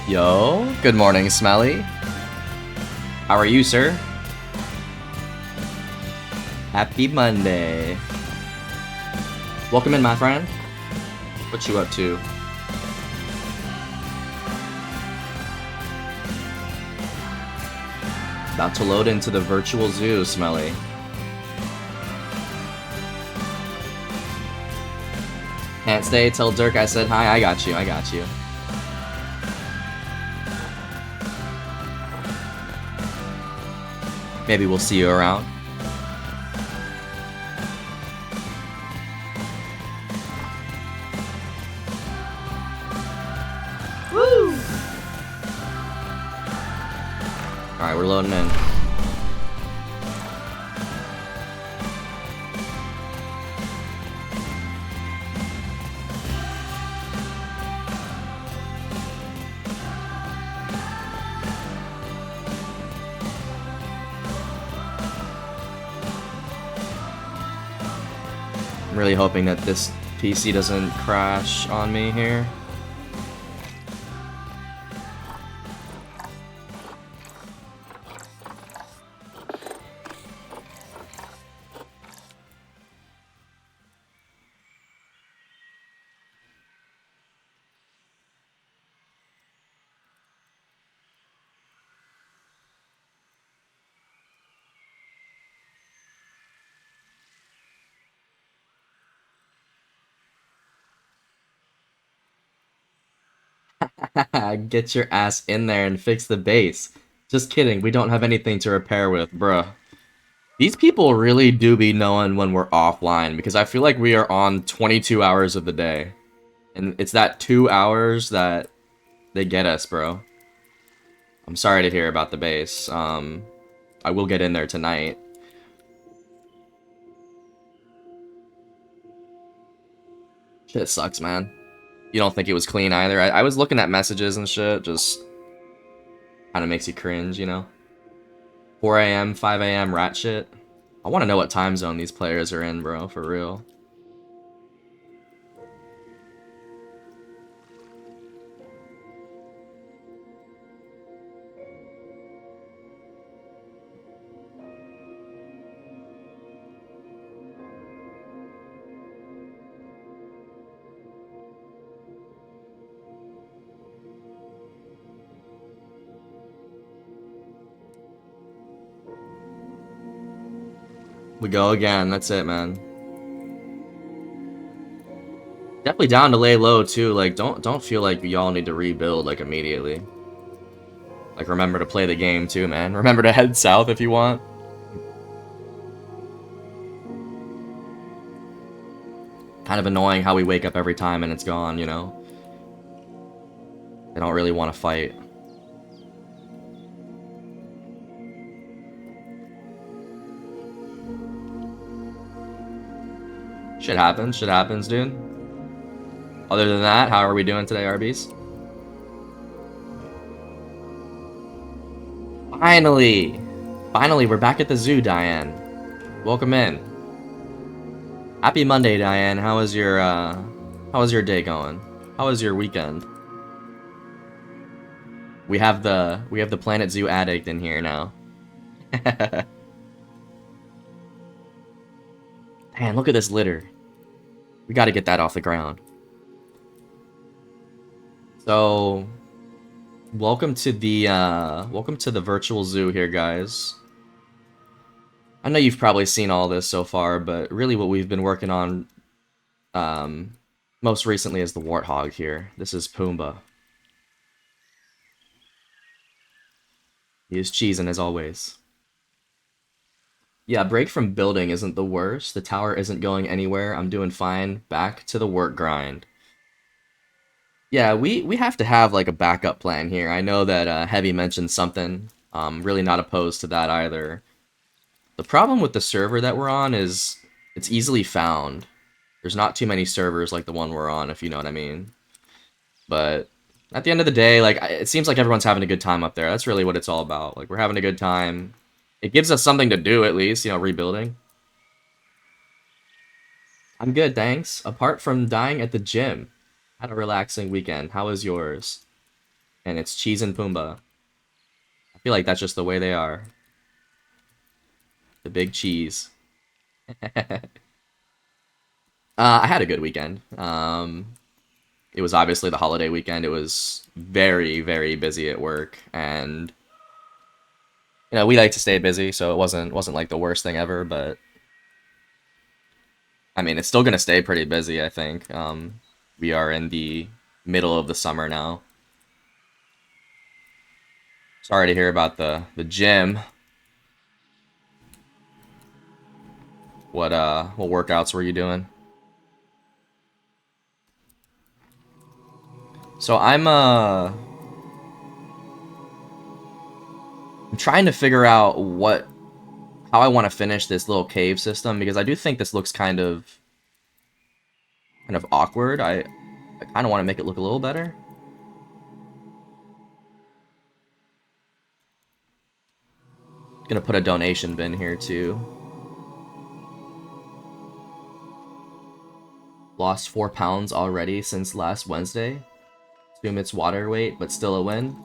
Yo, good morning, Smelly. How are you, sir? Happy Monday. Welcome in, my friend. What you up to? About to load into the virtual zoo, Smelly. Can't stay, tell Dirk I said hi. I got you, I got you. Maybe we'll see you around. Woo! Alright, we're loading in. I'm really hoping that this PC doesn't crash on me here. Get your ass in there and fix the base. Just kidding, we don't have anything to repair with, bruh. These people really do be knowing when we're offline, because I feel like we are on 22 hours of the day. And it's that 2 hours that they get us, bro. I'm sorry to hear about the base. I will get in there tonight. Shit sucks, man. You don't think it was clean either? I was looking at messages and shit, just kind of makes you cringe, you know? 4 a.m., 5 a.m. rat shit. I want to know what time zone these players are in, bro, for real. We go again, that's it, man. Definitely down to lay low too, like don't feel like y'all need to rebuild like immediately. Like remember to play the game too, man. Remember to head south if you want. Kind of annoying how we wake up every time and it's gone, you know? They don't really want to fight. Shit happens, dude. Other than that, how are we doing today, Arby's? Finally! Finally, we're back at the zoo, Diane. Welcome in. Happy Monday, Diane. How was your day going? How was your weekend? We have the Planet Zoo addict in here now. Man, look at this litter. We gotta get that off the ground. So, welcome to the virtual zoo here, guys. I know you've probably seen all this so far, but really what we've been working on most recently is the warthog here. This is Pumbaa. He is cheesing as always. Yeah, break from building isn't the worst. The tower isn't going anywhere. I'm doing fine. Back to the work grind. Yeah, we have to have like a backup plan here. I know that Heavy mentioned something. Really not opposed to that either. The problem with the server that we're on is it's easily found. There's not too many servers like the one we're on, if you know what I mean. But at the end of the day, like it seems like everyone's having a good time up there. That's really what it's all about. Like we're having a good time. It gives us something to do at least, you know, rebuilding. I'm good, thanks. Apart from dying at the gym. Had a relaxing weekend. How was yours? And it's Cheese and Pumbaa. I feel like that's just the way they are. The big cheese. I had a good weekend. It was obviously the holiday weekend. It was very, very busy at work, and we like to stay busy, so it wasn't like the worst thing ever. But I mean, it's still gonna stay pretty busy, I think. We are in the middle of the summer now. Sorry to hear about the gym. What workouts were you doing? So I'm trying to figure out how I want to finish this little cave system, because I do think this looks kind of awkward. I kind of want to make it look a little better. Gonna put a donation bin here too. Lost 4 pounds already since last Wednesday. Assume it's water weight, but still a win.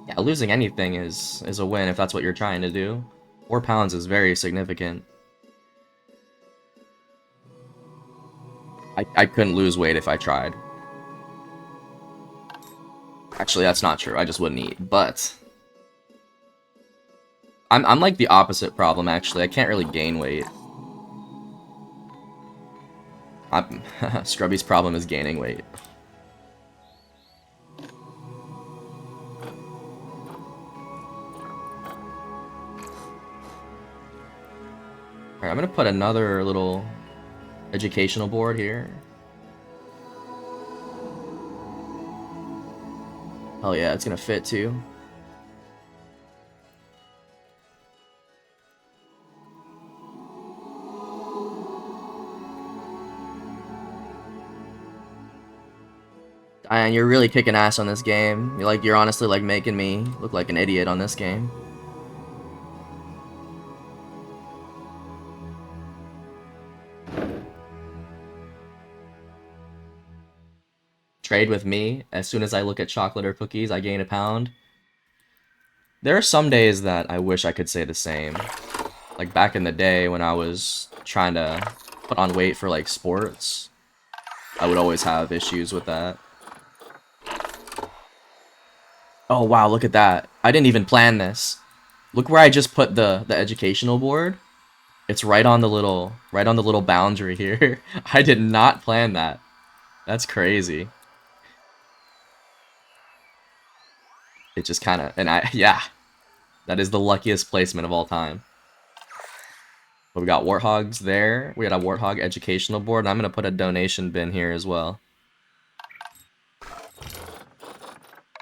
Yeah, losing anything is a win if that's what you're trying to do. 4 pounds is very significant. I couldn't lose weight if I tried. Actually, that's not true. I just wouldn't eat. But I'm like the opposite problem, actually. I can't really gain weight. Scrubby's problem is gaining weight. Alright, I'm gonna put another little educational board here. Hell yeah, it's gonna fit too. Diane, you're really kicking ass on this game. You're honestly like making me look like an idiot on this game. Trade with me. As soon as I look at chocolate or cookies, I gain a pound. There are some days that I wish I could say the same. Like back in the day when I was trying to put on weight for like sports, I would always have issues with that. Oh wow, look at that. I didn't even plan this. Look where I just put the educational board. It's right on the little boundary here. I did not plan that. That's crazy. It just kind of, yeah. That is the luckiest placement of all time. But we got warthogs there. We got a warthog educational board, and I'm going to put a donation bin here as well.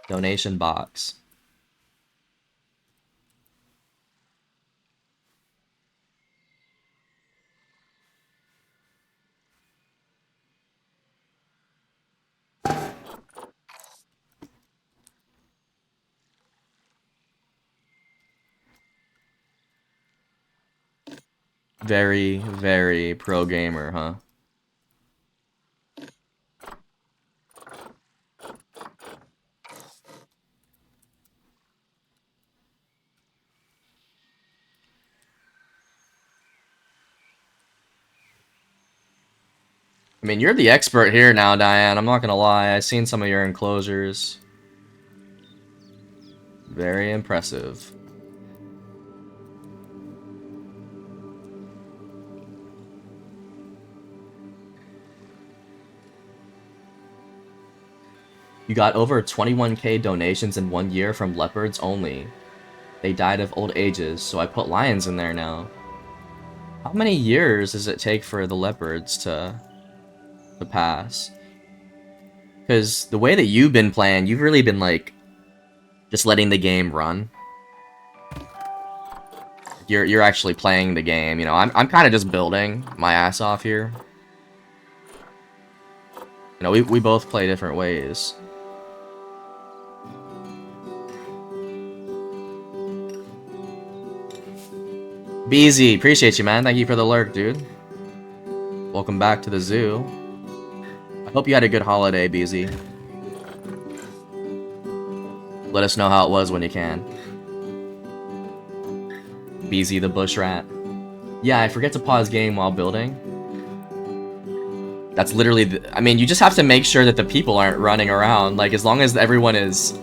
Donation box. Very, very pro gamer, huh? I mean, you're the expert here now, Diane. I'm not gonna lie. I've seen some of your enclosures. Very impressive. You got over 21k donations in 1 year from leopards only. They died of old ages, so I put lions in there now. How many years does it take for the leopards to pass? Because the way that you've been playing, you've really been like just letting the game run. You're actually playing the game, I'm kind of just building my ass off here. We both play different ways. BZ, appreciate you, man. Thank you for the lurk, dude. Welcome back to the zoo. I hope you had a good holiday, BZ. Let us know how it was when you can. BZ the bush rat. Yeah, I forget to pause game while building. That's literally I mean, you just have to make sure that the people aren't running around. Like, as long as everyone is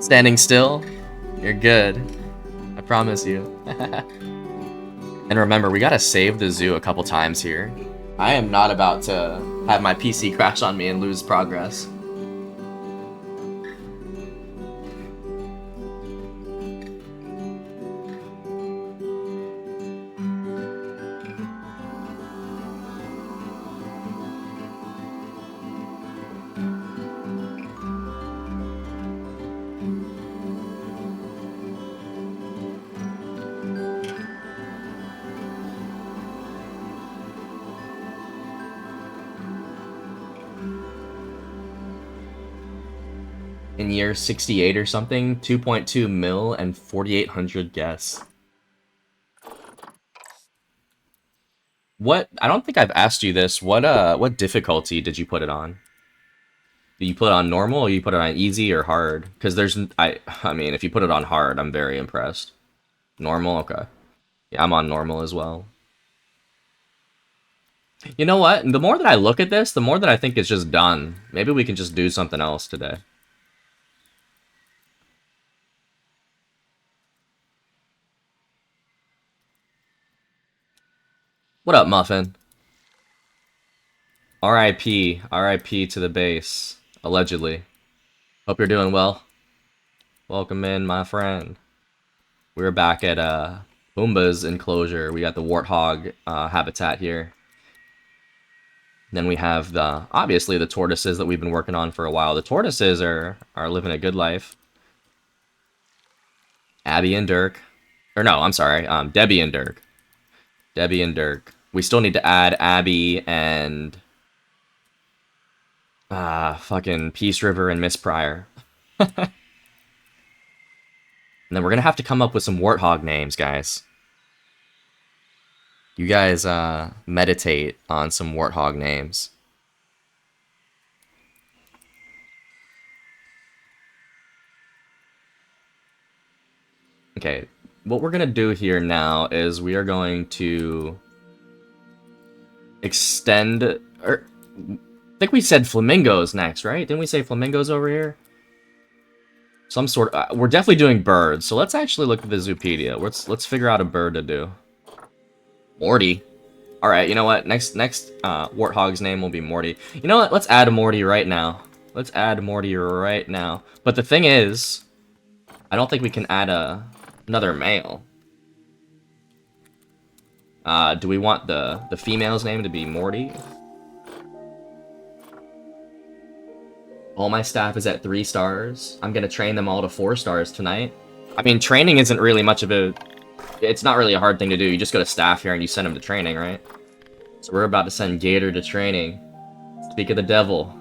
standing still, you're good. I promise you. And remember, we gotta save the zoo a couple times here. I am not about to have my PC crash on me and lose progress. In year 68 or something, 2.2 mil and 4,800 guests. What? I don't think I've asked you this. What difficulty did you put it on? Did you put it on normal, or you put it on easy or hard? Because I mean, if you put it on hard, I'm very impressed. Normal, okay. Yeah, I'm on normal as well. You know what? The more that I look at this, the more that I think it's just done. Maybe we can just do something else today. What up, Muffin? R.I.P. R.I.P. to the base. Allegedly. Hope you're doing well. Welcome in, my friend. We're back at Pumbaa's enclosure. We got the warthog habitat here. Then we have obviously the tortoises that we've been working on for a while. The tortoises are living a good life. Abby and Dirk. Or no, I'm sorry, Debbie and Dirk. Debbie and Dirk. We still need to add Abby and fucking Peace River and Miss Pryor. And then we're gonna have to come up with some warthog names, guys. You guys meditate on some warthog names. Okay, what we're gonna do here now is we are going to extend, or I think we said flamingos next, right? Didn't we say flamingos over here? Some sort of, we're definitely doing birds, so let's actually look at the Zoopedia. Let's figure out a bird to do. Morty. All right, you know what? Next warthog's name will be Morty. You know what? Let's add Morty right now. Let's add Morty right now. But the thing is, I don't think we can add another male. Do we want the female's name to be Morty? All my staff is at 3 stars. I'm gonna train them all to 4 stars tonight. I mean, training isn't really much of a... It's not really a hard thing to do. You just go to staff here and you send them to training, right? So we're about to send Gator to training. Speak of the devil.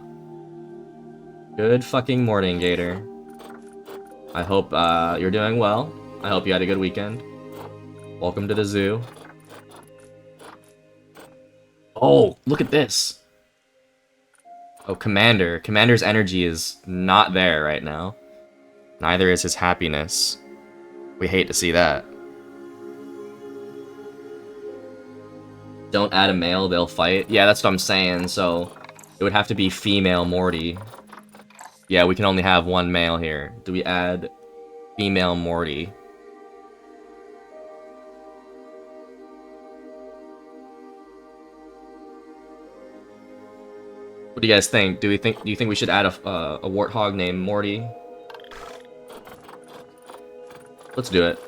Good fucking morning, Gator. I hope you're doing well. I hope you had a good weekend. Welcome to the zoo. Oh, look at this. Oh, Commander. Commander's energy is not there right now. Neither is his happiness. We hate to see that. Don't add a male, they'll fight. Yeah, that's what I'm saying, so it would have to be female Morty. Yeah, we can only have 1 male here. Do we add female Morty? What do you guys think? Do you think we should add a warthog named Morty? Let's do it.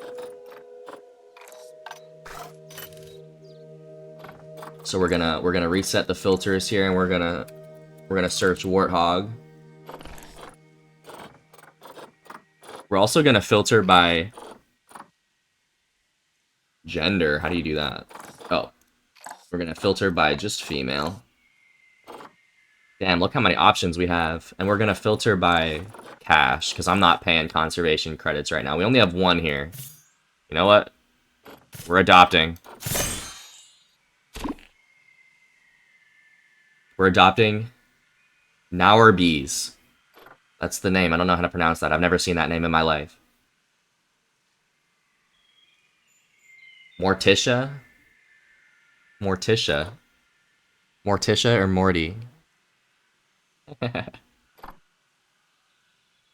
So we're gonna reset the filters here, and we're gonna search warthog. We're also gonna filter by gender. How do you do that? Oh, we're gonna filter by just female. Damn, look how many options we have. And we're gonna filter by cash, because I'm not paying conservation credits right now. We only have 1 here. You know what? We're adopting. We're adopting Nour bees. That's the name. I don't know how to pronounce that. I've never seen that name in my life. Morticia? Morticia. Morticia or Morty?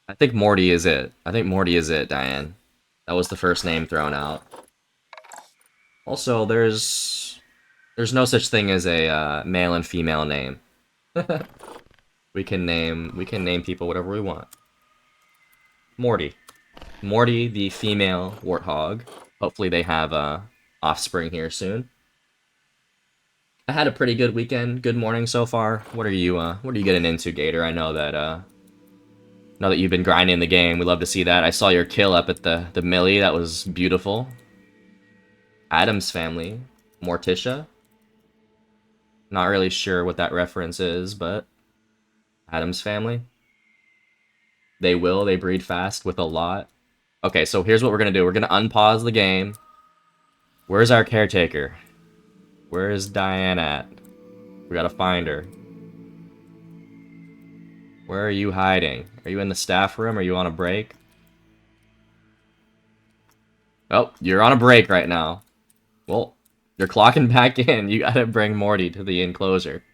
I think Morty is it. I think Morty is it, Diane. That was the first name thrown out. Also, there's no such thing as a male and female name. We can name people whatever we want. Morty. Morty, the female warthog. Hopefully they have offspring here soon. I had a pretty good weekend. Good morning so far. What are you getting into, Gator? I know that you've been grinding the game. We love to see that. I saw your kill up at the Millie. That was beautiful. Adam's family. Morticia. Not really sure what that reference is, but Adam's family. They breed fast with a lot. Okay, so here's what we're gonna do. We're gonna unpause the game. Where's our caretaker? Where is Diane at? We gotta find her. Where are you hiding? Are you in the staff room? Are you on a break? Oh, you're on a break right now. Well, you're clocking back in. You gotta bring Morty to the enclosure.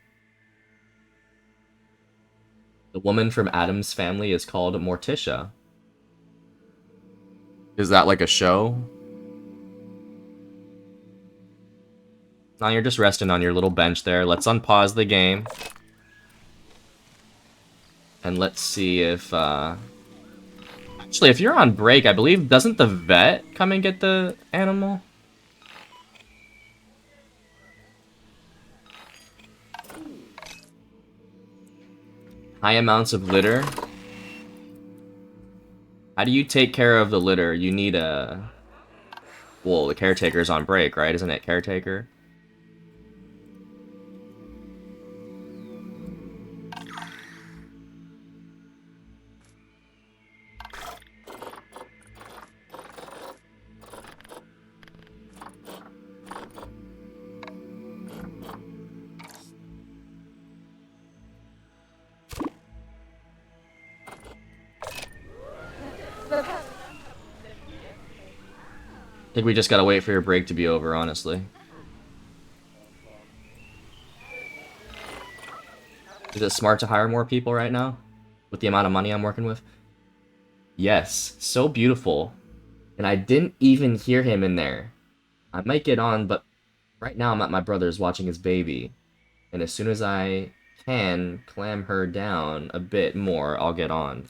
The woman from Adam's family is called Morticia. Is that like a show? No, you're just resting on your little bench there. Let's unpause the game. And let's see if, actually, if you're on break, I believe, doesn't the vet come and get the animal? High amounts of litter. How do you take care of the litter? You need a... Well, the caretaker's on break, right? Isn't it caretaker? I think we just gotta wait for your break to be over, honestly. Is it smart to hire more people right now? With the amount of money I'm working with? Yes, so beautiful. And I didn't even hear him in there. I might get on, but right now I'm at my brother's watching his baby. And as soon as I can clam her down a bit more, I'll get on.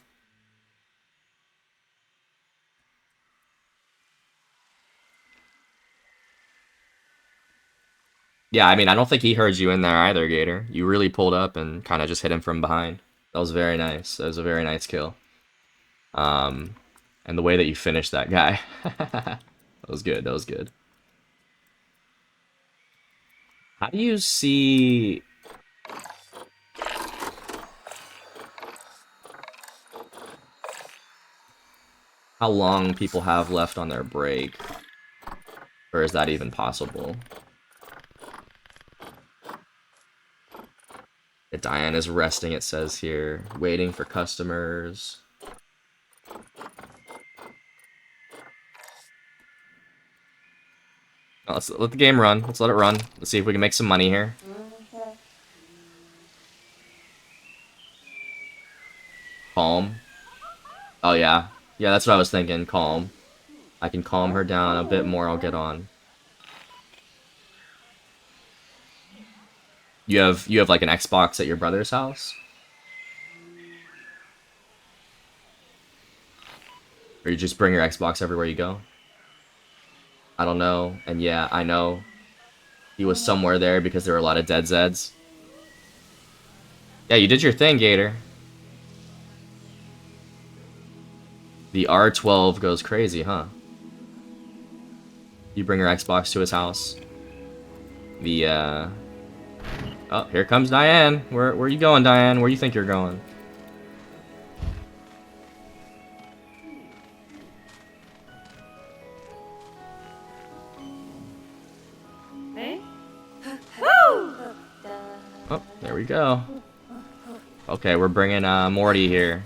Yeah, I mean, I don't think he heard you in there either, Gator. You really pulled up and kind of just hit him from behind. That was very nice. That was a very nice kill. Um, and the way that you finished that guy. That was good. That was good. How do you see... how long people have left on their break? Or is that even possible? Diane is resting, it says here. Waiting for customers. Let's let the game run. Let's let it run. Let's see if we can make some money here. Calm. Oh, yeah. Yeah, that's what I was thinking. Calm. I can calm her down a bit more. I'll get on. You have like an Xbox at your brother's house? Or you just bring your Xbox everywhere you go? I don't know. And yeah, I know. He was somewhere there because there were a lot of dead Zeds. Yeah, you did your thing, Gator. The R12 goes crazy, huh? You bring your Xbox to his house. The, oh, here comes Diane. Where are you going, Diane? Where you think you're going? Oh, there we go. Okay, we're bringing Morty here.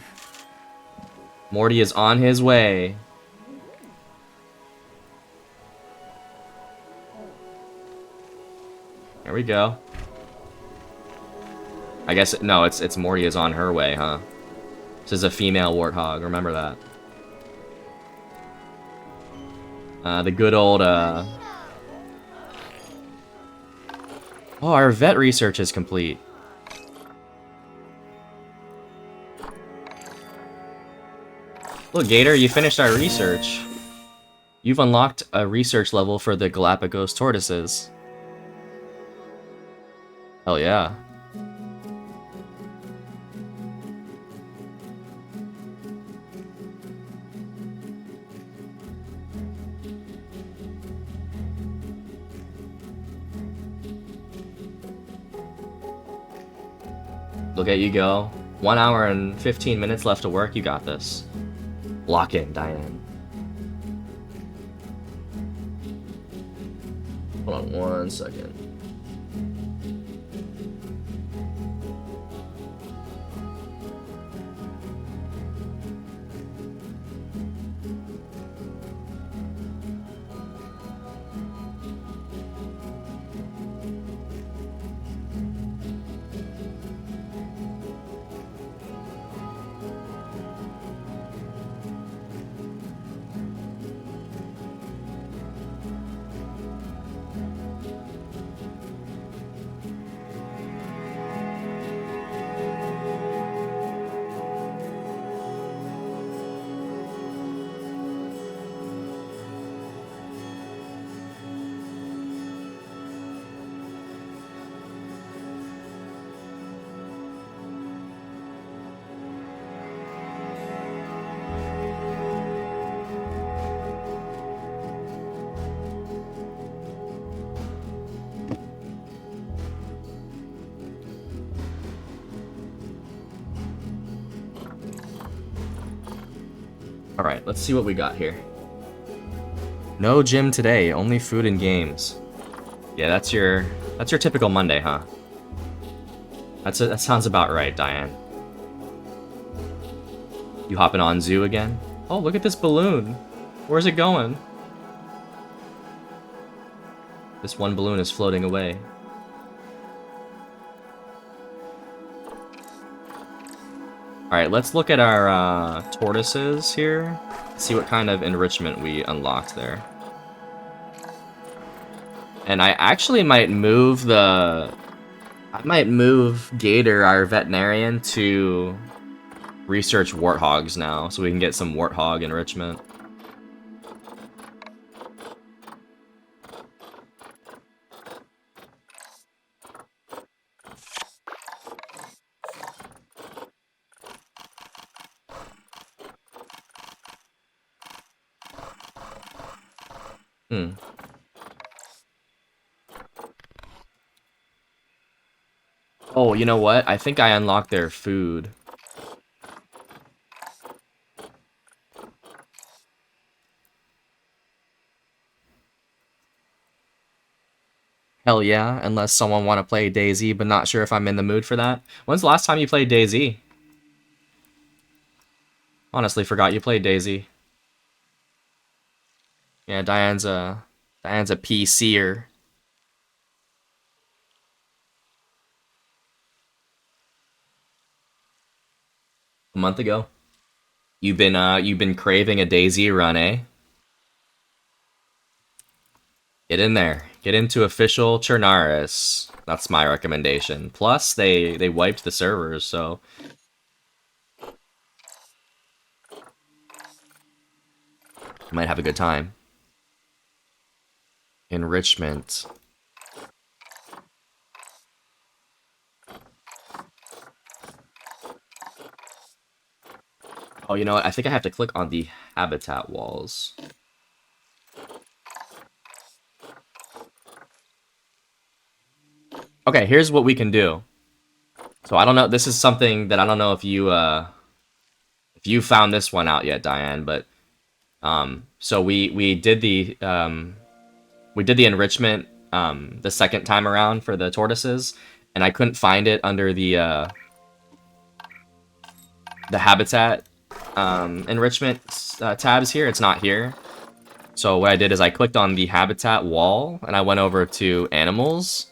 Morty is on his way. There we go. I guess, no, it's Morty is on her way, huh? This is a female warthog, remember that. The good old, Oh, our vet research is complete. Look, Gator, you finished our research. You've unlocked a research level for the Galapagos tortoises. Hell yeah. Look at you go. 1 hour and 15 minutes left to work. You got this. Lock in, Diane. Hold on 1 second. Alright, let's see what we got here. No gym today, only food and games. Yeah, that's your typical Monday, huh? That sounds about right, Diane. You hopping on Zoo again? Oh, look at this balloon. Where's it going? This one balloon is floating away. Alright, let's look at our tortoises here. See what kind of enrichment we unlocked there. And I actually might move Gator, our veterinarian, to research warthogs now, so we can get some warthog enrichment. Oh, you know what? I think I unlocked their food. Hell yeah, unless someone want to play DayZ, but not sure if I'm in the mood for that. When's the last time you played DayZ? Honestly, forgot you played DayZ. Yeah, Diane's a PCer. A month ago. You've been craving a DayZ run, eh? Get in there. Get into official Chernarus. That's my recommendation. Plus, they wiped the servers, so you might have a good time. Enrichment. Oh, you know what? I think I have to click on the habitat walls. Okay, here's what we can do. So I don't know. This is something that I don't know if you found this one out yet, Diane. But so we did the enrichment the second time around for the tortoises, and I couldn't find it under the habitat enrichment tabs here. It's not here. So what I did is I clicked on the habitat wall and I went over to animals.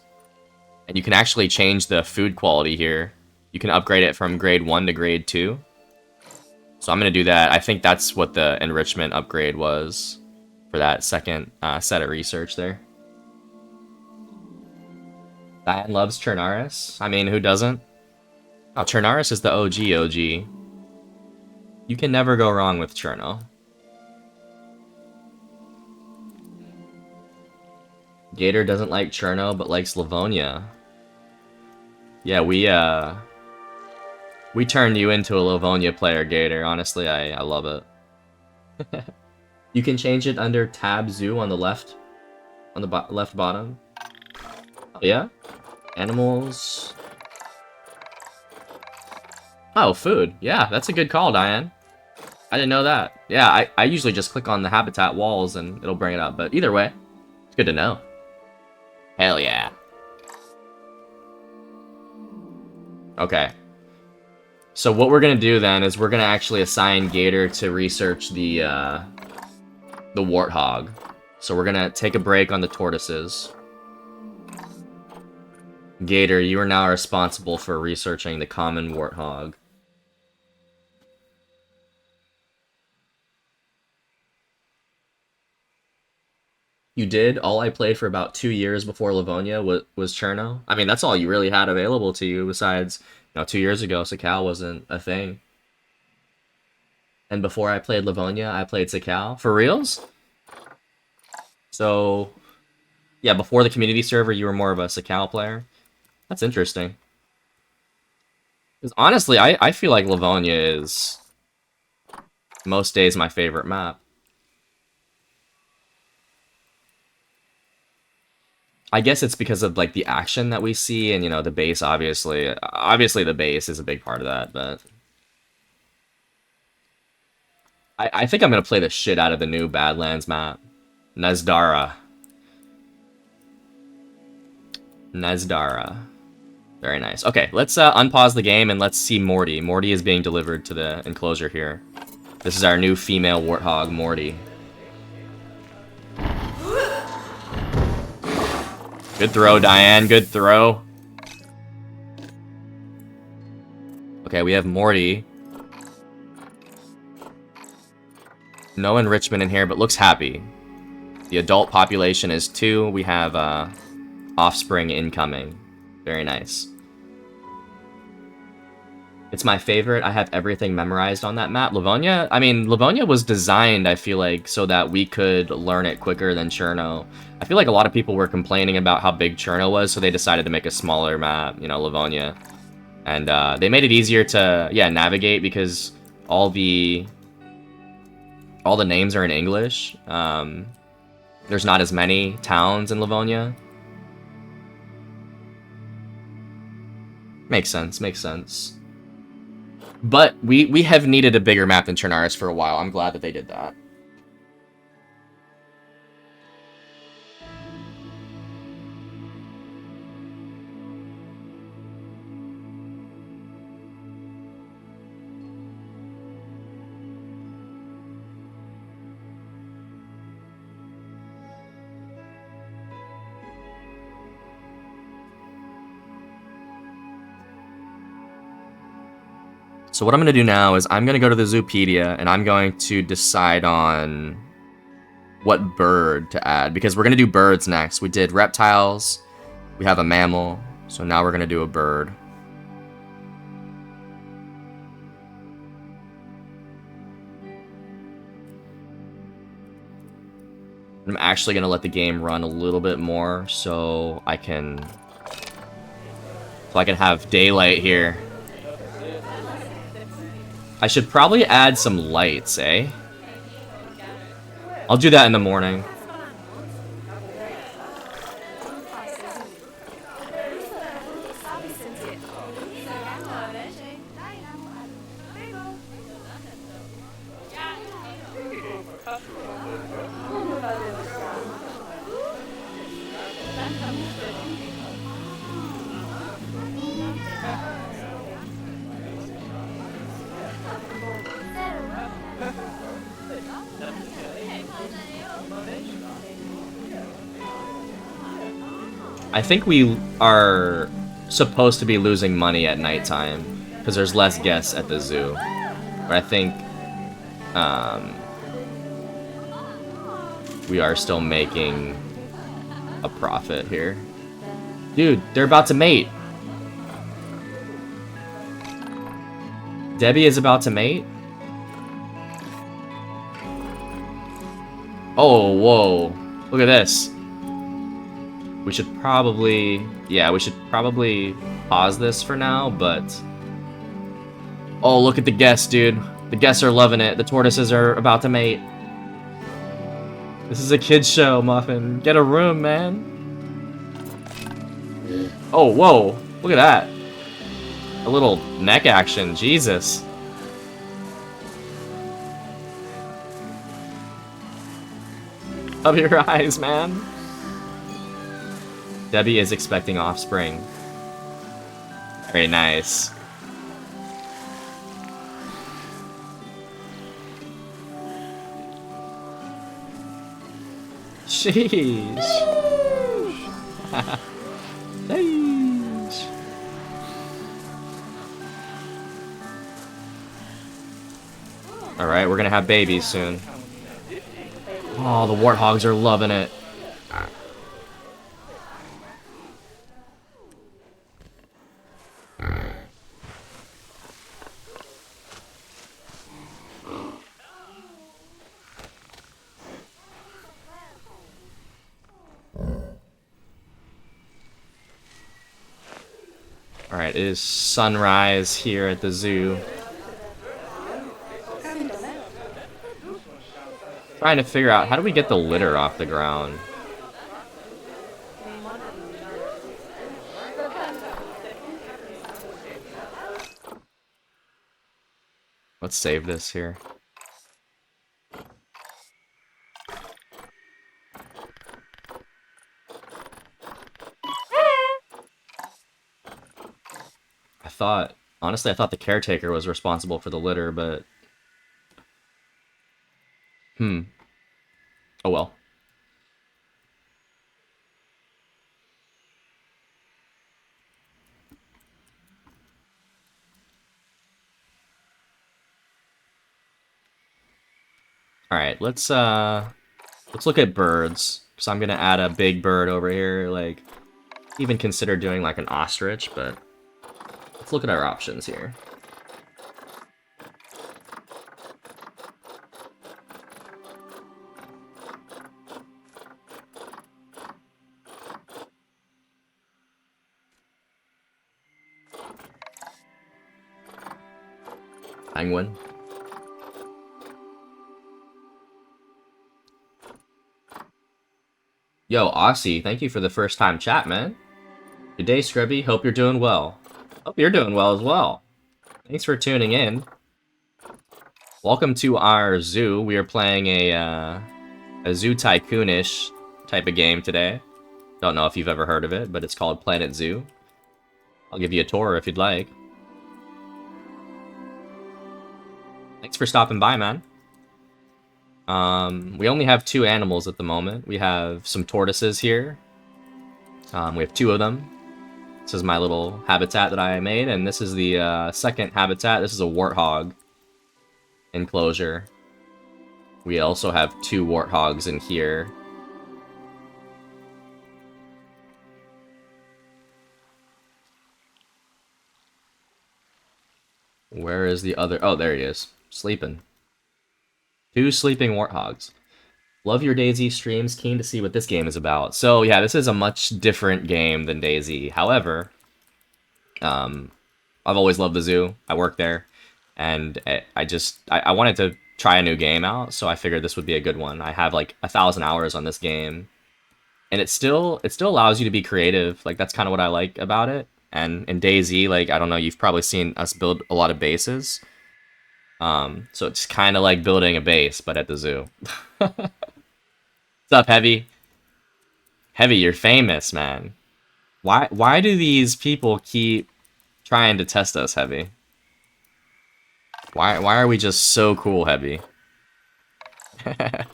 And you can actually change the food quality here. You can upgrade it from grade 1 to grade 2. So I'm going to do that. I think that's what the enrichment upgrade was for that second set of research there. Diane loves Chernaris. I mean, who doesn't? Oh, Chernaris is the OG. You can never go wrong with Cherno. Gator doesn't like Cherno, but likes Livonia. Yeah, we turned you into a Livonia player, Gator. Honestly, I love it. You can change it under Tab Zoo on the left, on the left bottom. Oh, yeah? Animals. Oh, food. Yeah, that's a good call, Diane. I didn't know that. Yeah, I usually just click on the habitat walls and it'll bring it up. But either way, it's good to know. Hell yeah. Okay. So what we're gonna do then is we're gonna actually assign Gator to research the warthog. So we're gonna take a break on the tortoises. Gator, you are now responsible for researching the common warthog. You did? All I played for about 2 years before Livonia was Cherno? I mean, that's all you really had available to you besides, 2 years ago, Sakal wasn't a thing. And before I played Livonia, I played Sakal. For reals? So, yeah, before the community server, you were more of a Sakal player? That's interesting. Because honestly, I feel like Livonia is most days my favorite map. I guess it's because of like the action that we see and the base obviously. Obviously the base is a big part of that, but I think I'm gonna play the shit out of the new Badlands map. Nezdara. Very nice. Okay, let's unpause the game and let's see Morty. Morty is being delivered to the enclosure here. This is our new female warthog, Morty. Good throw, Diane. Good throw. Okay, we have Morty. No enrichment in here, but looks happy. The adult population is 2. We have offspring incoming. Very nice. It's my favorite. I have everything memorized on that map. Livonia, I mean, Livonia was designed, I feel like, so that we could learn it quicker than Cherno. I feel like a lot of people were complaining about how big Cherno was, so they decided to make a smaller map, Livonia. And they made it easier to, navigate because all the names are in English. There's not as many towns in Livonia. Makes sense. But we have needed a bigger map than Chernaris for a while. I'm glad that they did that. So what I'm going to do now is I'm going to go to the Zoopedia and I'm going to decide on what bird to add. Because we're going to do birds next. We did reptiles. We have a mammal. So now we're going to do a bird. I'm actually going to let the game run a little bit more so I can have daylight here. I should probably add some lights, eh? I'll do that in the morning. I think we are supposed to be losing money at nighttime because there's less guests at the zoo. But I think um, we are still making a profit here. Dude, they're about to mate. Debbie is about to mate. Oh, whoa. Look at this. We should probably... Yeah, we should probably pause this for now, but... Oh, look at the guests, dude. The guests are loving it. The tortoises are about to mate. This is a kid's show, Muffin. Get a room, man. Oh, whoa. Look at that. A little neck action. Jesus. Of your eyes, man. Debbie is expecting offspring. Very nice. Sheesh. Sheesh. Alright, we're gonna have babies soon. Oh, the warthogs are loving it. Alright, it is sunrise here at the zoo. Trying to figure out, how do we get the litter off the ground? Let's save this here. Honestly, I thought the caretaker was responsible for the litter, but... Oh well. Alright, let's look at birds. So I'm gonna add a big bird over here, like, even consider doing like an ostrich, but let's look at our options here. Penguin. Yo, Aussie, thank you for the first time chat, man. Good day, Scrubby. Hope you're doing well. Hope you're doing well as well. Thanks for tuning in. Welcome to our zoo. We are playing a Zoo Tycoon-ish type of game today. Don't know if you've ever heard of it, but it's called Planet Zoo. I'll give you a tour if you'd like. Thanks for stopping by, man. We only have 2 animals at the moment. We have some tortoises here. We have 2 of them. This is my little habitat that I made, and this is the second habitat. This is a warthog enclosure. We also have 2 warthogs in here. Where is the other? Oh, there he is. Sleeping. 2 sleeping warthogs. Love your DayZ streams. Keen to see what this game is about. So yeah, this is a much different game than DayZ. However, I've always loved the zoo. I work there, and I wanted to try a new game out, so I figured this would be a good one. I have like 1,000 hours on this game, and it still allows you to be creative. Like, that's kind of what I like about it. And in DayZ, like, I don't know, you've probably seen us build a lot of bases. So it's kind of like building a base, but at the zoo. What's up, Heavy? Heavy, you're famous, man. Why do these people keep trying to test us, Heavy? Why are we just so cool, Heavy? Good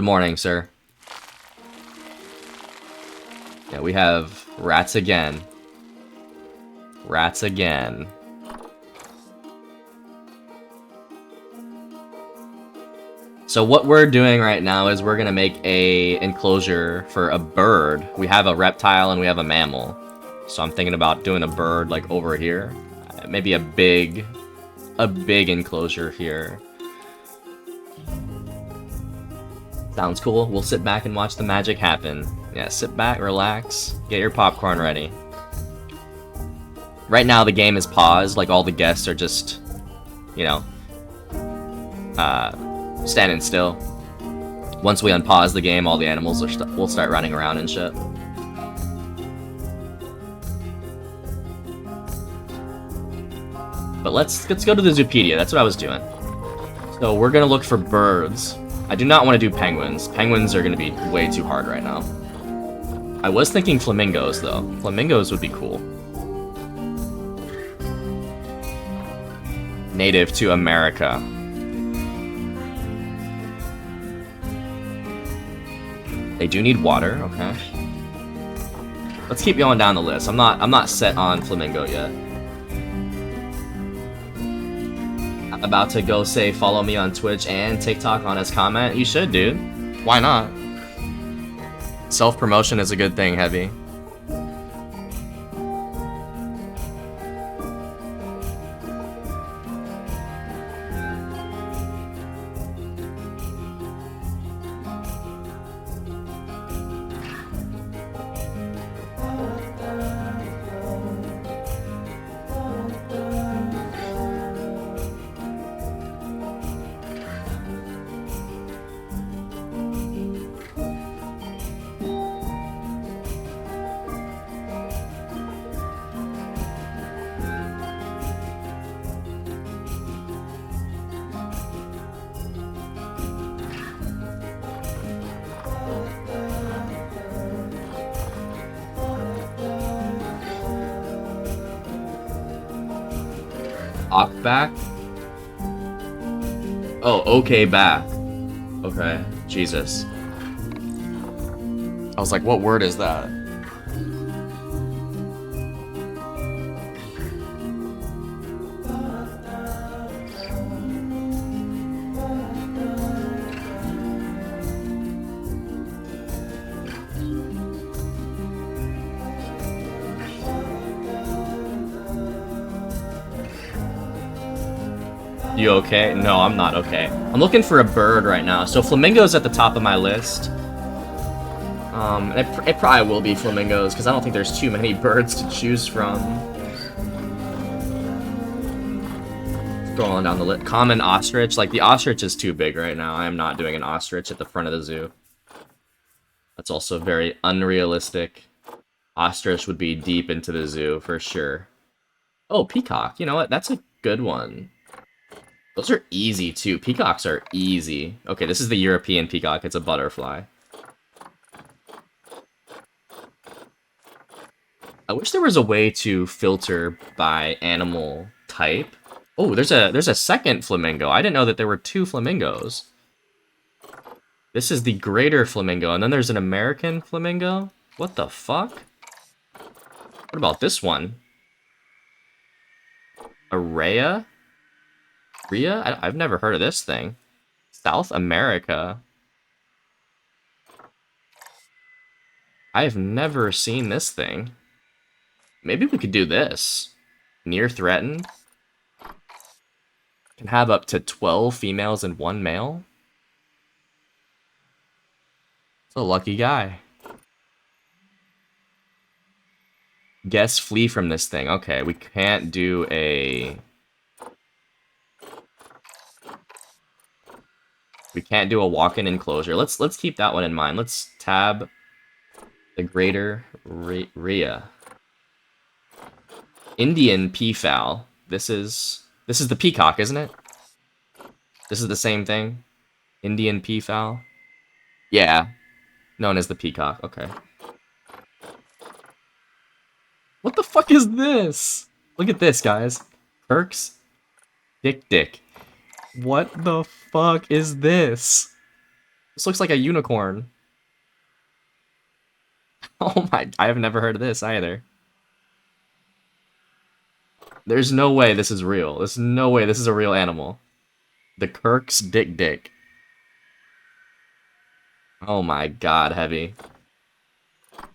morning, sir. Yeah, we have rats again. Rats again. So what we're doing right now is we're gonna make a enclosure for a bird. We have a reptile and we have a mammal. So I'm thinking about doing a bird like over here. Maybe a big enclosure here. Sounds cool. We'll sit back and watch the magic happen. Yeah, sit back, relax, get your popcorn ready. Right now the game is paused, like all the guests are just, you know, standing still. Once we unpause the game, all the animals will start running around and shit. But let's go to the Zoopedia. That's what I was doing. So we're gonna look for birds. I do not want to do penguins. Penguins are gonna be way too hard right now. I was thinking flamingos though. Flamingos would be cool. Native to America. They do need water, okay. Let's keep going down the list. I'm not set on flamingo yet. I'm about to go say follow me on Twitch and TikTok on his comment. You should, dude. Why not? Self-promotion is a good thing, Heavy. Back? Oh, okay, back. Okay, Jesus. I was like, what word is that? You okay? No, I'm not okay. I'm looking for a bird right now. So flamingos at the top of my list. It probably will be flamingos because I don't think there's too many birds to choose from. Going down the list. Common ostrich. Like the ostrich is too big right now. I am not doing an ostrich at the front of the zoo. That's also very unrealistic. Ostrich would be deep into the zoo for sure. Oh, peacock. You know what? That's a good one. Those are easy, too. Peacocks are easy. Okay, this is the European peacock. It's a butterfly. I wish there was a way to filter by animal type. Oh, there's a second flamingo. I didn't know that there were two flamingos. This is the greater flamingo, and then there's an American flamingo? What the fuck? What about this one? A rhea? Rhea? I've never heard of this thing. South America. I've never seen this thing. Maybe we could do this. Near threatened. Can have up to 12 females and 1 male. It's a lucky guy. Guests flee from this thing. Okay, we can't do a... We can't do a walk-in enclosure. Let's keep that one in mind. Let's tab the greater rhea. Indian peafowl. This is the peacock, isn't it? This is the same thing. Indian peafowl. Yeah, known as the peacock. Okay. What the fuck is this? Look at this, guys. Perks. Dick. What the fuck is this? This looks like a unicorn. Oh my, I have never heard of this either. There's no way this is real. There's no way this is a real animal. The Kirk's Dick Dick. Oh my god, Heavy.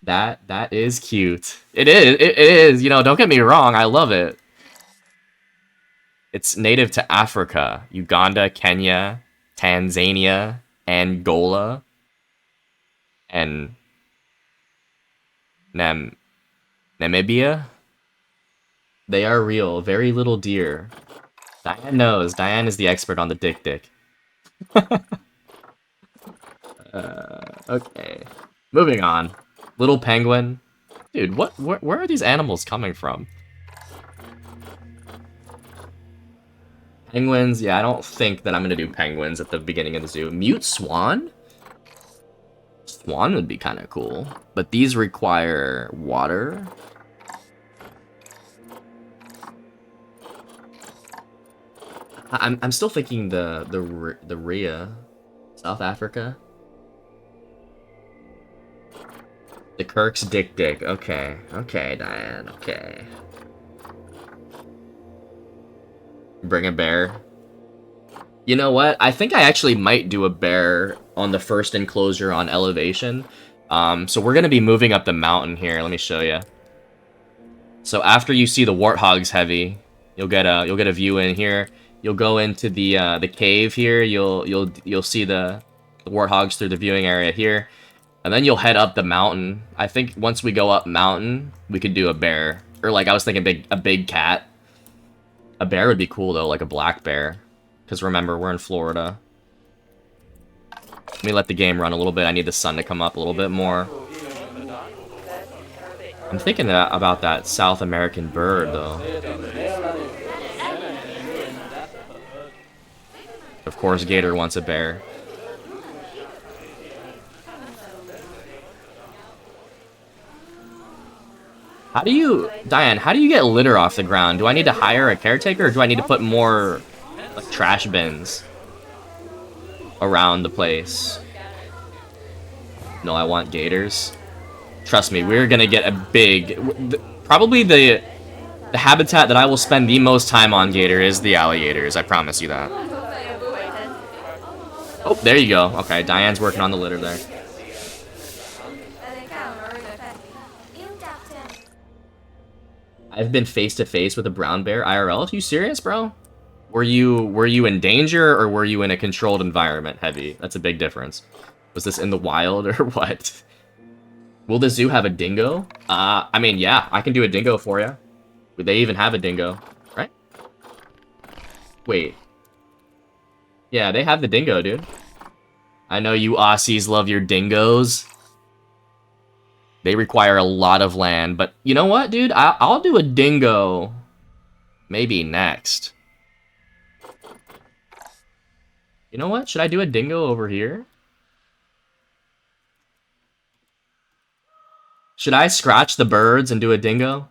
That is cute. It is, you know, don't get me wrong, I love it. It's native to Africa, Uganda, Kenya, Tanzania, Angola, and Nam Namibia. They are real, very little deer. Diane knows. Diane is the expert on the dick dick. Okay. Moving on. Little penguin. Dude, where are these animals coming from? Penguins, yeah, I don't think that I'm gonna do penguins at the beginning of the zoo. Mute swan? Swan would be kind of cool. But these require water. I'm still thinking the rhea, South Africa. The Kirk's Dick Dick. Okay, okay, Diane. Okay. Bring a bear. You know what? I think I actually might do a bear on the first enclosure on elevation. So we're gonna be moving up the mountain here. Let me show you. So after you see the warthogs, Heavy, you'll get a view in here. You'll go into the cave here. You'll see the warthogs through the viewing area here, and then you'll head up the mountain. I think once we go up mountain, we could do a bear, or like I was thinking a big cat. A bear would be cool though, like a black bear, because remember we're in Florida. Let me let the game run a little bit. I need the sun to come up a little bit more. I'm thinking about that South American bird though. Of course, Gator wants a bear. How do you, Diane, how do you get litter off the ground? Do I need to hire a caretaker, or do I need to put more like, trash bins around the place? No, I want gators. Trust me, we're gonna get a big... Probably the habitat that I will spend the most time on, Gator, is the alligators. I promise you that. Oh, there you go. Okay, Diane's working on the litter there. I've been face to face with a brown bear IRL. Are you serious, bro? Were you in danger, or were you in a controlled environment, Heavy? That's a big difference. Was this in the wild or what? Will the zoo have a dingo? I mean, yeah, I can do a dingo for you. They even have a dingo, right? Wait. Yeah, they have the dingo, dude. I know you Aussies love your dingoes. They require a lot of land, but you know what, dude? I'll do a dingo maybe next. You know what? Should I do a dingo over here? Should I scratch the birds and do a dingo?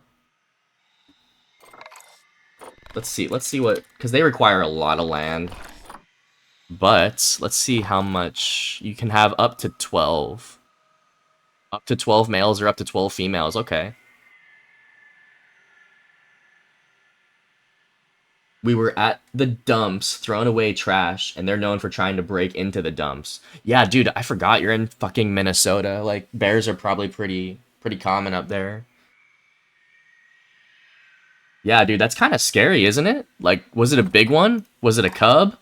Let's see what, because they require a lot of land. But let's see how much you can have. Up to 12. Up to 12 males or up to 12 females. Okay. We were at the dumps, throwing away trash, and they're known for trying to break into the dumps. Yeah, dude, I forgot you're in fucking Minnesota. Like, bears are probably pretty common up there. Yeah, dude, that's kind of scary, isn't it? Like, was it a big one? Was it a cub?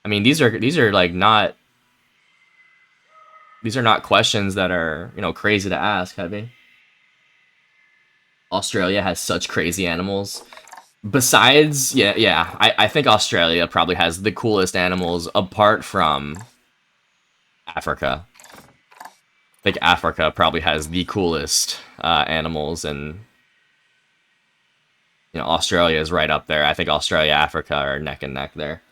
I mean, these are like not... These are not questions that are, you know, crazy to ask, Heavy. Australia has such crazy animals. Besides, yeah, I think Australia probably has the coolest animals apart from Africa. I think Africa probably has the coolest animals, and you know, Australia is right up there. I think Australia, Africa are neck and neck there.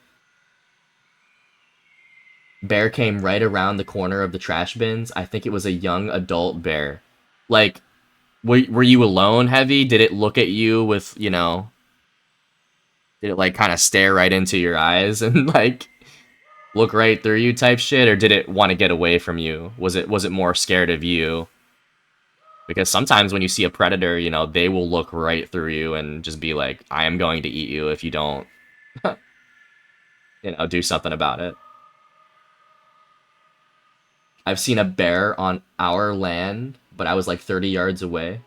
Bear came right around the corner of the trash bins. I think it was a young adult bear. Like, were you alone, Heavy? Did it look at you with, you know... Did it, like, kind of stare right into your eyes and, like, look right through you type shit? Or did it want to get away from you? Was it more scared of you? Because sometimes when you see a predator, you know, they will look right through you and just be like, I am going to eat you if you don't, you know, do something about it. I've seen a bear on our land, but I was like 30 yards away.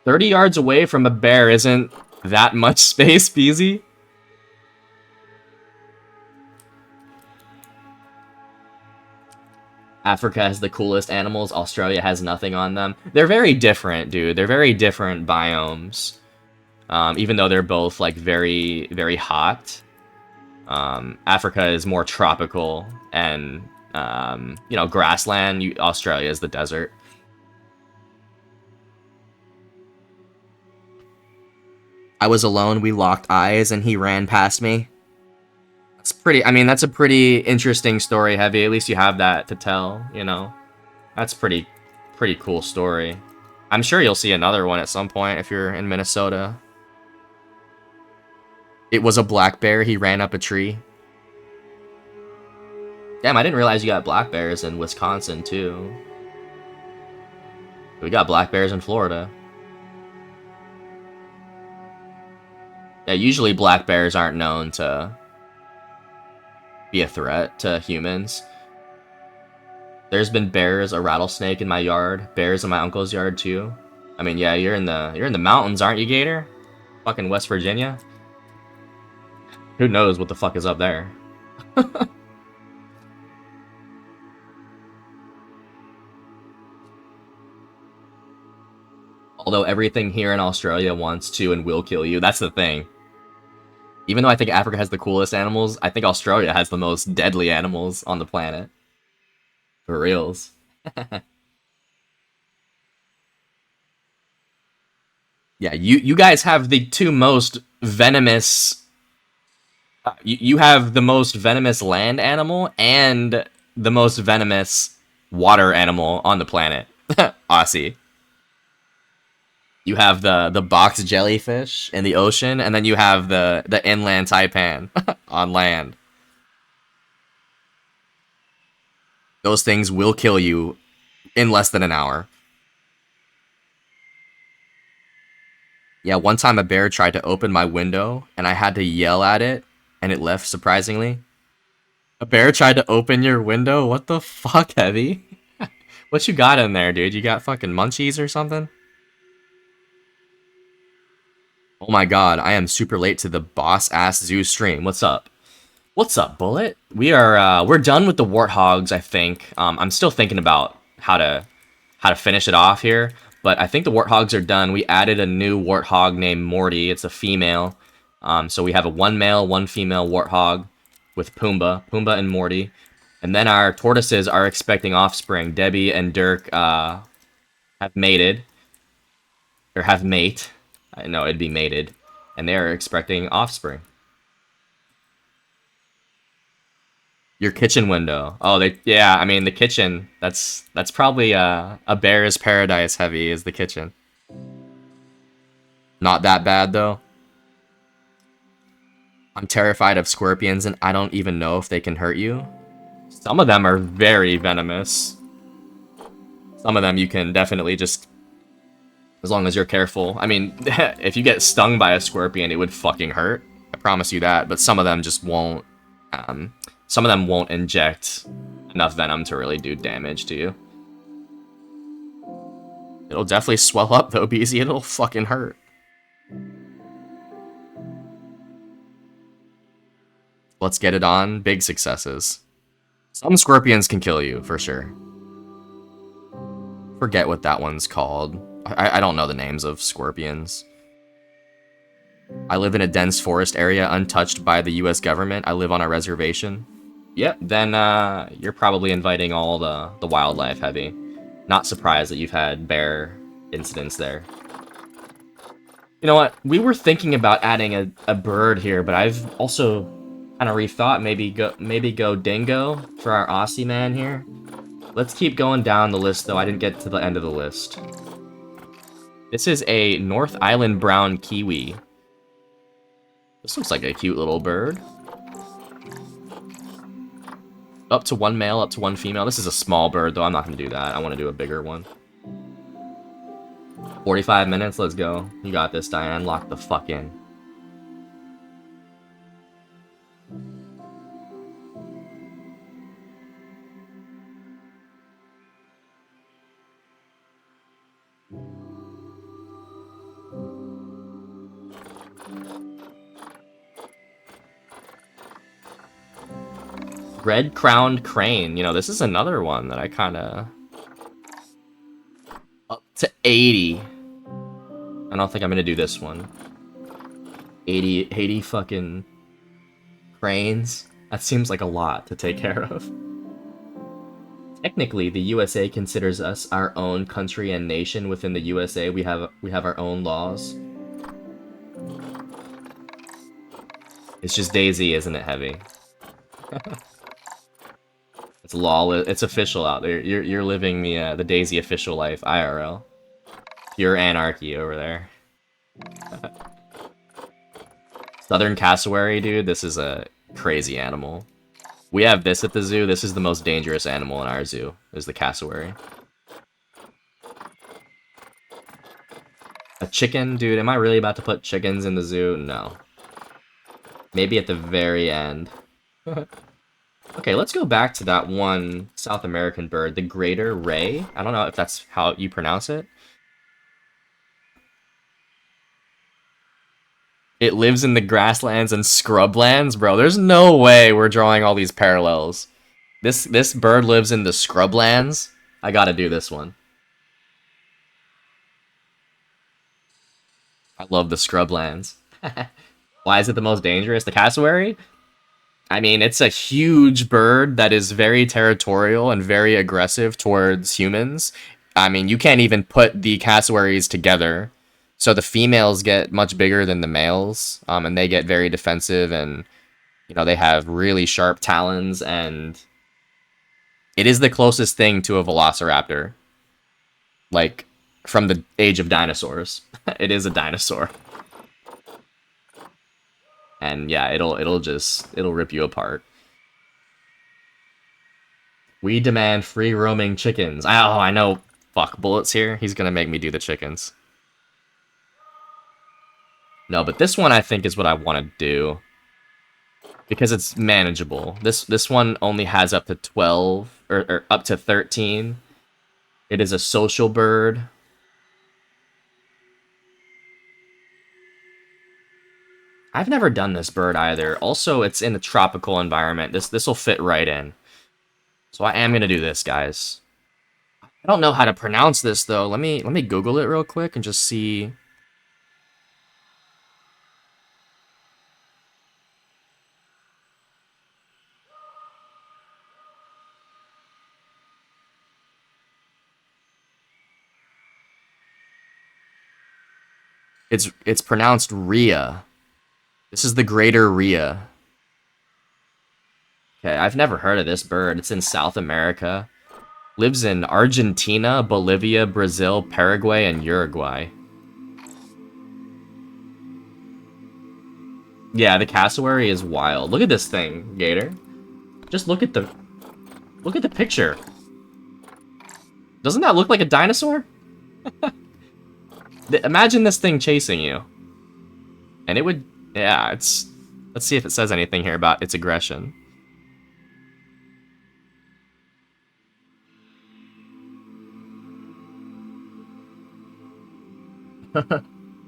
30 yards away from a bear isn't that much space, Beezy. Africa has the coolest animals. Australia has nothing on them. They're very different, dude. They're very different biomes. Even though they're both like very, very hot. Africa is more tropical and you know, grassland. Australia is the desert. I was alone. We locked eyes, and he ran past me. That's pretty. I mean, that's a pretty interesting story, Heavy. At least you have that to tell. You know, that's pretty cool story. I'm sure you'll see another one at some point if you're in Minnesota. It was a black bear. He ran up a tree. Damn, I didn't realize you got black bears in Wisconsin, too. We got black bears in Florida. Yeah, usually black bears aren't known to be a threat to humans. There's been bears, a rattlesnake in my yard, bears in my uncle's yard, too. I mean, yeah, you're in the mountains, aren't you, Gator? Fucking West Virginia? Who knows what the fuck is up there? Although everything here in Australia wants to and will kill you. That's the thing. Even though I think Africa has the coolest animals, I think Australia has the most deadly animals on the planet. For reals. Yeah, you guys have the two most venomous... you have the most venomous land animal and the most venomous water animal on the planet. Aussie. You have the box jellyfish in the ocean, and then you have the inland taipan on land. Those things will kill you in less than an hour. Yeah, one time a bear tried to open my window, and I had to yell at it, and it left, surprisingly. A bear tried to open your window? What the fuck, Heavy? What you got in there, dude? You got fucking munchies or something? Oh my god, I am super late to the boss-ass zoo stream. What's up? What's up, Bullet? We're done with the warthogs, I think. I'm still thinking about how to finish it off here, but I think the warthogs are done. We added a new warthog named Morty. It's a female. So we have a one male, one female warthog with Pumbaa and Morty. And then our tortoises are expecting offspring. Debbie and Dirk have mated. Or have mate. I know it'd be mated. And they are expecting offspring. Your kitchen window. Oh, yeah, I mean, the kitchen, that's probably a bear's paradise. Heavy is the kitchen. Not that bad, though. I'm terrified of scorpions, and I don't even know if they can hurt you. Some of them are very venomous. Some of them you can definitely just... As long as you're careful. I mean, if you get stung by a scorpion, it would fucking hurt. I promise you that. But some of them just won't... some of them won't inject enough venom to really do damage to you. It'll definitely swell up, though, BZ. It'll fucking hurt. Let's get it on. Big successes. Some scorpions can kill you, for sure. Forget what that one's called. I don't know the names of scorpions. I live in a dense forest area untouched by the US government. I live on a reservation. Yep, then you're probably inviting all the wildlife, Heavy. Not surprised that you've had bear incidents there. You know what? We were thinking about adding a bird here, but I've also kind of rethought maybe go dingo for our Aussie man here. Let's keep going down the list, though. I didn't get to the end of the list. This is a North Island brown kiwi. This looks like a cute little bird. Up to one male, up to one female. This is a small bird, though. I'm not going to do that. I want to do a bigger one. 45 minutes, let's go. You got this, Diane. Lock the fuck in. Red-crowned crane. You know, this is another one that I kind of... Up to 80. I don't think I'm going to do this one. 80 fucking cranes. That seems like a lot to take care of. Technically, the USA considers us our own country and nation. Within the USA, we have our own laws. It's just DayZ, isn't it, Heavy? It's lawless. It's official out there. You're living the DayZ official life, IRL. Pure anarchy over there. Southern cassowary, dude. This is a crazy animal. We have this at the zoo. This is the most dangerous animal in our zoo, is the cassowary. A chicken? Dude, am I really about to put chickens in the zoo? No. Maybe at the very end. Okay, let's go back to that one South American bird, the greater ray. I don't know if that's how you pronounce it. It lives in the grasslands and scrublands? Bro, there's no way we're drawing all these parallels. This bird lives in the scrublands? I gotta do this one. I love the scrublands. Why is it the most dangerous? The cassowary? I mean, it's a huge bird that is very territorial and very aggressive towards humans. I mean, you can't even put the cassowaries together. So the females get much bigger than the males, and they get very defensive, and you know they have really sharp talons, and it is the closest thing to a velociraptor, like from the age of dinosaurs. It is a dinosaur, and yeah, it'll rip you apart. We demand free roaming chickens. Oh, I know. Fuck, Bullet's here. He's gonna make me do the chickens. No, but this one I think is what I want to do. Because it's manageable. This one only has up to 12, or up to 13. It is a social bird. I've never done this bird either. Also, it's in a tropical environment. This will fit right in. So I am going to do this, guys. I don't know how to pronounce this, though. Let me Google it real quick and just see... It's pronounced Rhea. This is the greater Rhea. Okay, I've never heard of this bird. It's in South America. Lives in Argentina, Bolivia, Brazil, Paraguay, and Uruguay. Yeah, the cassowary is wild. Look at this thing, Gator. Just look at the picture. Doesn't that look like a dinosaur? Imagine this thing chasing you. And it would... Yeah, it's... Let's see if it says anything here about its aggression.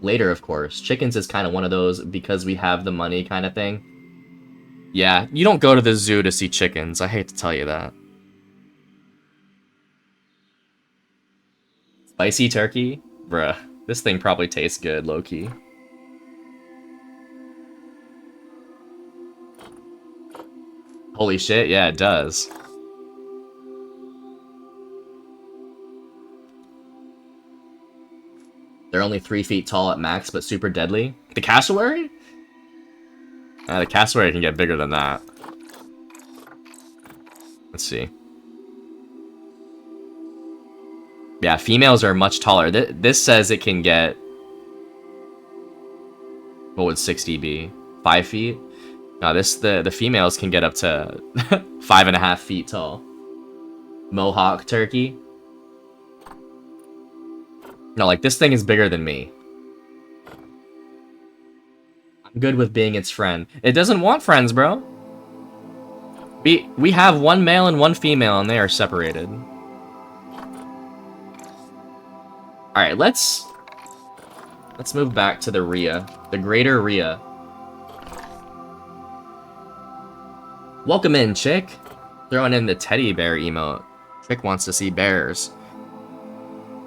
Later, of course. Chickens is kind of one of those because we have the money kind of thing. Yeah, you don't go to the zoo to see chickens. I hate to tell you that. Spicy turkey? Bruh. This thing probably tastes good, low-key. Holy shit, yeah, it does. They're only 3 feet tall at max, but super deadly. The cassowary? The cassowary can get bigger than that. Let's see. Yeah, females are much taller. This says it can get... What would 60 be? 5 feet? No, the females can get up to 5.5 feet tall. Mohawk turkey. No, like, this thing is bigger than me. I'm good with being its friend. It doesn't want friends, bro. We have one male and one female, and they are separated. Alright, let's move back to the Rhea. The Greater Rhea. Welcome in, Chick. Throwing in the teddy bear emote. Chick wants to see bears.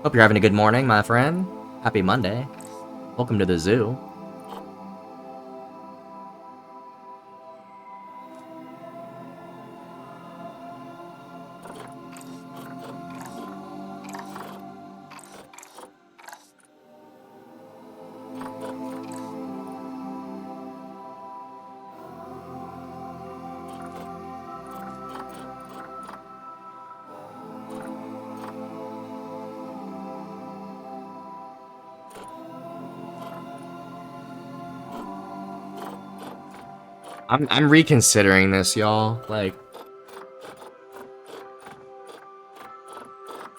Hope you're having a good morning, my friend. Happy Monday. Welcome to the zoo. I'm reconsidering this, y'all. Like,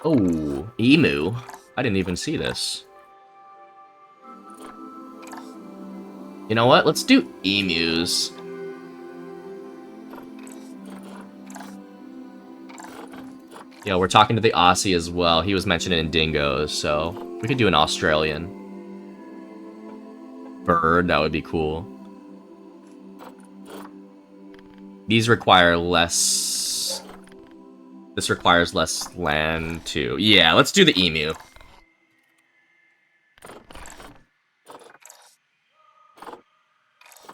oh, emu. I didn't even see this. You know what? Let's do emus. Yeah, we're talking to the Aussie as well. He was mentioning dingoes, so we could do an Australian bird. That would be cool. These require less... This requires less land, too. Yeah, let's do the emu.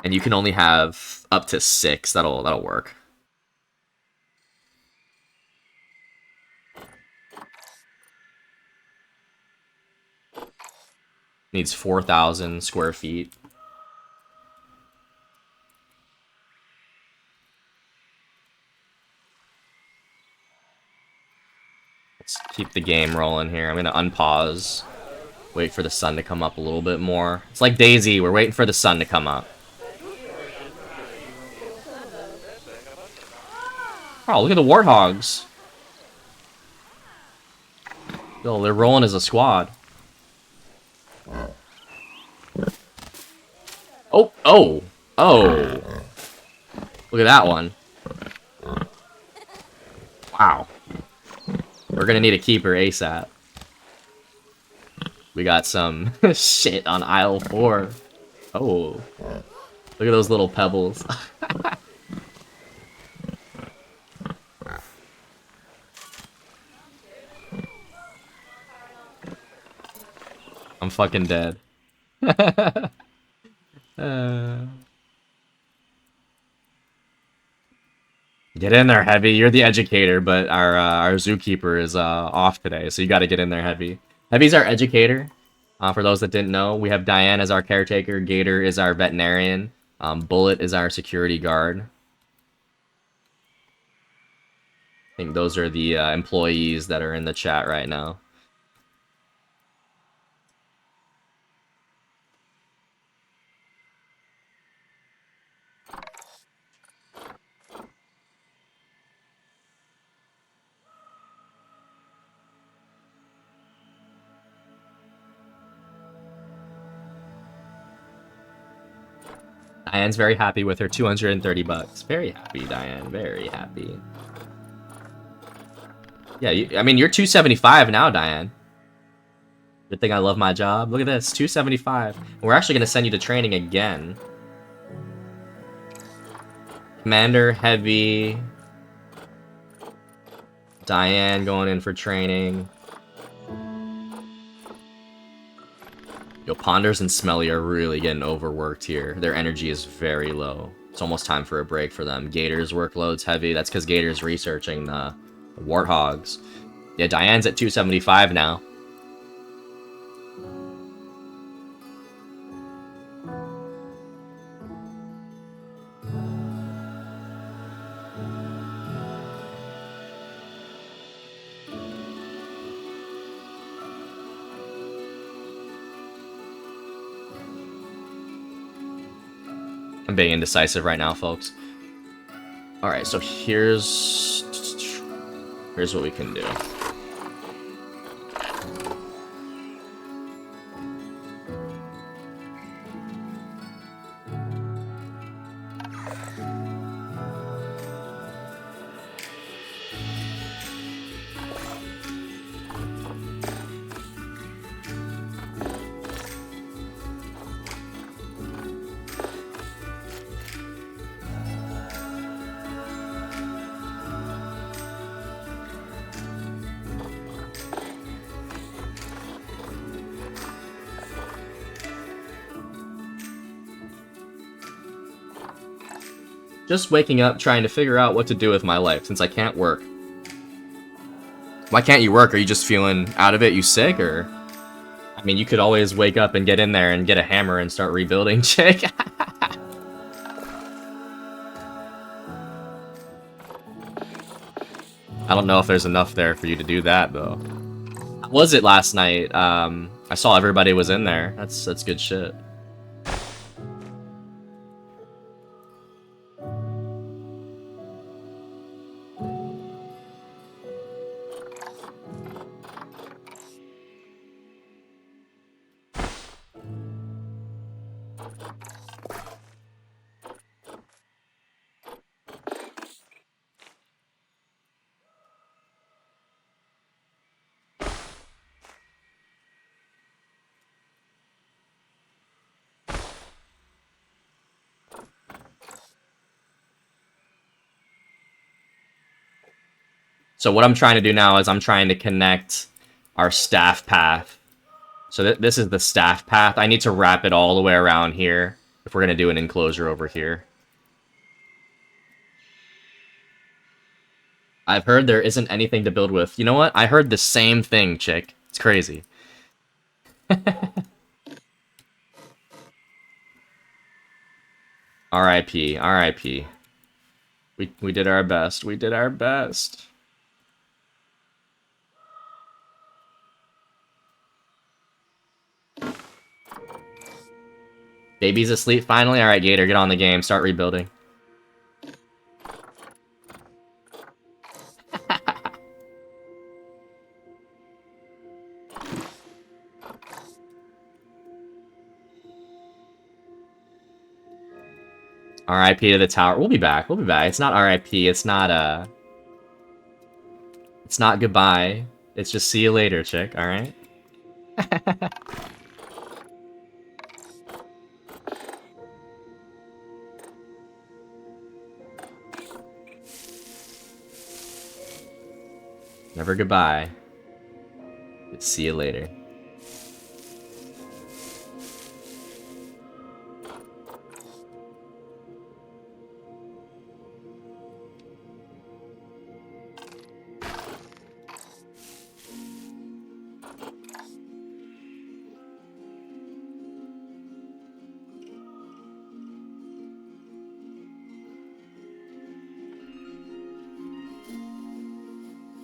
And you can only have up to 6. That'll work. Needs 4,000 square feet. Let's keep the game rolling here. I'm gonna unpause. Wait for the sun to come up a little bit more. It's like DayZ, we're waiting for the sun to come up. Oh, look at the warthogs. Yo, they're rolling as a squad. Oh, oh, oh. Look at that one. Wow. We're gonna need a keeper ASAP. We got some shit on aisle 4. Oh. Look at those little pebbles. I'm fucking dead. Get in there, Heavy. You're the educator, but our zookeeper is off today, so you got to get in there, Heavy. Heavy's our educator. For those that didn't know, we have Diane as our caretaker. Gator is our veterinarian. Bullet is our security guard. I think those are the employees that are in the chat right now. Diane's very happy with her 230 bucks. Very happy, Diane. Very happy. Yeah, I mean, you're 275 now, Diane. Good thing I love my job. Look at this, 275. We're actually going to send you to training again. Commander, Heavy. Diane going in for training. Yo, Ponders and Smelly are really getting overworked here. Their energy is very low. It's almost time for a break for them. Gator's workload's heavy. That's because Gator's researching the warthogs. Yeah, Diane's at 275 now. I'm being indecisive right now, folks. Alright, so here's what we can do. Just waking up, trying to figure out what to do with my life since I can't work. Why can't you work? Are you just feeling out of it? You sick or? I mean, you could always wake up and get in there and get a hammer and start rebuilding, chick. I don't know if there's enough there for you to do that though. How was it last night? I saw everybody was in there. That's good shit. So what I'm trying to do now is I'm trying to connect our staff path. So this is the staff path. I need to wrap it all the way around here if we're going to do an enclosure over here. I've heard there isn't anything to build with. You know what? I heard the same thing, chick. It's crazy. R.I.P. R.I.P. We did our best. We did our best. Baby's asleep finally? Alright, Gator, get on the game. Start rebuilding. R.I.P. to the tower. We'll be back. We'll be back. It's not R.I.P. It's not, It's not goodbye. It's just see you later, chick. Alright? Never goodbye. It's see you later.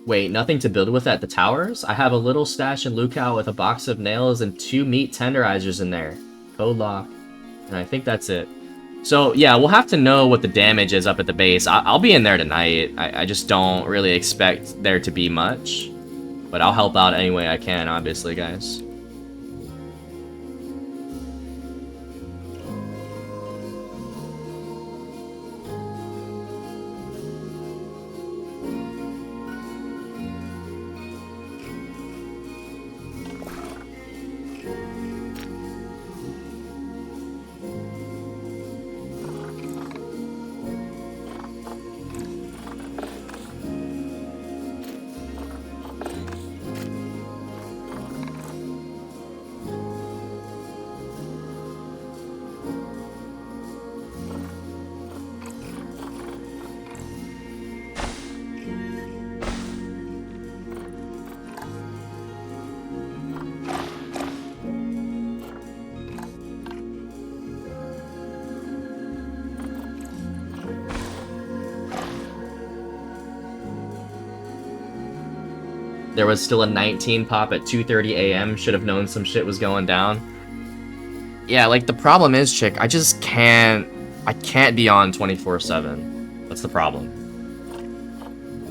Wait, nothing to build with at the towers? I have a little stash in Lookout with a box of nails and 2 meat tenderizers in there. Code lock. And I think that's it. So, yeah, we'll have to know what the damage is up at the base. I'll be in there tonight. I just don't really expect there to be much. But I'll help out any way I can, obviously, guys. There was still a 19 pop at 2:30 a.m. Should have known some shit was going down. Yeah, like, the problem is, chick, I just can't... I can't be on 24/7. That's the problem.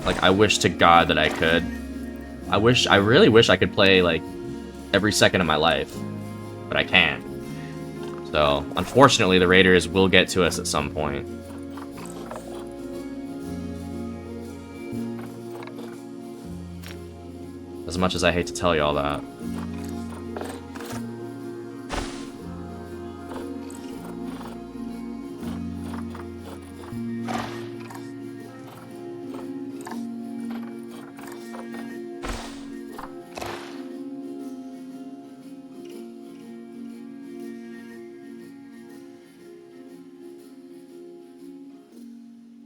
Like, I wish to God that I could. I really wish I could play, like, every second of my life. But I can't. So, unfortunately, the Raiders will get to us at some point. As much as I hate to tell you all that.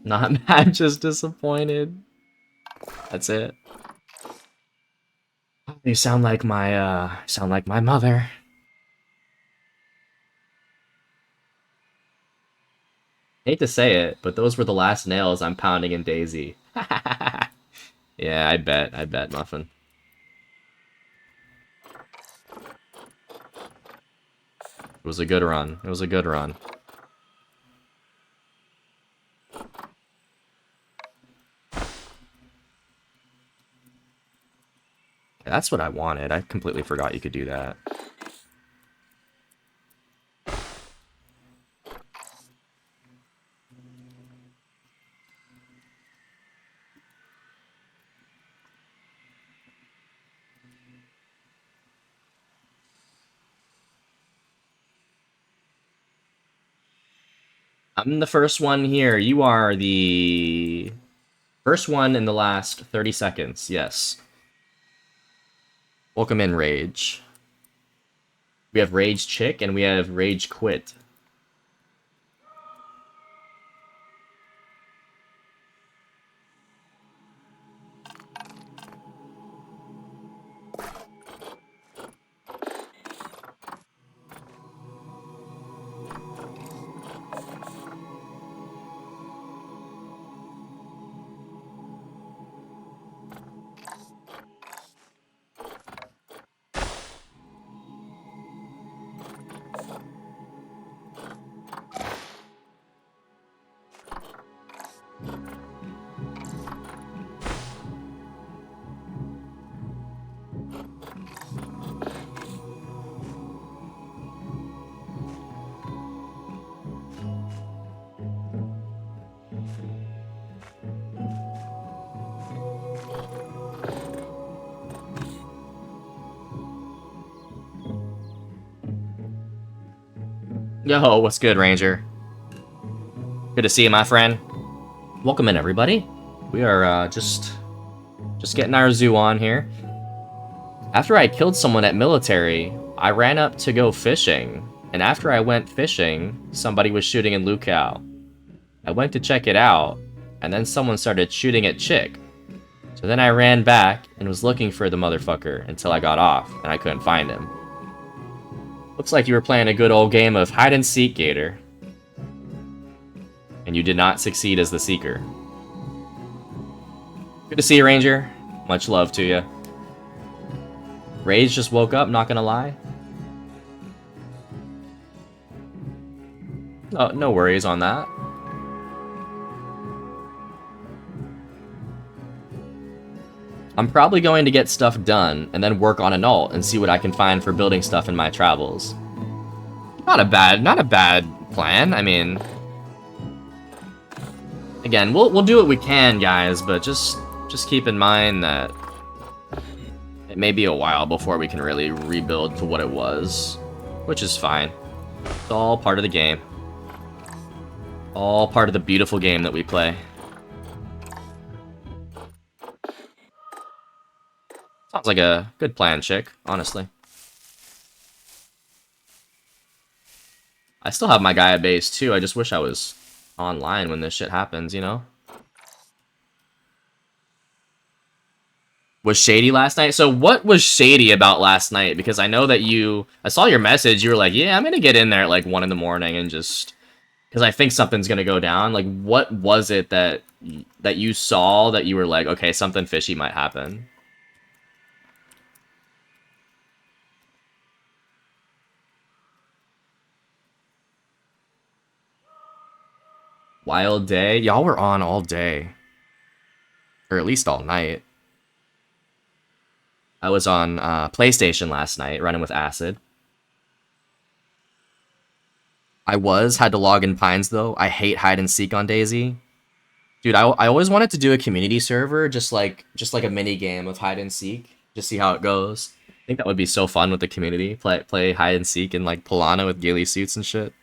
Not mad, just disappointed. That's it. You sound like my mother. Hate to say it, but those were the last nails I'm pounding in Daisy. Yeah, I bet, Muffin. It was a good run. It was a good run. That's what I wanted. I completely forgot you could do that. I'm the first one here. You are the first one in the last 30 seconds. Yes. Welcome in, Rage. We have Rage Chick and we have Rage Quit. Yo, what's good, Ranger? Good to see you, my friend. Welcome in, everybody. We are just getting our zoo on here. After I killed someone at military, I ran up to go fishing, and after I went fishing, somebody was shooting in Lukao. I went to check it out, and then someone started shooting at Chick. So then I ran back and was looking for the motherfucker until I got off, and I couldn't find him. Looks like you were playing a good old game of hide and seek, Gator. And you did not succeed as the seeker. Good to see you, Ranger. Much love to you. Rage just woke up, not gonna lie. Oh, no worries on that. I'm probably going to get stuff done and then work on an alt and see what I can find for building stuff in my travels. Not a bad plan. I mean, again, we'll do what we can, guys, but just keep in mind that it may be a while before we can really rebuild to what it was, which is fine. It's all part of the game. All part of the beautiful game that we play. Sounds like a good plan, Chick, honestly. I still have my guy at base, too. I just wish I was online when this shit happens, you know? Was shady last night? So what was shady about last night? Because I know that I saw your message. You were like, yeah, I'm going to get in there at like 1 in the morning and just... Because I think something's going to go down. Like, what was it that you saw that you were like, okay, something fishy might happen? Wild day? Y'all were on all day. Or at least all night. I was on PlayStation last night, running with Acid. Had to log in Pines, though. I hate hide and seek on Daisy. Dude, I always wanted to do a community server, just like a mini game of hide and seek. Just see how it goes. I think that would be so fun with the community. Play hide and seek in like Polana with ghillie suits and shit.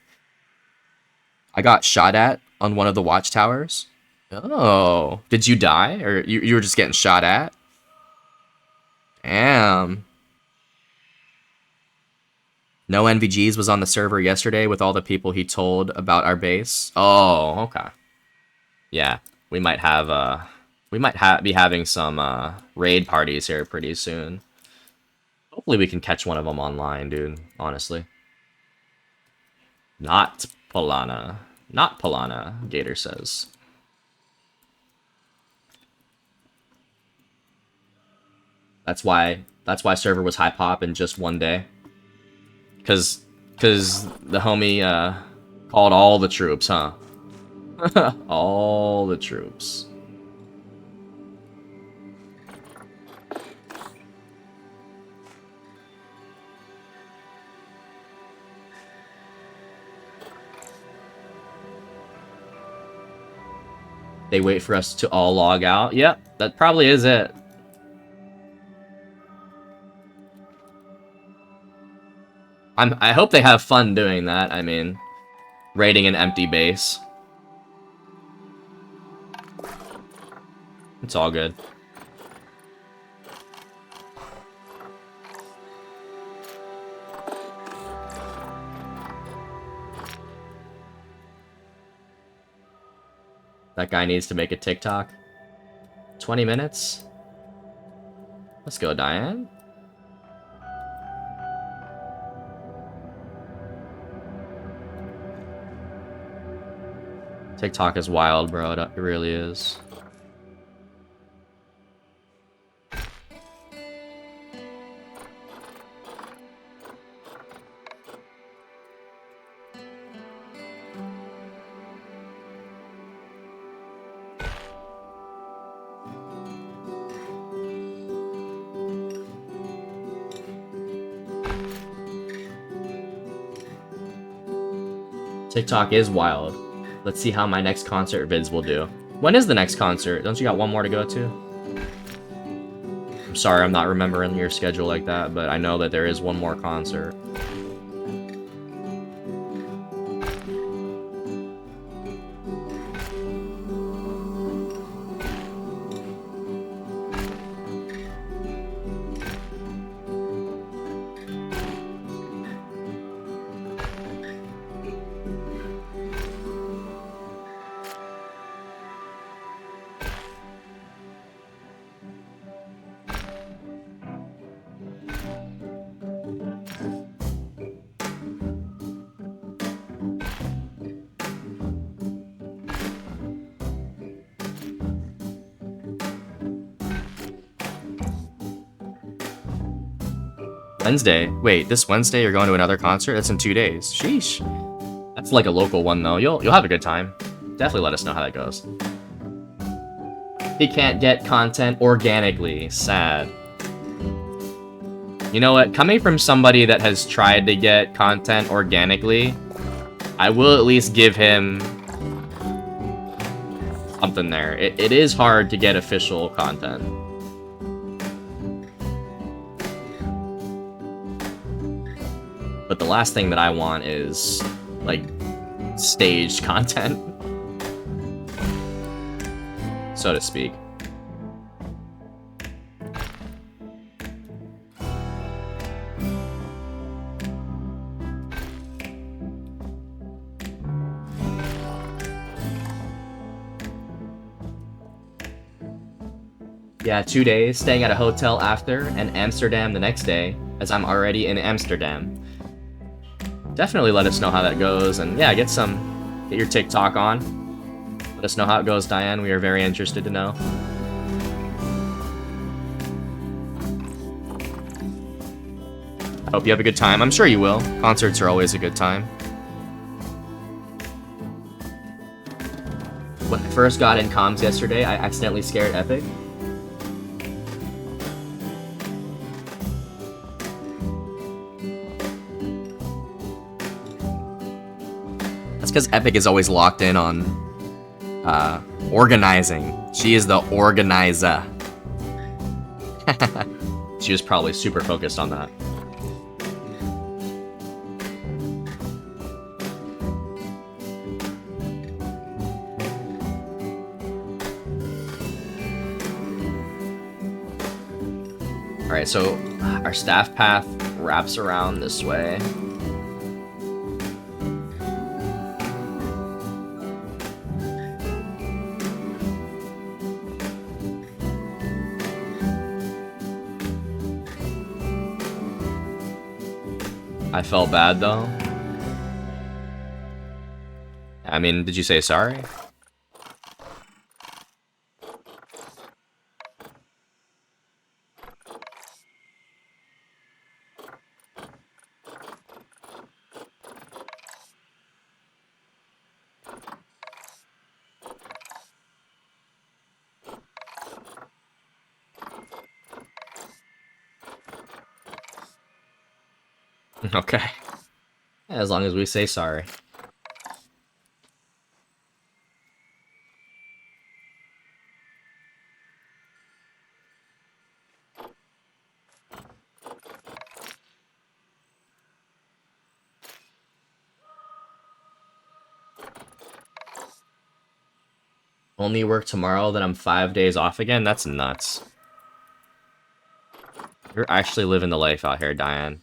I got shot at on one of the watchtowers. Oh, did you die, or you were just getting shot at? Damn. No NVGs was on the server yesterday with all the people he told about our base. Oh, okay. Yeah, we might have be having some raid parties here pretty soon. Hopefully we can catch one of them online, dude. Honestly. Not Polana. Not Polana, Gator says. That's why server was high pop in just one day. Cause the homie called all the troops, huh? All the troops. They wait for us to all log out. Yep, that probably is it. I hope they have fun doing that. I mean, raiding an empty base. It's all good. That guy needs to make a TikTok. 20 minutes? Let's go, Diane. TikTok is wild, bro. It really is. TikTok is wild. Let's see how my next concert vids will do. When is the next concert? Don't you got one more to go to? I'm sorry, I'm not remembering your schedule like that, but I know that there is one more concert. Wednesday? Wait, this Wednesday you're going to another concert? That's in 2 days. Sheesh. That's like a local one though. You'll have a good time. Definitely let us know how that goes. He can't get content organically. Sad. You know what? Coming from somebody that has tried to get content organically, I will at least give him something there. It is hard to get official content. But the last thing that I want is, like, staged content, so to speak. Yeah, 2 days, staying at a hotel after, and Amsterdam the next day, as I'm already in Amsterdam. Definitely let us know how that goes, and yeah, get your TikTok on. Let us know how it goes, Diane. We are very interested to know. I hope you have a good time. I'm sure you will. Concerts are always a good time. When I first got in comms yesterday, I accidentally scared Epic. Because Epic is always locked in on organizing. She is the organizer. She was probably super focused on that. Alright, so our staff path wraps around this way. I felt bad though. I mean, did you say sorry? Okay. As long as we say sorry. Only work tomorrow, then I'm 5 days off again? That's nuts. You're actually living the life out here, Diane.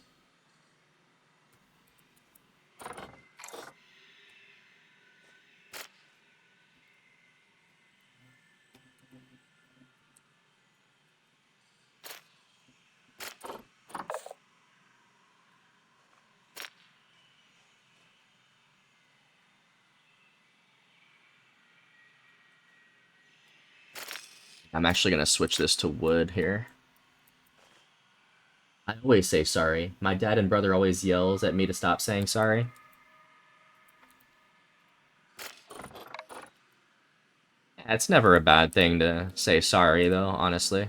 I'm actually gonna switch this to wood here. I always say sorry. My dad and brother always yells at me to stop saying sorry. It's never a bad thing to say sorry, though, honestly.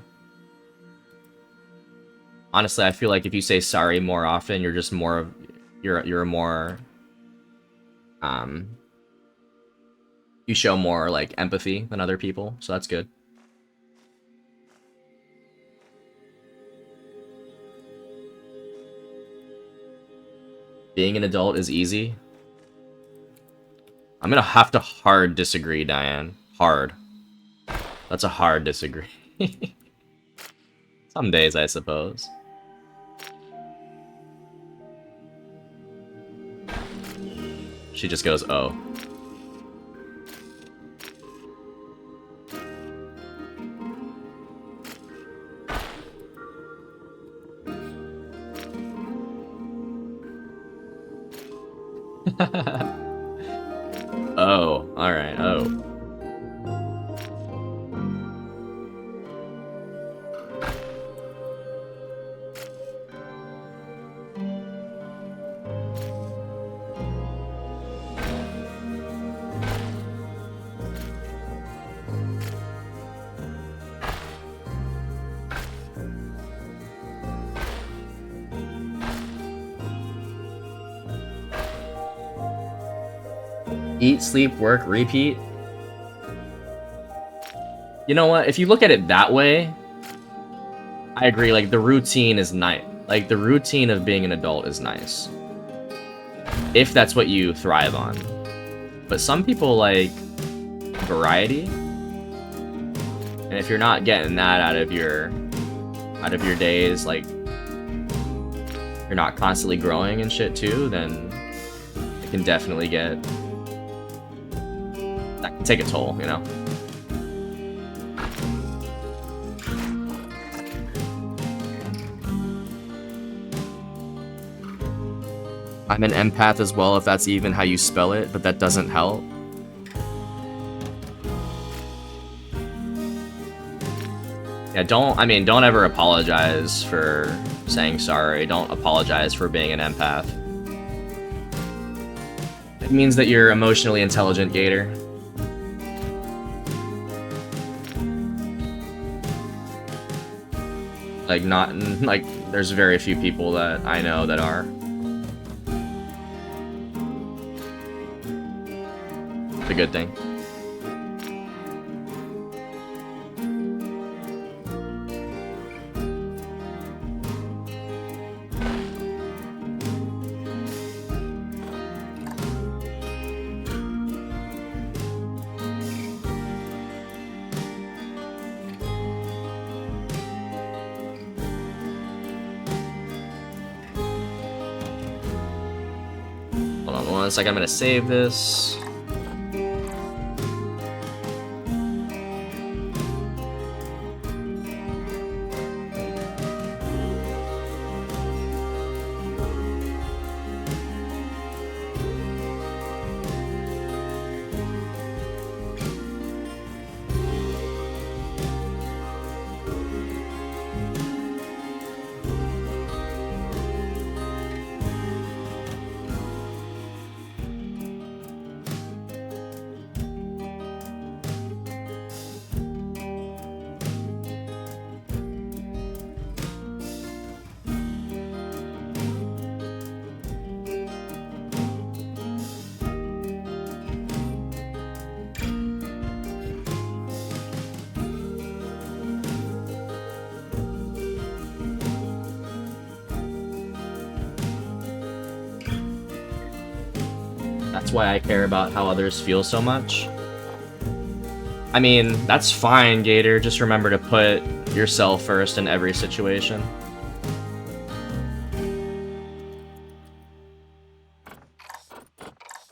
Honestly, I feel like if you say sorry more often, you're just more of... You're more... You show more, like, empathy than other people, so that's good. Being an adult is easy. I'm gonna have to hard disagree, Diane. Hard. That's a hard disagree. Some days, I suppose. She just goes, oh. Oh, alright, oh. Eat, sleep, work, repeat. You know what? If you look at it that way, I agree. Like, the routine is nice. Like, the routine of being an adult is nice. If that's what you thrive on. But some people like variety. And if you're not getting that out of your days, like, you're not constantly growing and shit too, then it can definitely get... That can take a toll, you know? I'm an empath as well, if that's even how you spell it, but that doesn't help. Yeah, don't ever apologize for saying sorry. Don't apologize for being an empath. It means that you're emotionally intelligent, Gator. Like, there's very few people that I know that are. It's a good thing. Hold on one second, I'm gonna save this. That's why I care about how others feel so much. I mean, that's fine, Gator. Just remember to put yourself first in every situation.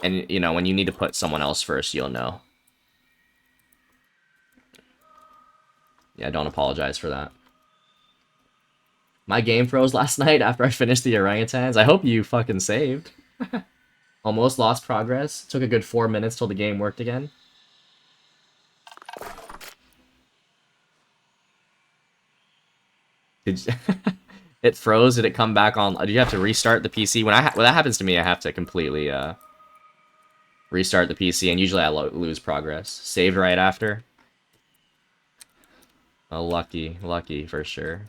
And, you know, when you need to put someone else first, you'll know. Yeah, don't apologize for that. My game froze last night after I finished the orangutans. I hope you fucking saved. Almost lost progress. Took a good 4 minutes till the game worked again. Did you... It froze. Did it come back on? Did you have to restart the PC? When that happens to me, I have to completely restart the PC, and usually I lose progress. Saved right after. Oh, lucky for sure.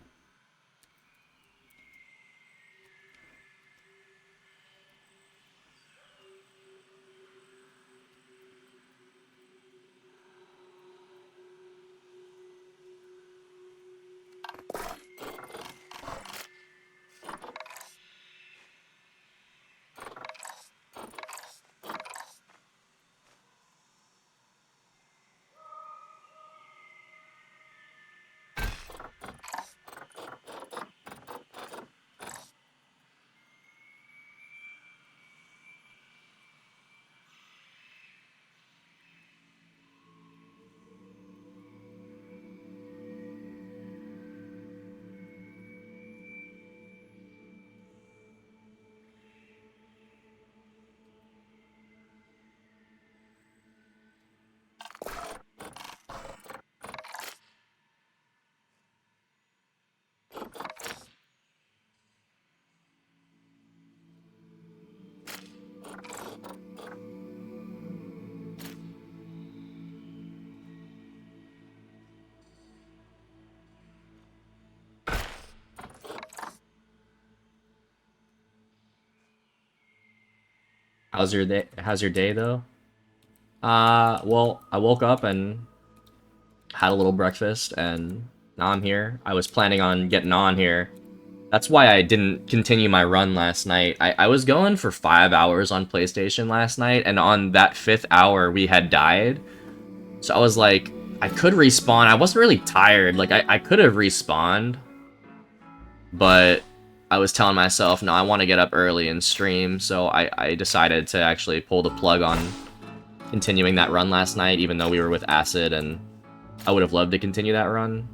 How's your day? How's your day though? Well, I woke up and had a little breakfast, and now I'm here. I was planning on getting on here. That's why I didn't continue my run last night. I was going for 5 hours on PlayStation last night, and on that 5th hour, we had died. So I was like, I could respawn. I wasn't really tired. Like, I could have respawned, but I was telling myself, no, I want to get up early and stream, so I decided to actually pull the plug on continuing that run last night, even though we were with Acid, and I would have loved to continue that run.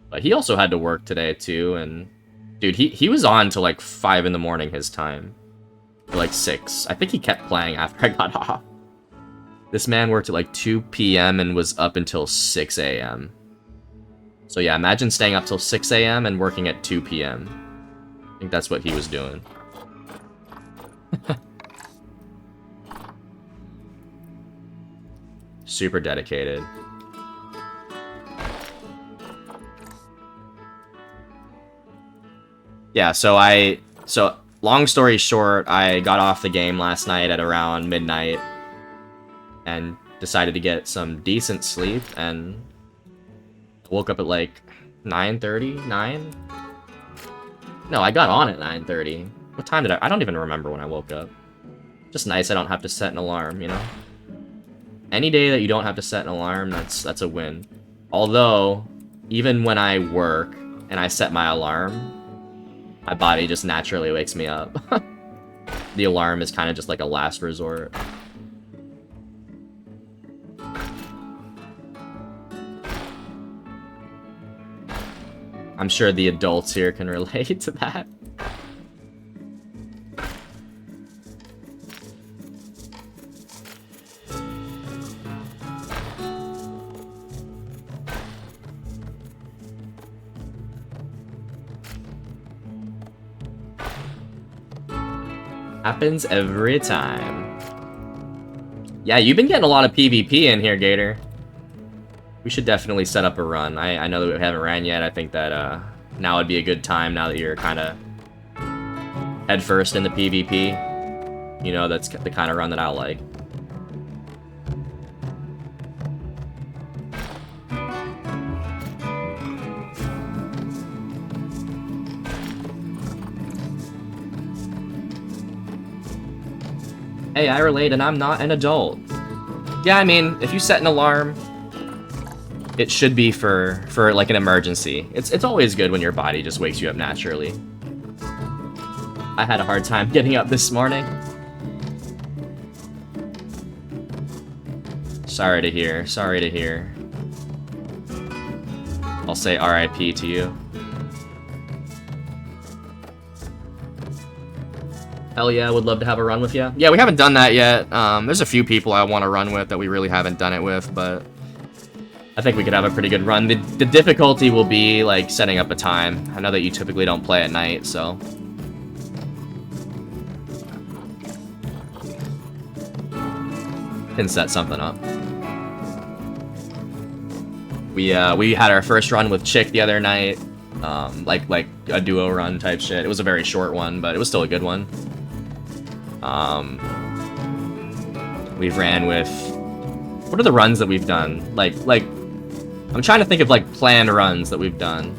But he also had to work today, too, and... Dude, he was on till like 5 in the morning his time. Or like 6. I think he kept playing after I got off. This man worked at like 2 p.m. and was up until 6 a.m. So yeah, imagine staying up till 6 a.m. and working at 2 p.m. I think that's what he was doing. Super dedicated. Yeah, so long story short, I got off the game last night at around midnight and decided to get some decent sleep, and woke up at like 9:30, 9? No, I got on at 9:30. What time did I don't even remember when I woke up. Just nice I don't have to set an alarm, you know? Any day that you don't have to set an alarm, that's a win. Although, even when I work and I set my alarm, my body just naturally wakes me up. The alarm is kind of just like a last resort. I'm sure the adults here can relate to that. Happens every time. Yeah, you've been getting a lot of PvP in here, Gator. We should definitely set up a run. I know that we haven't ran yet. I think that now would be a good time now that you're kind of head first in the PvP. You know, that's the kind of run that I like. Hey, I relate, and I'm not an adult. Yeah, I mean, if you set an alarm, it should be for like an emergency. It's always good when your body just wakes you up naturally. I had a hard time getting up this morning. Sorry to hear. Sorry to hear. I'll say RIP to you. Hell yeah, would love to have a run with you. Yeah, we haven't done that yet. There's a few people I want to run with that we really haven't done it with, but I think we could have a pretty good run. The difficulty will be, like, setting up a time. I know that you typically don't play at night, so... can set something up. We had our first run with Chick the other night. Like a duo run type shit. It was a very short one, but it was still a good one. We've ran with... what are the runs that we've done? Like, I'm trying to think of, like, planned runs that we've done.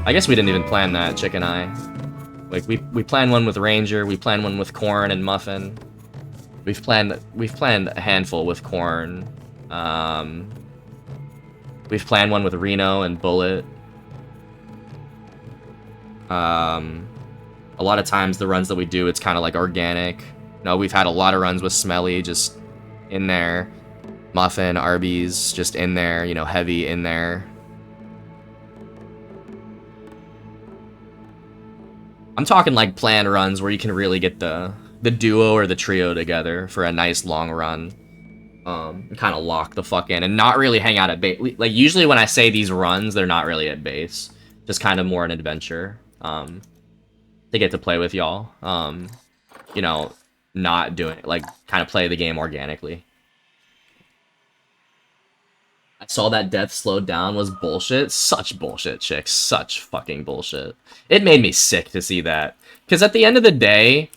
I guess we didn't even plan that, Chick and I. Like, we planned one with Ranger, we planned one with Corn and Muffin. We've planned a handful with Corn. We've planned one with Reno and Bullet. A lot of times the runs that we do, it's kind of like organic. No, we've had a lot of runs with Smelly just in there. Muffin, Arby's, just in there, you know, heavy in there. I'm talking like planned runs where you can really get the duo or the trio together for a nice long run. And kind of lock the fuck in and not really hang out at base. Like, usually when I say these runs, they're not really at base. Just kind of more an adventure. To get to play with y'all. You know, not doing it, like, kind of play the game organically. I saw that death slowed down was bullshit. Such bullshit, Chick. Such fucking bullshit. It made me sick to see that. Because at the end of the day,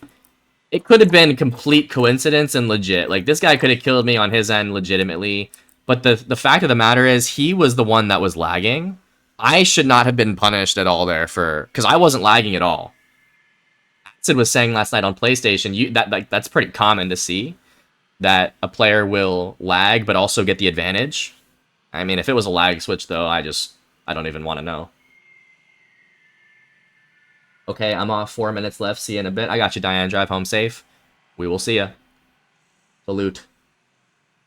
it could have been complete coincidence and legit. Like, this guy could have killed me on his end legitimately. But the fact of the matter is, he was the one that was lagging. I should not have been punished at all there for... because I wasn't lagging at all. Acid was saying last night on PlayStation, that's pretty common to see. That a player will lag, but also get the advantage. I mean, if it was a lag switch, though, I don't even want to know. Okay, I'm off. 4 minutes left. See you in a bit. I got you, Diane. Drive home safe. We will see ya. Salute.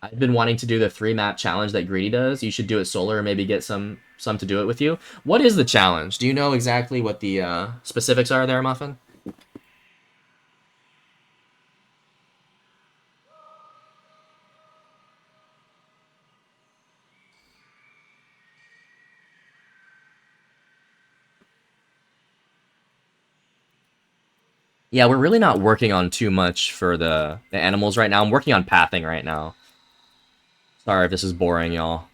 I've been wanting to do the 3-map challenge that Greedy does. You should do it solo or maybe get some to do it with you. What is the challenge? Do you know exactly what the specifics are there, Muffin? Yeah, we're really not working on too much for the animals right now. I'm working on pathing right now. Sorry if this is boring, y'all.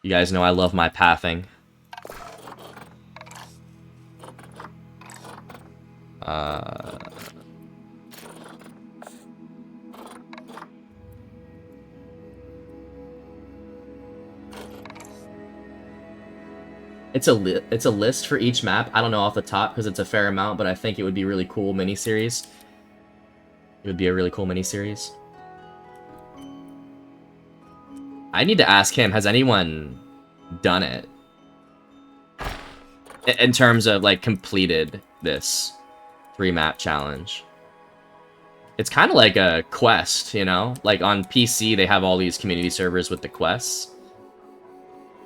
You guys know I love my pathing. It's a list for each map. I don't know off the top because it's a fair amount, but I think it would be a really cool miniseries. It would be a really cool miniseries. I need to ask him, has anyone done it? In terms of, like, completed this 3-map challenge. It's kind of like a quest, you know? Like, on PC, they have all these community servers with the quests.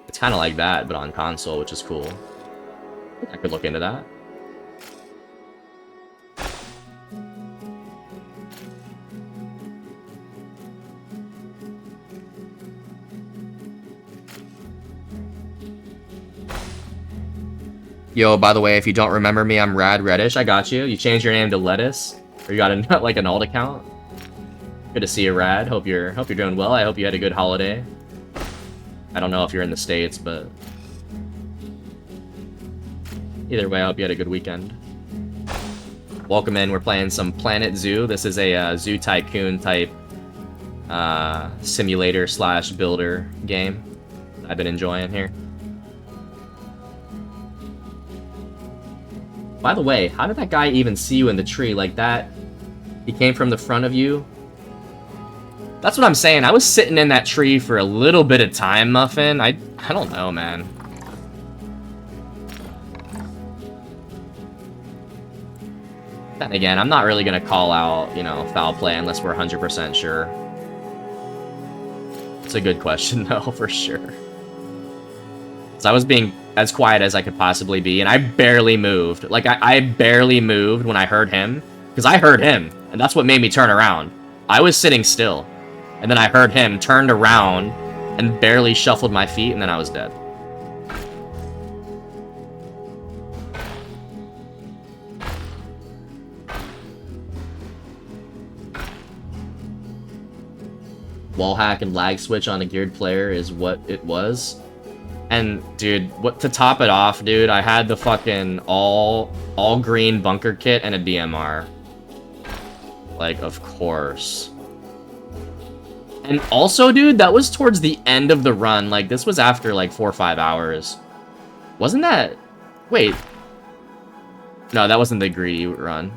It's kind of like that, but on console, which is cool. I could look into that. Yo, by the way, if you don't remember me, I'm Rad Reddish. I got you. You changed your name to Lettuce, or you got a, like an alt account. Good to see you, Rad. Hope you're doing well. I hope you had a good holiday. I don't know if you're in the States, but either way, I hope you had a good weekend. Welcome in. We're playing some Planet Zoo. This is a Zoo Tycoon type simulator slash builder game I've been enjoying here. By the way, how did that guy even see you in the tree like that? He came from the front of you? That's what I'm saying. I was sitting in that tree for a little bit of time, Muffin. I don't know, man. Then again, I'm not really going to call out, you know, foul play unless we're 100% sure. It's a good question, though, for sure. So I was being as quiet as I could possibly be, and I barely moved. Like, I barely moved when I heard him, because I heard him, and that's what made me turn around. I was sitting still, and then I heard him, turned around, and barely shuffled my feet, and then I was dead. Wall hack and lag switch on a geared player is what it was. And dude, what to top it off, dude, I had the fucking all green bunker kit and a DMR. Like, of course. And also, dude, that was towards the end of the run. Like, this was after like 4 or 5 hours. Wasn't that? Wait. No, that wasn't the greedy run.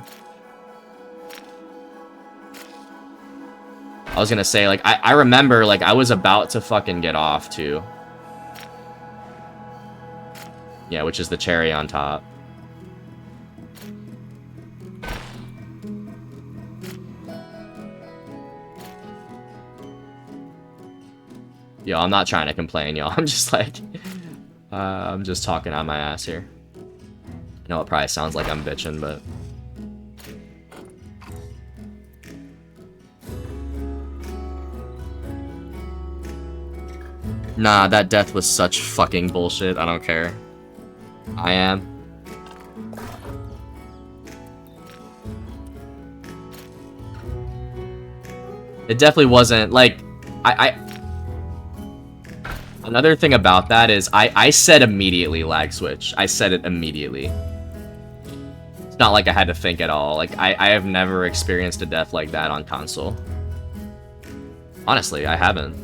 I was gonna say, like, I remember, like, I was about to fucking get off, too. Yeah, which is the cherry on top. Yo, I'm not trying to complain, y'all. I'm just, like, I'm just talking on my ass here. I know it probably sounds like I'm bitching, but... Nah, that death was such fucking bullshit. I don't care. I am. It definitely wasn't, like, Another thing about that is I said immediately lag switch. I said it immediately. It's not like I had to think at all. Like, I have never experienced a death like that on console. Honestly, I haven't.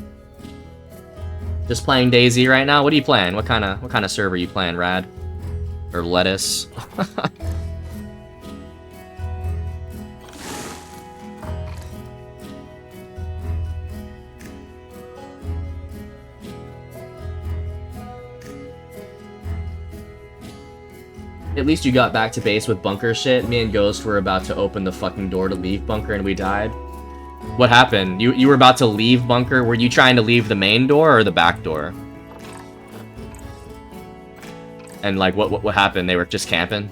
Just playing DayZ right now? What are you playing? What kind of server are you playing, Rad? Or Lettuce? At least you got back to base with bunker shit. Me and Ghost were about to open the fucking door to leave bunker and we died. What happened? You were about to leave bunker? Were you trying to leave the main door or the back door? And like, what happened? They were just camping?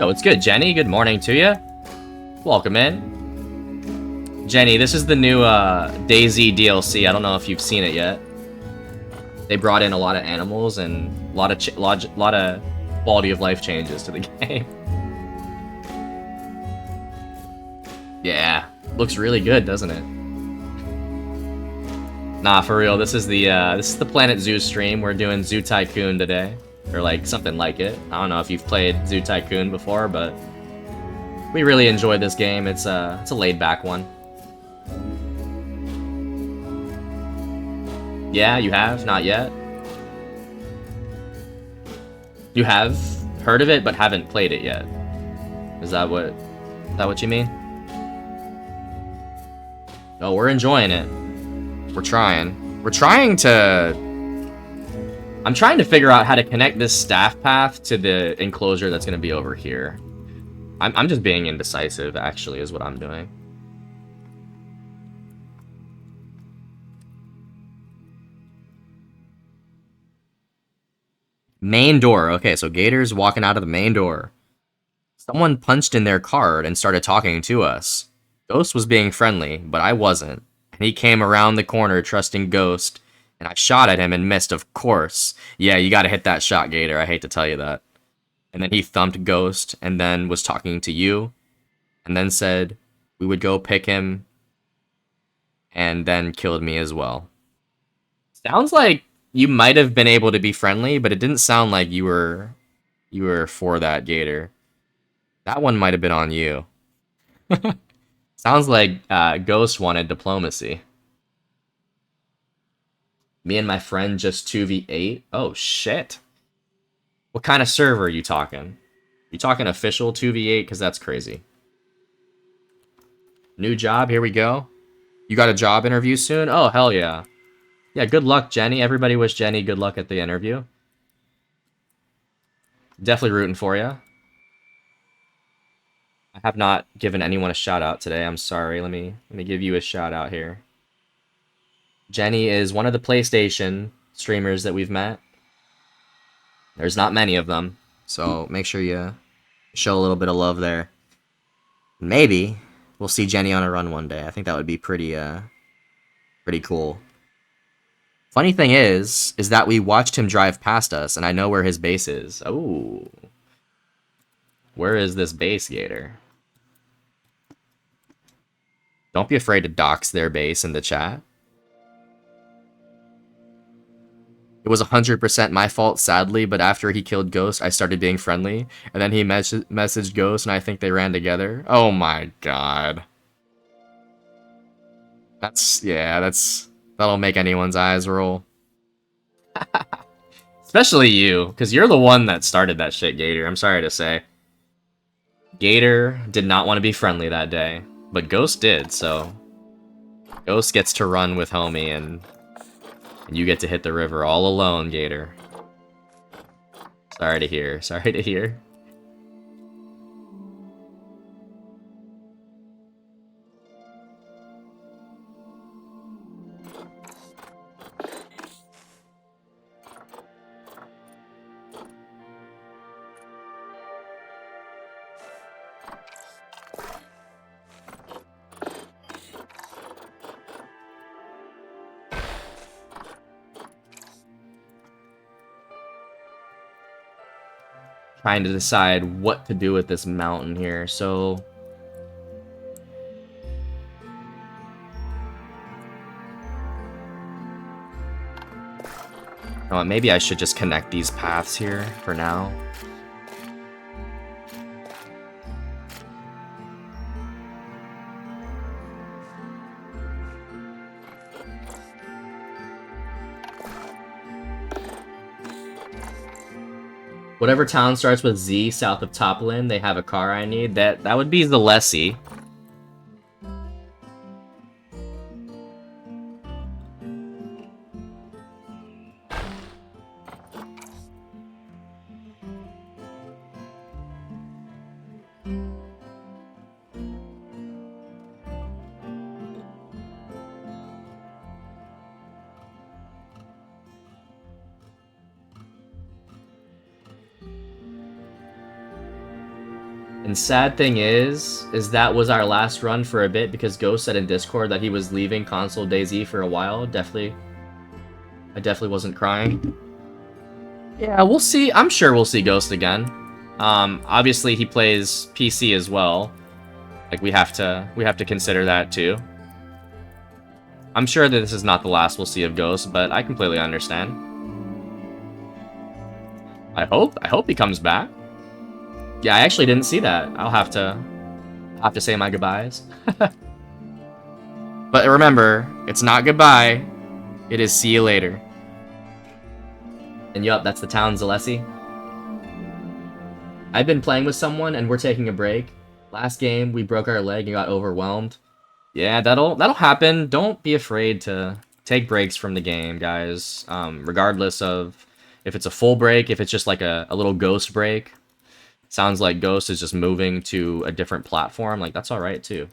Oh, it's good, Jenny. Good morning to you. Welcome in. Jenny, this is the new DayZ DLC. I don't know if you've seen it yet. They brought in a lot of animals and a lot of quality of life changes to the game. Yeah, looks really good, doesn't it? Nah, for real. This is the Planet Zoo stream. We're doing Zoo Tycoon today. Or like something like it. I don't know if you've played Zoo Tycoon before, but we really enjoyed this game. It's a laid-back one. Yeah, you have? Not yet? You have heard of it, but haven't played it yet. Is that what you mean? Oh, we're enjoying it. We're trying. I'm trying to figure out how to connect this staff path to the enclosure that's going to be over here. I'm just being indecisive, actually, is what I'm doing. Main door. Okay, so Gator's walking out of the main door. Someone punched in their card and started talking to us. Ghost was being friendly, but I wasn't. And he came around the corner trusting Ghost, and I shot at him and missed, of course. Yeah, you gotta hit that shot, Gator. I hate to tell you that. And then he thumped Ghost, and then was talking to you, and then said we would go pick him, and then killed me as well. Sounds like you might have been able to be friendly, but it didn't sound like you were for that, Gator. That one might have been on you. Sounds like Ghost wanted diplomacy. Me and my friend just 2v8. Oh shit. What kind of server are you talking? You talking official 2v8? Because that's crazy. New job, here we go. You got a job interview soon? Oh, hell yeah. Yeah, good luck, Jenny. Everybody wish Jenny good luck at the interview. Definitely rooting for you. I have not given anyone a shout out today. I'm sorry. Let me give you a shout out here. Jenny is one of the PlayStation streamers that we've met. There's not many of them, so make sure you show a little bit of love there. Maybe we'll see Jenny on a run one day. I think that would be pretty cool. Funny thing is that we watched him drive past us, and I know where his base is. Oh. Where is this base, Gator? Don't be afraid to dox their base in the chat. It was 100% my fault, sadly, but after he killed Ghost, I started being friendly, and then he messaged Ghost, and I think they ran together. Oh my god. That'll make anyone's eyes roll. Especially you, because you're the one that started that shit, Gator. I'm sorry to say. Gator did not want to be friendly that day, but Ghost did, so Ghost gets to run with homie, and you get to hit the river all alone, Gator. Sorry to hear. Sorry to hear. Trying to decide what to do with this mountain here, so oh, maybe I should just connect these paths here for now. Whatever town starts with Z south of Toplin, they have a car I need. That would be Zalessi. And sad thing is that was our last run for a bit because Ghost said in Discord that he was leaving Console DayZ for a while. I definitely wasn't crying. Yeah, we'll see. I'm sure we'll see Ghost again. Obviously he plays PC as well. Like we have to consider that too. I'm sure that this is not the last we'll see of Ghost, but I completely understand. I hope he comes back. Yeah, I actually didn't see that. I'll have to say my goodbyes. But remember, it's not goodbye. It is see you later. And yup, that's the town, Zalessi. I've been playing with someone and we're taking a break. Last game, we broke our leg and got overwhelmed. Yeah, that'll happen. Don't be afraid to take breaks from the game, guys. Regardless of if it's a full break, if it's just like a little ghost break. Sounds like Ghost is just moving to a different platform. Like, that's alright, too.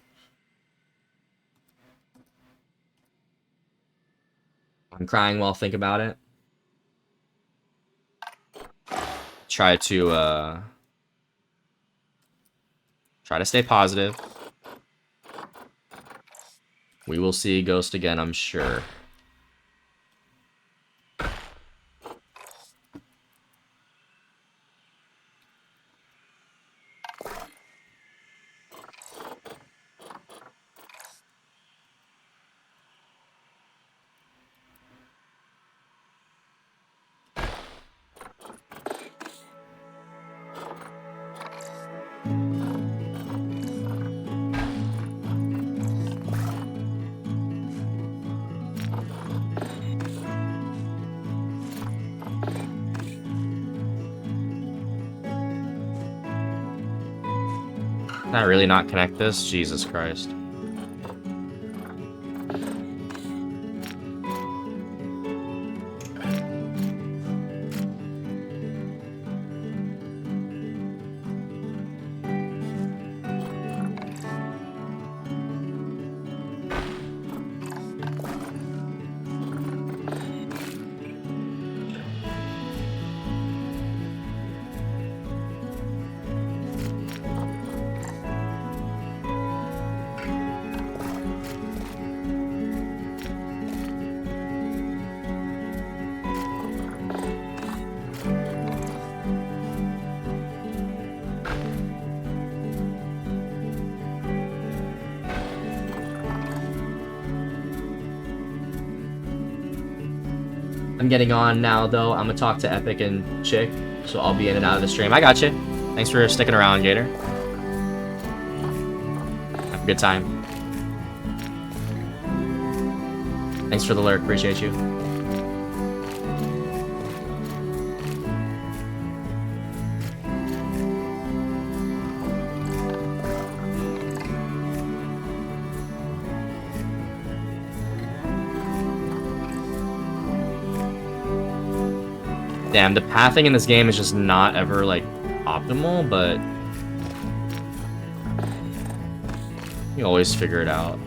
I'm crying while I think about it. Try to stay positive. We will see Ghost again, I'm sure. Can I really not connect this? Jesus Christ. I'm getting on now, though. I'm gonna talk to Epic and Chick, so I'll be in and out of the stream. I got you. Thanks for sticking around, Gator. Have a good time. Thanks for the lurk. Appreciate you. Damn, the pathing in this game is just not ever, like, optimal, but you always figure it out.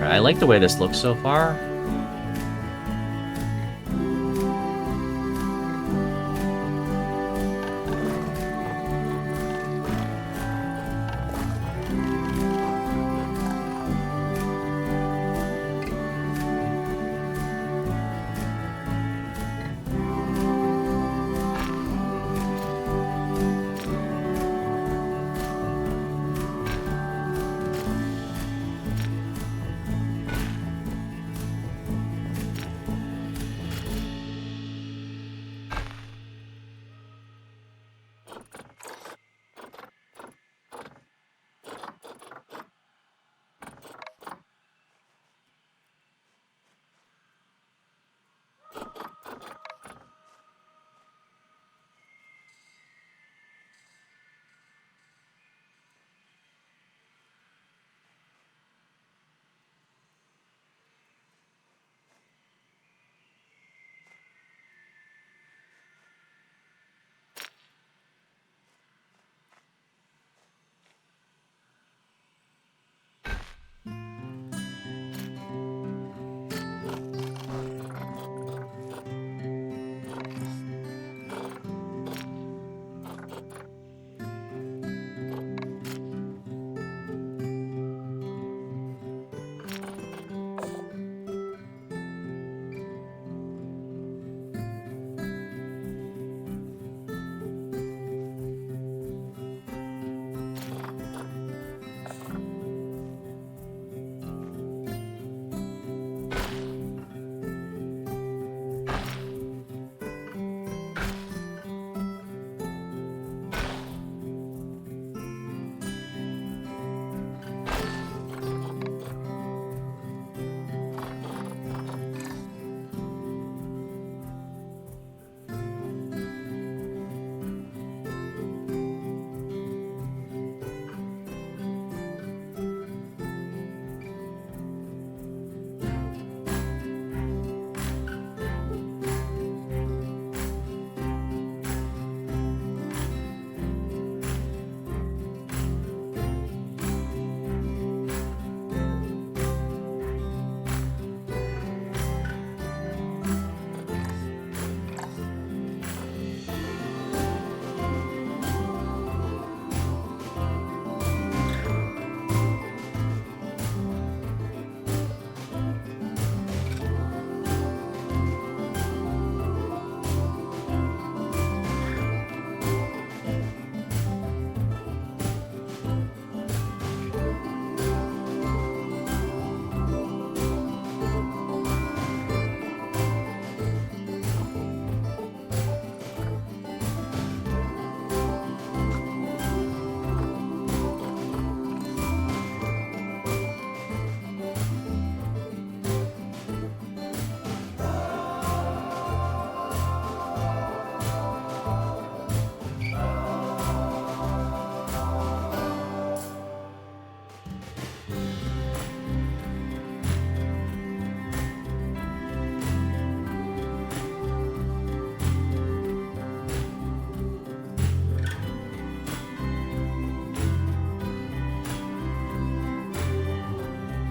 I like the way this looks so far.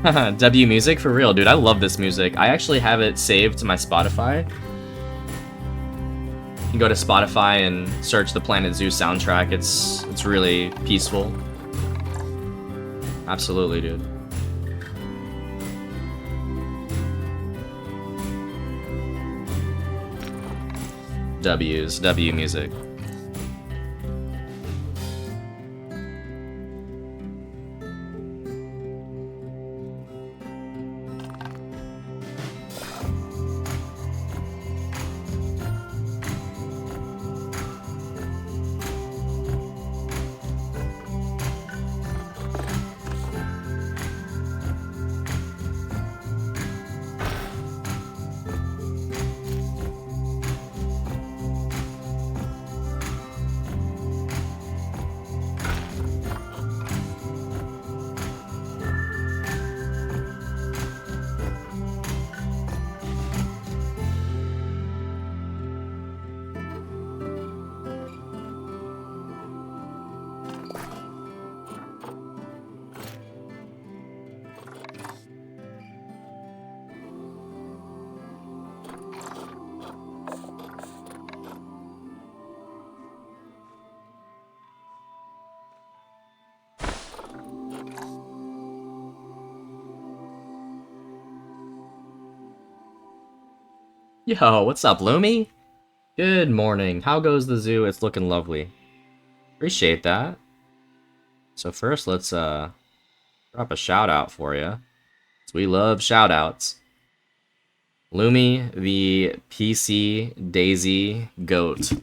W music for real, dude. I love this music. I actually have it saved to my Spotify. You can go to Spotify and search the Planet Zoo soundtrack. It's really peaceful. Absolutely, dude. W music. Yo, what's up, Lumi? Good morning. How goes the zoo? It's looking lovely. Appreciate that. So first, let's drop a shout out for you. We love shout outs. Lumi, the PC Daisy Goat.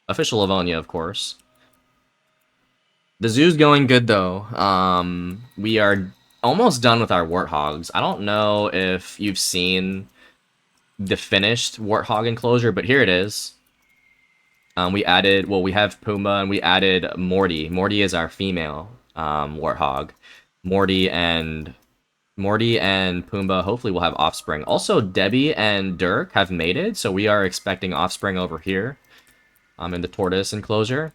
Official Livonia, of course. The zoo's going good though. We are almost done with our warthogs. I don't know if you've seen the finished warthog enclosure, but here it is. We added, well, we have Pumbaa and we added Morty. Morty is our female warthog. Morty and Pumbaa hopefully will have offspring. Also, Debbie and Dirk have mated, so we are expecting offspring over here in the tortoise enclosure.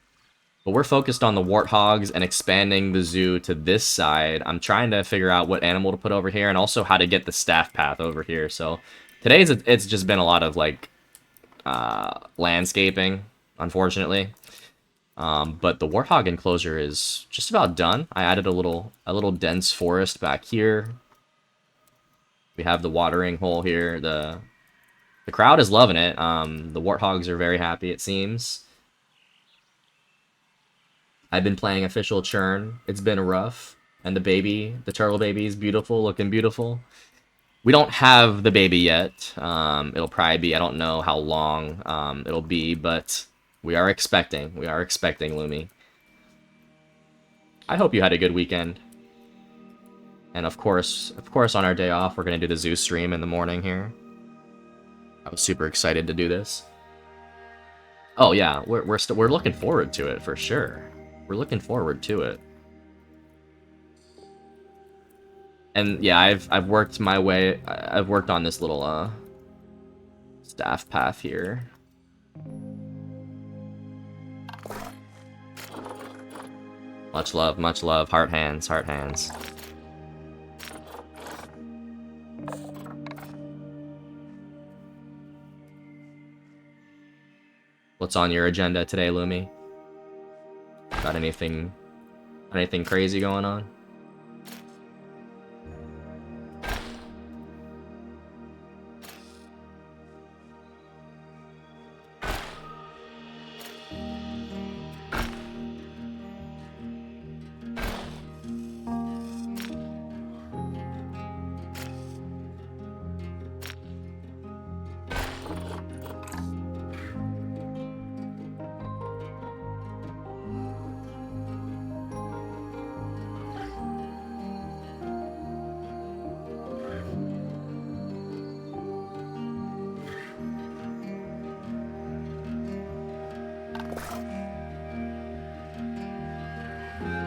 But we're focused on the warthogs and expanding the zoo to this side. I'm trying to figure out what animal to put over here and also how to get the staff path over here. So today it's just been a lot of like landscaping, unfortunately. But the warthog enclosure is just about done. I added a little dense forest back here. We have the watering hole here. The crowd is loving it. The warthogs are very happy, it seems. I've been playing official churn. It's been rough. And the turtle baby is beautiful, looking beautiful. We don't have the baby yet. It'll probably be, I don't know how long it'll be, but we are expecting. We are expecting, Lumi. I hope you had a good weekend. And of course, on our day off, we're going to do the zoo stream in the morning here. I was super excited to do this. Oh yeah, we're looking forward to it for sure. We're looking forward to it. And yeah, I've worked my way. I've worked on this little staff path here. Much love. Heart hands, heart hands. What's on your agenda today, Lumi? Got anything crazy going on?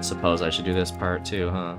Suppose I should do this part too, huh?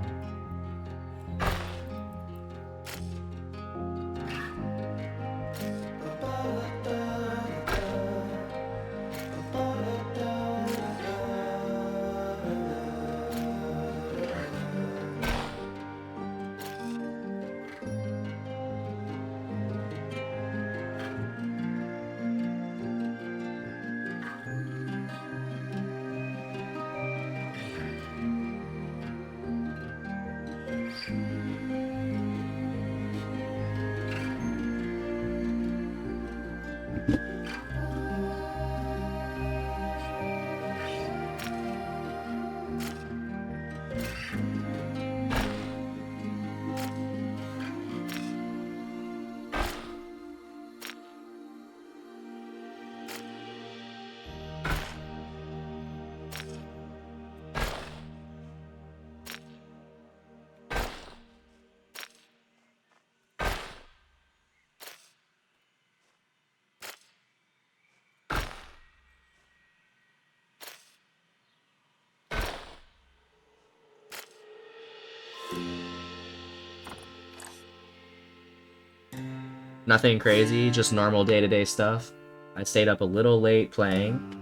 Nothing crazy, just normal day-to-day stuff. I stayed up a little late playing.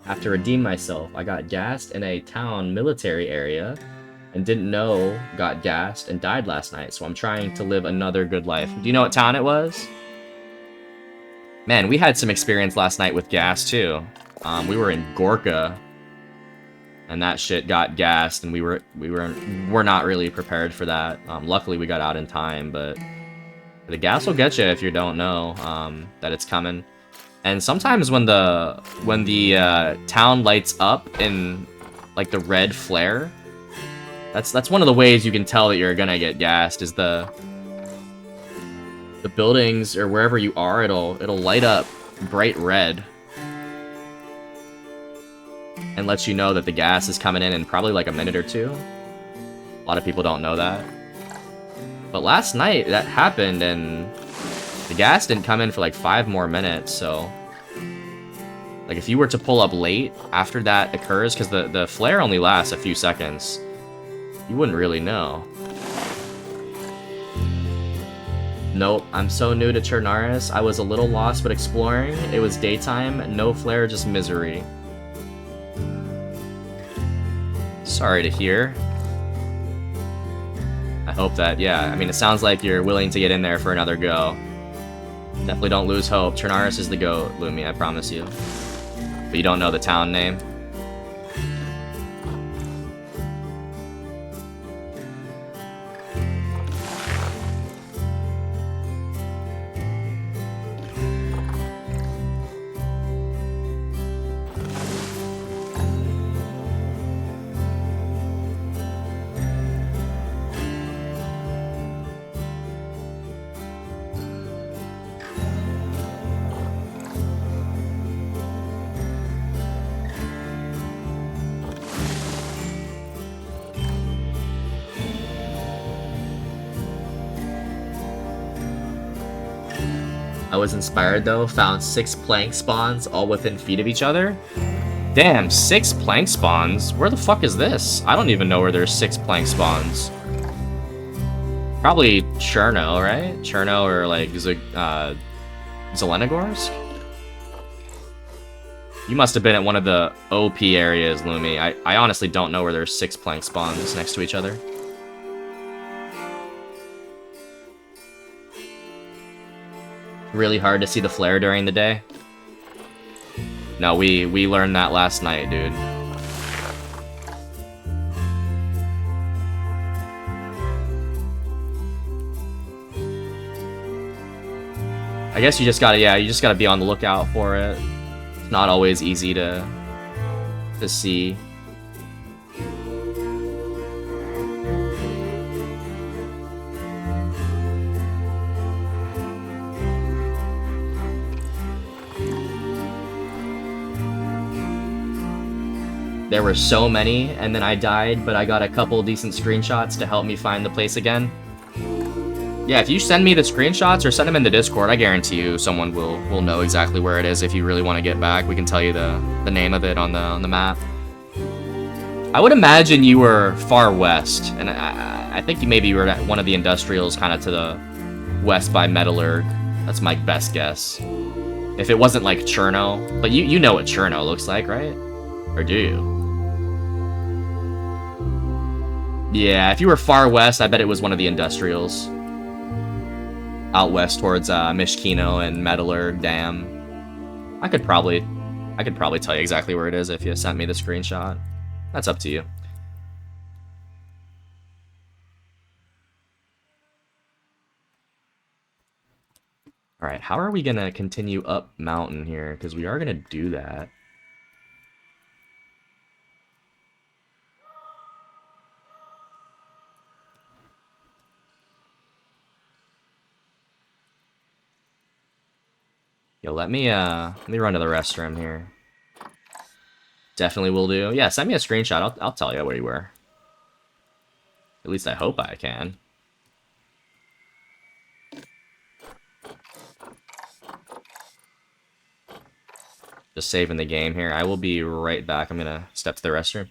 Have to redeem myself. I got gassed in a town military area and didn't know got gassed and died last night, so I'm trying to live another good life. Do you know what town it was? Man, we had some experience last night with gas too. We were in Gorka, and that shit got gassed, and we're not really prepared for that. Luckily, we got out in time, but the gas will get you if you don't know that it's coming. And sometimes when the town lights up in like the red flare, that's one of the ways you can tell that you're gonna get gassed. Is the buildings or wherever you are, it'll light up bright red and lets you know that the gas is coming in probably like a minute or two. A lot of people don't know that. But last night that happened and the gas didn't come in for like 5 more minutes, so like if you were to pull up late after that occurs, because the flare only lasts a few seconds, you wouldn't really know. Nope, I'm so new to Chernarus. I was a little lost but exploring. It was daytime, no flare, just misery. Sorry to hear. I hope that, yeah, I mean, it sounds like you're willing to get in there for another go. Definitely don't lose hope. Chernarus is the GOAT, Lumi, I promise you. But you don't know the town name? I was inspired though, found 6 plank spawns all within feet of each other. Damn, 6 plank spawns? Where the fuck is this? I don't even know where there's 6 plank spawns. Probably Cherno, right? Cherno or like Zelenogorsk? You must have been at one of the OP areas, Lumi. I honestly don't know where there's 6 plank spawns next to each other. Really hard to see the flare during the day? No, we learned that last night, dude. I guess you just gotta, yeah, you just gotta be on the lookout for it. It's not always easy to see. There were so many, and then I died, but I got a couple decent screenshots to help me find the place again. Yeah, if you send me the screenshots or send them in the Discord, I guarantee you someone will know exactly where it is. If you really want to get back, we can tell you the name of it on the map. I would imagine you were far west, and I think you maybe were at one of the industrials kind of to the west by Metallurg. That's my best guess. If it wasn't like Cherno, but you know what Cherno looks like, right? Or do you? Yeah, if you were far west, I bet it was one of the industrials. Out west towards Mishkino and Metallurg Dam. I could probably tell you exactly where it is if you sent me the screenshot. That's up to you. All right, how are we gonna continue up mountain here? Because we are gonna do that. Yo, let me run to the restroom here. Definitely will do. Yeah, send me a screenshot. I'll tell you where you were. At least I hope I can. Just saving the game here. I will be right back. I'm gonna step to the restroom.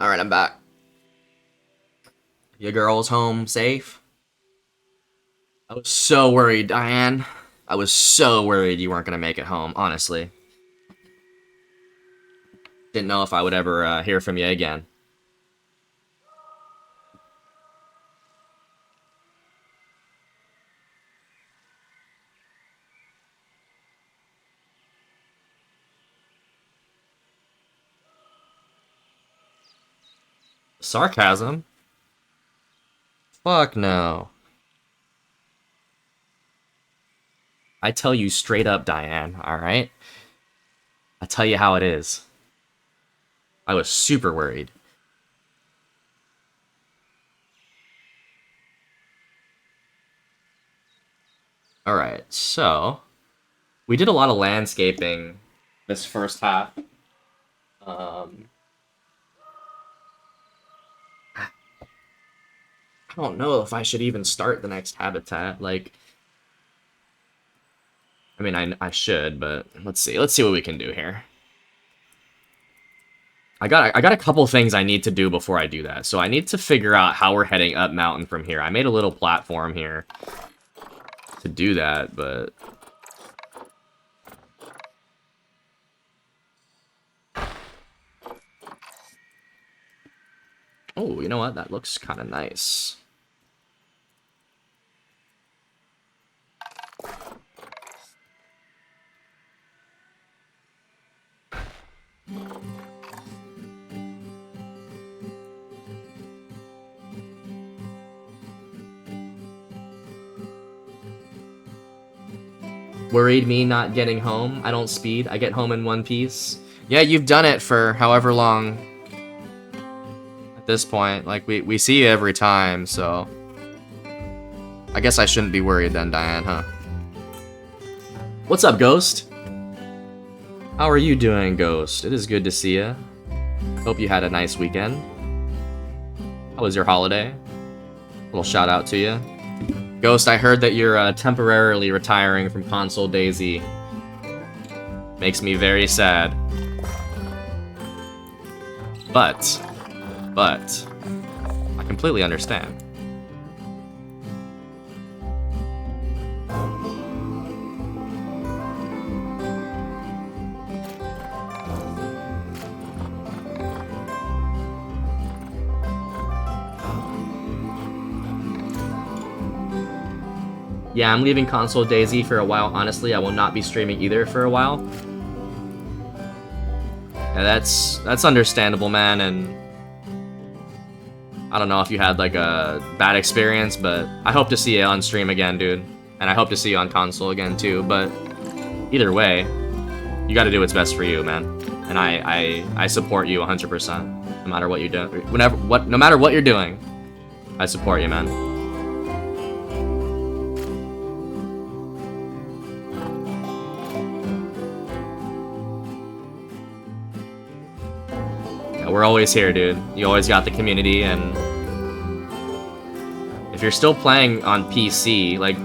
Alright, I'm back. Your girl's home safe? I was so worried, Diane. I was so worried you weren't gonna make it home, honestly. Didn't know if I would ever hear from you again. Sarcasm? Fuck no. I tell you straight up, Diane, alright? I tell you how it is. I was super worried. Alright, so... we did a lot of landscaping this first half. I don't know if I should even start the next habitat, like... I mean, I should, but let's see what we can do here. I got a couple things I need to do before I do that. So I need to figure out how we're heading up mountain from here. I made a little platform here to do that, but... oh, you know what? That looks kind of nice. Worried me not getting home? I don't speed. I get home in one piece. Yeah, you've done it for however long. At this point, like, we see you every time, so... I guess I shouldn't be worried then, Diane, huh? What's up, Ghost? How are you doing, Ghost? It is good to see you. Hope you had a nice weekend. How was your holiday? A little shout out to you. Ghost, I heard that you're temporarily retiring from Console DayZ. Makes me very sad. But, I completely understand. Yeah, I'm leaving Console DayZ for a while. Honestly, I will not be streaming either for a while. Yeah, that's understandable, man, and I don't know if you had like a bad experience, but I hope to see you on stream again, dude. And I hope to see you on console again too, but either way, you gotta do what's best for you, man. And I support you 100%. No matter what you do, no matter what you're doing, I support you, man. We're always here, dude. You always got the community, and if you're still playing on PC, like,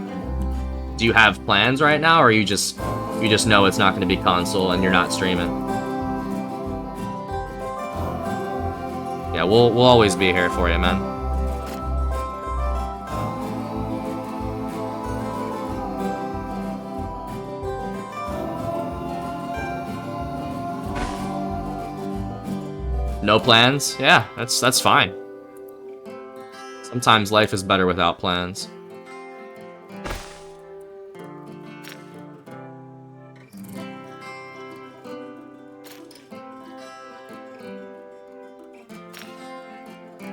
do you have plans right now, or you just know it's not going to be console and you're not streaming? Yeah, we'll always be here for you, man. No plans? Yeah, that's fine. Sometimes life is better without plans.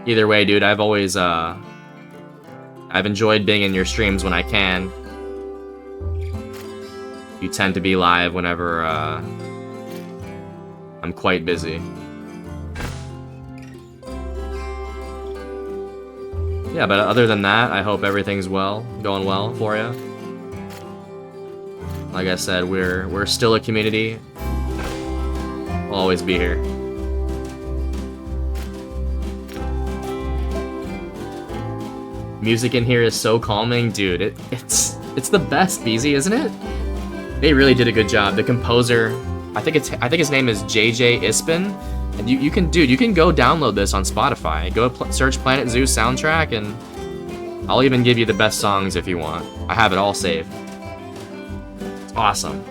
Either way, dude, I've always I've enjoyed being in your streams when I can. You tend to be live whenever I'm quite busy. Yeah, but other than that, I hope everything's going well for you. Like I said, we're still a community. We'll always be here. Music in here is so calming, dude. It's the best, BZ, isn't it? They really did a good job. The composer, I think his name is JJ Ispin, You can, dude, you can go download this on Spotify. Go search Planet Zoo soundtrack, and I'll even give you the best songs if you want. I have it all saved. It's awesome.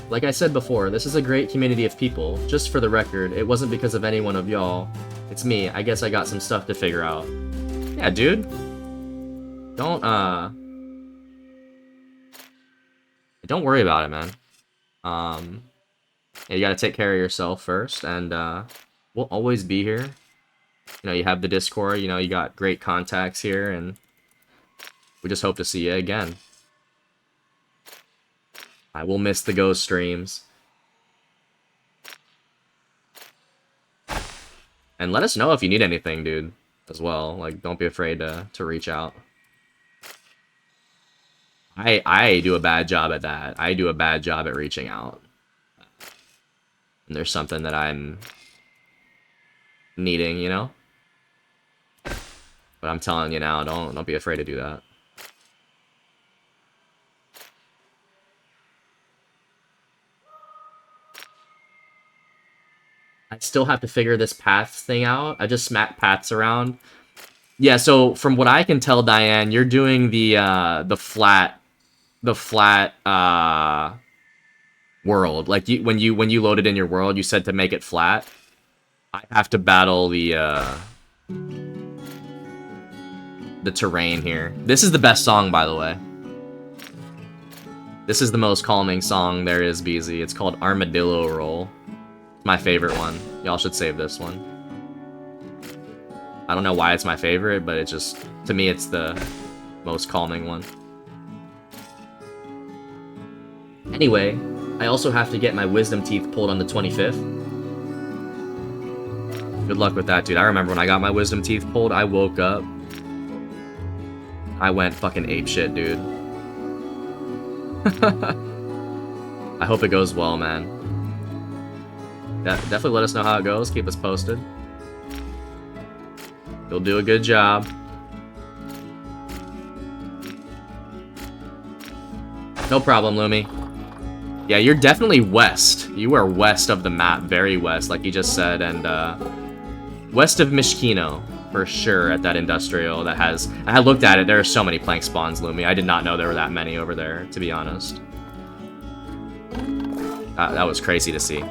Like I said before, this is a great community of people. Just for the record, it wasn't because of any one of y'all. It's me. I guess I got some stuff to figure out. Yeah, dude. Don't worry about it, man. Yeah, you gotta take care of yourself first, and we'll always be here. You know, you have the Discord, you know, you got great contacts here, and we just hope to see you again. I will miss the ghost streams. And let us know if you need anything, dude, as well. Like, don't be afraid to reach out. I do a bad job at that. I do a bad job at reaching out. And there's something that I'm needing, you know? But I'm telling you now, don't be afraid to do that. I still have to figure this paths thing out. I just smack paths around. Yeah, so from what I can tell, Diane, you're doing the flat world. Like when you loaded in your world, you said to make it flat. I have to battle the terrain here. This is the best song, by the way. This is the most calming song there is, BZ. It's called Armadillo Roll. My favorite one. Y'all should save this one. I don't know why it's my favorite, but it's just, to me, it's the most calming one. Anyway, I also have to get my wisdom teeth pulled on the 25th. Good luck with that, dude. I remember when I got my wisdom teeth pulled, I woke up. I went fucking apeshit, dude. I hope it goes well, man. Yeah, definitely let us know how it goes. Keep us posted. You'll do a good job. No problem, Lumi. Yeah, you're definitely west. You are west of the map, very west, like you just said, and west of Mishkino, for sure, at that industrial that has... I had looked at it, there are so many plank spawns, Lumi. I did not know there were that many over there, to be honest. That was crazy to see.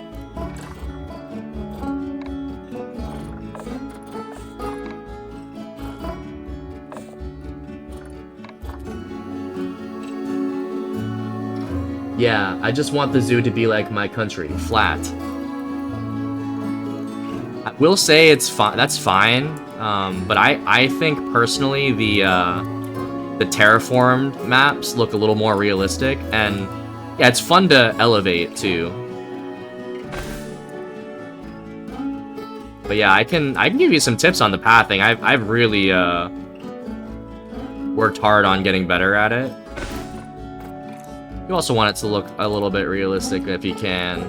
Yeah, I just want the zoo to be like my country, flat. I will say it's fine. That's fine. But I think personally the terraformed maps look a little more realistic, and yeah, it's fun to elevate too. But yeah, I can give you some tips on the pathing. I've really worked hard on getting better at it. You also want it to look a little bit realistic if you can.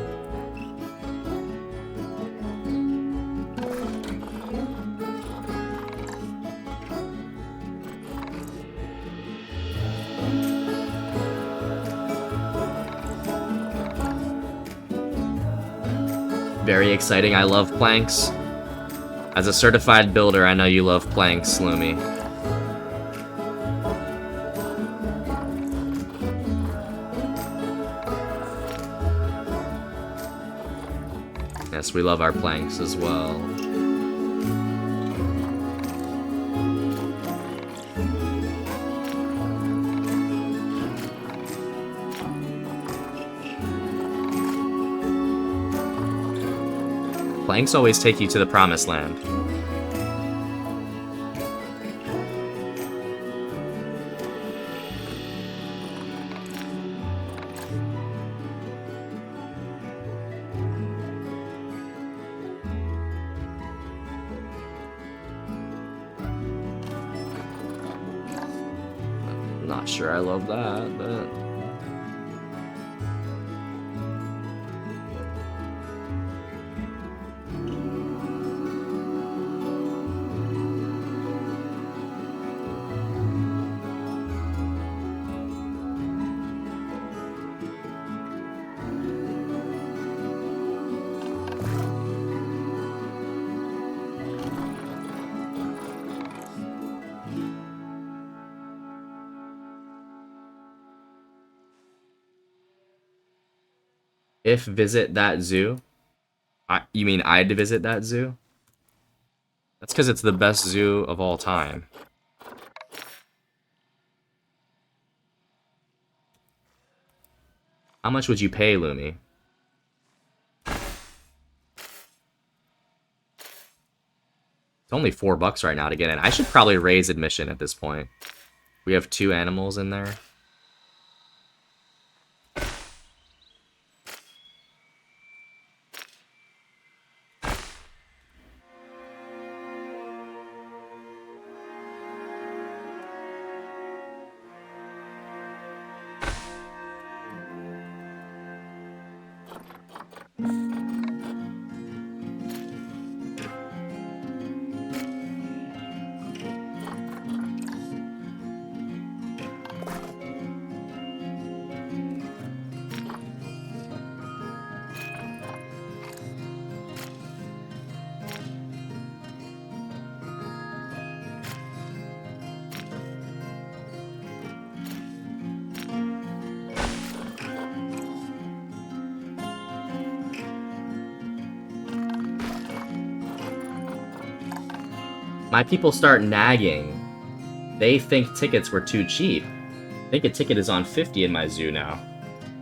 Very exciting. I love planks. As a certified builder, I know you love planks, Lumi. Yes, we love our planks as well. Planks always take you to the promised land. Not sure I love that, but... If visit that zoo? You mean I'd visit that zoo? That's because it's the best zoo of all time. How much would you pay, Lumi? It's only $4 right now to get in. I should probably raise admission at this point. We have 2 animals in there. My people start nagging. They think tickets were too cheap. I think a ticket is on 50 in my zoo now.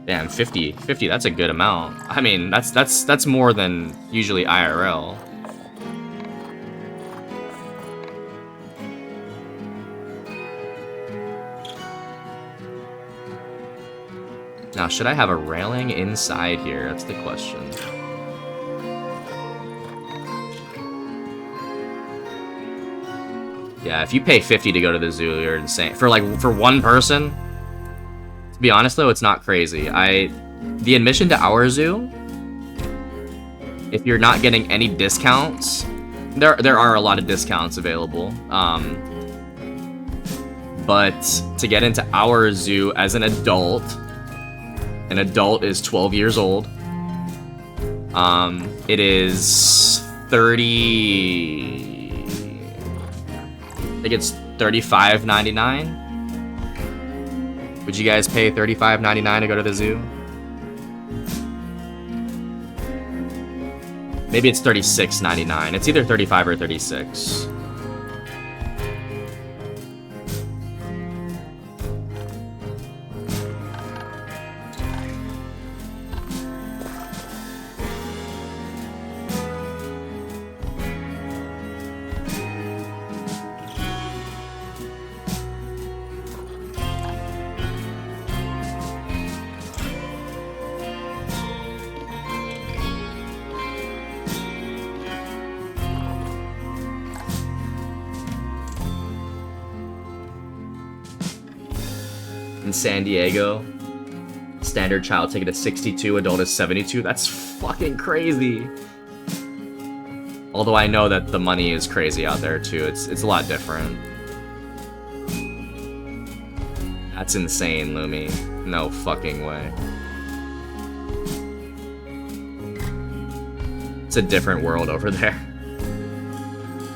Damn, 50, that's a good amount. I mean, that's more than usually IRL. Now, should I have a railing inside here? That's the question. Yeah, if you pay 50 to go to the zoo, you're insane. For one person, to be honest though, it's not crazy. The admission to our zoo, if you're not getting any discounts, there are a lot of discounts available. But to get into our zoo as an adult is 12 years old. It is 30. I think it's $35.99. Would you guys pay $35.99 to go to the zoo? Maybe it's $36.99. It's either 35 or 36. In San Diego, standard child ticket is 62, adult is 72. That's fucking crazy. Although I know that the money is crazy out there too. It's a lot different. That's insane, Lumi. No fucking way. It's a different world over there.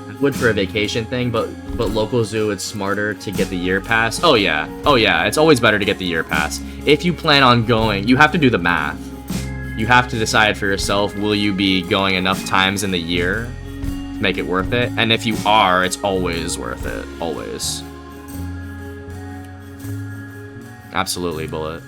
I would for a vacation thing, but local zoo, it's smarter to get the year pass. Oh yeah, it's always better to get the year pass. If you plan on going, you have to do the math. You have to decide for yourself, will you be going enough times in the year to make it worth it? And if you are, it's always worth it. Always. Absolutely, Bullet.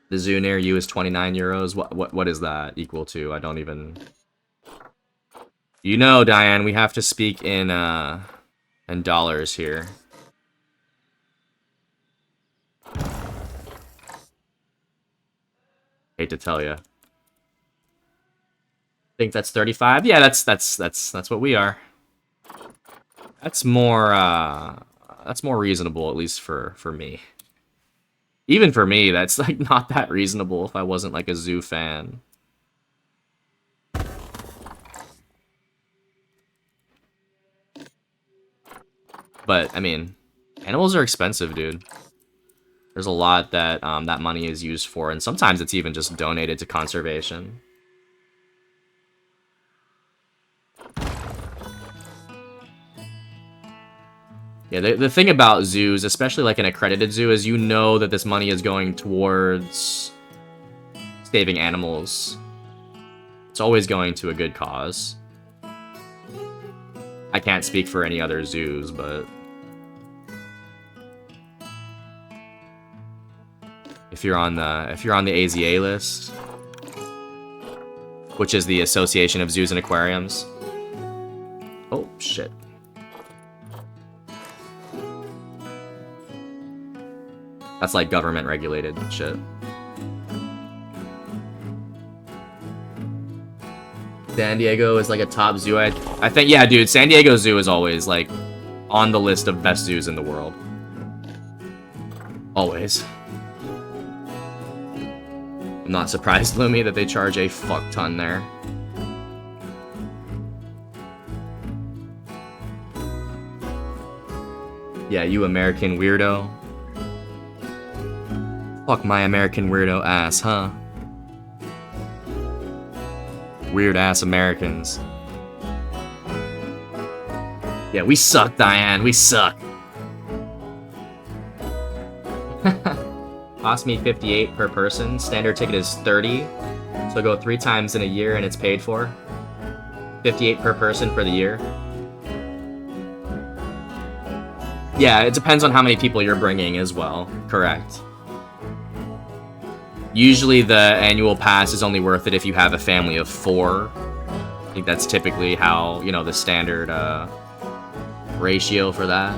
The zoo near you is 29 euros. What is that equal to? I don't even... You know, Diane, we have to speak in dollars here. Hate to tell you. Think that's 35? Yeah, that's what we are. That's more reasonable, at least for me. Even for me, that's like not that reasonable if I wasn't like a zoo fan. But I mean, animals are expensive, dude. There's a lot that that money is used for, and sometimes it's even just donated to conservation. Yeah, the thing about zoos, especially like an accredited zoo, is you know that this money is going towards saving animals. It's always going to a good cause. I can't speak for any other zoos, but if you're on the AZA list, which is the Association of Zoos and Aquariums. Oh shit. That's like government regulated shit. San Diego is like a top zoo. I think, yeah, dude, San Diego Zoo is always like on the list of best zoos in the world. Always. I'm not surprised, Lumi, that they charge a fuck ton there. Yeah, you American weirdo. Fuck my American weirdo ass, huh? Weird ass Americans. Yeah, we suck, Diane. We suck. Cost me $58 per person. Standard ticket is $30. So go 3 times in a year and it's paid for. $58 per person for the year. Yeah, it depends on how many people you're bringing as well. Correct. Usually the annual pass is only worth it if you have a family of 4. I think that's typically how, you know, the standard ratio for that.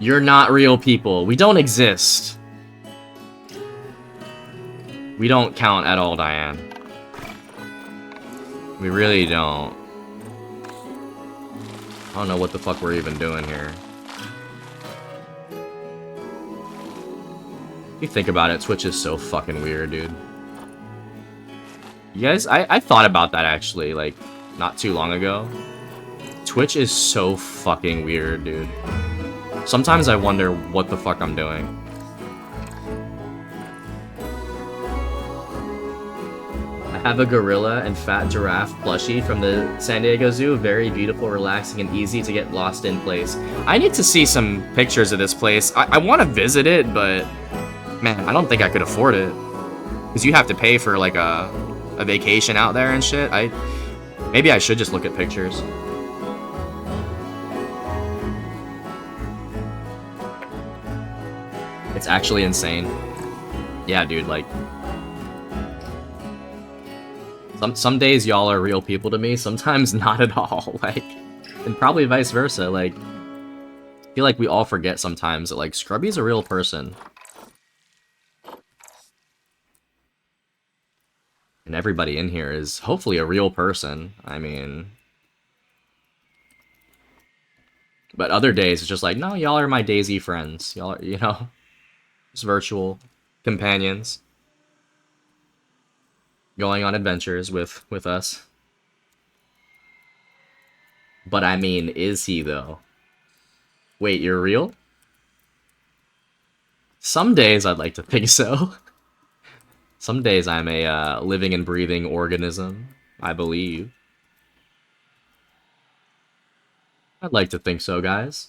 You're not real people. We don't exist. We don't count at all, Diane. We really don't. I don't know what the fuck we're even doing here. If you think about it, Twitch is so fucking weird, dude. You guys, I thought about that actually, like, not too long ago. Twitch is so fucking weird, dude. Sometimes I wonder what the fuck I'm doing. I have a gorilla and fat giraffe plushie from the San Diego Zoo. Very beautiful, relaxing, and easy to get lost in place. I need to see some pictures of this place. I want to visit it, but man, I don't think I could afford it. Because you have to pay for like a vacation out there and shit. Maybe I should just look at pictures. It's actually insane. Yeah, dude, like... Some days y'all are real people to me, sometimes not at all, like... And probably vice versa, like... I feel like we all forget sometimes that, like, Scrubby's a real person. And everybody in here is hopefully a real person, I mean... But other days, it's just like, no, y'all are my Daisy friends. Y'all are, you know... Just virtual companions. Going on adventures with us. But I mean, is he though? Wait, you're real? Some days I'd like to think so. Some days I'm a living and breathing organism, I believe. I'd like to think so, guys.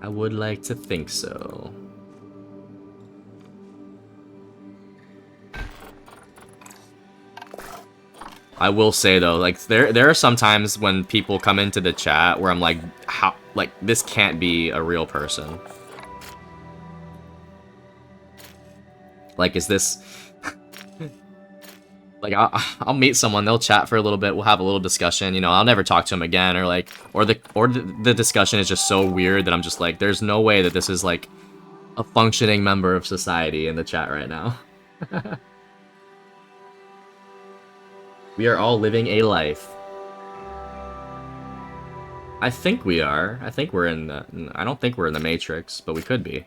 I would like to think so. I will say though, like there are some times when people come into the chat where I'm like, how, like this can't be a real person. Like, is this Like I'll meet someone, they'll chat for a little bit, we'll have a little discussion, you know, I'll never talk to them again, or like, or the discussion is just so weird that I'm just like, there's no way that this is like a functioning member of society in the chat right now. We are all living a life. I think we are. I think we're in the... I don't think we're in the Matrix, but we could be.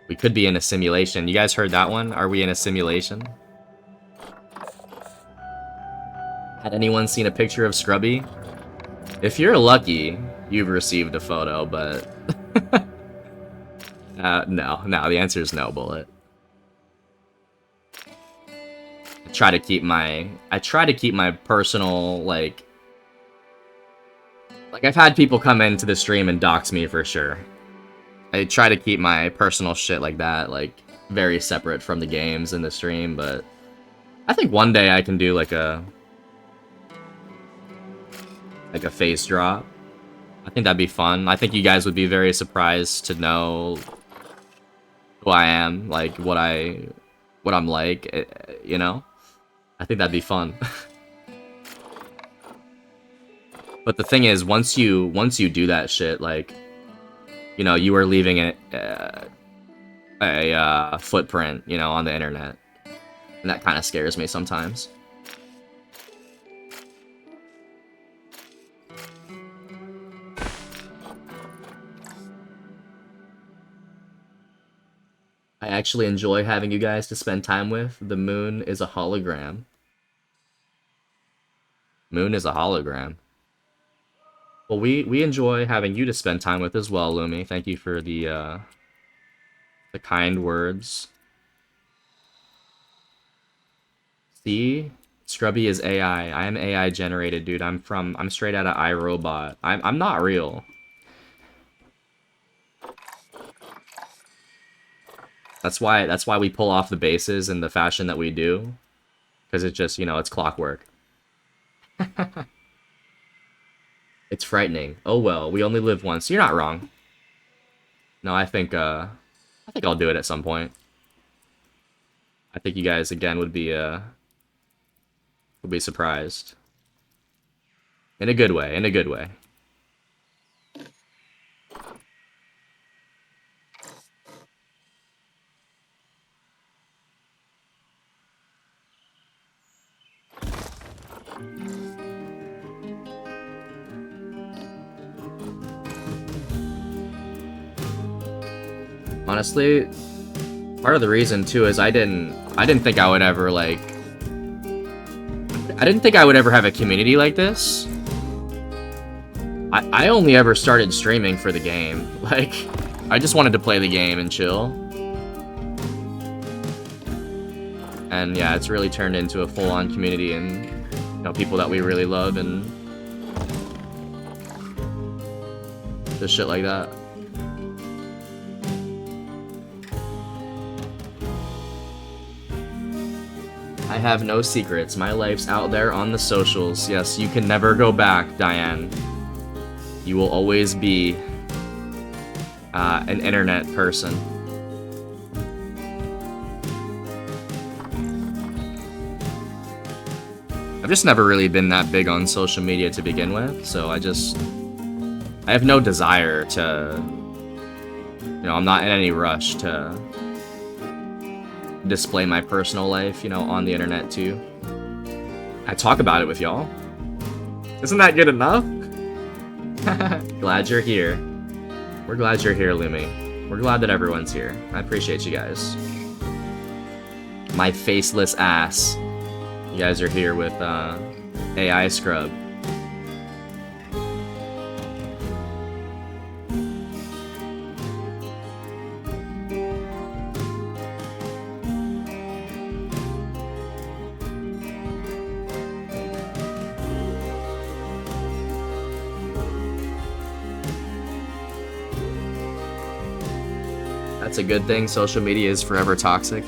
We could be in a simulation. You guys heard that one? Are we in a simulation? Had anyone seen a picture of Scrubby? If you're lucky, you've received a photo, but... no, the answer is no, Bullet. I try to keep my personal, like, I've had people come into the stream and dox me for sure. I try to keep my personal shit like that, like, very separate from the games in the stream, but I think one day I can do like a face drop. I think that'd be fun. I think you guys would be very surprised to know who I am, like what I'm like, you know? I think that'd be fun. But the thing is, once you do that shit, like, you know, you are leaving a footprint, you know, on the internet. And that kind of scares me sometimes. I actually enjoy having you guys to spend time with. The moon is a hologram. Moon is a hologram. Well, we enjoy having you to spend time with as well, Lumi. Thank you for the kind words. See? Scrubby is AI. I am AI generated, dude. I'm straight out of iRobot. I'm not real. That's why we pull off the bases in the fashion that we do. Because it's just, you know, it's clockwork. It's frightening. Oh well, we only live once. You're not wrong. No, I think I'll do it at some point. I think you guys again would be surprised. In a good way, in a good way. Honestly, part of the reason too is I didn't think I would ever like I didn't think I would ever have a community like this. I only ever started streaming for the game. Like, I just wanted to play the game and chill. And yeah, it's really turned into a full-on community and, you know, people that we really love and just shit like that. I have no secrets. My life's out there on the socials. Yes, you can never go back, Diane. You will always be an internet person. I've just never really been that big on social media to begin with, so I have no desire to, you know, I'm not in any rush to display my personal life, you know, on the internet too. I talk about it with y'all. Isn't that good enough? Glad you're here. We're glad you're here, Lumi. We're glad that everyone's here. I appreciate you guys. My faceless ass. You guys are here with AI Scrub. That's a good thing. Social media is forever toxic.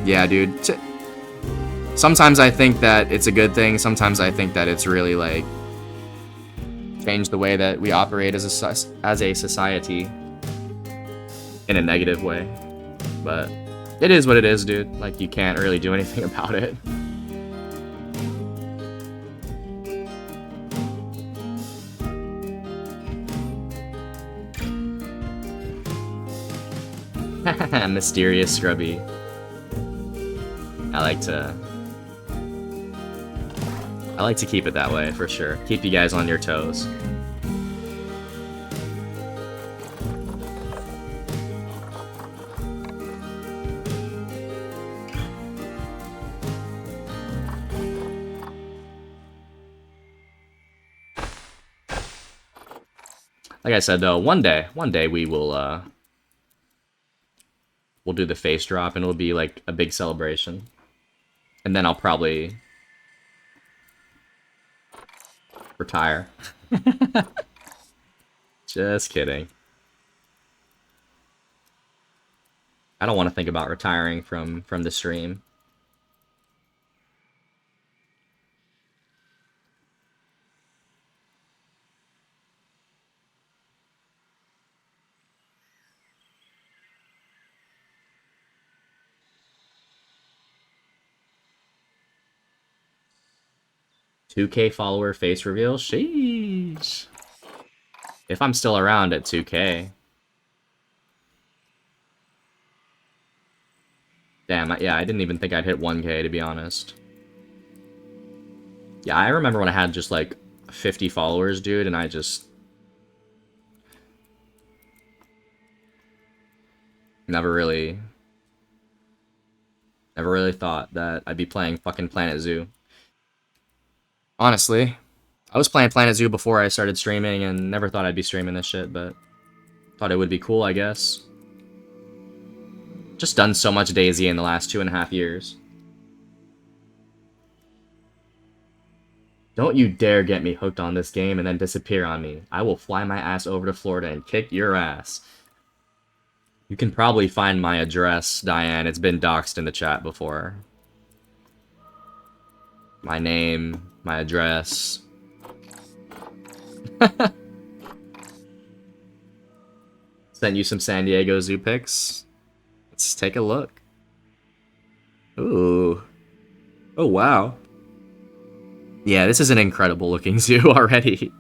Yeah, dude. Sometimes I think that it's a good thing. Sometimes I think that it's really, like, changed the way that we operate as a society in a negative way. But it is what it is, dude. Like, you can't really do anything about it. Mysterious Scrubby. I like to keep it that way, for sure. Keep you guys on your toes. Like I said, though, one day we will, we'll do the face drop, and it'll be, like, a big celebration. And then I'll probably retire. Just kidding. I don't want to think about retiring from the stream. $2K follower face reveal? Sheesh. If I'm still around at 2K. Damn, yeah, I didn't even think I'd hit 1K, to be honest. Yeah, I remember when I had just, like, 50 followers, dude, and I just... Never really thought that I'd be playing fucking Planet Zoo. Honestly, I was playing Planet Zoo before I started streaming and never thought I'd be streaming this shit, but thought it would be cool, I guess. Just done so much DayZ in the last 2.5 years. Don't you dare get me hooked on this game and then disappear on me. I will fly my ass over to Florida and kick your ass. You can probably find my address, Diane. It's been doxed in the chat before. My name, my address. Sent you some San Diego Zoo pics. Let's take a look. Ooh. Oh, wow. Yeah, this is an incredible looking zoo already.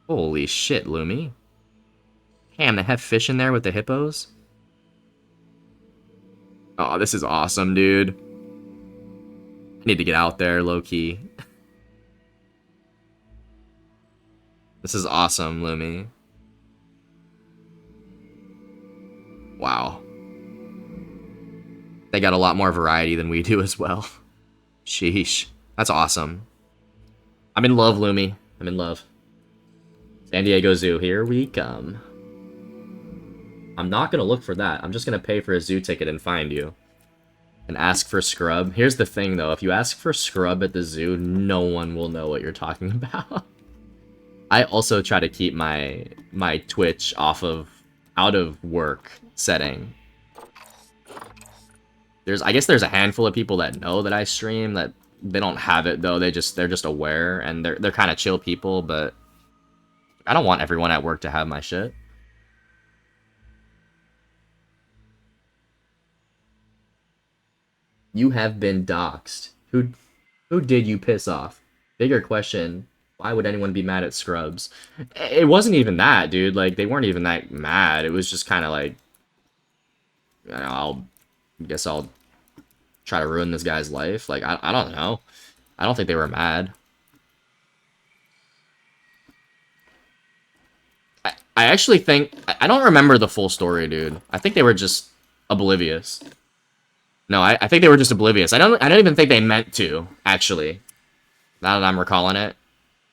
Holy shit, Lumi. Damn, they have fish in there with the hippos? Oh, this is awesome, dude. I need to get out there, low-key. This is awesome, Lumi. Wow. They got a lot more variety than we do as well. Sheesh. That's awesome. I'm in love, Lumi. I'm in love. San Diego Zoo, here we come. I'm not gonna look for that. I'm just gonna pay for a zoo ticket and find you. And ask for Scrub. Here's the thing, though. If you ask for Scrub at the zoo, no one will know what you're talking about. I also try to keep my Twitch out of work setting. I guess there's a handful of people that know that I stream, that they don't have it though. They're just aware, and they're kind of chill people, but I don't want everyone at work to have my shit. You have been doxxed. Who did you piss off? Bigger question, why would anyone be mad at Scrubs? It wasn't even that, dude. Like, they weren't even that mad. It was just kind of like, you know, I guess I'll try to ruin this guy's life. Like, I don't know. I don't think they were mad. I actually think... I don't remember the full story, dude. I think they were just oblivious. No, I think they were just oblivious. I don't even think they meant to, actually. Now that I'm recalling it.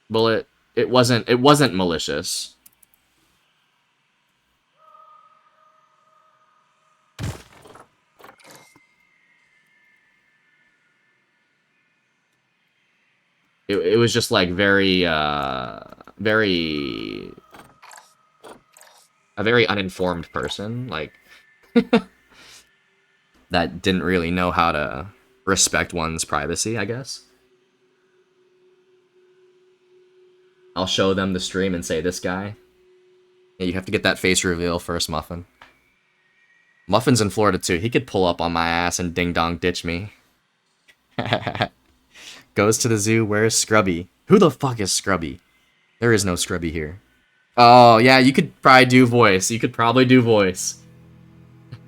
Bullet, it wasn't malicious. It was just like a very uninformed person, like that didn't really know how to respect one's privacy, I guess. I'll show them the stream and say, this guy. Yeah, you have to get that face reveal first, Muffin. Muffin's in Florida too. He could pull up on my ass and ding dong ditch me. Goes to the zoo. Where's Scrubby? Who the fuck is Scrubby? There is no Scrubby here. Oh, yeah, you could probably do voice. You could probably do voice.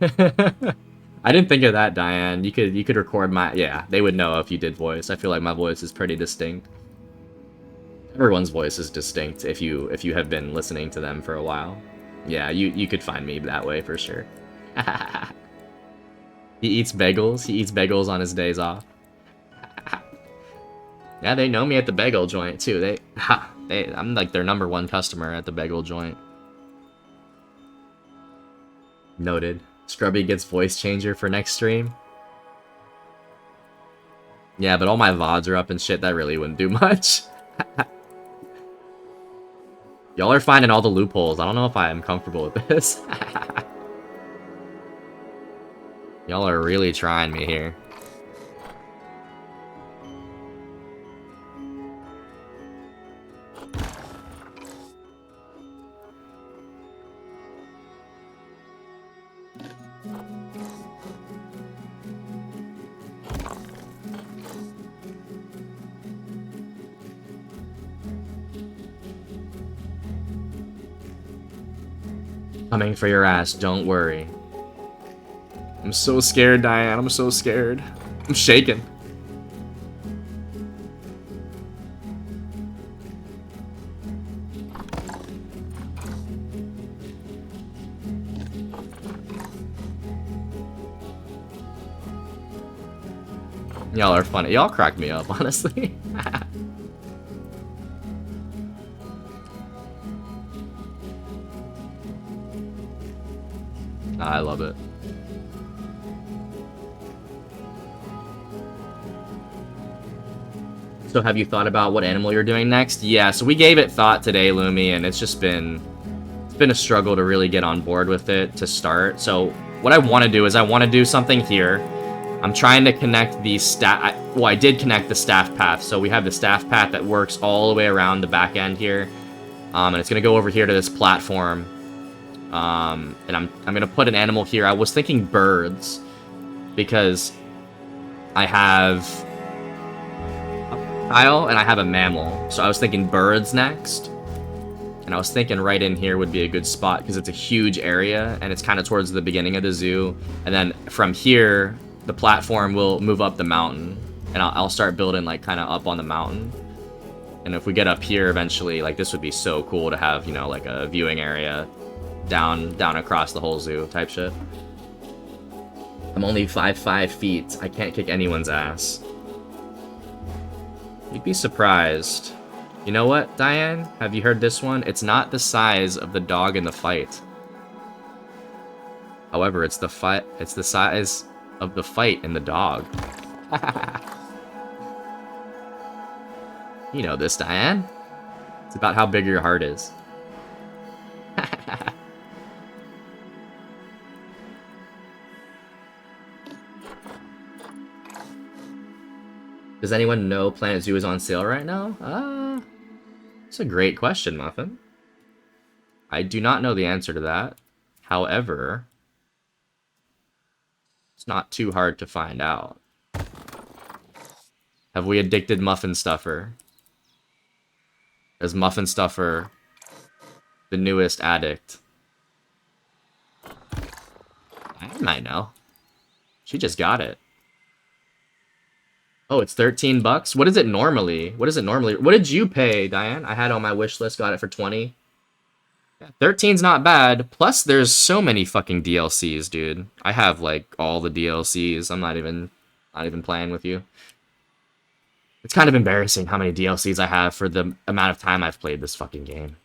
I didn't think of that, Diane. You could record my... Yeah, they would know if you did voice. I feel like my voice is pretty distinct. Everyone's voice is distinct if you have been listening to them for a while. Yeah, you could find me that way for sure. He eats bagels. He eats bagels on his days off. Yeah, they know me at the bagel joint too. I'm like their #1 customer at the bagel joint. Noted. Scrubby gets voice changer for next stream. Yeah, but all my VODs are up and shit. That really wouldn't do much. Y'all are finding all the loopholes. I don't know if I am comfortable with this. Y'all are really trying me here. Coming for your ass, don't worry. I'm so scared, Diane. I'm so scared. I'm shaking. Y'all are funny. Y'all crack me up, honestly. I love it. So have you thought about what animal you're doing next? Yeah, so we gave it thought today, Lumi, and it's been a struggle to really get on board with it to start. So what I want to do is I want to do something here. I'm trying to connect the staff... Well, I did connect the staff path. So we have the staff path that works all the way around the back end here. And it's going to go over here to this platform. And I'm going to put an animal here. I was thinking birds. Because I have a reptile and I have a mammal. So I was thinking birds next. And I was thinking right in here would be a good spot because it's a huge area and it's kind of towards the beginning of the zoo. And then from here, the platform will move up the mountain. And I'll start building like kind of up on the mountain. And if we get up here eventually, like this would be so cool to have, you know, like a viewing area down across the whole zoo type shit. I'm only 5'5" feet. I can't kick anyone's ass. You'd be surprised. You know what, Diane? Have you heard this one? It's not the size of the dog in the fight. However, it's the size of the fight in the dog. You know this, Diane. It's about how big your heart is. Does anyone know Planet Zoo is on sale right now? It's a great question, Muffin. I do not know the answer to that. However, it's not too hard to find out. Have we addicted Muffin Stuffer? Is Muffin Stuffer the newest addict? I might know. She just got it. Oh, it's 13 bucks? What is it normally? What did you pay, Diane? I had on my wish list, got it for 20. Yeah, 13's not bad. Plus, there's so many fucking DLCs, dude. I have, like, all the DLCs. I'm not even playing with you. It's kind of embarrassing how many DLCs I have for the amount of time I've played this fucking game.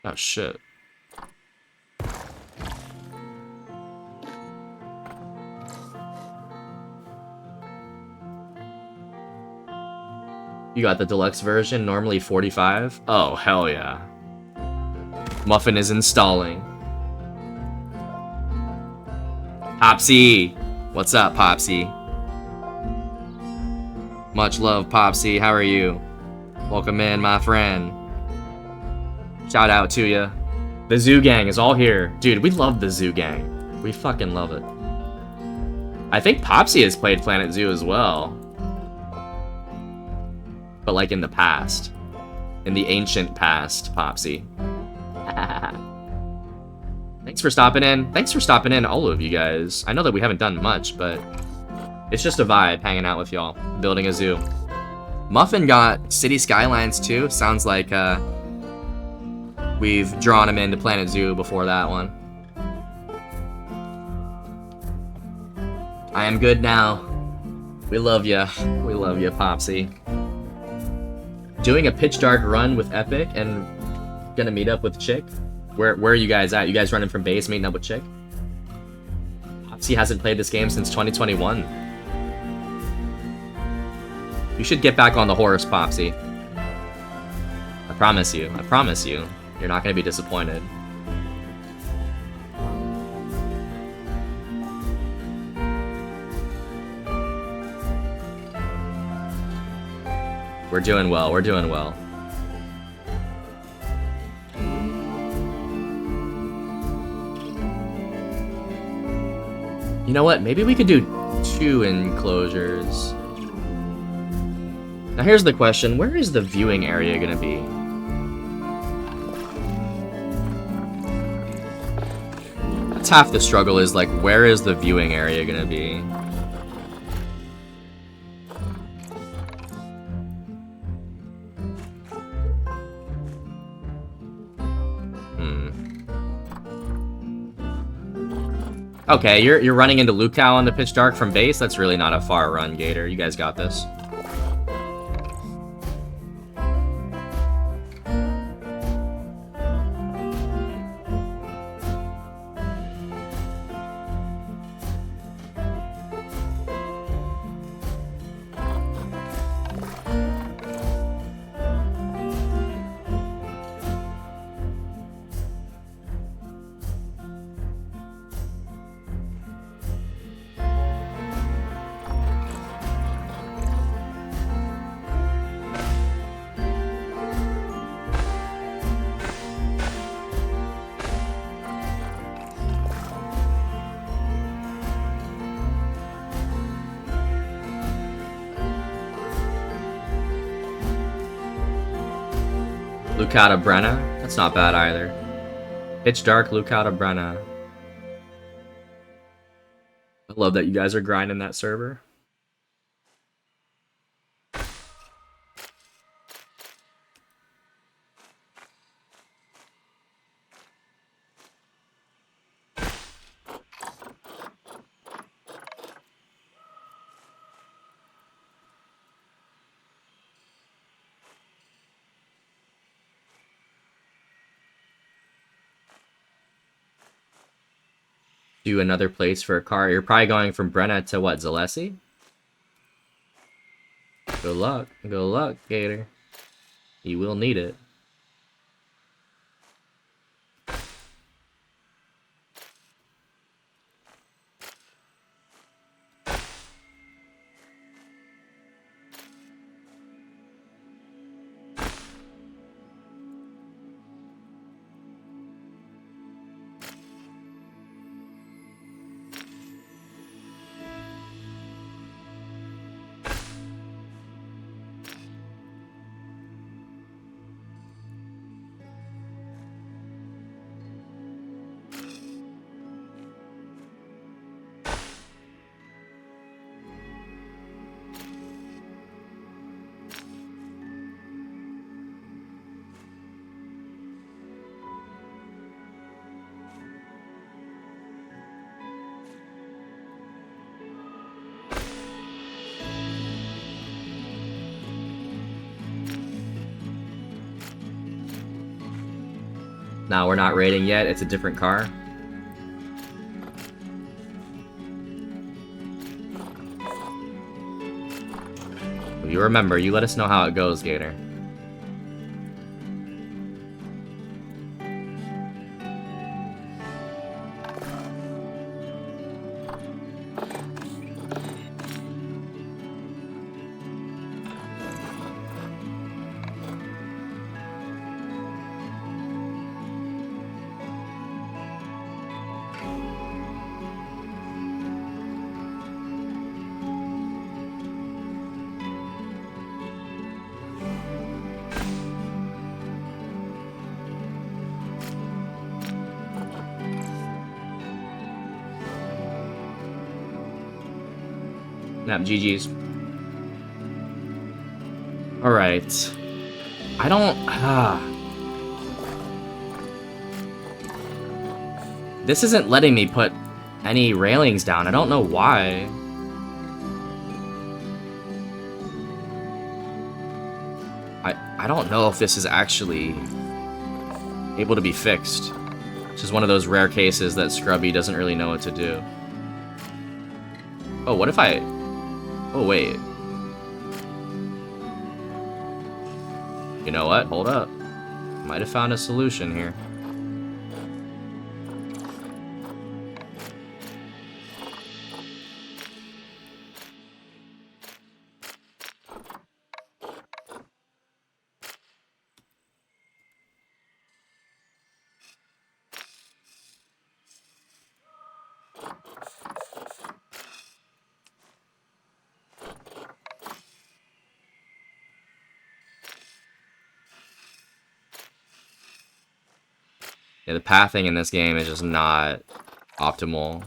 Oh, shit. You got the deluxe version, normally 45. Oh, hell yeah. Muffin is installing. Popsy! What's up, Popsy? Much love, Popsy. How are you? Welcome in, my friend. Shout out to you. The Zoo Gang is all here. Dude, we love the Zoo Gang. We fucking love it. I think Popsy has played Planet Zoo as well. But like in the past. In the ancient past, Popsy. Thanks for stopping in. Thanks for stopping in, all of you guys. I know that we haven't done much, but it's just a vibe hanging out with y'all, building a zoo. Muffin got City Skylines too. Sounds like we've drawn him into Planet Zoo before that one. I am good now. We love ya. We love ya, Popsy. Doing a pitch dark run with Epic and gonna meet up with Chick. Where are you guys at? You guys running from base, meeting up with Chick? Popsy hasn't played this game since 2021. You should get back on the horse, Popsy. I promise you. I promise you. You're not gonna be disappointed. We're doing well. We're doing well. You know what? Maybe we could do 2 enclosures. Now here's the question. Where is the viewing area gonna be? That's half the struggle, is like, where is the viewing area gonna be? Okay, you're running into Lucal on the pitch dark from base. That's really not a far run, Gator. You guys got this. Lucata Brenna? That's not bad either. Pitch dark Lucata Brenna. I love that you guys are grinding that server. Do another place for a car. You're probably going from Brenna to what, Zalessi? Good luck. Good luck, Gator. You will need it. Now we're not raiding yet, it's a different car. You remember, you let us know how it goes, Gator. Nap GG's. Alright. I don't... This isn't letting me put any railings down. I don't know why. I don't know if this is actually able to be fixed. It's just one of those rare cases that Scrubby doesn't really know what to do. Oh, what if I... Oh, wait. You know what? Hold up. Might have found a solution here. Yeah, the pathing in this game is just not optimal.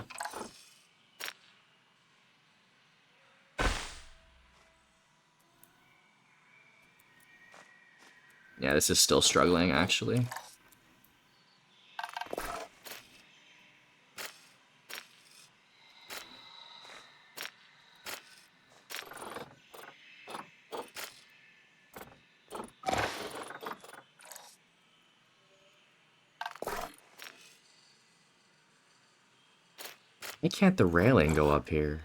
Yeah, this is still struggling, actually. Why can't the railing go up here?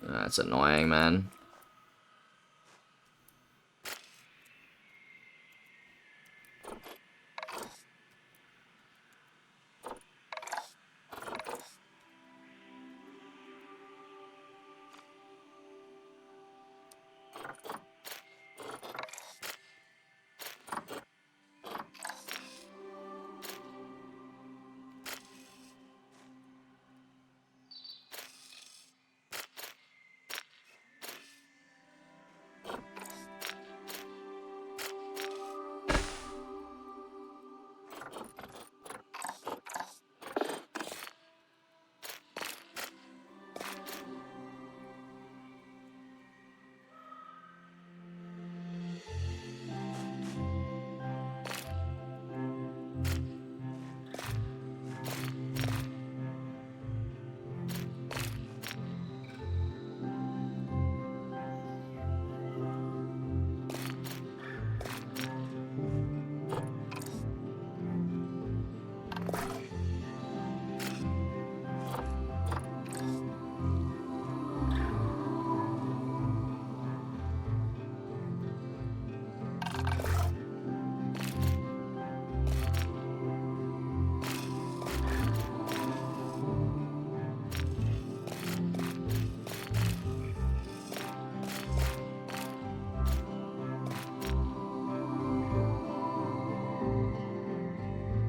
That's annoying, man.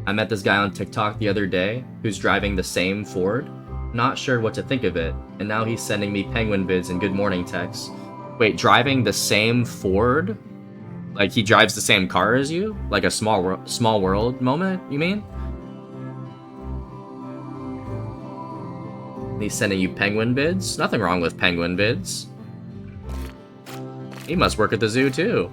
I met this guy on TikTok the other day who's driving the same Ford. Not sure what to think of it, and now he's sending me penguin vids and good morning texts. Wait, driving the same Ford? Like he drives the same car as you? Like a small world moment, you mean? And he's sending you penguin vids? Nothing wrong with penguin vids. He must work at the zoo too.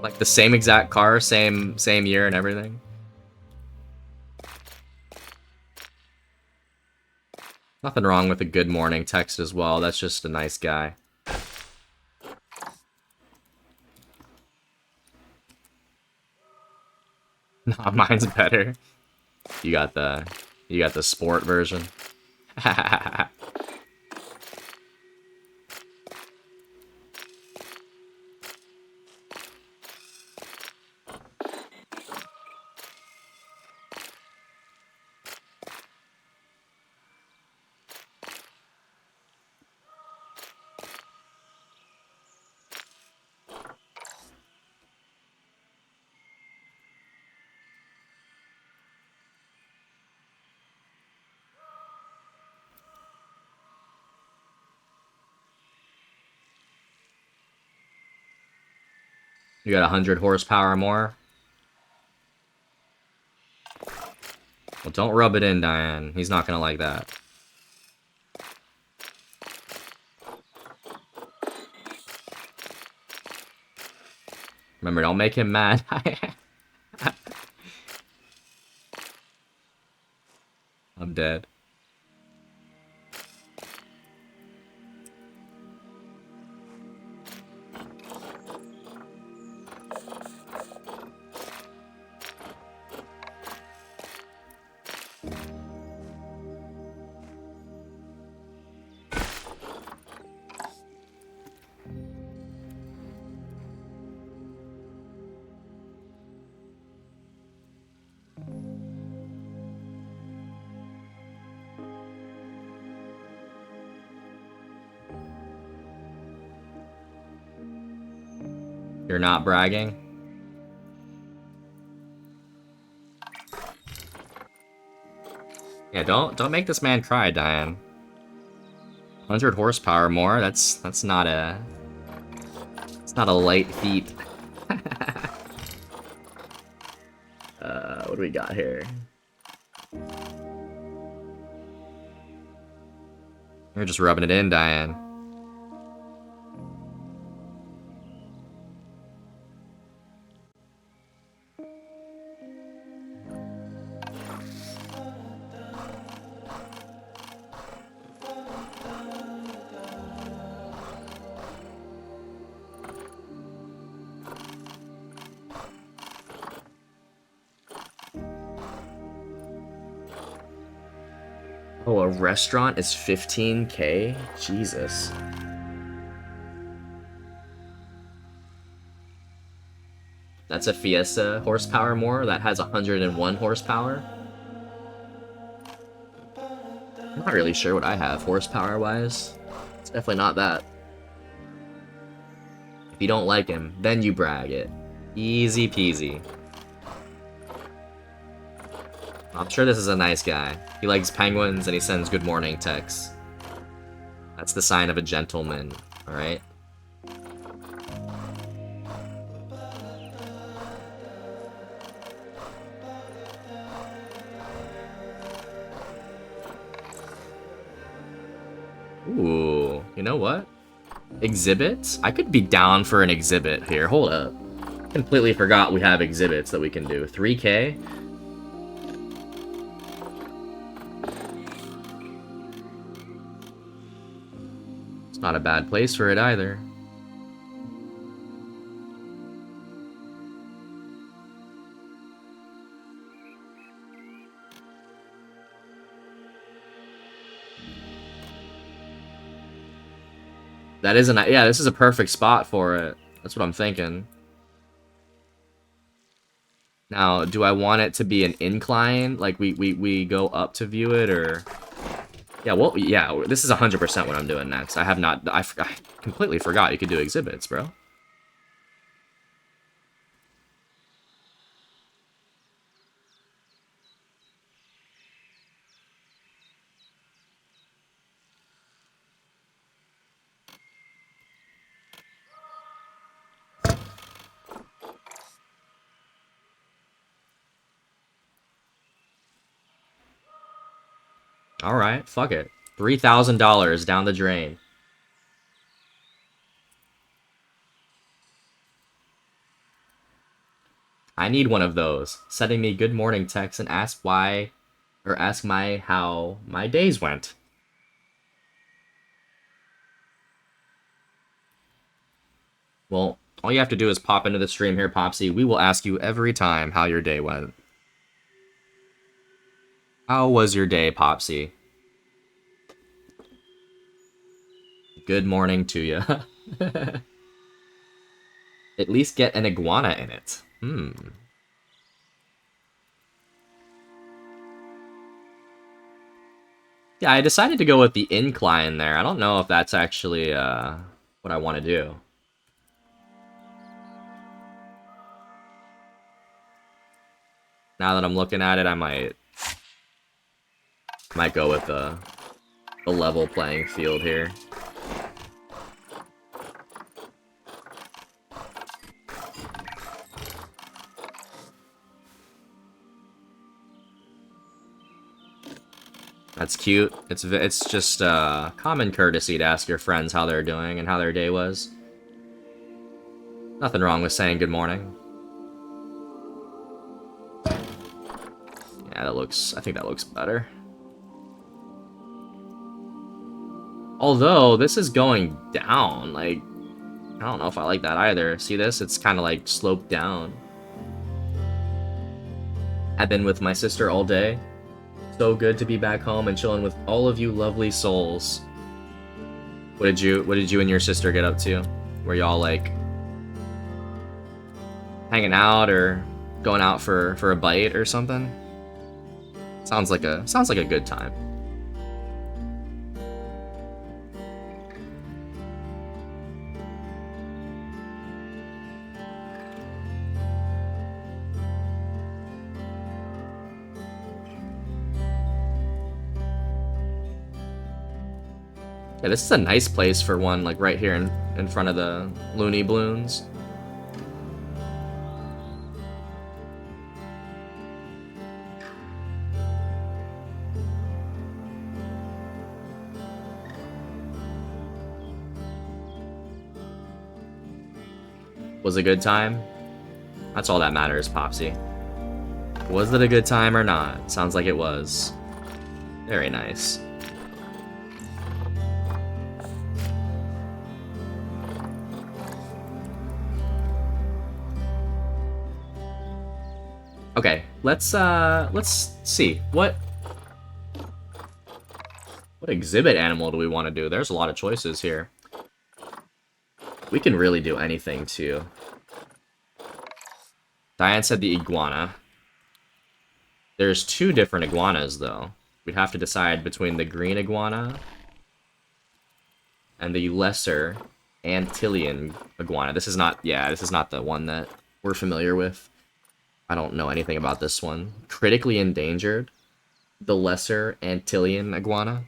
Like the same exact car, same year and everything. Nothing wrong with a good morning text as well. That's just a nice guy. Nah, mine's better. You got the sport version. You got 100 horsepower more? Well, don't rub it in, Diane. He's not gonna like that. Remember, don't make him mad. I'm dead. You're not bragging? Yeah, don't make this man cry, Diane. 100 horsepower more, that's not a... It's not a light feat. What do we got here? You're just rubbing it in, Diane. Oh, a restaurant is 15K? Jesus. That's a Fiesta horsepower more? That has 101 horsepower? I'm not really sure what I have horsepower-wise. It's definitely not that. If you don't like him, then you brag it. Easy peasy. I'm sure this is a nice guy. He likes penguins and he sends good morning texts. That's the sign of a gentleman, alright? Ooh, you know what? Exhibits? I could be down for an exhibit here. Hold up. Completely forgot we have exhibits that we can do. 3K? It's not a bad place for it either. That isn't... Yeah, this is a perfect spot for it. That's what I'm thinking. Now, do I want it to be an incline? Like, we go up to view it, or... Yeah, well, yeah, this is 100% what I'm doing next. I have not... I completely forgot you could do exhibits, bro. Alright, fuck it. $3,000 down the drain. I need one of those. Sending me good morning texts and ask why... Or ask how my days went. Well, all you have to do is pop into the stream here, Popsy. We will ask you every time how your day went. How was your day, Popsy? Good morning to you. At least get an iguana in it. Yeah, I decided to go with the incline there. I don't know if that's actually what I want to do. Now that I'm looking at it, I might go with the level playing field here. That's cute. It's just common courtesy to ask your friends how they're doing and how their day was. Nothing wrong with saying good morning. Yeah, I think that looks better. Although, this is going down, like, I don't know if I like that either. See this? It's kind of like sloped down. I've been with my sister all day. So good to be back home and chilling with all of you lovely souls. What did you and your sister get up to? Were y'all like hanging out or going out for a bite or something? Sounds like a good time. Yeah, this is a nice place for one, like right here in front of the Looney Balloons. Was a good time? That's all that matters, Popsy. Was it a good time or not? Sounds like it was. Very nice. Okay, let's see. What exhibit animal do we want to do? There's a lot of choices here. We can really do anything too. Diane said the iguana. There's two different iguanas though. We'd have to decide between the green iguana and the lesser Antillean iguana. This is not the one that we're familiar with. I don't know anything about this one. Critically endangered. The lesser Antillean iguana.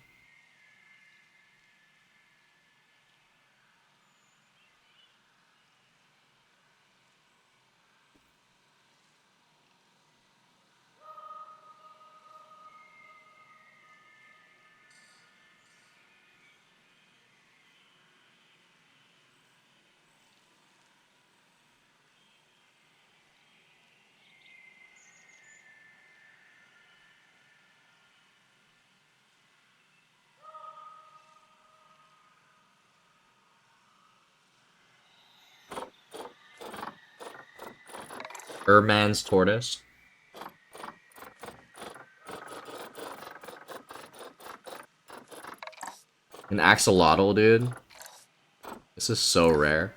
Erman's tortoise. An axolotl, dude. This is so rare.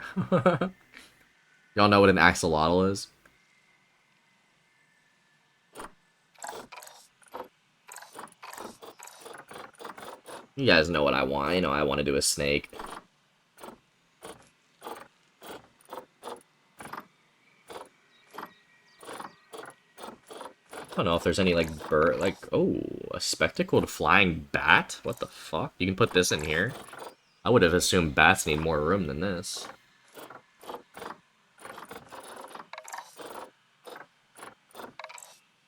Y'all know what an axolotl is? You guys know what I want. You know I want to do a snake. I don't know if there's any, like, bird, like, oh, a spectacled flying bat? What the fuck? You can put this in here? I would have assumed bats need more room than this.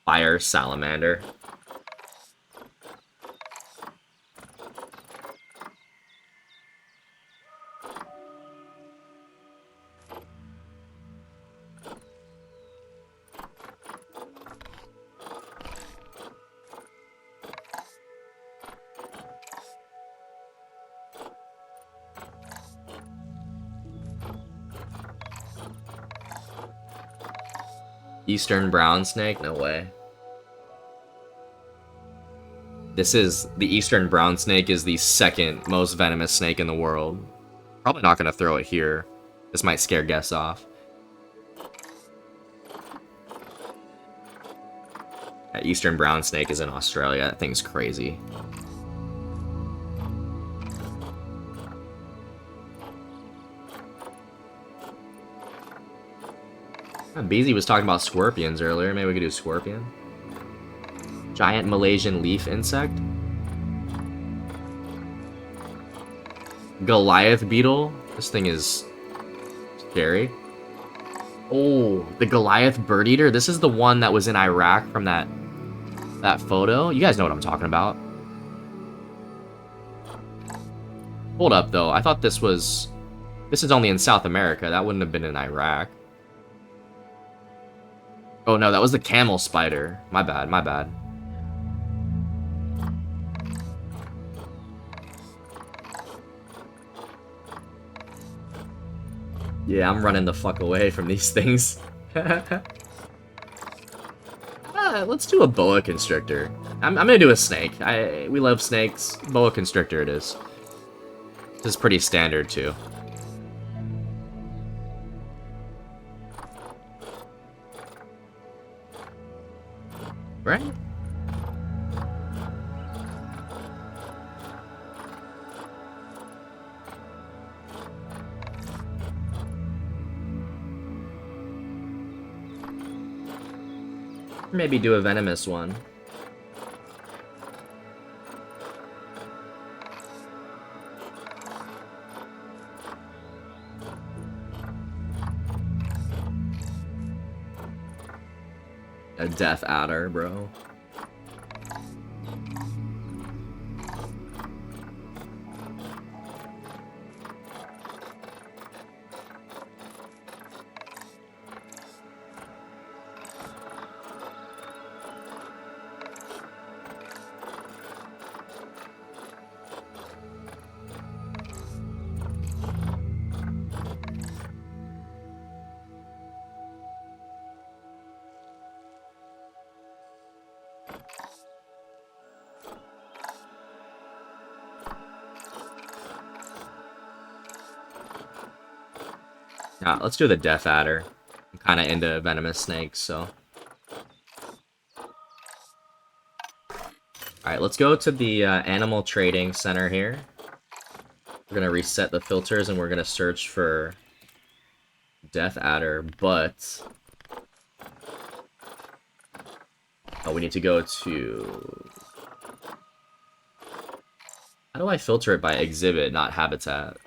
Fire salamander. Eastern brown snake? No way. This is... The eastern brown snake is the second most venomous snake in the world. Probably not going to throw it here. This might scare guests off. That eastern brown snake is in Australia. That thing's crazy. Beezy was talking about scorpions earlier. Maybe we could do scorpion. Giant Malaysian leaf insect. Goliath beetle. This thing is scary. Oh, the Goliath bird eater. This is the one that was in Iraq from that photo. You guys know what I'm talking about. Hold up, though. I thought this was... This is only in South America. That wouldn't have been in Iraq. Oh, no, that was the camel spider. My bad, my bad. Yeah, I'm running the fuck away from these things. Let's do a boa constrictor. I'm gonna do a snake. We love snakes. Boa constrictor it is. This is pretty standard, too. Right? Maybe do a venomous one. A death adder, bro. Let's do the death adder. I'm kind of into venomous snakes, so. Alright, let's go to the animal trading center here. We're gonna reset the filters and we're gonna search for death adder, but... Oh, we need to go to... How do I filter it by exhibit, not habitat?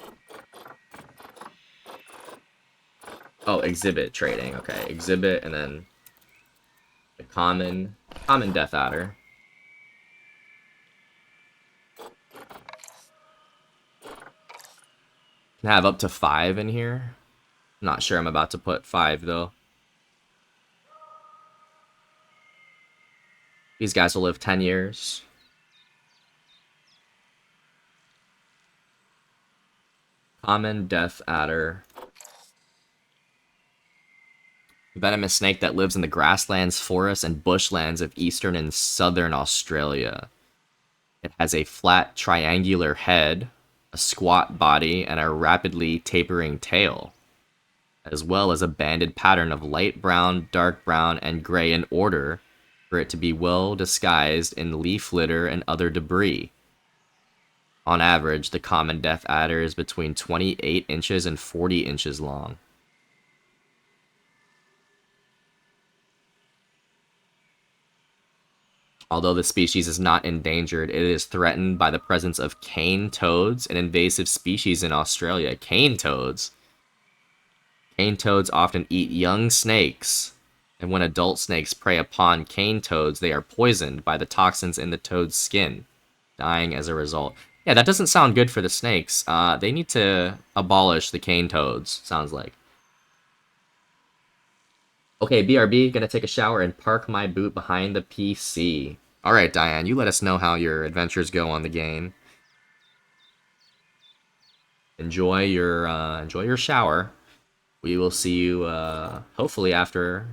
Oh, exhibit trading. Okay, exhibit and then the common death adder. Can have up to 5 in here. Not sure I'm about to put 5 though. These guys will live 10 years. Common death adder. Venomous snake that lives in the grasslands, forests, and bushlands of eastern and southern Australia. It has a flat, triangular head, a squat body, and a rapidly tapering tail, as well as a banded pattern of light brown, dark brown, and gray in order for it to be well disguised in leaf litter and other debris. On average, the common death adder is between 28 inches and 40 inches long. Although the species is not endangered, it is threatened by the presence of cane toads, an invasive species in Australia. Cane toads? Cane toads often eat young snakes, and when adult snakes prey upon cane toads, they are poisoned by the toxins in the toad's skin, dying as a result. Yeah, that doesn't sound good for the snakes. They need to abolish the cane toads, sounds like. Okay, BRB, gonna take a shower and park my boot behind the PC. Alright, Diane, you let us know how your adventures go on the game. Enjoy your shower. We will see you, hopefully after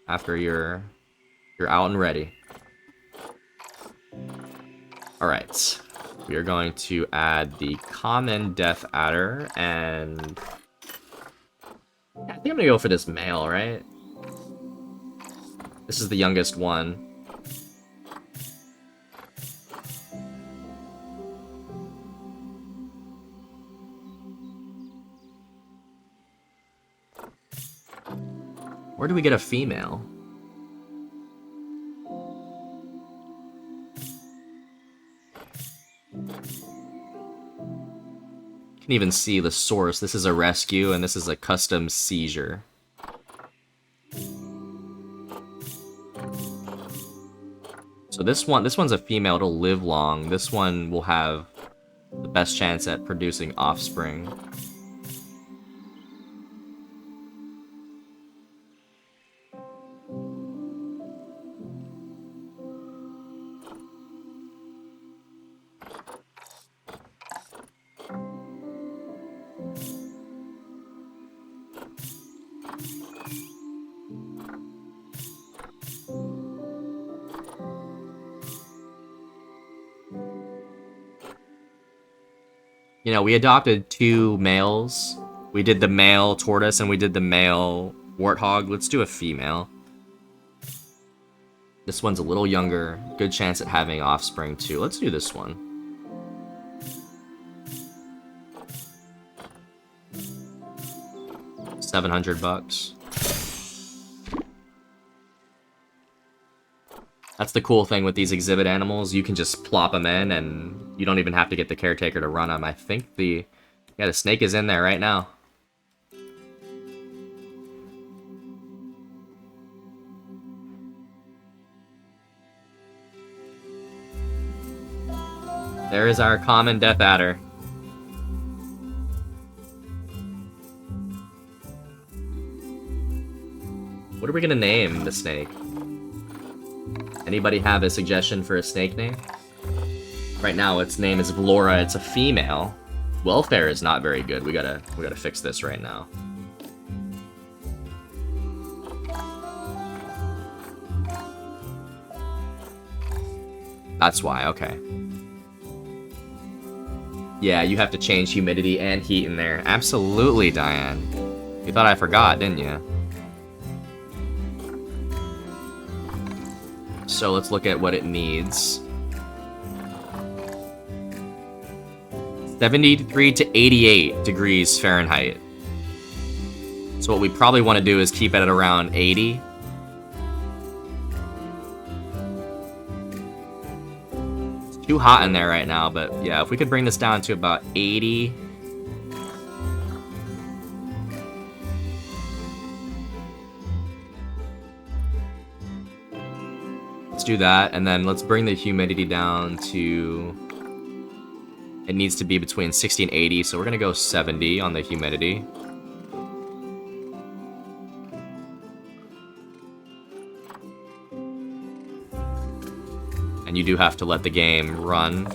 you're out and ready. Alright. We are going to add the common death adder, and... I think I'm gonna go for this male, right? This is the youngest one. Where do we get a female? Can even see the source. This is a rescue, and this is a custom seizure. So this one's a female. It'll live long. This one will have the best chance at producing offspring. You know, we adopted 2 males. We did the male tortoise and we did the male warthog. Let's do a female. This one's a little younger. Good chance at having offspring too. Let's do this one. $700. That's the cool thing with these exhibit animals. You can just plop them in and you don't even have to get the caretaker to run them. I think the snake is in there right now. There is our common death adder. What are we gonna name the snake? Anybody have a suggestion for a snake name? Right now its name is Vlora. It's a female. Welfare is not very good. We gotta fix this right now. That's why, okay. Yeah, you have to change humidity and heat in there. Absolutely, Diane. You thought I forgot, didn't you? So let's look at what it needs. 73 to 88 degrees Fahrenheit. So what we probably want to do is keep it at around 80. It's too hot in there right now, but yeah, if we could bring this down to about 80. Let's do that, and then let's bring the humidity down to... It needs to be between 60 and 80, so we're gonna go 70 on the humidity. And you do have to let the game run.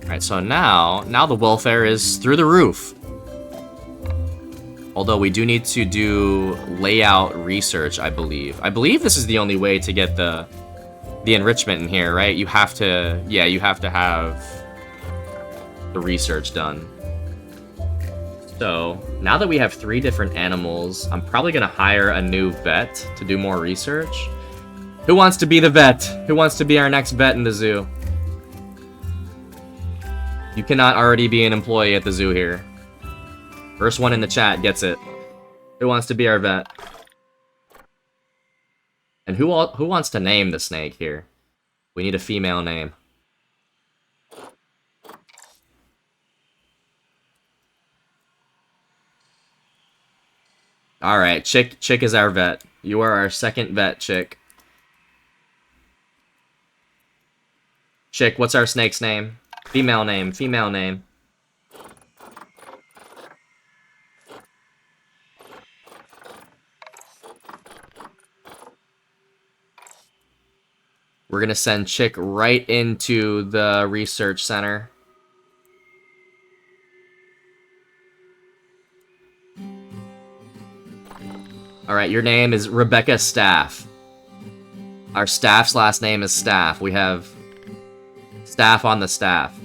Alright, so now the welfare is through the roof. Although we do need to do layout research, I believe. I believe this is the only way to get the enrichment in here, right? You have to, yeah, you have to have the research done. So, now that we have 3 different animals, I'm probably gonna hire a new vet to do more research. Who wants to be the vet? Who wants to be our next vet in the zoo? You cannot already be an employee at the zoo here. First one in the chat gets it. Who wants to be our vet? And who wants to name the snake here? We need a female name. Alright, Chick is our vet. You are our second vet, Chick. Chick, what's our snake's name? Female name, female name. We're gonna send Chick right into the research center. Alright, your name is Rebecca Staff. Our staff's last name is Staff. We have staff on the staff.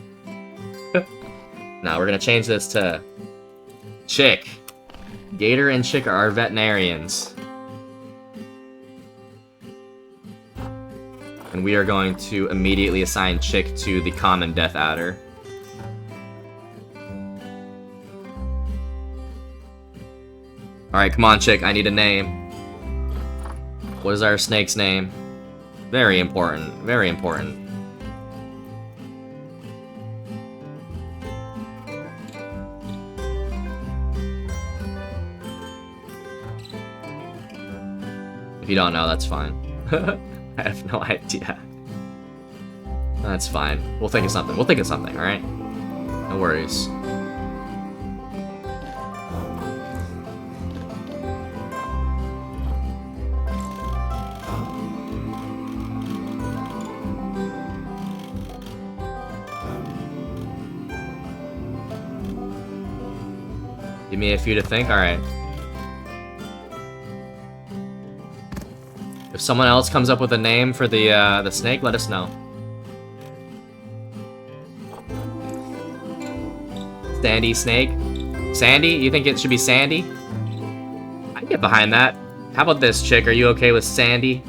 Now we're gonna change this to Chick. Gator and Chick are our veterinarians. And we are going to immediately assign Chick to the common death adder. Alright, come on, Chick. I need a name. What is our snake's name? Very important. Very important. If you don't know, that's fine. I have no idea. That's fine. We'll think of something. We'll think of something, alright? No worries. Give me a few to think, alright. If someone else comes up with a name for the snake, let us know. Sandy Snake? Sandy? You think it should be Sandy? I can get behind that. How about this, chick? Are you okay with Sandy?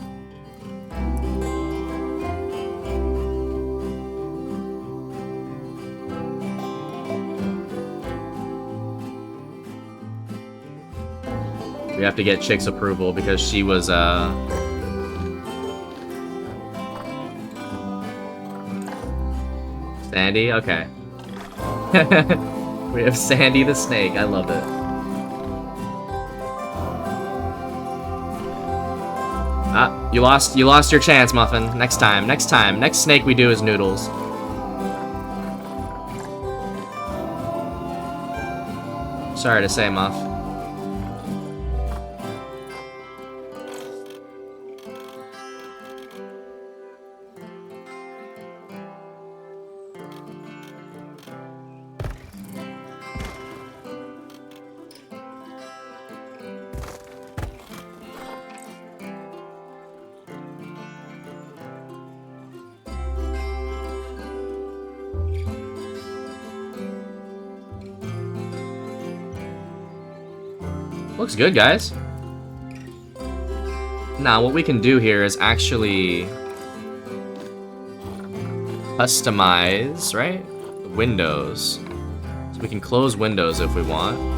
We have to get chick's approval because she was, Sandy? Okay. We have Sandy the Snake. I love it. Ah, you lost your chance, Muffin. Next time. Next snake we do is Noodles. Sorry to say, Muff. Looks good, guys. Now, what we can do here is actually customize, right? Windows. So we can close windows if we want.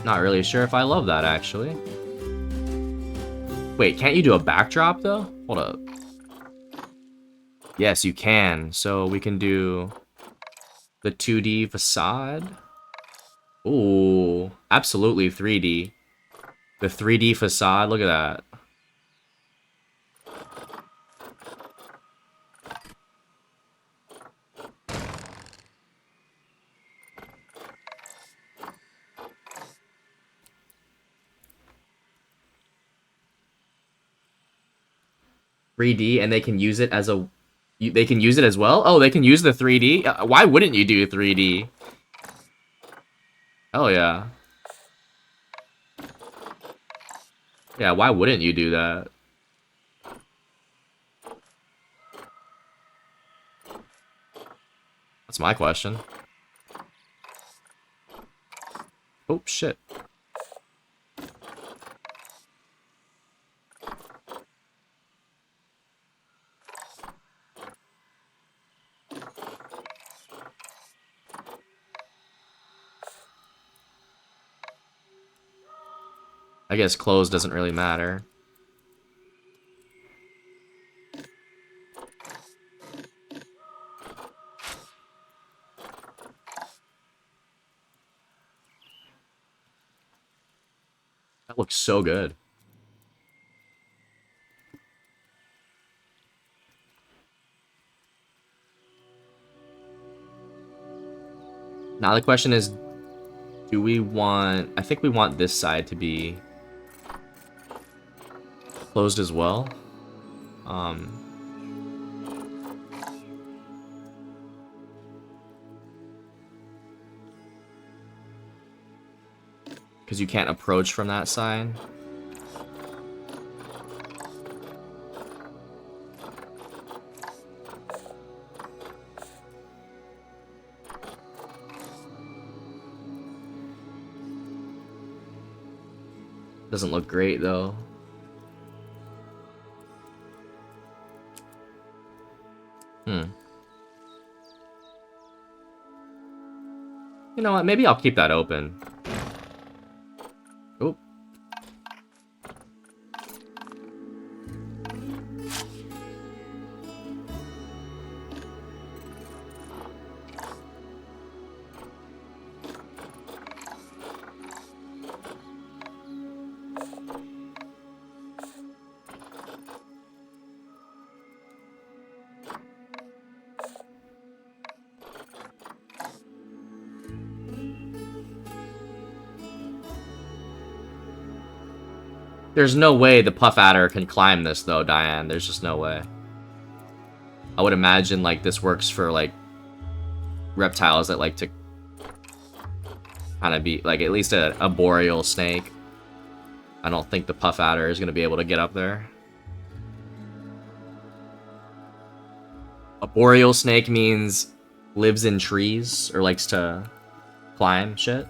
'Not really sure if I love that, actually. Wait, can't you do a backdrop, though? Hold up. Yes, you can. So we can do the 2D facade. Ooh, absolutely 3D. The 3D facade, look at that. And they can use it as a... They can use it as well? Oh, they can use the 3D? Why wouldn't you do 3D? Hell yeah. Yeah, why wouldn't you do that? That's my question. Oh, shit. I guess close doesn't really matter. That looks so good. Now the question is, do we want... I think we want this side to be closed as well. Because you can't approach from that side. Doesn't look great though. Hmm. You know what? Maybe I'll keep that open. Oop. There's no way the puff adder can climb this though, Diane. There's just no way. I would imagine like this works for like reptiles that like to kind of be like at least a boreal snake. I don't think the puff adder is gonna be able to get up there. A boreal snake means lives in trees or likes to climb shit.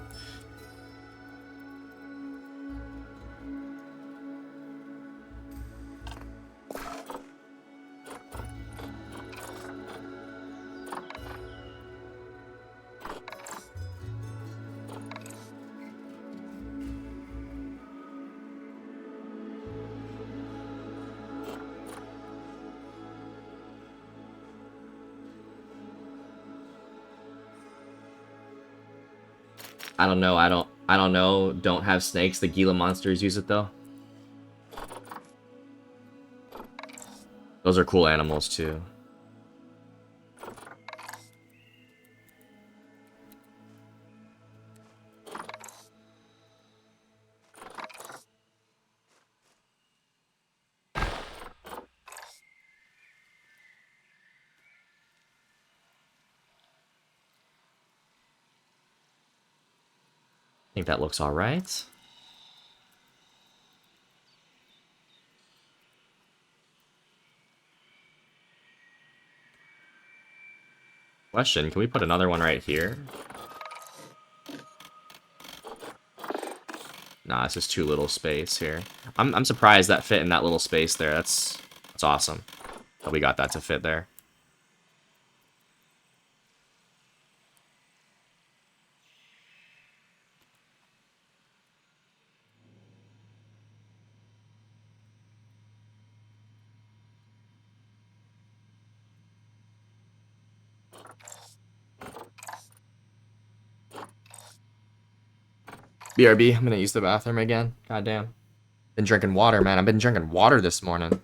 I don't know. I don't know. Don't have snakes. The Gila monsters use it though. Those are cool animals too. I think that looks all right. Question, can we put another one right here? Nah, it's just too little space here. I'm surprised that fit in that little space there. That's awesome. That we got that to fit there. BRB, I'm gonna use the bathroom again. Goddamn. Been drinking water, man. I've been drinking water this morning.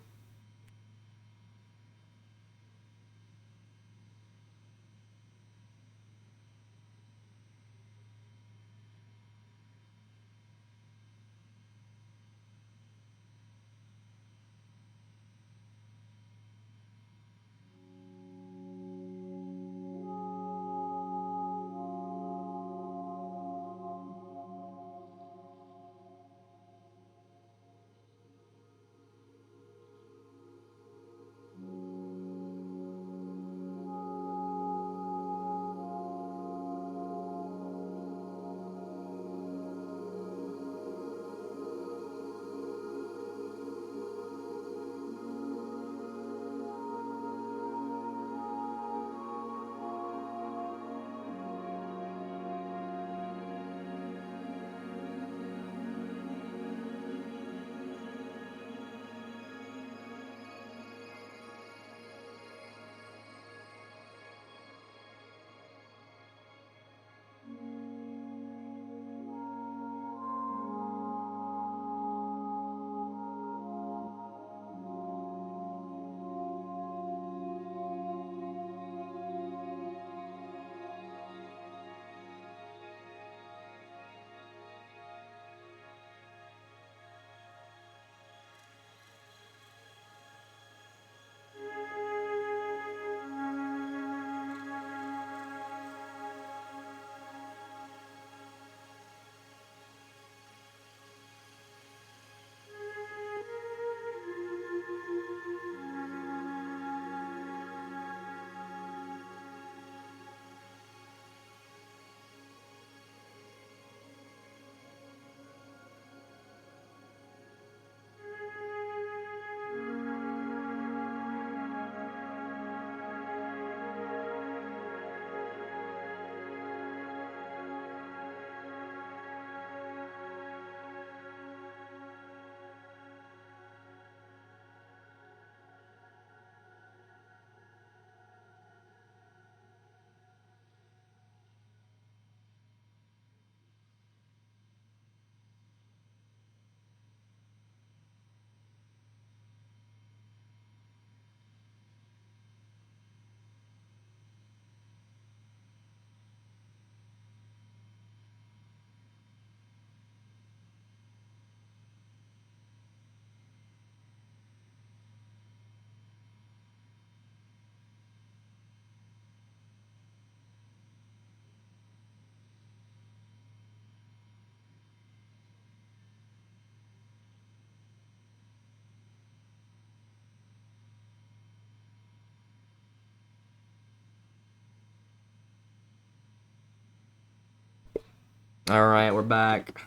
Alright, we're back.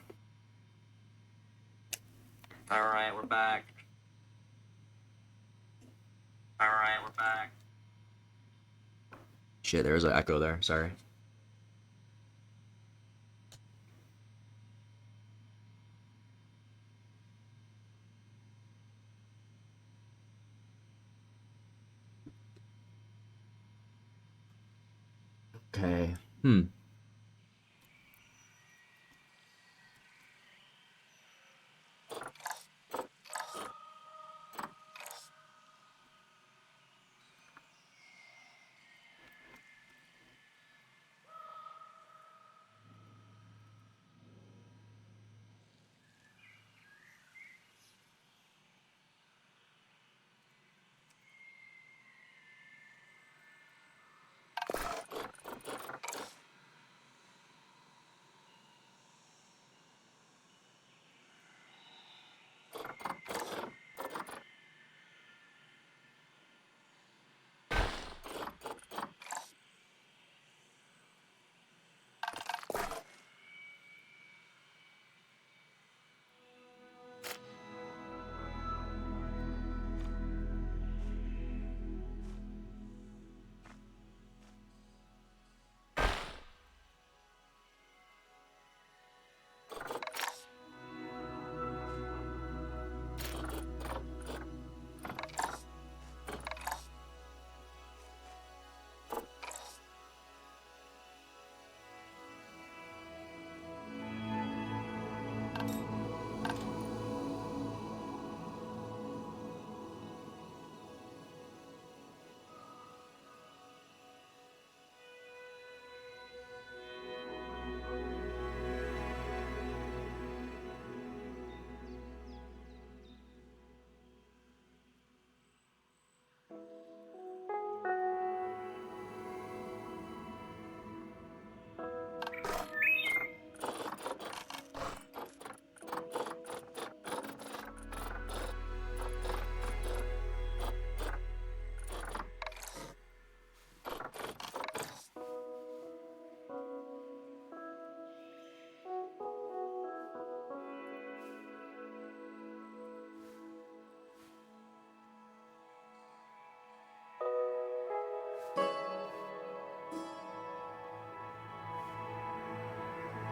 Alright, we're back. Alright, we're back. Shit, there was an echo there. Sorry. Okay.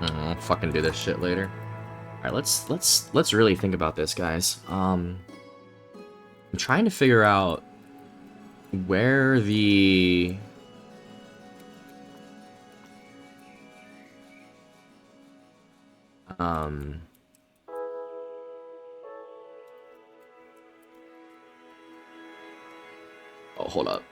I'll fucking do this shit later. Alright, let's really think about this, guys. I'm trying to figure out where the um oh, hold up.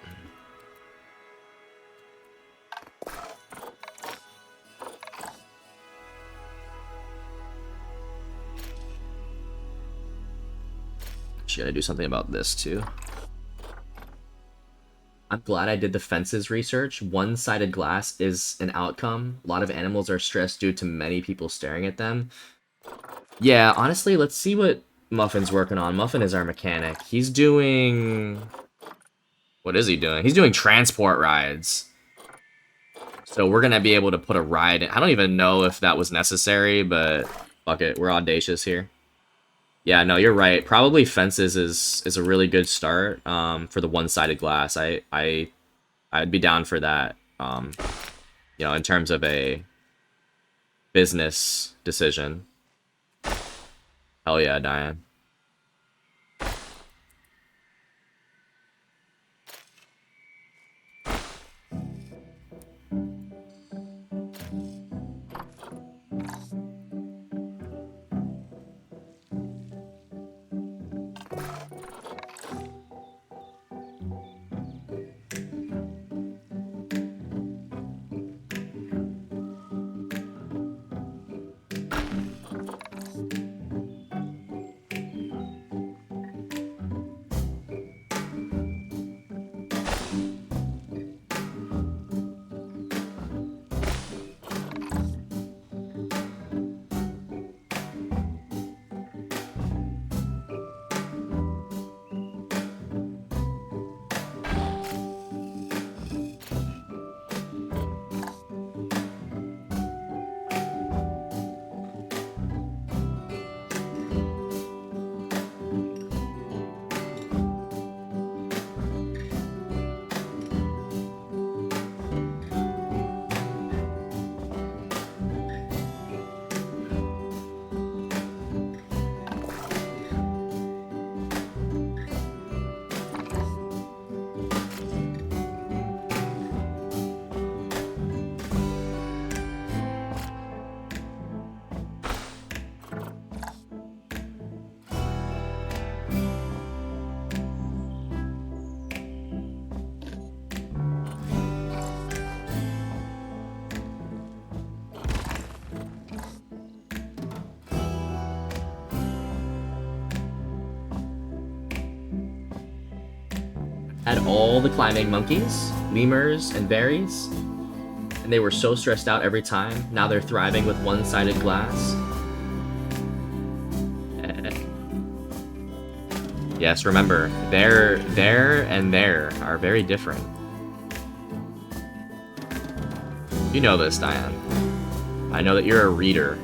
Should I do something about this too? I'm glad I did the fences research. One-sided glass is an outcome. A lot of animals are stressed due to many people staring at them. Yeah, honestly, let's see what Muffin's working on. Muffin is our mechanic. He's doing... What is he doing? He's doing transport rides. So we're gonna be able to put a ride in. I don't even know if that was necessary, but fuck it, we're audacious here. Yeah, no, you're right. Probably fences is a really good start for the one-sided glass. I'd be down for that. You know, in terms of a business decision. Hell yeah, Diane. Had all the climbing monkeys, lemurs, and berries, and they were so stressed out every time. Now they're thriving with one-sided glass. Yes, remember, there and there are very different. You know this, Diane. I know that you're a reader.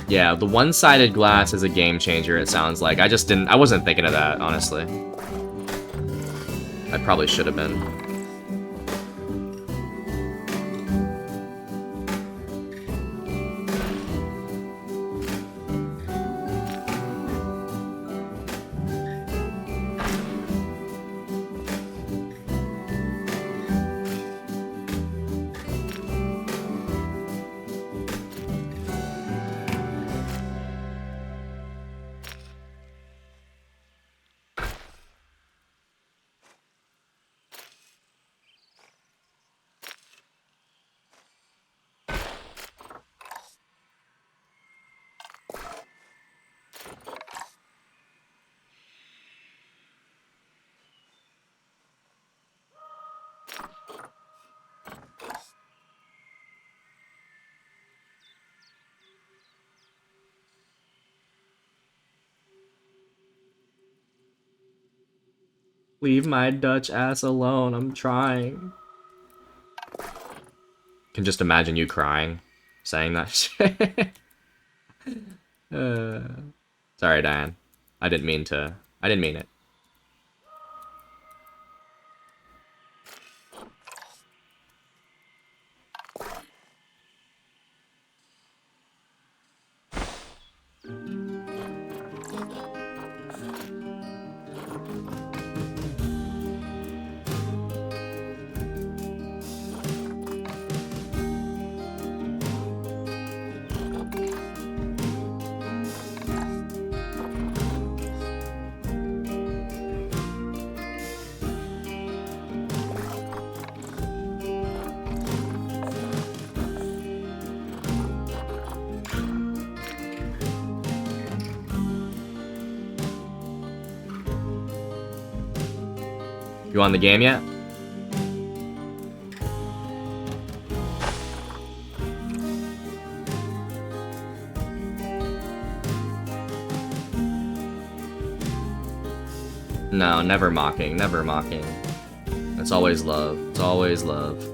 Yeah, the one-sided glass is a game changer, it sounds like. I wasn't thinking of that, honestly. I probably should have been. Leave my Dutch ass alone, I'm trying. Can just imagine you crying, saying that shit. Sorry, Diane. I didn't mean it. You on the game yet? No, never mocking, never mocking. It's always love. It's always love.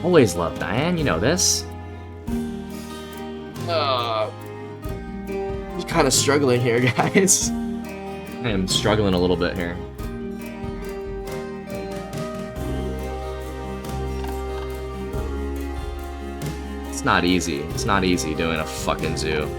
Always love, Diane, you know this. I'm kind of struggling here, guys. I am struggling a little bit here. It's not easy. It's not easy doing a fucking zoo.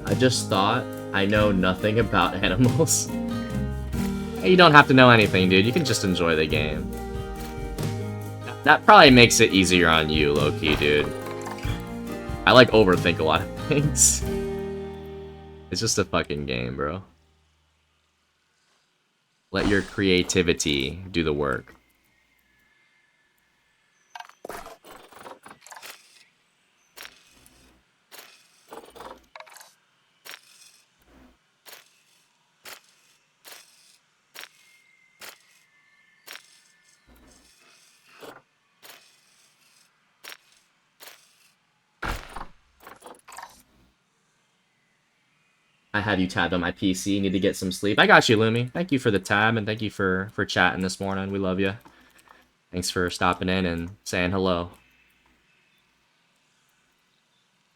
I just thought I know nothing about animals. You don't have to know anything, dude. You can just enjoy the game. That probably makes it easier on you, low-key, dude. I like overthink a lot of things. It's just a fucking game, bro. Let your creativity do the work. I have you tabbed on my PC. Need to get some sleep. I got you, Lumi. Thank you for the tab, and thank you for chatting this morning. We love you. Thanks for stopping in and saying hello.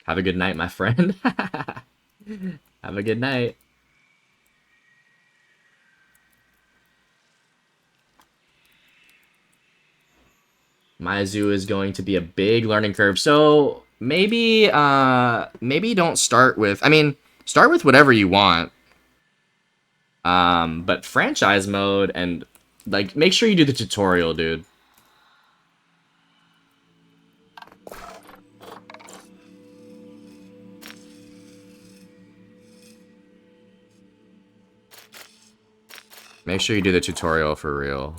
Have a good night, my friend. Have a good night. My zoo is going to be a big learning curve. So maybe don't start with, I mean, start with whatever you want. But franchise mode and like make sure you do the tutorial, dude. Make sure you do the tutorial for real.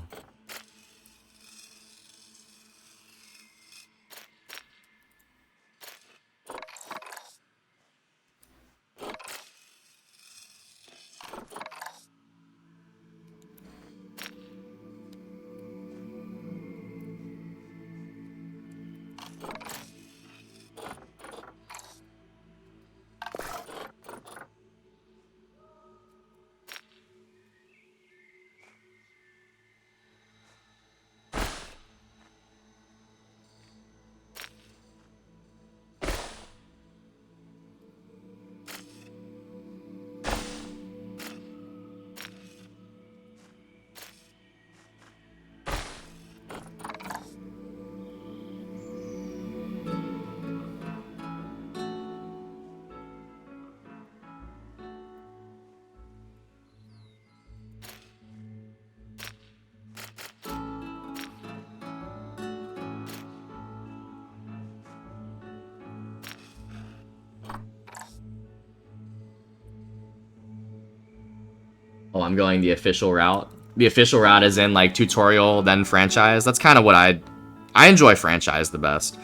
Oh, I'm going the official route. The official route is in like tutorial, then franchise. That's kind of what I enjoy franchise the best.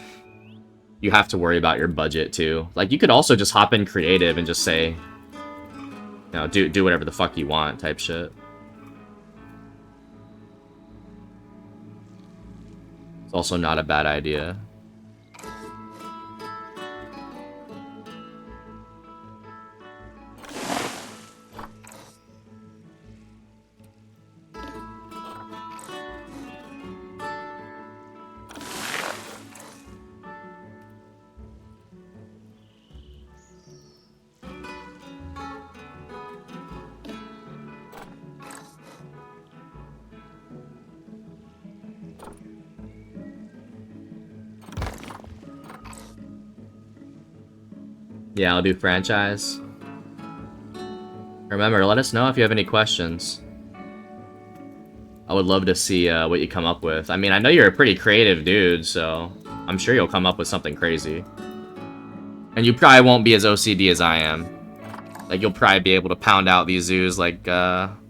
You have to worry about your budget too. Like you could also just hop in creative and just say, you know, do whatever the fuck you want type shit. It's also not a bad idea. Yeah, I'll do franchise. Remember, let us know if you have any questions. I would love to see what you come up with. I mean, I know you're a pretty creative dude, so I'm sure you'll come up with something crazy. And you probably won't be as OCD as I am. Like, you'll probably be able to pound out these zoos like Diane.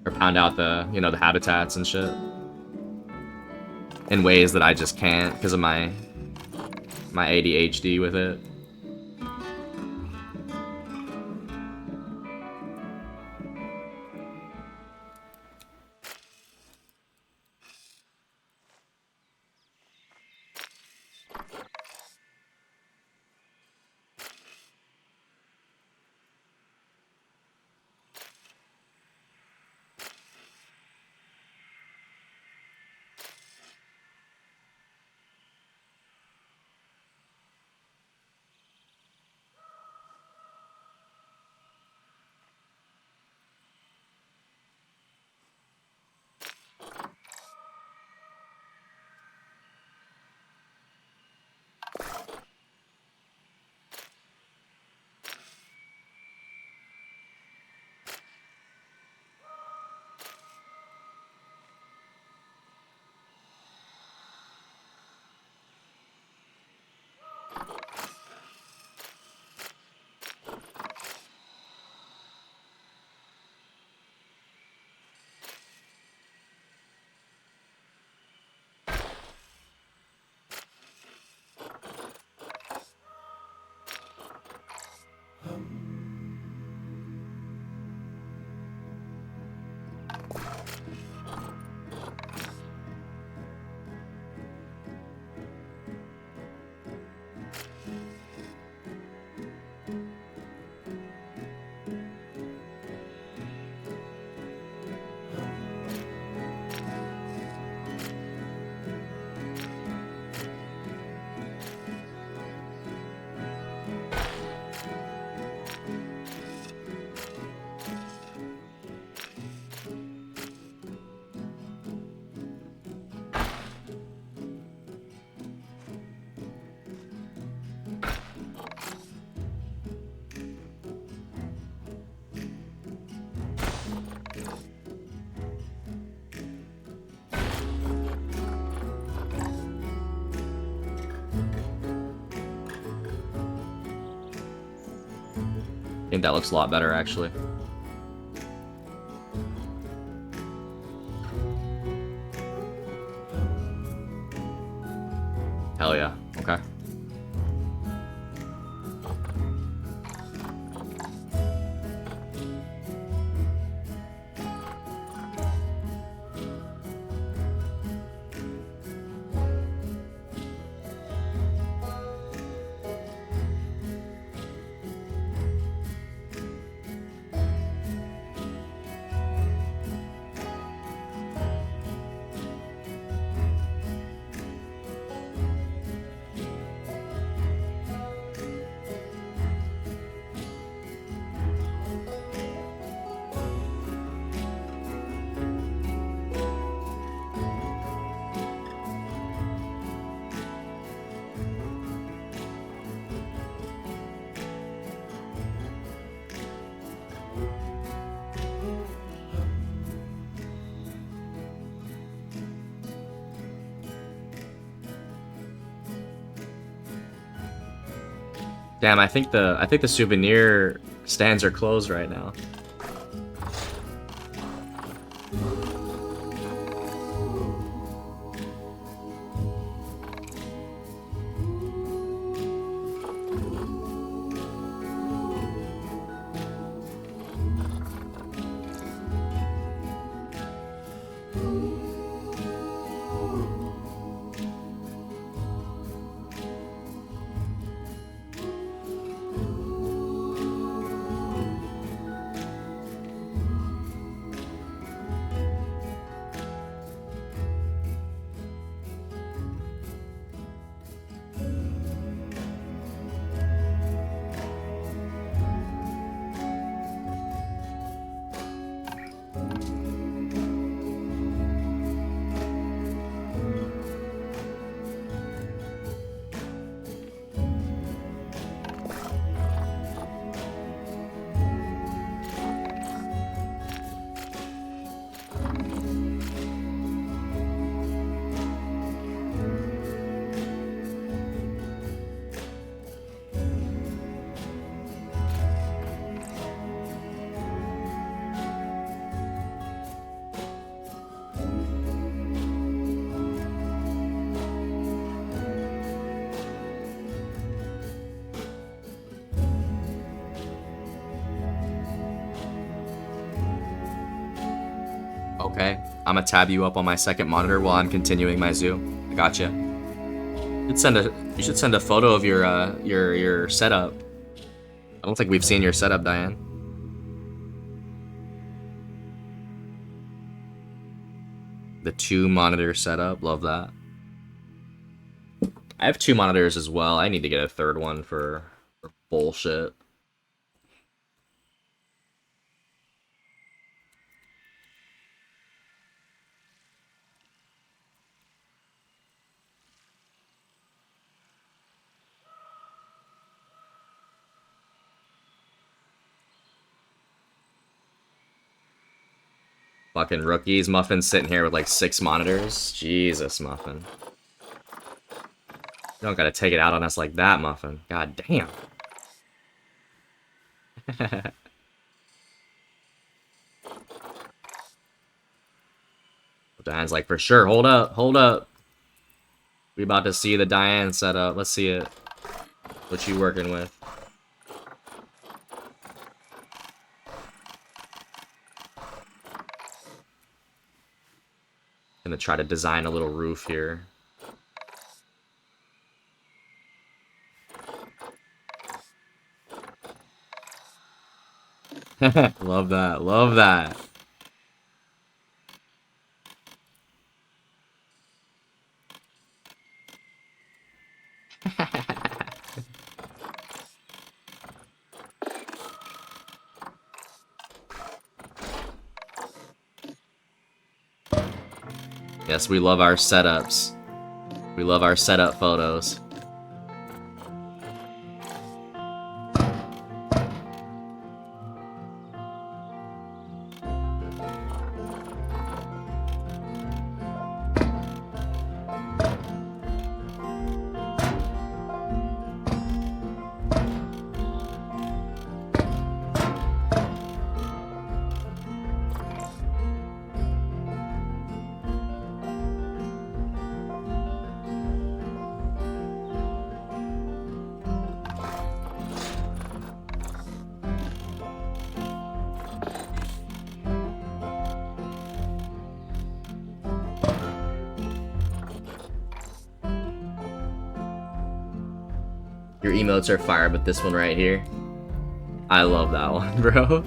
Or pound out the, you know, the habitats and shit. In ways that I just can't because of my ADHD with it. think that looks a lot better, actually. Hell yeah. Okay. Damn, I think the souvenir stands are closed right now. Okay, I'm gonna tab you up on my second monitor while I'm continuing my zoo. I gotcha. You should send a photo of your setup. I don't think we've seen your setup, Diane. The 2-monitor setup, love that. I have 2 monitors as well. I need to get a third one for bullshit. Fucking rookies. Muffin's sitting here with like 6 monitors. Jesus, Muffin. You don't gotta take it out on us like that, Muffin. God damn. Diane's like, for sure, hold up, hold up. We about to see the Diane setup. Let's see it. What you working with? Gonna try to design a little roof here. Love that, love that. Yes, we love our setups. We love our setup photos. Your emotes are fire, but this one right here, I love that one, bro.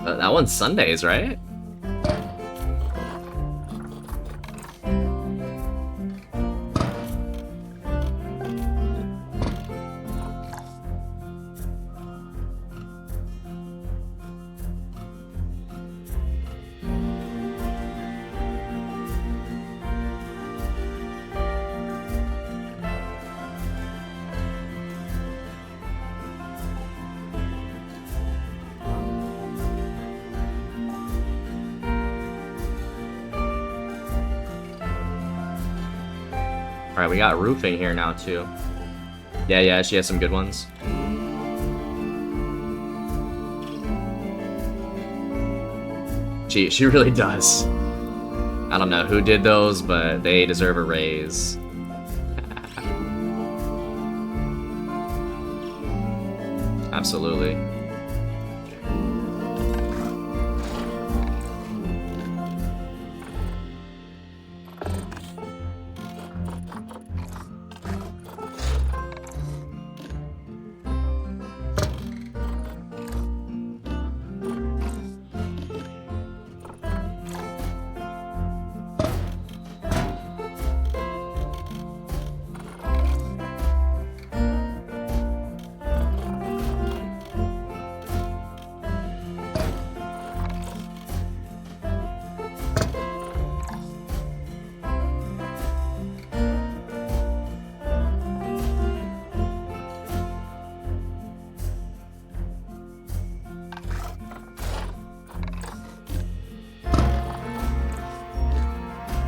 That one's Sundays, right? Alright, we got roofing here now, too. Yeah, she has some good ones. She really does. I don't know who did those, but they deserve a raise. Absolutely.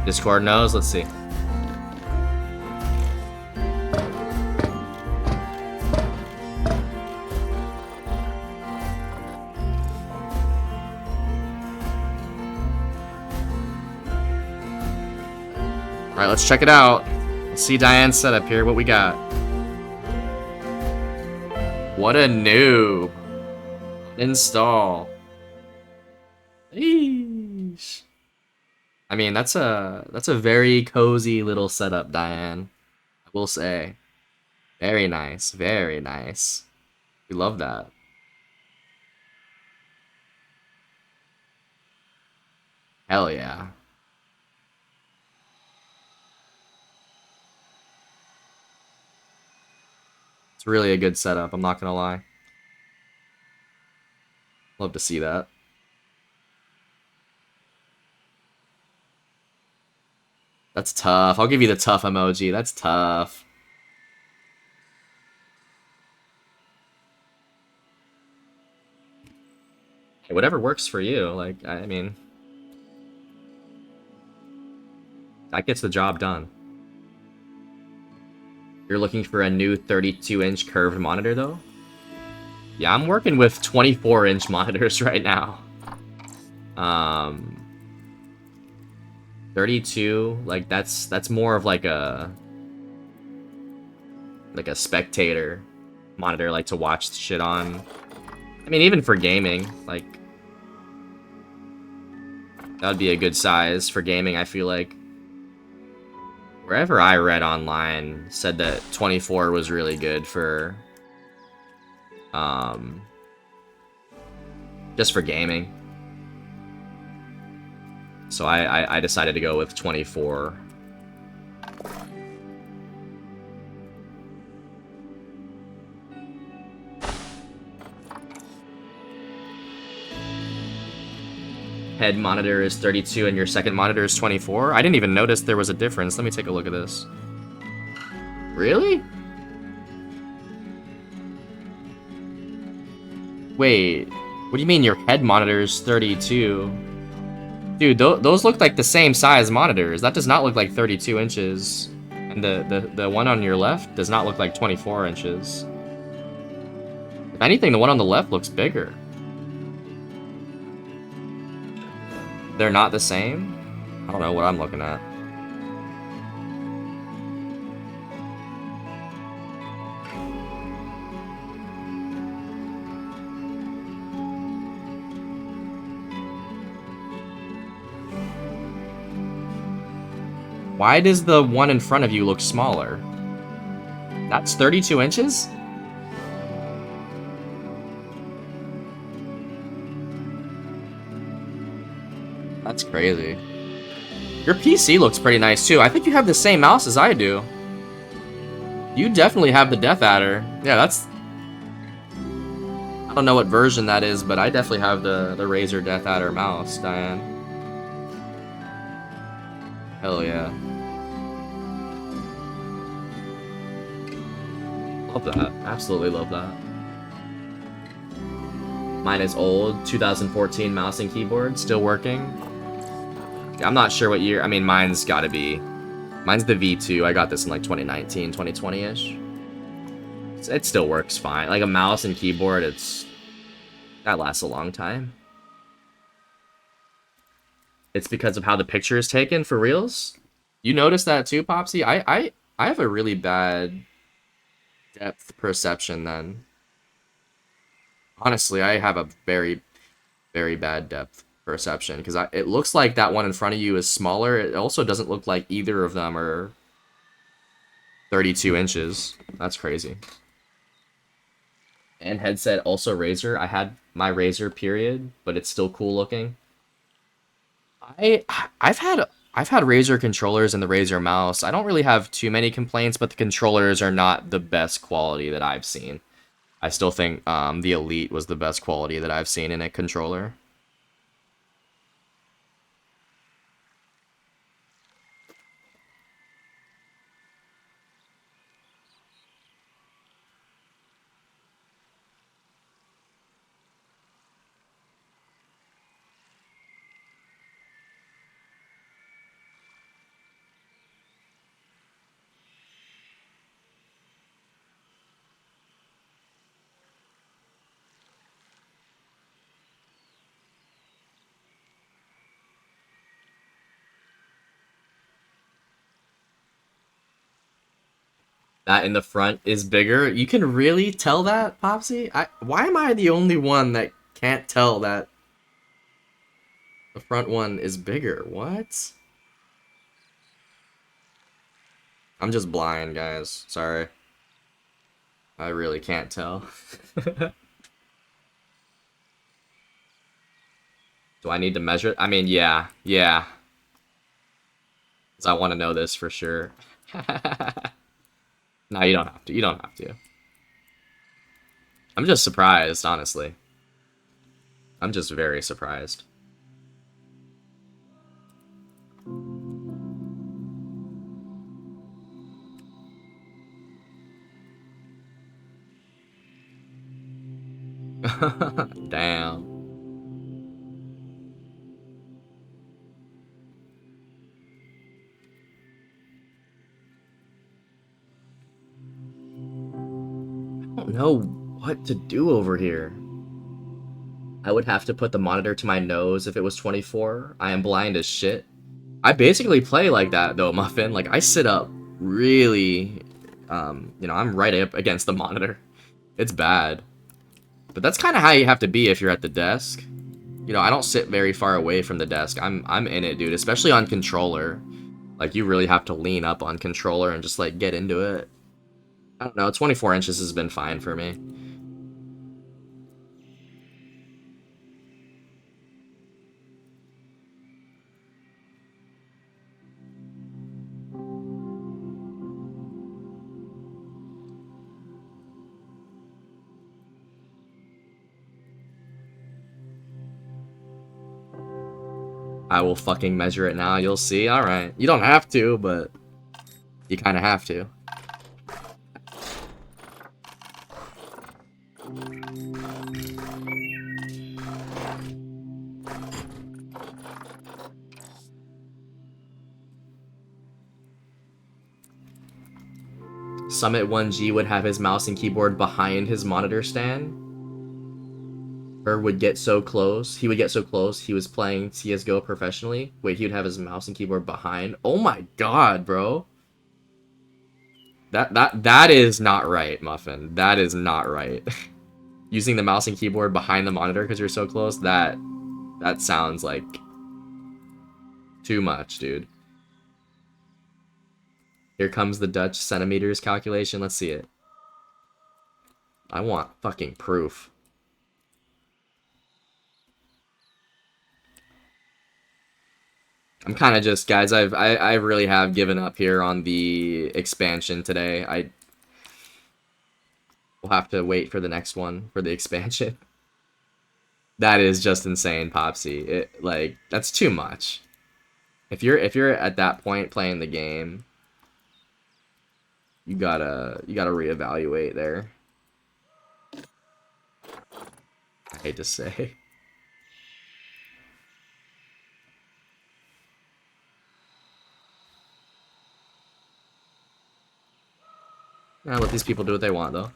Discord knows? Let's see. Alright, let's check it out. Let's see Diane's setup here, what we got. What a noob. Install. Eesh. I mean, that's a very cozy little setup, Diane. I will say. Very nice, very nice. We love that. Hell yeah. It's really a good setup, I'm not gonna lie. Love to see that. That's tough. I'll give you the tough emoji. That's tough. Hey, whatever works for you. Like, I mean, that gets the job done. You're looking for a new 32-inch curved monitor, though? Yeah, I'm working with 24-inch monitors right now. 32, like that's more of like a spectator monitor, like to watch shit on. I mean, even for gaming, like that would be a good size for gaming. I feel like wherever I read online said that 24 was really good for just for gaming. So I decided to go with 24. Head monitor is 32 and your second monitor is 24? I didn't even notice there was a difference. Let me take a look at this. Really? Wait, what do you mean your head monitor is 32? Dude, those look like the same size monitors. That does not look like 32 inches. And the one on your left does not look like 24 inches. If anything, the one on the left looks bigger. They're not the same? I don't know what I'm looking at. Why does the one in front of you look smaller? That's 32 inches? That's crazy. Your PC looks pretty nice too. I think you have the same mouse as I do. You definitely have the Death Adder. Yeah, that's... I don't know what version that is, but I definitely have the Razer Death Adder mouse, Diane. Hell yeah. Love that. Absolutely love that. Mine is old, 2014 mouse and keyboard, still working. I'm not sure what year. I mean, mine's gotta be... Mine's the V2. I got this in like 2019, 2020-ish. It still works fine. Like a mouse and keyboard, that lasts a long time. It's because of how the picture is taken for reals. You notice that too, Popsy? I have a really bad depth perception then. Honestly, I have a very, very bad depth perception because it looks like that one in front of you is smaller. It also doesn't look like either of them are 32 inches. That's crazy. And headset also Razer. I had my Razer period, but it's still cool looking. I've had Razer controllers and the Razer mouse. I don't really have too many complaints, but the controllers are not the best quality that I've seen. I still think the Elite was the best quality that I've seen in a controller. That in the front is bigger. You can really tell that, Popsy? Why am I the only one that can't tell that the front one is bigger? What? I'm just blind, guys. Sorry. I really can't tell. Do I need to measure it? I mean, yeah. Yeah. 'Cause I want to know this for sure. No, you don't have to. You don't have to. I'm just surprised, honestly. I'm just very surprised. Damn. I don't know what to do over here. I would have to put the monitor to my nose if it was 24. I am blind as shit. I basically play like that though, Muffin. Like I sit up really, you know, I'm right up against the monitor. It's bad. But that's kind of how you have to be if you're at the desk. You know, I don't sit very far away from the desk. I'm in it, dude, especially on controller. Like you really have to lean up on controller and just like get into it. I don't know, 24 inches has been fine for me. I will fucking measure it now, you'll see. Alright. You don't have to, but you kind of have to. Summit 1G would have his mouse and keyboard behind his monitor stand. Or would get so close. He would get so close. He was playing CSGO professionally. Wait, he would have his mouse and keyboard behind. Oh my god, bro. That is not right, Muffin. That is not right. Using the mouse and keyboard behind the monitor because you're so close, that sounds like too much, dude. Here comes the Dutch centimeters calculation. Let's see it. I want fucking proof. I'm kind of just, guys, I really have given up here on the expansion today. I will have to wait for the next one for the expansion. That is just insane, Popsy. It, like, that's too much. If you're at that point playing the game, you gotta reevaluate there. I hate to say. I'll let these people do what they want, though.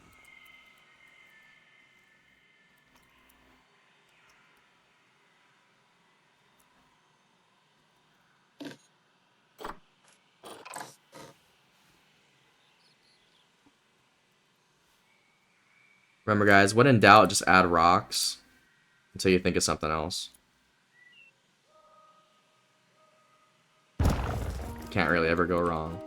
Remember, guys, when in doubt, just add rocks until you think of something else. Can't really ever go wrong.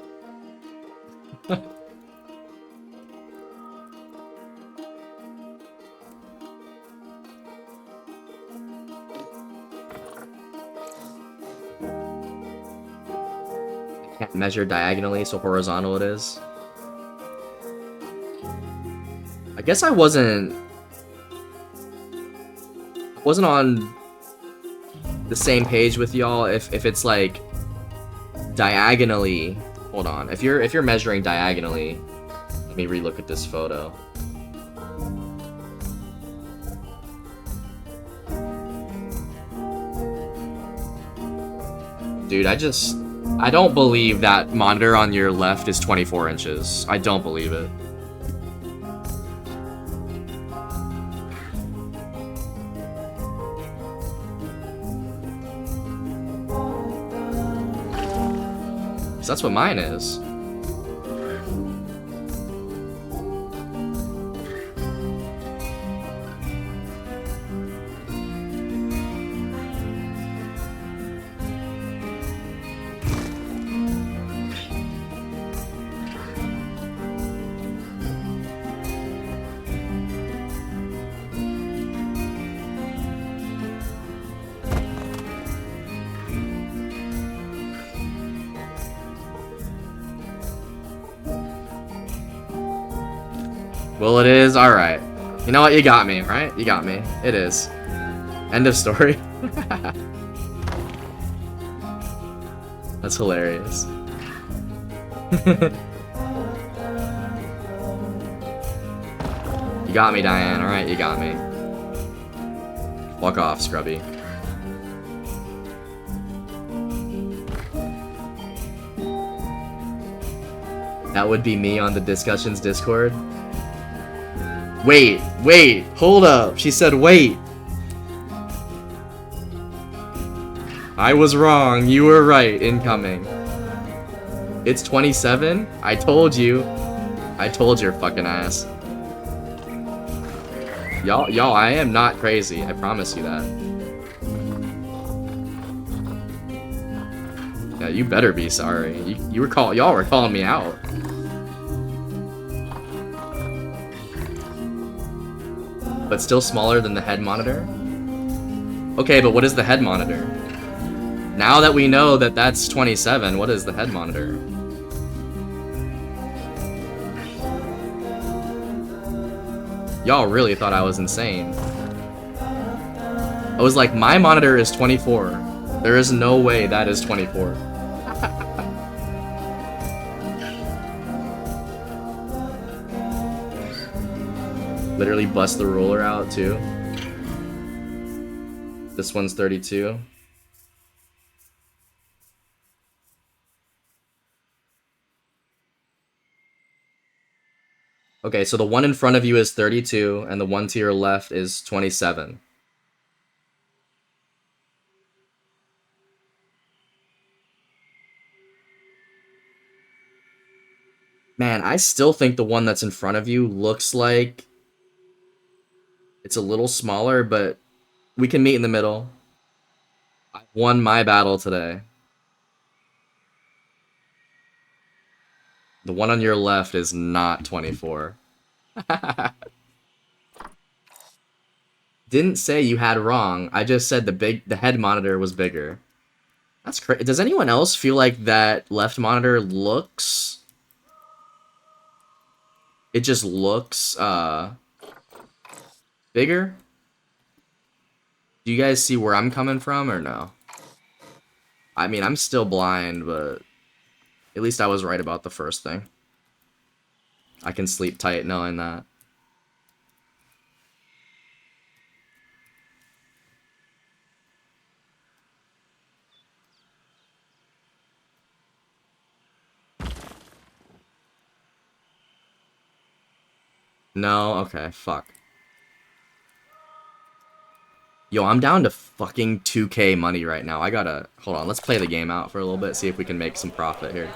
Can't measure diagonally, so horizontal it is. I guess I wasn't on the same page with y'all if it's like diagonally. Hold on. If you're measuring diagonally, let me relook at this photo. Dude, I don't believe that monitor on your left is 24 inches. I don't believe it. That's what mine is. Well, it is. Alright. You know what? You got me, right? You got me. It is. End of story. That's hilarious. You got me, Diane. Alright, you got me. Walk off, Scrubby. That would be me on the discussions Discord. Wait, hold up. She said wait. I was wrong. You were right. Incoming. It's 27? I told you. I told your fucking ass. Y'all, I am not crazy. I promise you that. Yeah, you better be sorry. Y'all were calling me out. But still smaller than the head monitor? Okay, but what is the head monitor? Now that we know that that's 27, what is the head monitor? Y'all really thought I was insane. I was like, my monitor is 24. There is no way that is 24. Literally bust the ruler out too. This one's 32. Okay, so the one in front of you is 32, and the one to your left is 27. Man, I still think the one that's in front of you looks like it's a little smaller, but we can meet in the middle. I won my battle today. The one on your left is not 24. Didn't say you had wrong. I just said the head monitor was bigger. That's crazy. Does anyone else feel like that left monitor looks... It just looks, bigger? Do you guys see where I'm coming from, or no? I mean, I'm still blind, but at least I was right about the first thing. I can sleep tight knowing that. No? Okay, fuck. Yo, I'm down to fucking 2K money right now. I gotta... Hold on, let's play the game out for a little bit, see if we can make some profit here.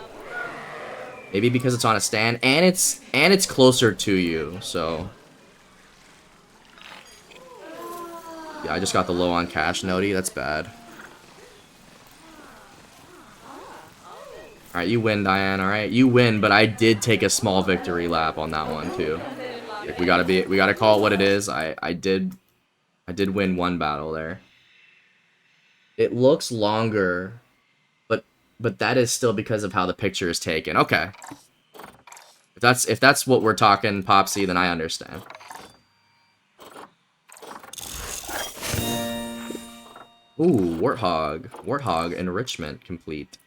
Maybe because it's on a stand, and it's closer to you, so... Yeah, I just got the low on cash noti. That's bad. Alright, you win, Diane, alright? You win, but I did take a small victory lap on that one, too. Like, we gotta call it what it is. I did win one battle there. It looks longer, but that is still because of how the picture is taken. Okay. If that's what we're talking, Popsy, then I understand. Ooh, Warthog. Warthog enrichment complete.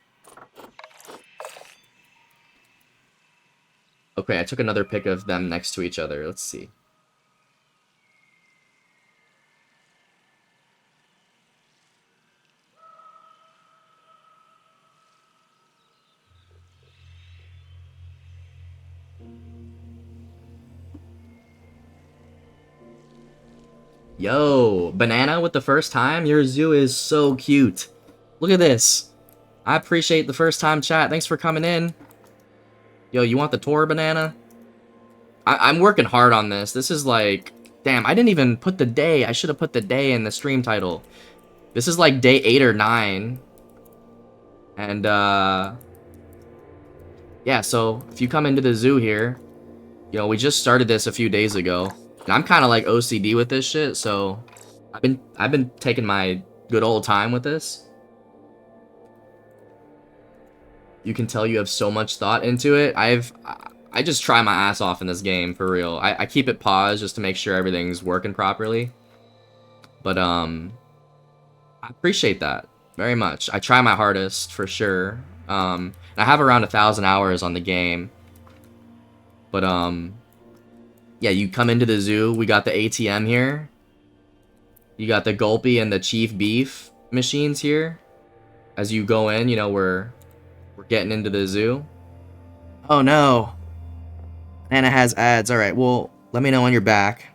Okay, I took another pic of them next to each other. Let's see. Yo, Banana with the first time? Your zoo is so cute. Look at this. I appreciate the first time chat. Thanks for coming in. Yo, you want the tour, Banana? I'm working hard on this. This is like... Damn, I didn't even put the day. I should have put the day in the stream title. This is like day 8 or 9. And, yeah, so if you come into the zoo here... You know, we just started this a few days ago. And I'm kind of like OCD with this shit, so... I've been taking my good old time with this. You can tell you have so much thought into it. I just try my ass off in this game, for real. I keep it paused just to make sure everything's working properly. But, I appreciate that very much. I try my hardest, for sure. I have around 1,000 hours on the game. But, yeah, you come into the zoo. We got the ATM here. You got the Gulpy and the Chief Beef machines here. As you go in, you know, we're getting into the zoo. Oh, no. Anna has ads. Alright, well, let me know when you're back.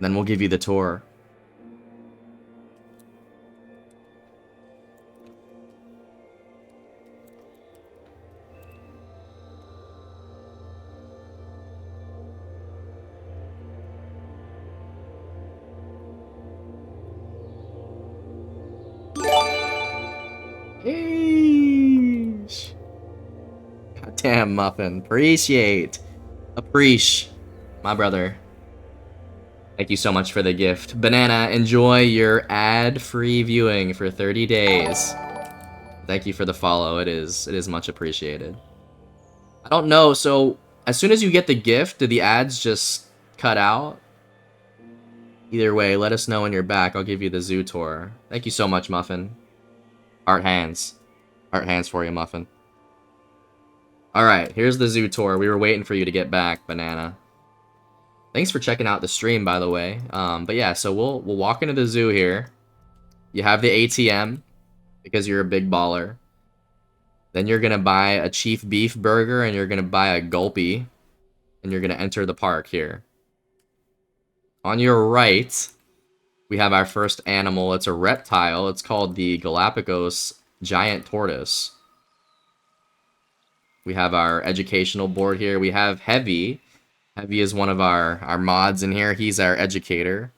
Then we'll give you the tour. Eesh. Goddamn, Muffin. Appreciate. My brother. Thank you so much for the gift. Banana, enjoy your ad-free viewing for 30 days. Thank you for the follow. It is much appreciated. I don't know, so as soon as you get the gift, do the ads just cut out? Either way, let us know when you're back. I'll give you the zoo tour. Thank you so much, Muffin. Art hands. Art hands for you, Muffin. Alright, here's the zoo tour. We were waiting for you to get back, Banana. Thanks for checking out the stream, by the way. But yeah, so we'll walk into the zoo here. You have the ATM, because you're a big baller. Then you're gonna buy a Chief Beef burger, and you're gonna buy a Gulpy. And you're gonna enter the park here. On your right, we have our first animal. It's a reptile. It's called the Galapagos Giant Tortoise. We have our educational board here. We have Heavy. Heavy is one of our mods in here. He's our educator.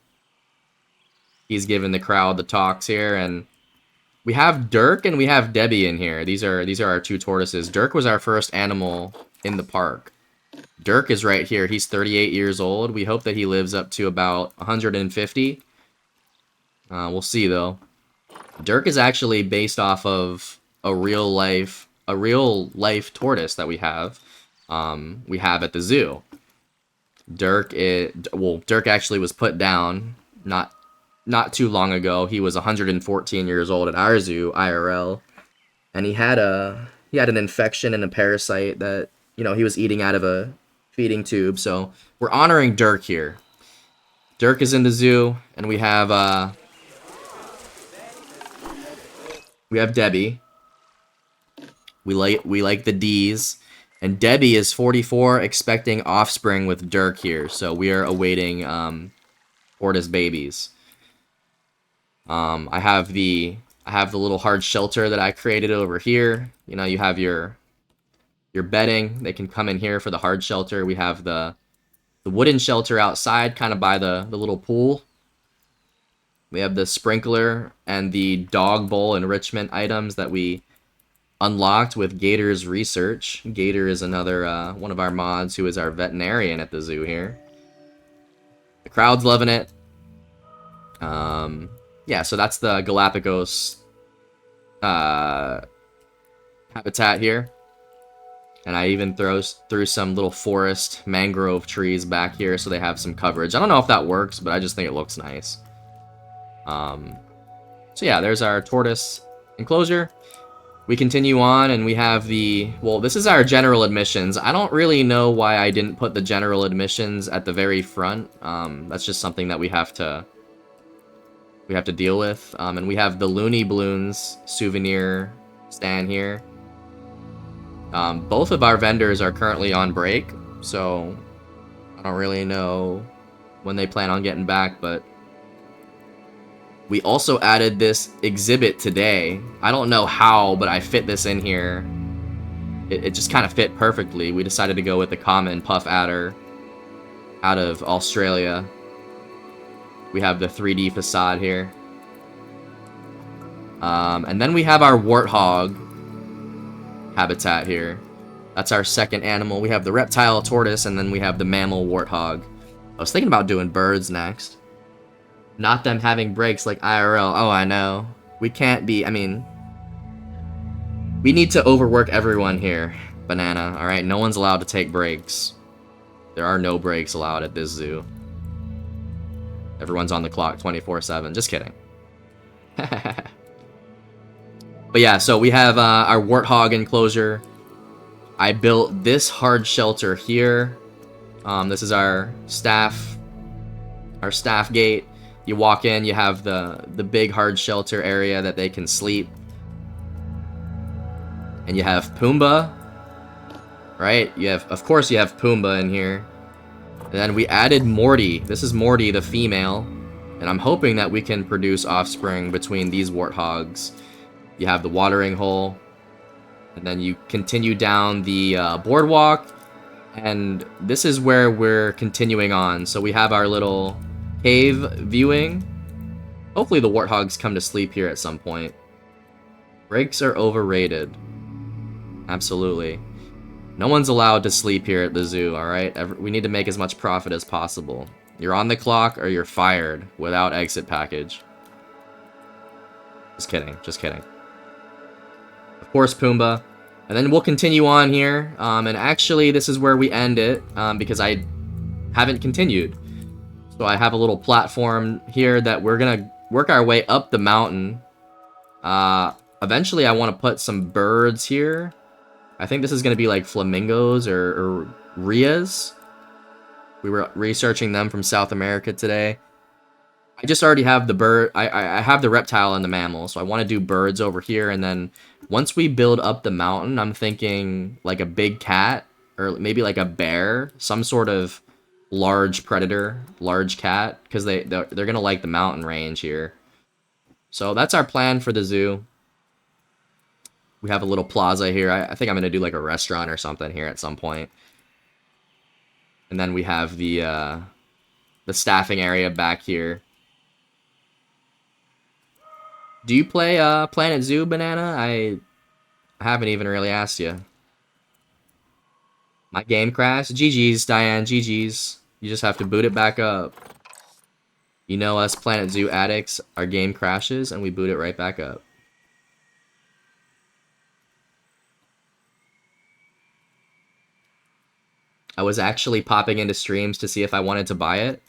He's giving the crowd the talks here, and We have Dirk and we have Debbie in here. These are our two tortoises. Dirk was our first animal in the park. Dirk is right here. He's 38 years old. We hope that he lives up to about 150. We'll see though. Dirk is actually based off of a real life tortoise that we have at the zoo. Dirk actually was put down not too long ago. He was 114 years old at our zoo, IRL, and he had an infection and a parasite that he was eating out of a feeding tube. So we're honoring Dirk here. Dirk is in the zoo, and we have Debbie. We like the D's. And Debbie is 44, expecting offspring with Dirk here. So we are awaiting tortoise babies. I have the little hard shelter that I created over here. You have your bedding. They can come in here for the hard shelter. We have the wooden shelter outside, kind of by the little pool. We have the sprinkler and the dog bowl enrichment items that we unlocked with Gator's research. Gator is another one of our mods who is our veterinarian at the zoo here. The crowd's loving it. Yeah, so that's the Galapagos habitat here. And I even threw some little forest mangrove trees back here so they have some coverage. I don't know if that works, but I just think it looks nice. So yeah, there's our tortoise enclosure. We continue on and we have this is our general admissions. I don't really know why I didn't put the general admissions at the very front. That's just something that we have to deal with. And we have the Looney Balloons souvenir stand here. Both of our vendors are currently on break, so I don't really know when they plan on getting back, but we also added this exhibit today. I don't know how, but I fit this in here. It just kind of fit perfectly. We decided to go with the common puff adder out of Australia. We have the 3D facade here. And then we have our warthog habitat here. That's our second animal. We have the reptile tortoise, and then we have the mammal warthog. I was thinking about doing birds next. Not them having breaks like IRL. Oh, I know. We can't be, we need to overwork everyone here, Banana, alright? No one's allowed to take breaks. There are no breaks allowed at this zoo. Everyone's on the clock 24/7. Just kidding. But yeah, so we have our warthog enclosure. I built this hard shelter here. This is our staff gate. You walk in, you have the big hard shelter area that they can sleep. And you have Pumbaa, right? Of course you have Pumbaa in here. And then we added Morty. This is Morty, the female. And I'm hoping that we can produce offspring between these warthogs. You have the watering hole. And then you continue down the boardwalk. And this is where we're continuing on. So we have our little cave viewing. Hopefully the warthogs come to sleep here at some point. Breaks are overrated. Absolutely. No one's allowed to sleep here at the zoo, alright? We need to make as much profit as possible. You're on the clock or you're fired without exit package. Just kidding, just kidding. Of course, Pumbaa. And then we'll continue on here. And actually, this is where we end it because I haven't continued. So I have a little platform here that we're gonna work our way up the mountain. Eventually I want to put some birds here. I think this is gonna be like flamingos or rheas. We were researching them from South America today. I just already have the bird. I have the reptile and the mammal, so I want to do birds over here. And then once we build up the mountain, I'm thinking like a big cat or maybe like a bear, some sort of large predator, large cat, because they're gonna like the mountain range here. So that's our plan for the zoo. We have a little plaza here. I think I'm gonna do like a restaurant or something here at some point. And then we have the staffing area back here. Do you play Planet Zoo, Banana? I haven't even really asked you. My game crashed. GG's, Diane. GG's. You just have to boot it back up. You know us Planet Zoo addicts, our game crashes and we boot it right back up. I was actually popping into streams to see if I wanted to buy it.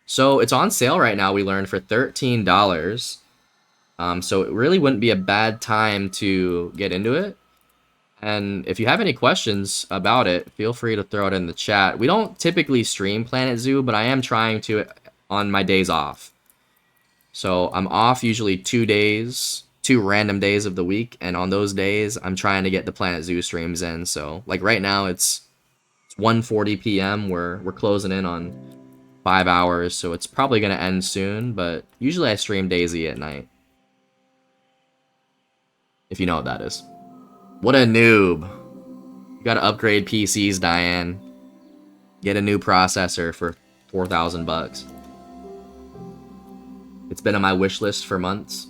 So it's on sale right now, we learned, for $13. So it really wouldn't be a bad time to get into it. And if you have any questions about it, feel free to throw it in the chat. We don't typically stream Planet Zoo, but I am trying to on my days off. So I'm off usually 2 days, 2 random days of the week, and on those days I'm trying to get the Planet Zoo streams in. So like right now it's 1:40 p.m. We're closing in on 5 hours, so it's probably gonna end soon. But usually I stream DayZ at night, if you know what that is. What a noob! You gotta upgrade PCs, Diane. Get a new processor for 4,000 bucks. It's been on my wish list for months.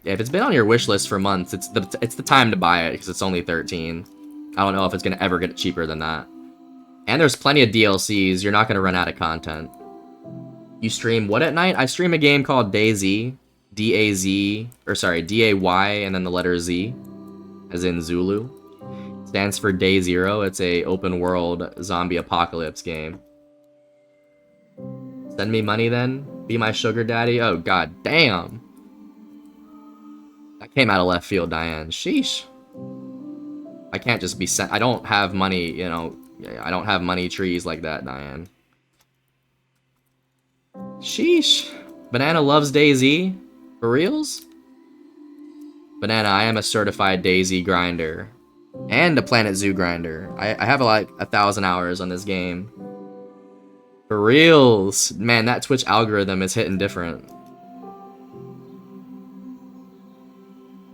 Yeah, if it's been on your wish list for months, it's the time to buy it because it's only 13. I don't know if it's gonna ever get cheaper than that. And there's plenty of DLCs. You're not gonna run out of content. You stream what at night? I stream a game called DayZ, D-A-Z, or sorry, D-A-Y, and then the letter Z, as in Zulu. It stands for Day Zero. It's a open world zombie apocalypse game. Send me money then? Be my sugar daddy? Oh god damn. That came out of left field, Diane. Sheesh. I can't just be sent. I don't have money, you know. I don't have money trees like that, Diane. Sheesh. Banana loves DayZ? For reals? Banana, I am a certified DayZ grinder. And a Planet Zoo grinder. I have like 1,000 hours on this game. For reals. Man, that Twitch algorithm is hitting different.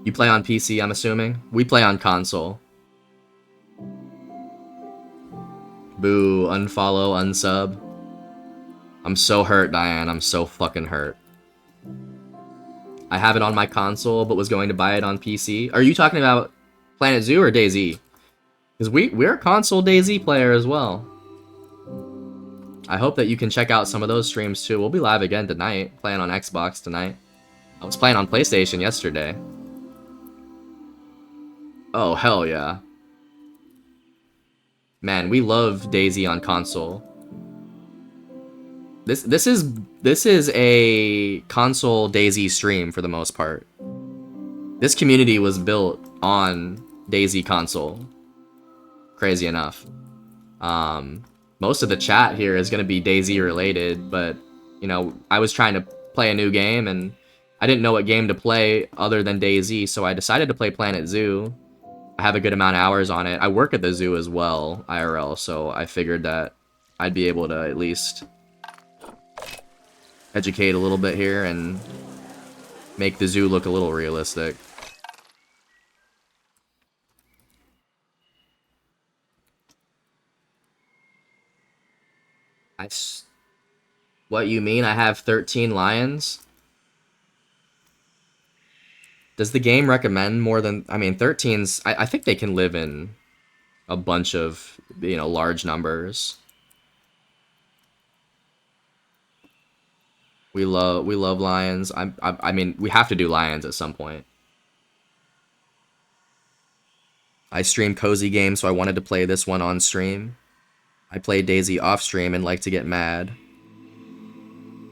You play on PC, I'm assuming? We play on console. Boo, unfollow, unsub. I'm so hurt, Diane. I'm so fucking hurt. I have it on my console, but was going to buy it on PC. Are you talking about Planet Zoo or DayZ? Because we're a console DayZ player as well. I hope that you can check out some of those streams too. We'll be live again tonight, playing on Xbox tonight. I was playing on PlayStation yesterday. Oh, hell yeah. Man, we love DayZ on console. This is a console DayZ stream for the most part. This community was built on DayZ console. Crazy enough. Most of the chat here is going to be DayZ related, but you know, I was trying to play a new game and I didn't know what game to play other than DayZ, so I decided to play Planet Zoo. I have a good amount of hours on it. I work at the zoo as well, IRL, so I figured that I'd be able to at least educate a little bit here and make the zoo look a little realistic. What you mean? I have 13 lions? Does the game recommend more than... I mean, 13's... I think they can live in a bunch of, you know, large numbers. We love lions. I mean, we have to do lions at some point. I stream cozy games, so I wanted to play this one on stream. I play DayZ off stream and like to get mad.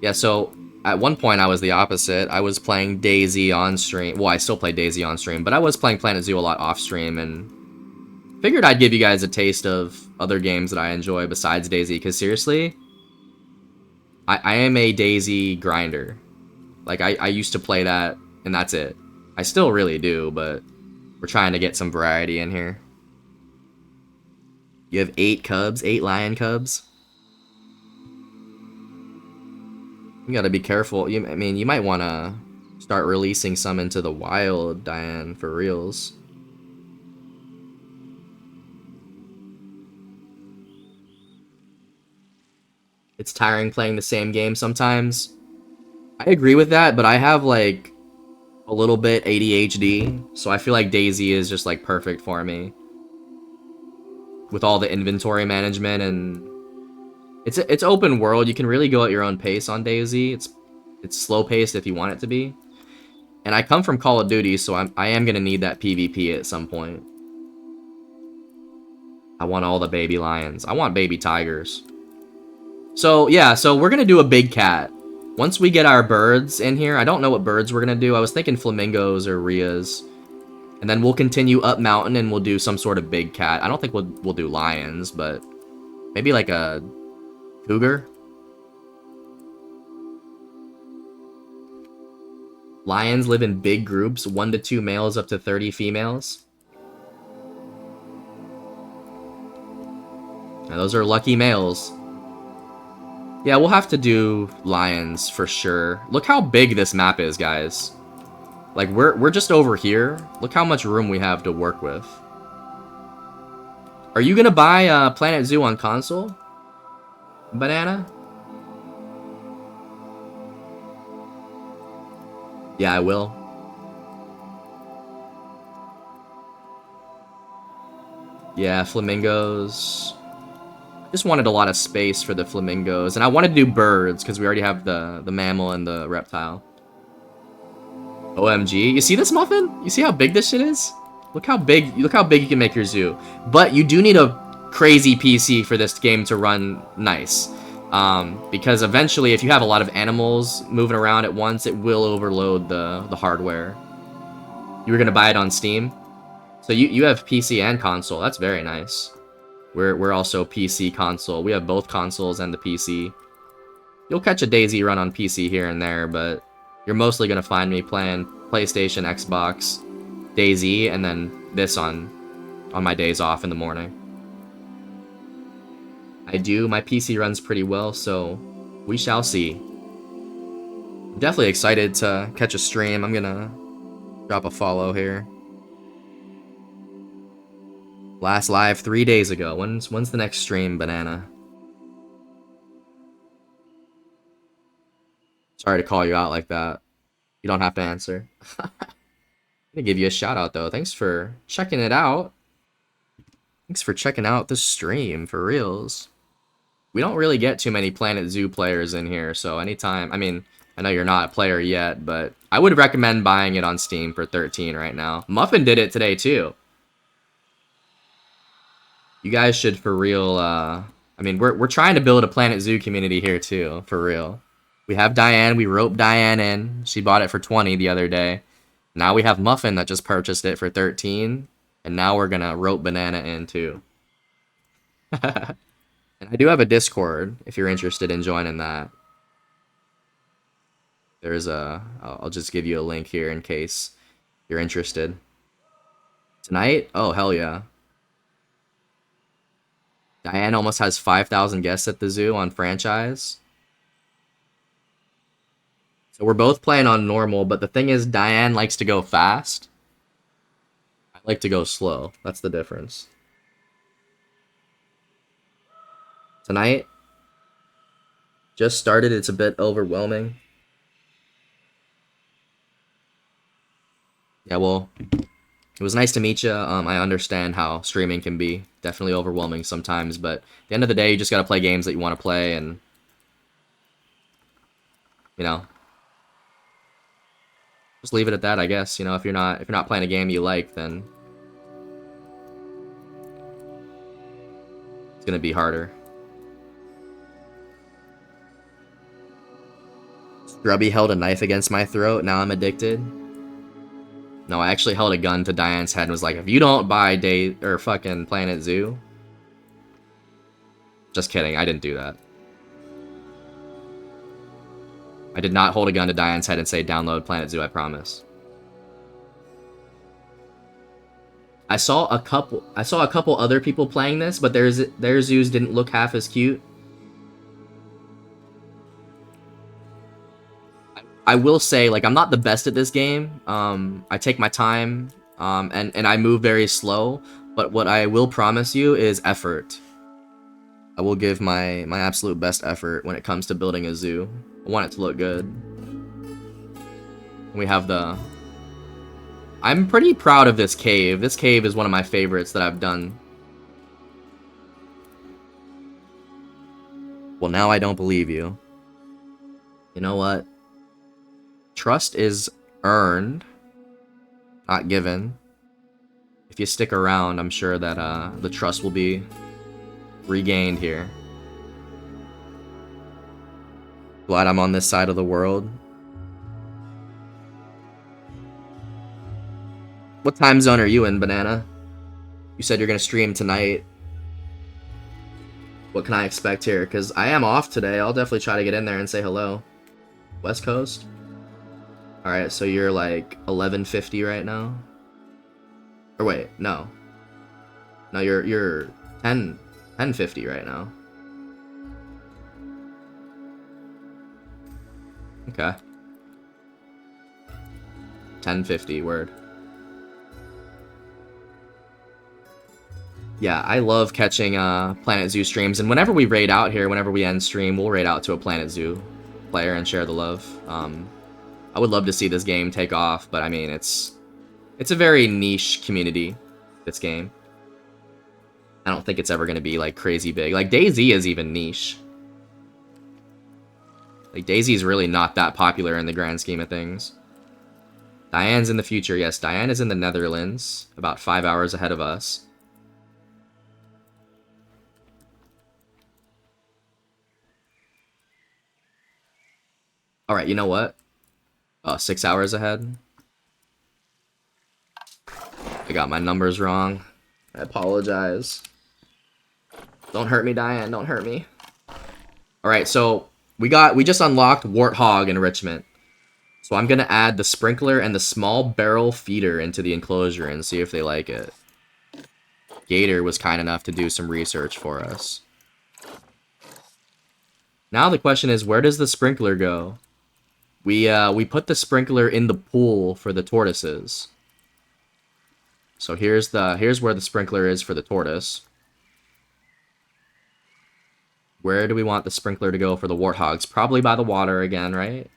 Yeah, so at one point I was the opposite. I was playing DayZ on stream. Well, I still play DayZ on stream, but I was playing Planet Zoo a lot off stream and figured I'd give you guys a taste of other games that I enjoy besides DayZ, because seriously, I am a DayZ grinder. Like, I used to play that, and that's it. I still really do, but we're trying to get some variety in here. You have 8 cubs, 8 lion cubs. You gotta be careful. I mean, you might want to start releasing some into the wild, Diane, for reals. It's tiring playing the same game sometimes. I agree with that, but I have like a little bit ADHD, so I feel like DayZ is just like perfect for me with all the inventory management, and it's open world. You can really go at your own pace on DayZ. It's slow paced if you want it to be. And I come from Call of Duty, so I am gonna need that PvP at some point. I want all the baby lions. I want baby tigers. So yeah, so we're gonna do a big cat. Once we get our birds in here, I don't know what birds we're gonna do. I was thinking flamingos or rheas. And then we'll continue up mountain and we'll do some sort of big cat. I don't think we'll do lions, but maybe like a cougar. Lions live in big groups, 1 to 2 males up to 30 females. Now those are lucky males. Yeah, we'll have to do lions for sure. Look how big this map is, guys. Like, we're just over here. Look how much room we have to work with. Are you gonna buy Planet Zoo on console? Banana? Yeah, I will. Yeah, flamingos. Just wanted a lot of space for the flamingos. And I wanted to do birds, because we already have the mammal and the reptile. OMG. You see this, Muffin? You see how big this shit is? Look how big you can make your zoo. But you do need a crazy PC for this game to run nice. Because eventually, if you have a lot of animals moving around at once, it will overload the hardware. You were gonna buy it on Steam? So you have PC and console. That's very nice. We're also PC console. We have both consoles and the PC. You'll catch a DayZ run on PC here and there, but you're mostly gonna find me playing PlayStation, Xbox, DayZ, and then this on my days off in the morning. I do. My PC runs pretty well, so we shall see. I'm definitely excited to catch a stream. I'm gonna drop a follow here. Last live 3 days ago. When's the next stream, Banana? Sorry to call you out like that. You don't have to answer. I'm gonna give you a shout out though. Thanks for checking it out. Thanks for checking out the stream, for reals. We don't really get too many Planet Zoo players in here, so anytime, I mean, I know you're not a player yet, but I would recommend buying it on Steam for 13 right now. Muffin did it today too. You guys should for real, I mean, we're trying to build a Planet Zoo community here too, for real. We have Diane, we roped Diane in. She bought it for 20 the other day. Now we have Muffin that just purchased it for 13. And now we're gonna rope Banana in too. And I do have a Discord if you're interested in joining that. There's I'll just give you a link here in case you're interested. Tonight? Oh, hell yeah. Diane almost has 5,000 guests at the zoo on franchise. So we're both playing on normal, but the thing is Diane likes to go fast. I like to go slow. That's the difference. Tonight, just started. It's a bit overwhelming. Yeah, well, it was nice to meet you. I understand how streaming can be definitely overwhelming sometimes, but at the end of the day, you just gotta play games that you want to play, and you know, just leave it at that, I guess. You know, if you're not playing a game you like, then it's gonna be harder. Grubby held a knife against my throat. Now I'm addicted. No, I actually held a gun to Diane's head and was like, if you don't buy fucking Planet Zoo. Just kidding, I didn't do that. I did not hold a gun to Diane's head and say download Planet Zoo, I promise. I saw a couple other people playing this, but their zoos didn't look half as cute. I will say, like, I'm not the best at this game. I take my time, and I move very slow. But what I will promise you is effort. I will give my absolute best effort when it comes to building a zoo. I want it to look good. We have the... I'm pretty proud of this cave. This cave is one of my favorites that I've done. Well, now I don't believe you. You know what? Trust is earned, not given. If you stick around, I'm sure that the trust will be regained here. Glad I'm on this side of the world. What time zone are you in, Banana? You said you're gonna stream tonight. What can I expect here? Because I am off today. I'll definitely try to get in there and say hello. West Coast? Alright, so you're like 11:50 right now? Or wait, no. No, you're 10:50 right now. Okay. 10:50, word. Yeah, I love catching Planet Zoo streams, and whenever we raid out here, whenever we end stream, we'll raid out to a Planet Zoo player and share the love. I would love to see this game take off, but I mean, it's a very niche community, this game. I don't think it's ever going to be like crazy big. Like DayZ is even niche. Like DayZ is really not that popular in the grand scheme of things. Diane's in the future. Yes, Diane is in the Netherlands, about 5 hours ahead of us. Alright, you know what? 6 hours ahead. I got my numbers wrong. I apologize. Don't hurt me, Diane. Don't hurt me. Alright, so we just unlocked Warthog enrichment. So I'm gonna add the sprinkler and the small barrel feeder into the enclosure and see if they like it. Gator was kind enough to do some research for us. Now the question is, where does the sprinkler go? We put the sprinkler in the pool for the tortoises. So here's where the sprinkler is for the tortoise. Where do we want the sprinkler to go for the warthogs? Probably by the water again, right?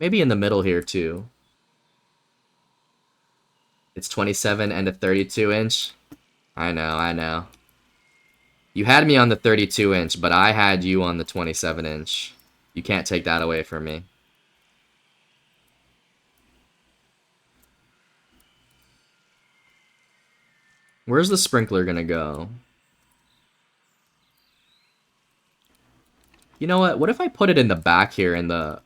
Maybe in the middle here too. It's 27 and a 32 inch. I know, I know. You had me on the 32 inch, but I had you on the 27 inch. You can't take that away from me. Where's the sprinkler gonna go? You know what? What if I put it in the back here in the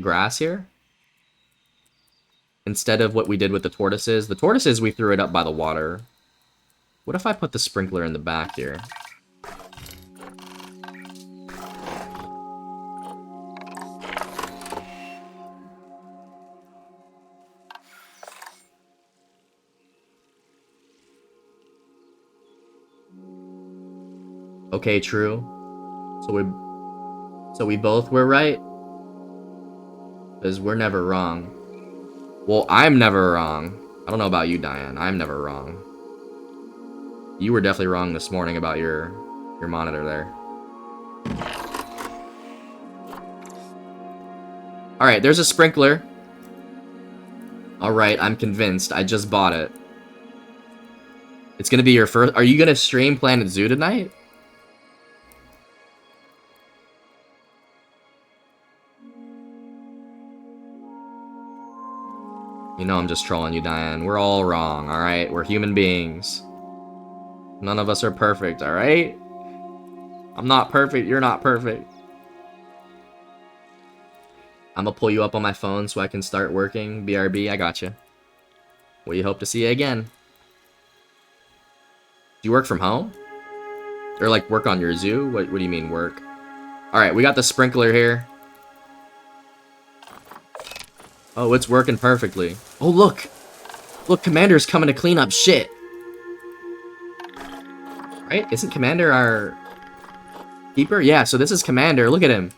grass here? Instead of what we did with the tortoises. The tortoises, we threw it up by the water. What if I put the sprinkler in the back here? Okay, true. So we both were right. Because we're never wrong. Well, I'm never wrong. I don't know about you, Diane. I'm never wrong. You were definitely wrong this morning about your monitor there. Alright, there's a sprinkler. Alright, I'm convinced. I just bought it. It's gonna be your first... Are you gonna stream Planet Zoo tonight? You know I'm just trolling you, Diane. We're all wrong, alright? We're human beings. None of us are perfect, alright? I'm not perfect, you're not perfect. I'm gonna pull you up on my phone so I can start working. BRB, I got you. We hope to see you again. Do you work from home? Or like work on your zoo? What do you mean work? Alright, we got the sprinkler here. Oh, it's working perfectly. Oh, look! Look, Commander's coming to clean up shit. Right? Isn't Commander our keeper? Yeah, so this is Commander. Look at him.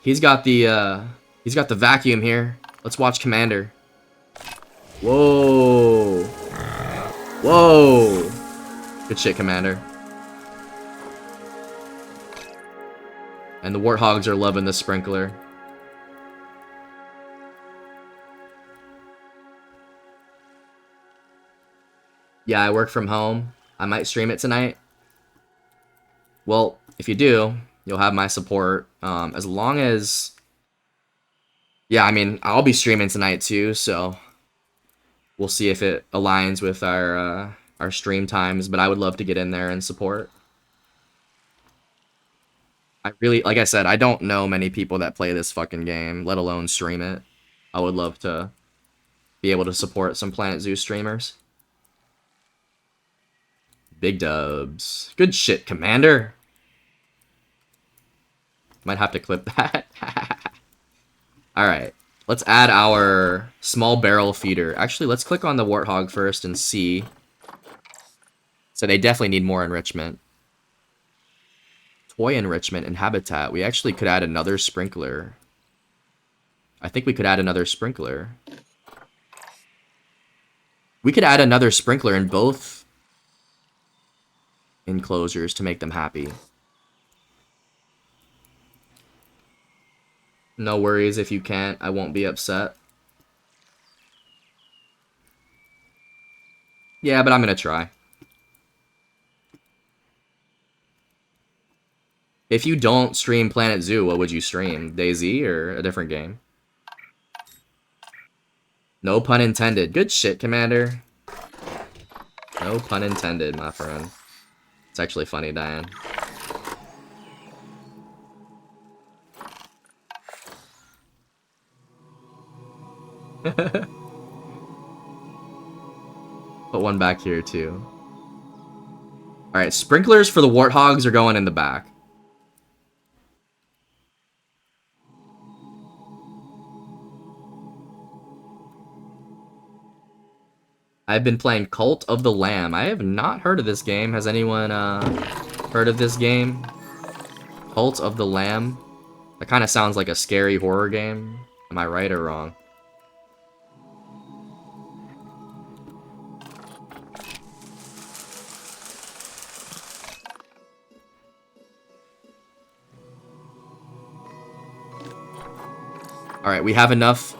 He's got the vacuum here. Let's watch Commander. Whoa. Whoa. Good shit, Commander. And the warthogs are loving the sprinkler. Yeah, I work from home. I might stream it tonight. Well, if you do, you'll have my support. As long as... Yeah, I mean, I'll be streaming tonight too, so... We'll see if it aligns with our stream times, but I would love to get in there and support. I really, like I said, I don't know many people that play this fucking game, let alone stream it. I would love to be able to support some Planet Zoo streamers. Big dubs. Good shit, Commander. Might have to clip that. Alright. Let's add our small barrel feeder. Actually, let's click on the warthog first and see. So they definitely need more enrichment. Toy enrichment and habitat. We actually could add another sprinkler. I think we could add another sprinkler. We could add another sprinkler in both enclosures to make them happy. No worries if you can't. I won't be upset. Yeah, but I'm gonna try. If you don't stream Planet Zoo, what would you stream? DayZ or a different game? No pun intended. Good shit, Commander. No pun intended, my friend. It's actually funny, Diane. Put one back here, too. Alright, sprinklers for the warthogs are going in the back. I've been playing Cult of the Lamb. I have not heard of this game. Has anyone heard of this game? Cult of the Lamb? That kind of sounds like a scary horror game. Am I right or wrong? Alright, we have enough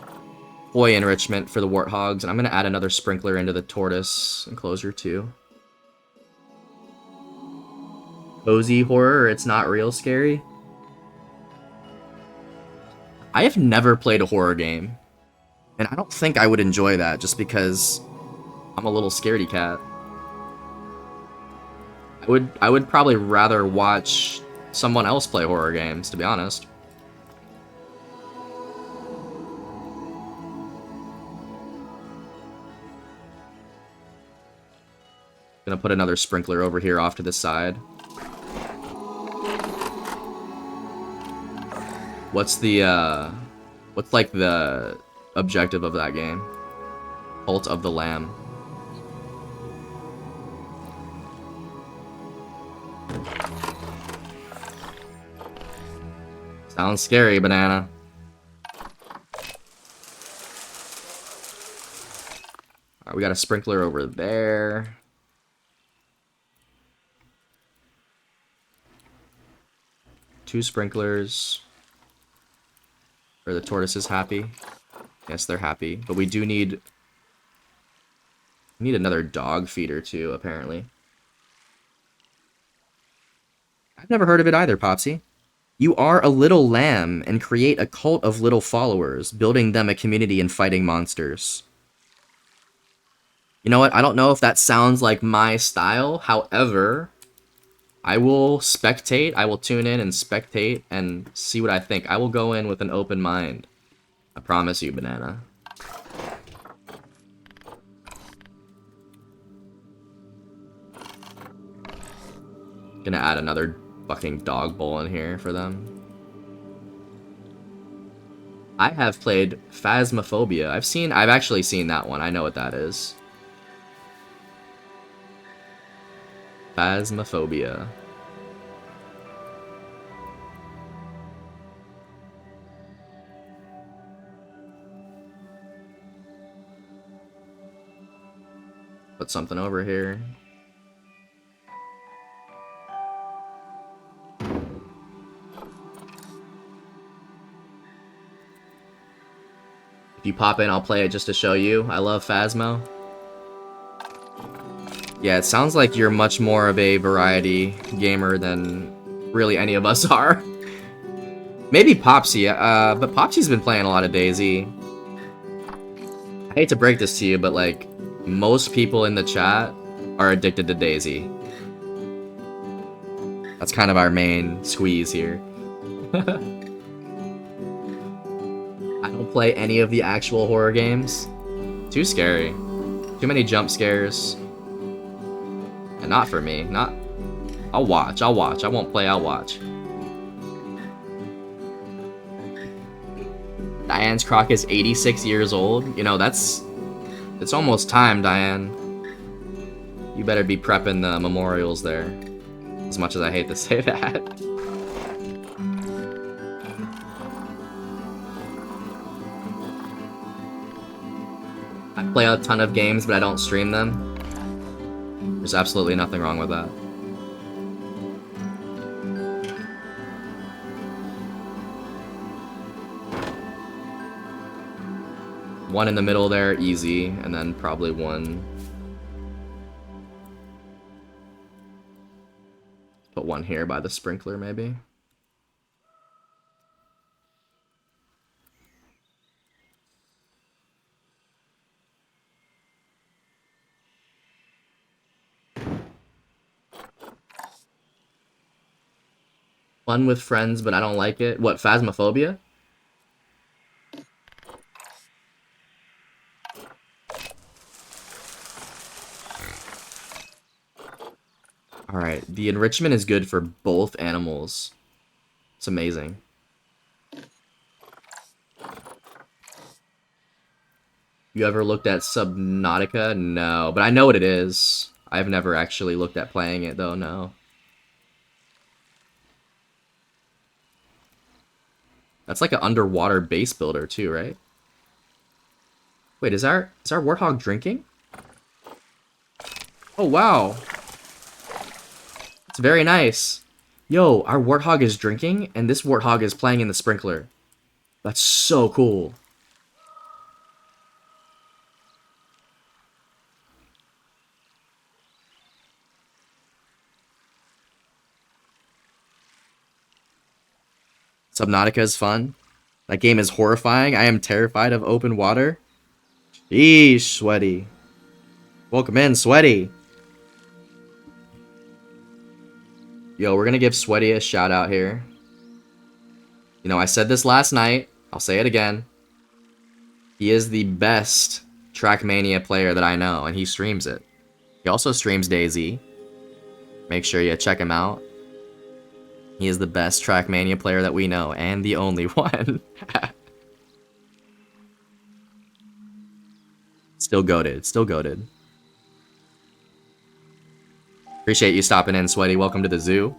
toy enrichment for the warthogs, and I'm going to add another sprinkler into the tortoise enclosure too. Cozy horror, it's not real scary. I have never played a horror game, and I don't think I would enjoy that just because I'm a little scaredy cat. I would probably rather watch someone else play horror games, to be honest. Gonna put another sprinkler over here off to the side. What's like the objective of that game? Cult of the Lamb. Sounds scary, banana. Alright, we got a sprinkler over there. Two sprinklers. Are the tortoises happy? Yes, they're happy. But we do need... We need another dog feeder too, apparently. I've never heard of it either, Popsy. You are a little lamb and create a cult of little followers, building them a community and fighting monsters. You know what? I don't know if that sounds like my style. However, I will spectate. I will tune in and spectate and see what I think. I will go in with an open mind. I promise you, banana. Gonna add another fucking dog bowl in here for them. I have played Phasmophobia. I've actually seen that one. I know what that is. Phasmophobia. Put something over here. You pop in, I'll play it just to show you. I love Phasmo. Yeah, it sounds like you're much more of a variety gamer than really any of us are. Maybe Popsy, but Popsy's been playing a lot of DayZ. I hate to break this to you, but like, most people in the chat are addicted to DayZ. That's kind of our main squeeze here. I don't play any of the actual horror games. Too scary. Too many jump scares. And not for me. Not. I'll watch. I won't play, I'll watch. Diane's Croc is 86 years old. You know, it's almost time, Diane. You better be prepping the memorials there. As much as I hate to say that. I play a ton of games, but I don't stream them. There's absolutely nothing wrong with that. One in the middle there, easy, and then probably one. Put one here by the sprinkler, maybe. Fun with friends, but I don't like it. What, Phasmophobia? Alright, the enrichment is good for both animals. It's amazing. You ever looked at Subnautica? No, but I know what it is. I've never actually looked at playing it, though, no. That's like an underwater base builder, too, right? Wait, is our warthog drinking? Oh, wow. It's very nice. Yo, our warthog is drinking, and this warthog is playing in the sprinkler. That's so cool. Subnautica is fun. That game is horrifying. I am terrified of open water. Eesh, Sweaty. Welcome in, Sweaty. Yo, we're gonna give Sweaty a shout out here. You know, I said this last night. I'll say it again. He is the best Trackmania player that I know, and he streams it. He also streams DayZ. Make sure you check him out. He is the best Trackmania player that we know, and the only one. Still goated, still goated. Appreciate you stopping in, Sweaty. Welcome to the zoo.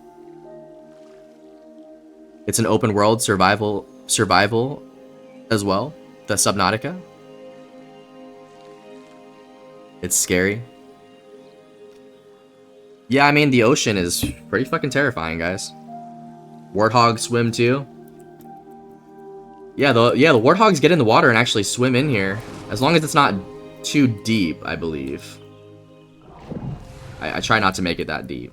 It's an open world survival as well, the Subnautica. It's scary. Yeah, I mean, the ocean is pretty fucking terrifying, guys. Warthogs swim too. Yeah, the warthogs get in the water and actually swim in here. As long as it's not too deep, I believe. I try not to make it that deep.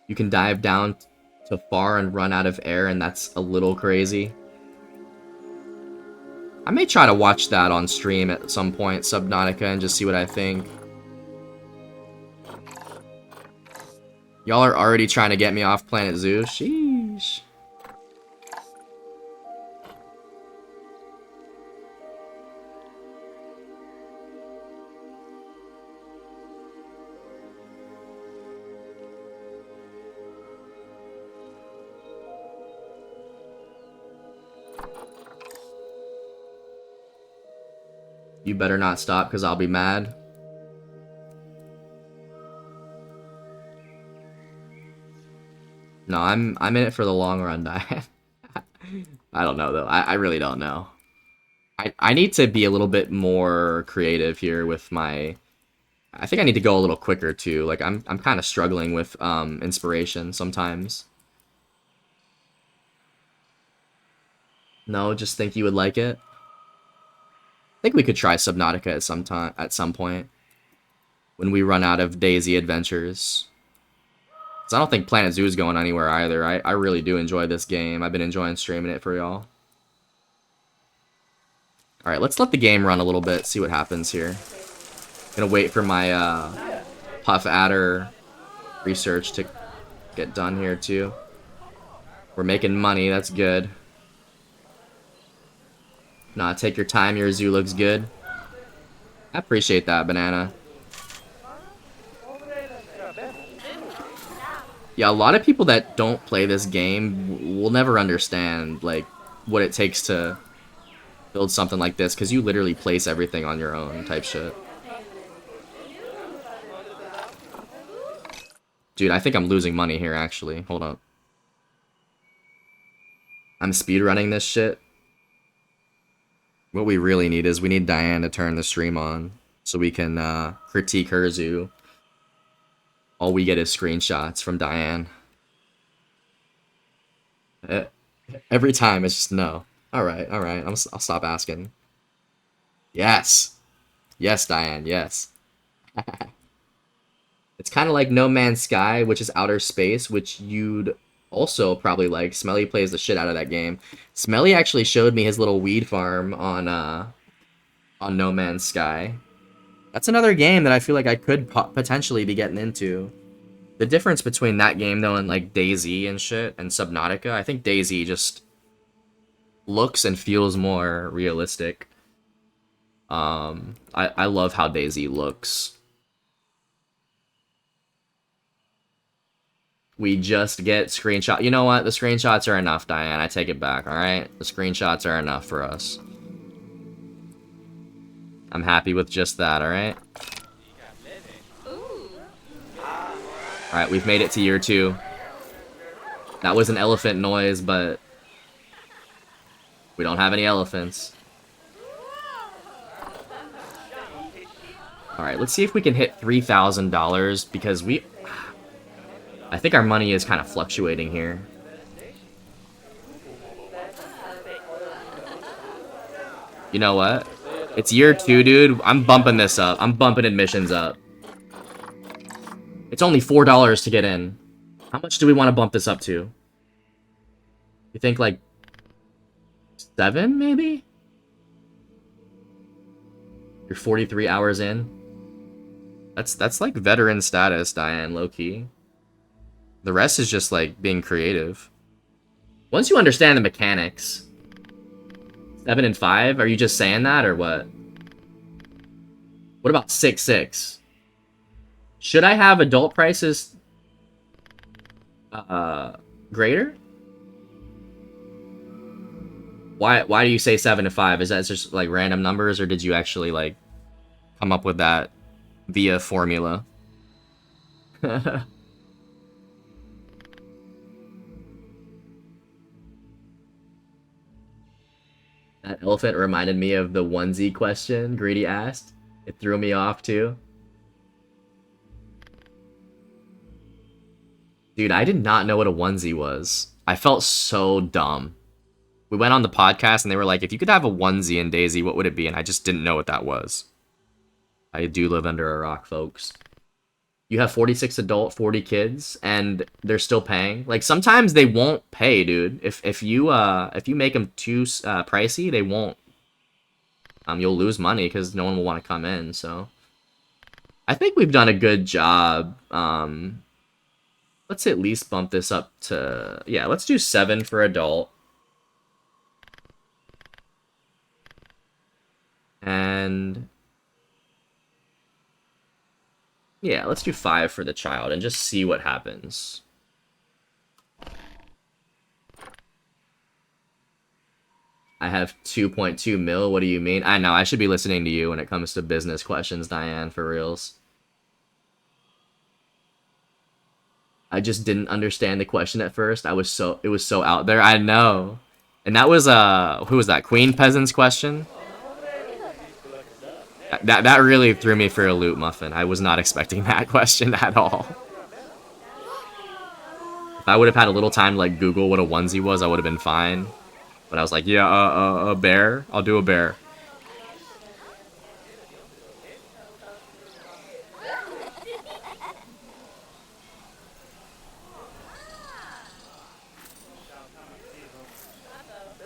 You can dive down to far and run out of air, and that's a little crazy. I may try to watch that on stream at some point, Subnautica, and just see what I think. Y'all are already trying to get me off Planet Zoo? Sheesh. You better not stop, because I'll be mad. No, I'm in it for the long run, Diane. I don't know though. I really don't know. I need to be a little bit more creative here with my. I think I need to go a little quicker too. Like I'm kind of struggling with inspiration sometimes. No, just think you would like it. I think we could try Subnautica at some point when we run out of DayZ adventures. 'Cause I don't think Planet Zoo is going anywhere either. I really do enjoy this game. I've been enjoying streaming it for y'all. Alright, let's let the game run a little bit, see what happens here. Gonna wait for my Puff Adder research to get done here too. We're making money, that's good. Nah, take your time, your zoo looks good. I appreciate that, Banana. Yeah, a lot of people that don't play this game will never understand, like, what it takes to build something like this, because you literally place everything on your own type shit. Dude, I think I'm losing money here, actually. Hold up. I'm speedrunning this shit. What we really need is we need Diane to turn the stream on so we can critique her zoo. All we get is screenshots from Diane. Every time it's just no. Alright, alright. I'll stop asking. Yes. Yes, Diane, yes. It's kind of like No Man's Sky, which is outer space, which you'd also probably like. Smelly plays the shit out of that game. Smelly actually showed me his little weed farm on No Man's Sky. That's another game that I feel like I could potentially be getting into. The difference between that game though and like DayZ and shit and Subnautica, I think DayZ just looks and feels more realistic. I love how DayZ looks. We just get screenshot. You know what? The screenshots are enough, Diane. I take it back, alright? The screenshots are enough for us. I'm happy with just that, alright? Alright, we've made it to year 2. That was an elephant noise, but we don't have any elephants. Alright, let's see if we can hit $3,000 because I think our money is kind of fluctuating here. You know what? It's year 2, dude. I'm bumping this up. I'm bumping admissions up. It's only $4 to get in. How much do we want to bump this up to? You think like 7, maybe? You're 43 hours in. That's like veteran status, Diane, low-key. The rest is just like being creative. Once you understand the mechanics. 7 and 5? Are you just saying that or what? What about 6-6? Should I have adult prices greater? Why do you say 7 to 5? Is that just like random numbers or did you actually like come up with that via formula? That elephant reminded me of the onesie question Greedy asked. It threw me off too. Dude, I did not know what a onesie was. I felt so dumb. We went on the podcast and they were like, if you could have a onesie in DayZ, what would it be? And I just didn't know what that was. I do live under a rock, folks. You have 46 adult, 40 kids, and they're still paying. Like sometimes they won't pay, dude. If you make them too pricey, they won't. You'll lose money because no one will want to come in. So I think we've done a good job. Let's at least bump this up to, yeah. Let's do 7 for adult. And yeah, let's do 5 for the child and just see what happens. I have 2.2 mil. What do you mean? I know, I should be listening to you when it comes to business questions, Diane, for reals. I just didn't understand the question at first. It was so out there. I know. And that was who was that? Queen Peasant's question? That really threw me for a loop, Muffin. I was not expecting that question at all. If I would have had a little time to like Google what a onesie was, I would have been fine. But I was like, yeah, a bear. I'll do a bear.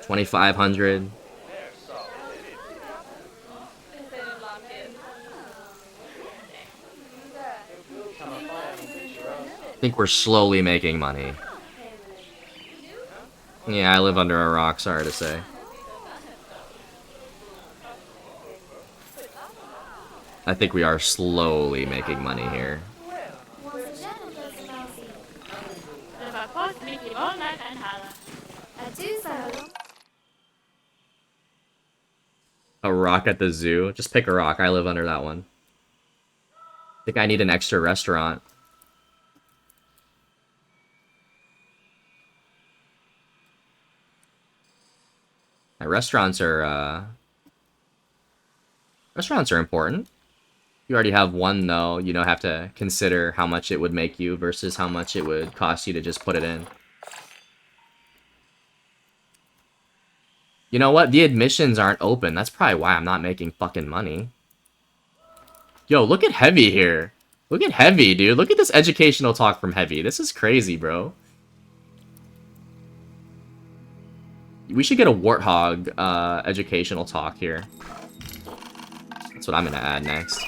$2,500. I think we're slowly making money. Yeah, I live under a rock, sorry to say. I think we are slowly making money here. A rock at the zoo? Just pick a rock, I live under that one. I think I need an extra restaurant. My restaurants are important. You already have one, though. You don't have to consider how much it would make you versus how much it would cost you to just put it in. You know what? The admissions aren't open. That's probably why I'm not making fucking money. Yo, look at Heavy here. Look at Heavy, dude. Look at this educational talk from Heavy. This is crazy, bro. We should get a Warthog educational talk here. That's what I'm gonna add next.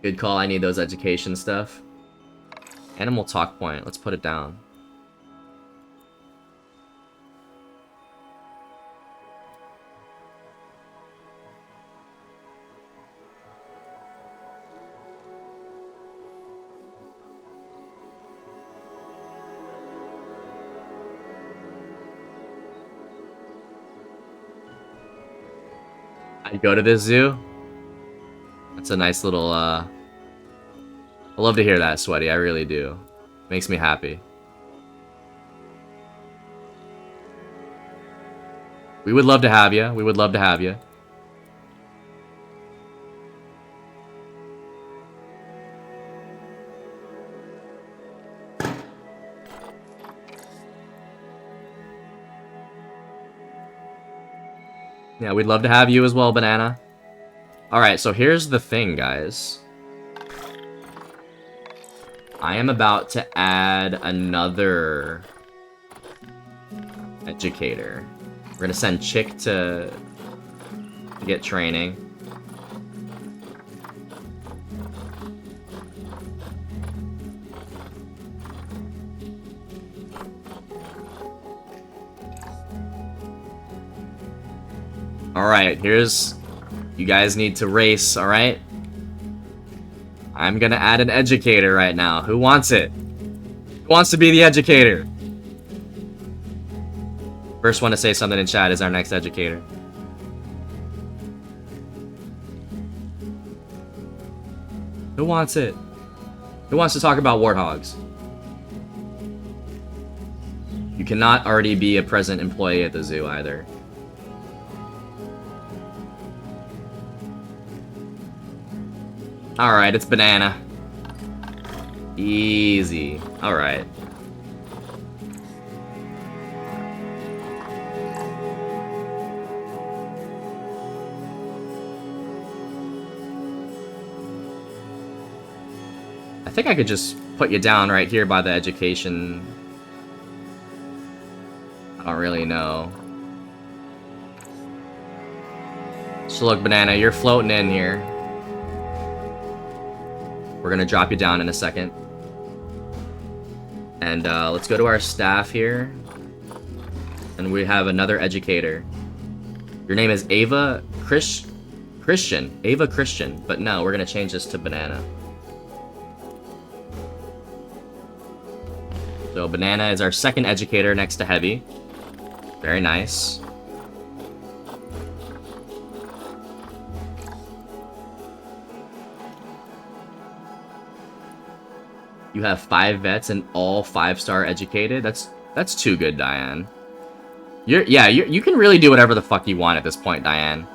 Good call, I need those education stuff. Animal talk point, let's put it down. I'd go to this zoo. That's a nice little, I love to hear that, Sweaty. I really do. Makes me happy. We would love to have you. We would love to have you. Yeah, we'd love to have you as well, Banana. Alright, so here's the thing, guys. I am about to add another educator. We're gonna send Chick to get training. Alright, here's... You guys need to race, alright? I'm gonna add an educator right now. Who wants it? Who wants to be the educator? First one to say something in chat is our next educator. Who wants it? Who wants to talk about warthogs? You cannot already be a present employee at the zoo either. Alright, it's Banana. Easy. Alright. I think I could just put you down right here by the education. I don't really know. So look, Banana, you're floating in here. We're gonna drop you down in a second. And let's go to our staff here. And we have another educator. Your name is Ava Christian. Ava Christian. But no, we're gonna change this to Banana. So Banana is our second educator next to Heavy. Very nice. You have 5 vets and all 5-star educated? That's too good, Diane. You can really do whatever the fuck you want at this point, Diane.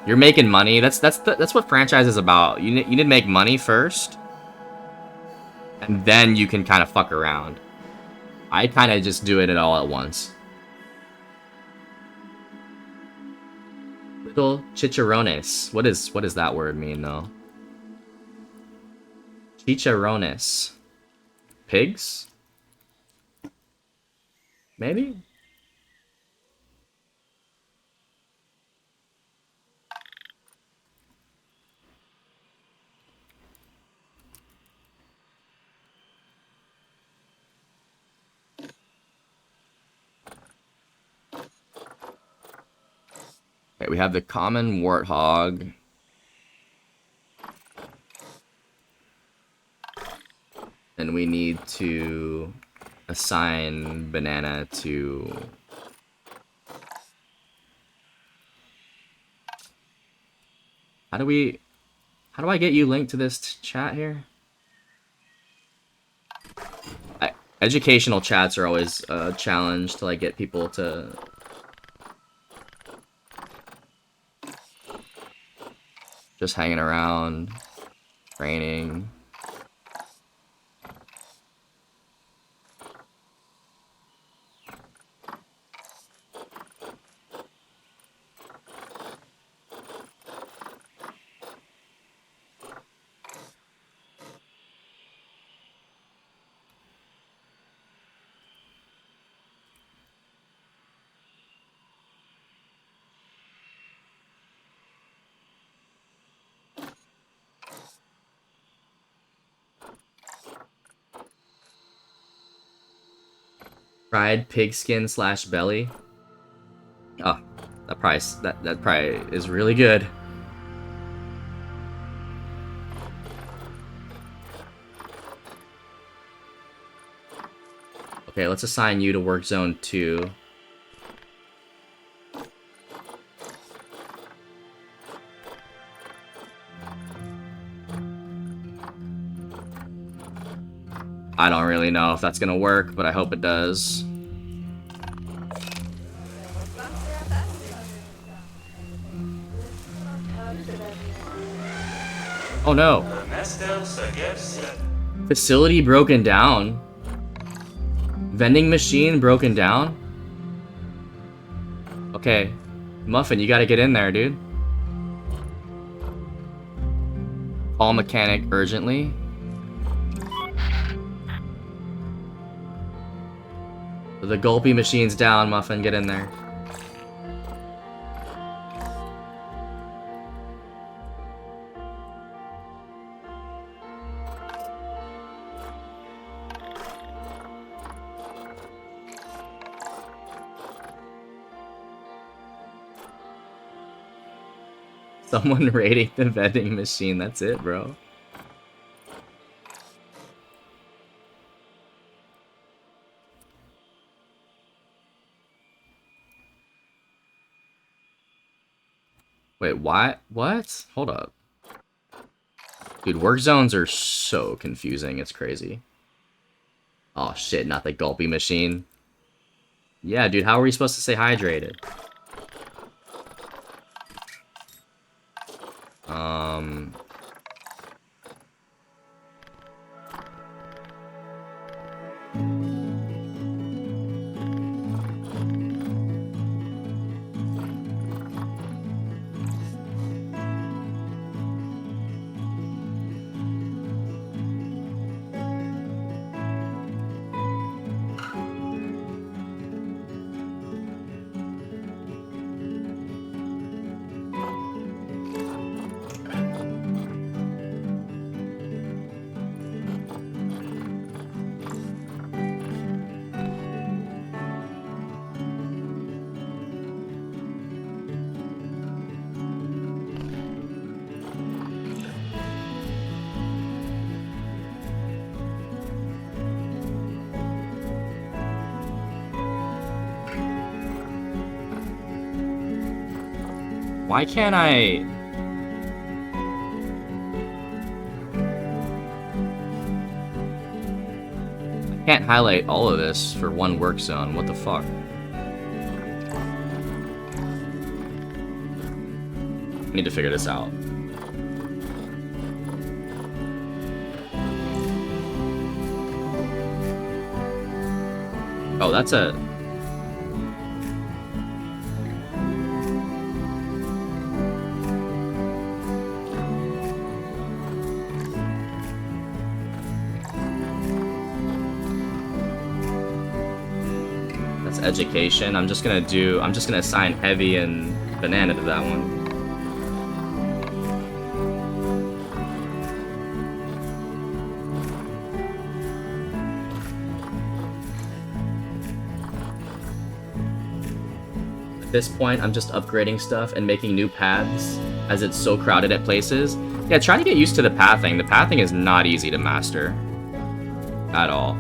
You're making money. That's what franchise is about. You need to make money first, and then you can kind of fuck around. I kind of just do it all at once. Little chicharrones. What does that word mean though? Chicharrones. Pigs? Maybe? Okay, we have the common warthog. And we need to assign banana to... How do I get you linked to this chat here? Educational chats are always a challenge to like get people to... Just hanging around, training. Fried pigskin / belly. Oh, that probably is really good. Okay, let's assign you to work zone 2. I don't really know if that's gonna work, but I hope it does. Oh no. Facility broken down. Vending machine broken down. Okay. Muffin, you gotta get in there, dude. Call mechanic urgently. The gulpy machine's down, Muffin, get in there. Someone raiding the vending machine, that's it, bro. Wait, why? What? Hold up. Dude, work zones are so confusing, it's crazy. Oh shit, not the gulpy machine. Yeah, dude, how are we supposed to stay hydrated? Why can't I... I can't highlight all of this for one work zone. What the fuck? I need to figure this out. Oh, that's a... That's education. I'm just gonna assign heavy and banana to that one. At this point, I'm just upgrading stuff and making new paths as it's so crowded at places. Yeah, try to get used to the pathing. The pathing is not easy to master at all.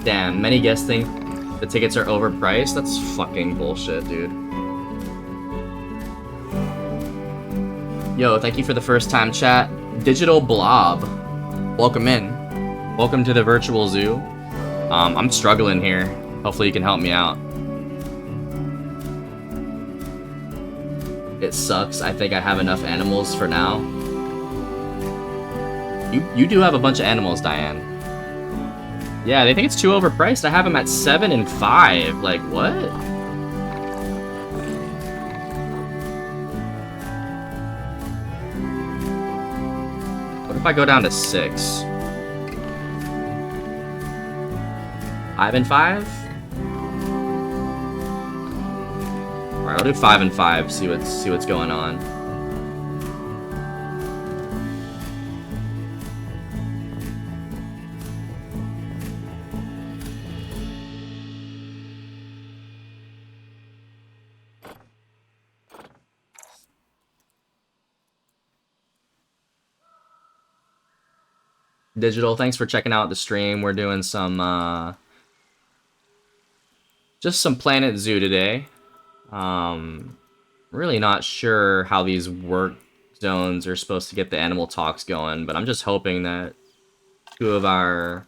Damn, many guests think the tickets are overpriced. That's fucking bullshit, dude. Yo, thank you for the first time chat. Digital Blob. Welcome in. Welcome to the virtual zoo. I'm struggling here. Hopefully you can help me out. It sucks. I think I have enough animals for now. You do have a bunch of animals, Diane. Yeah, they think it's too overpriced. I have them at 7 and 5. Like, what? What if I go down to 6? 5 and 5? Alright, I'll do 5 and 5, see what's going on. Digital, thanks for checking out the stream. We're doing some, just some Planet Zoo today. Really not sure how these work zones are supposed to get the animal talks going, but I'm just hoping that two of our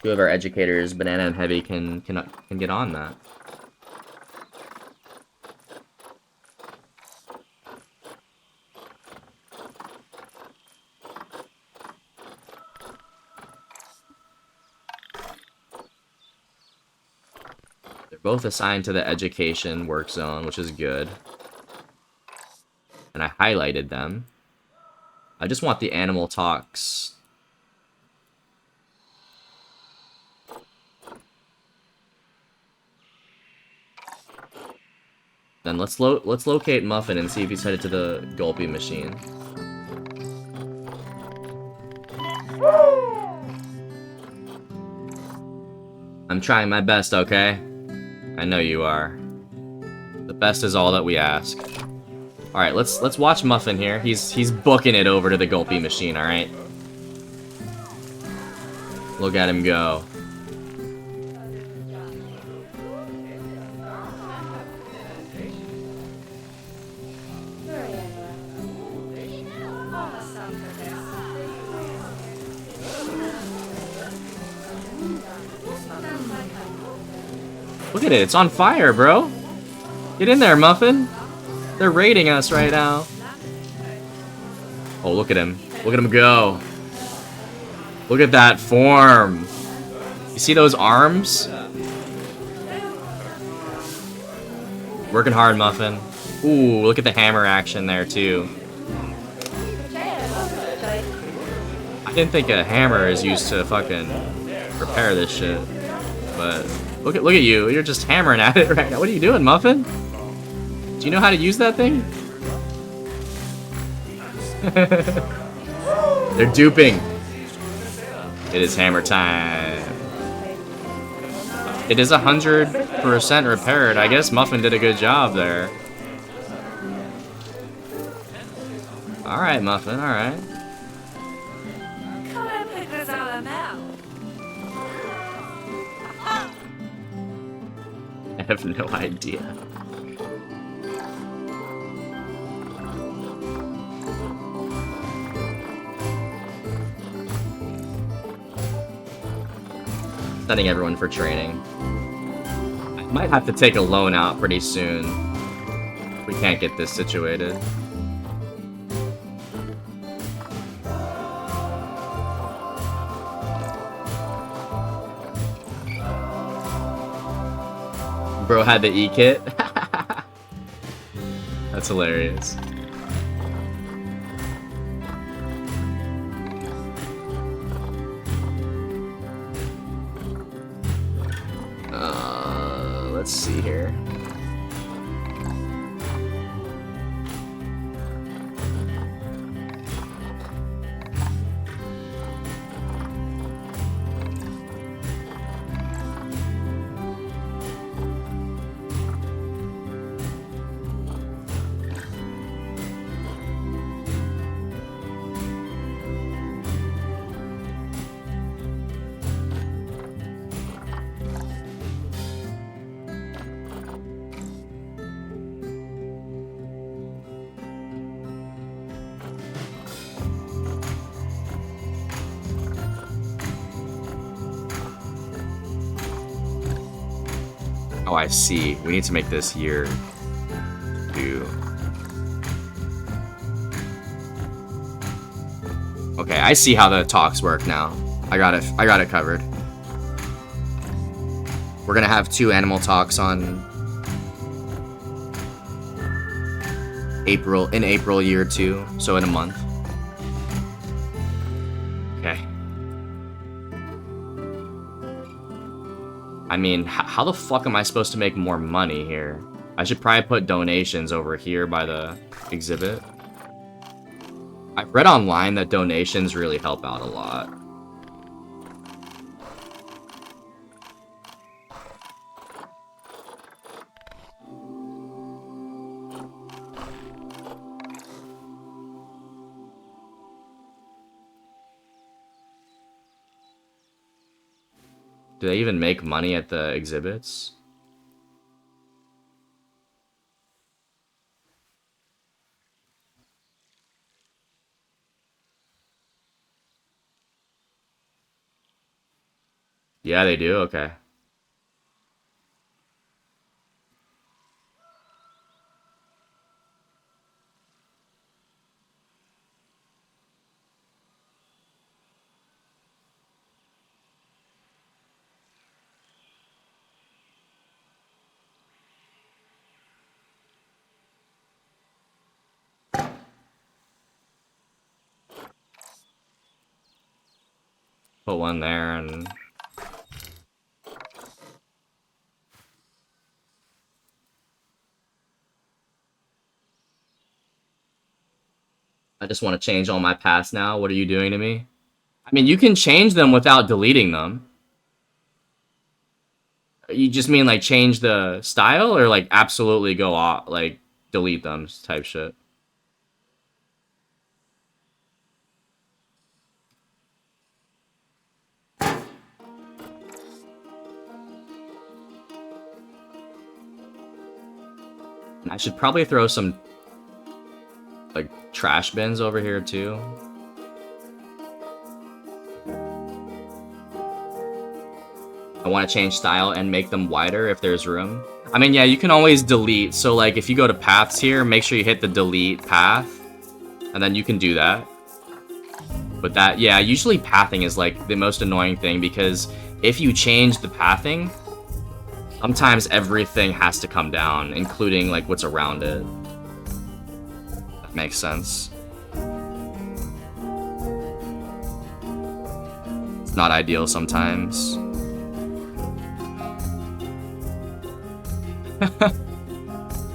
educators, Banana and Heavy, can get on that. Both assigned to the education work zone, which is good. And I highlighted them. I just want the animal talks. Then let's locate Muffin and see if he's headed to the Gulpy machine. I'm trying my best, okay? I know you are. The best is all that we ask. Alright, let's watch Muffin here. He's booking it over to the Gulpy machine, alright? Look at him go. Look at it, it's on fire, bro. Get in there, Muffin. They're raiding us right now. Oh, look at him. Look at him go. Look at that form. You see those arms? Working hard, Muffin. Ooh, look at the hammer action there, too. I didn't think a hammer is used to fucking repair this shit. But look at you. You're just hammering at it right now. What are you doing, Muffin? Do you know how to use that thing? They're duping. It is hammer time. It is 100% repaired. I guess Muffin did a good job there. Alright, Muffin, alright. I have no idea. Sending everyone for training. I might have to take a loan out pretty soon. We can't get this situated. Bro had the E-kit? That's hilarious. Let's see here. Oh, I see. We need to make this year 2. Okay, I see how the talks work now. I got it covered. We're gonna have 2 animal talks on April year 2, so in a month. Okay. I mean, how the fuck am I supposed to make more money here? I should probably put donations over here by the exhibit. I've read online that donations really help out a lot. Do they even make money at the exhibits? Yeah, they do? Okay. Put one there and... I just want to change all my paths now. What are you doing to me? I mean, you can change them without deleting them. You just mean like change the style or like absolutely go off, like delete them type shit? I should probably throw some like trash bins over here too. I want to change style and make them wider if there's room. I mean, yeah, you can always delete. So like if you go to paths here, make sure you hit the delete path and then you can do that. But that, yeah, usually pathing is like the most annoying thing because if you change the pathing, sometimes everything has to come down, including like what's around it. That makes sense. It's not ideal sometimes.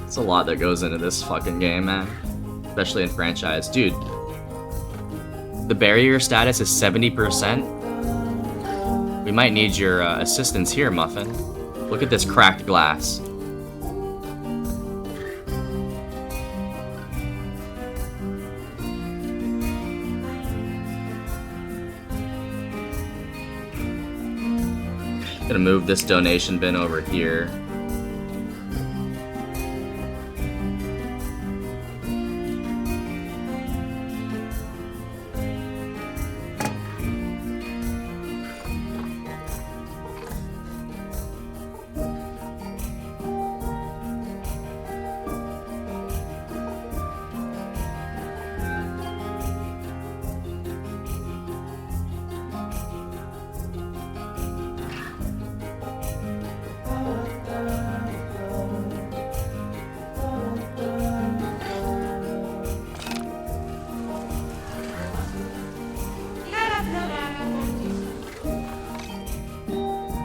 It's a lot that goes into this fucking game, man. Especially in franchise. Dude, the barrier status is 70%. We might need your assistance here, Muffin. Look at this cracked glass. Gonna move this donation bin over here.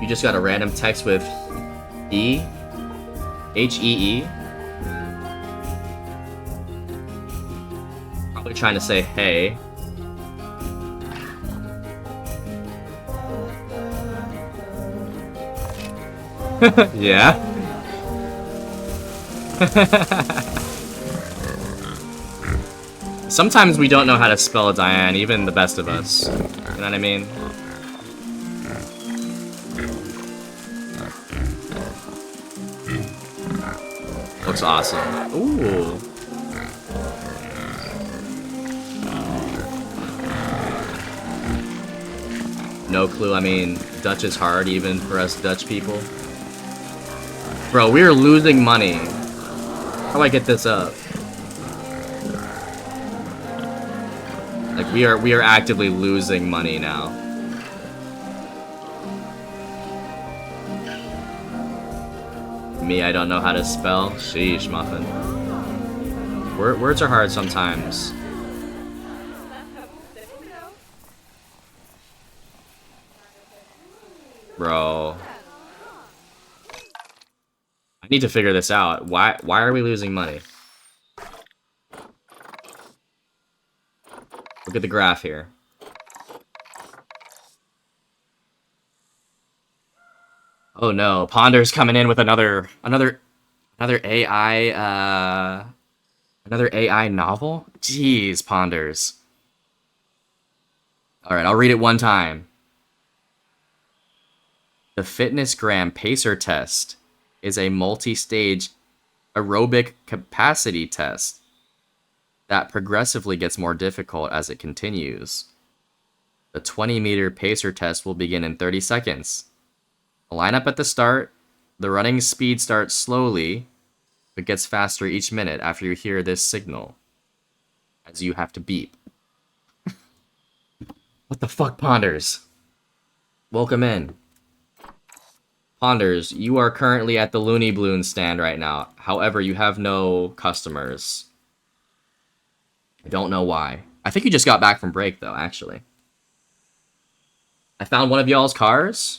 You just got a random text with E? H-E-E? Probably trying to say hey. Yeah? Sometimes we don't know how to spell Diane, even the best of us. You know what I mean? Looks awesome. Ooh. No clue. I mean, Dutch is hard even for us Dutch people. Bro, we are losing money. How do I get this up? Like we are actively losing money now. Me, I don't know how to spell. Sheesh, Muffin. Words are hard sometimes. Bro. I need to figure this out. Why are we losing money? Look at the graph here. Oh no, Ponder's coming in with another AI another AI novel? Jeez, Ponders. Alright, I'll read it one time. The FitnessGram Pacer Test is a multi-stage aerobic capacity test that progressively gets more difficult as it continues. The 20-meter pacer test will begin in 30 seconds. Line up at the start. The running speed starts slowly, but gets faster each minute after you hear this signal, as you have to beep. What the fuck, Ponders? Welcome in. Ponders, you are currently at the Looney Bloon stand right now. However, you have no customers. I don't know why. I think you just got back from break, though, actually. I found one of y'all's cars.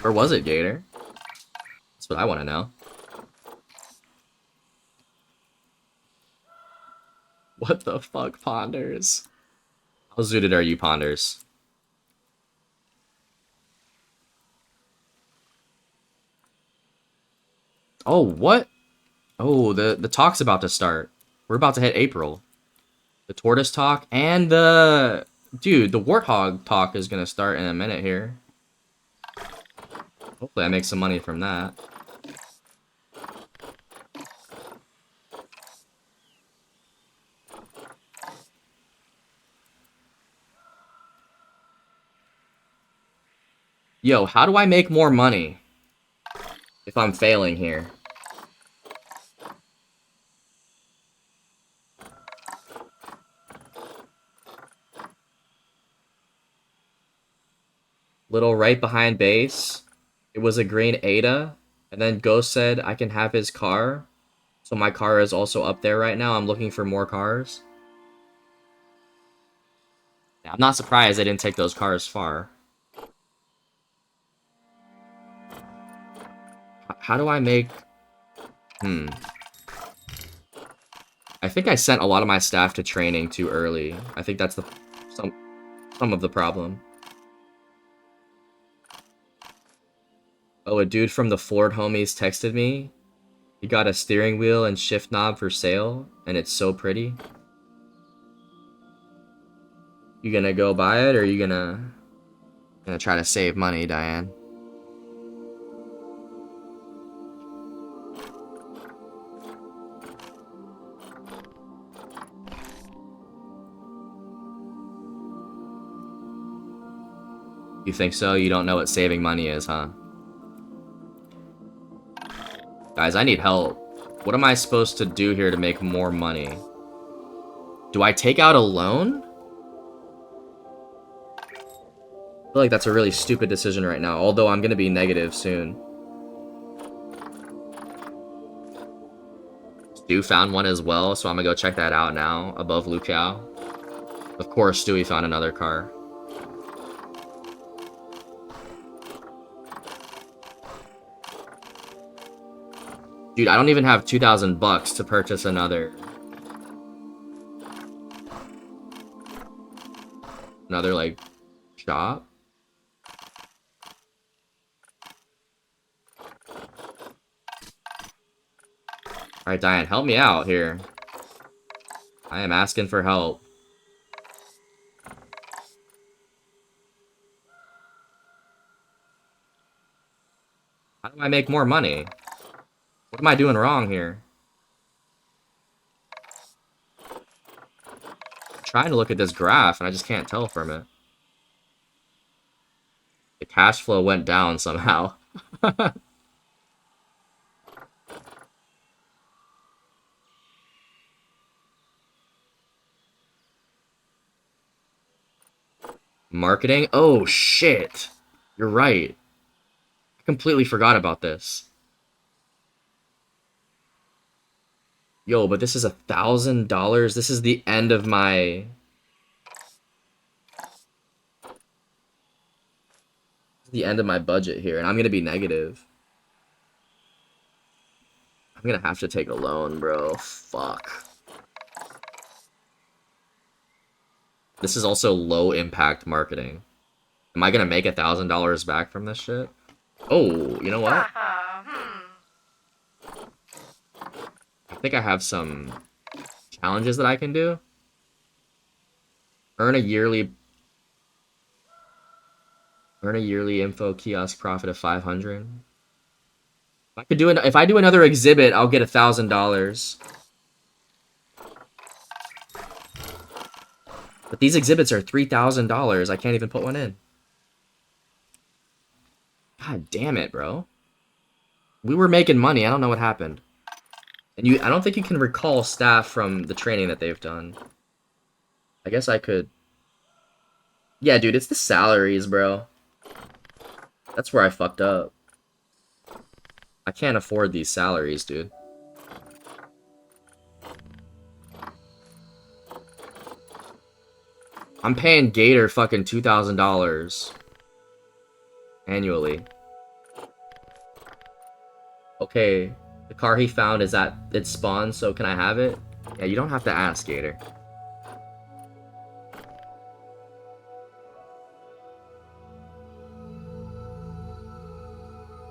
Where was it, Gator? That's what I want to know. What the fuck, Ponders? How zooted are you, Ponders? Oh, what? Oh, the talk's about to start. We're about to hit April. The tortoise talk and the... Dude, the warthog talk is gonna start in a minute here. Hopefully I make some money from that. Yo, how do I make more money if I'm failing here? Little right behind base. It was a green Ada. And then Ghost said I can have his car. So my car is also up there right now. I'm looking for more cars. I'm not surprised they didn't take those cars far. How do I make... I think I sent a lot of my staff to training too early. I think that's some of the problem. Oh, a dude from the Ford homies texted me. He got a steering wheel and shift knob for sale, and it's so pretty. You gonna go buy it, or are you gonna try to save money, Diane? You think so? You don't know what saving money is, huh? Guys, I need help. What am I supposed to do here to make more money? Do I take out a loan? I feel like that's a really stupid decision right now, although I'm gonna be negative soon. Stu found one as well, so I'm gonna go check that out now, above Luciao. Of course, Stewie found another car. Dude, I don't even have 2,000 bucks to purchase another like shop. Alright, Diane, help me out here. I am asking for help. How do I make more money? What am I doing wrong here? I'm trying to look at this graph, and I just can't tell from it. The cash flow went down somehow. Marketing? Oh, shit. You're right. I completely forgot about this. Yo, but this is $1,000. This is the end of my... the end of my budget here, and I'm gonna be negative. I'm gonna have to take a loan, bro. Fuck. This is also low impact marketing. Am I gonna make $1,000 back from this shit? Oh, you know what? I think I have some challenges that I can do. Earn a yearly info kiosk profit of 500. If I do another exhibit, I'll get $1,000. But these exhibits are $3,000. I can't even put one in. God damn it, bro. We were making money. I don't know what happened. And I don't think you can recall staff from the training that they've done. I guess I could. Yeah, dude, it's the salaries, bro. That's where I fucked up. I can't afford these salaries, dude. I'm paying Gator fucking $2,000 annually. Okay, the car he found is at its spawn, so can I have it? Yeah, you don't have to ask, Gator.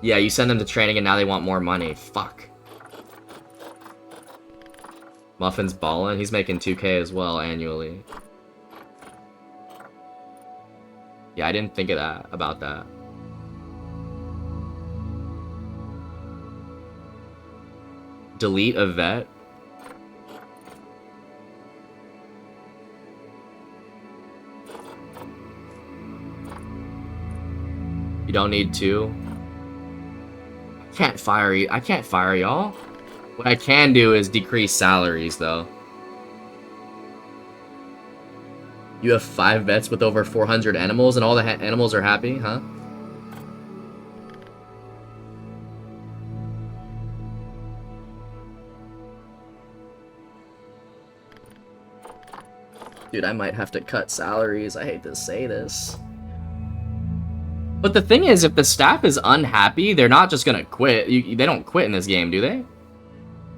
Yeah, you send them to training and now they want more money. Fuck. Muffin's ballin'. He's making 2K as well annually. Yeah, I didn't think of that about that. Delete a vet. You don't need to. I can't fire y'all. What I can do is decrease salaries, though. You have 5 vets with over 400 animals, and all the animals are happy, huh? Dude, I might have to cut salaries. I hate to say this. But the thing is, if the staff is unhappy, they're not just gonna quit. They don't quit in this game, do they?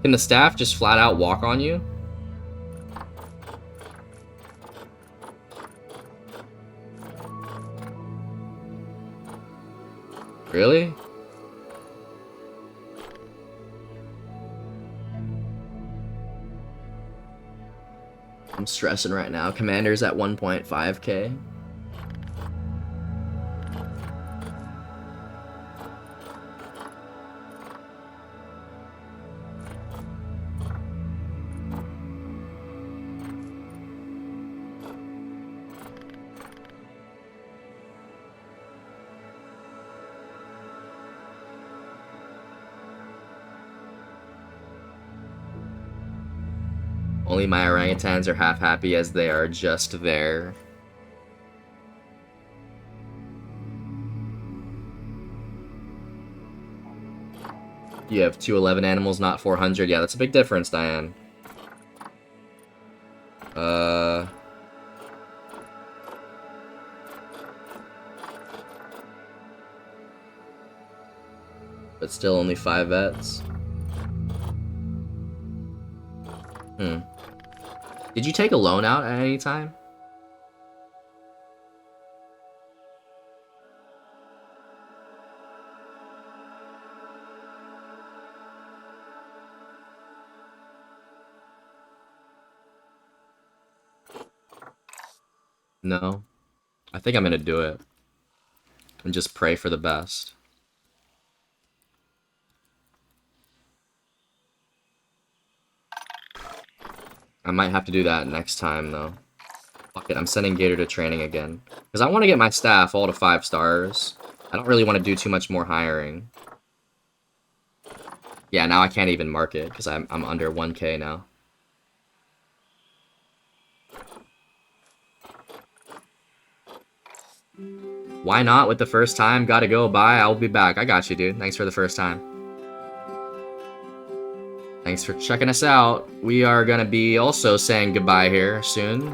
Can the staff just flat out walk on you? Really? I'm stressing right now. Commander's at 1.5k. Only my orangutans are half happy as they are just there. You have 211 animals, not 400. Yeah, that's a big difference, Diane. But still only 5 vets. Did you take a loan out at any time? No. I think I'm gonna do it. And just pray for the best. I might have to do that next time, though. Fuck it, I'm sending Gator to training again. Because I want to get my staff all to 5 stars. I don't really want to do too much more hiring. Yeah, now I can't even mark it, because I'm under 1k now. Why not with the first time? Gotta go, bye, I'll be back. I got you, dude. Thanks for the first time. Thanks for checking us out. We are gonna be also saying goodbye here soon.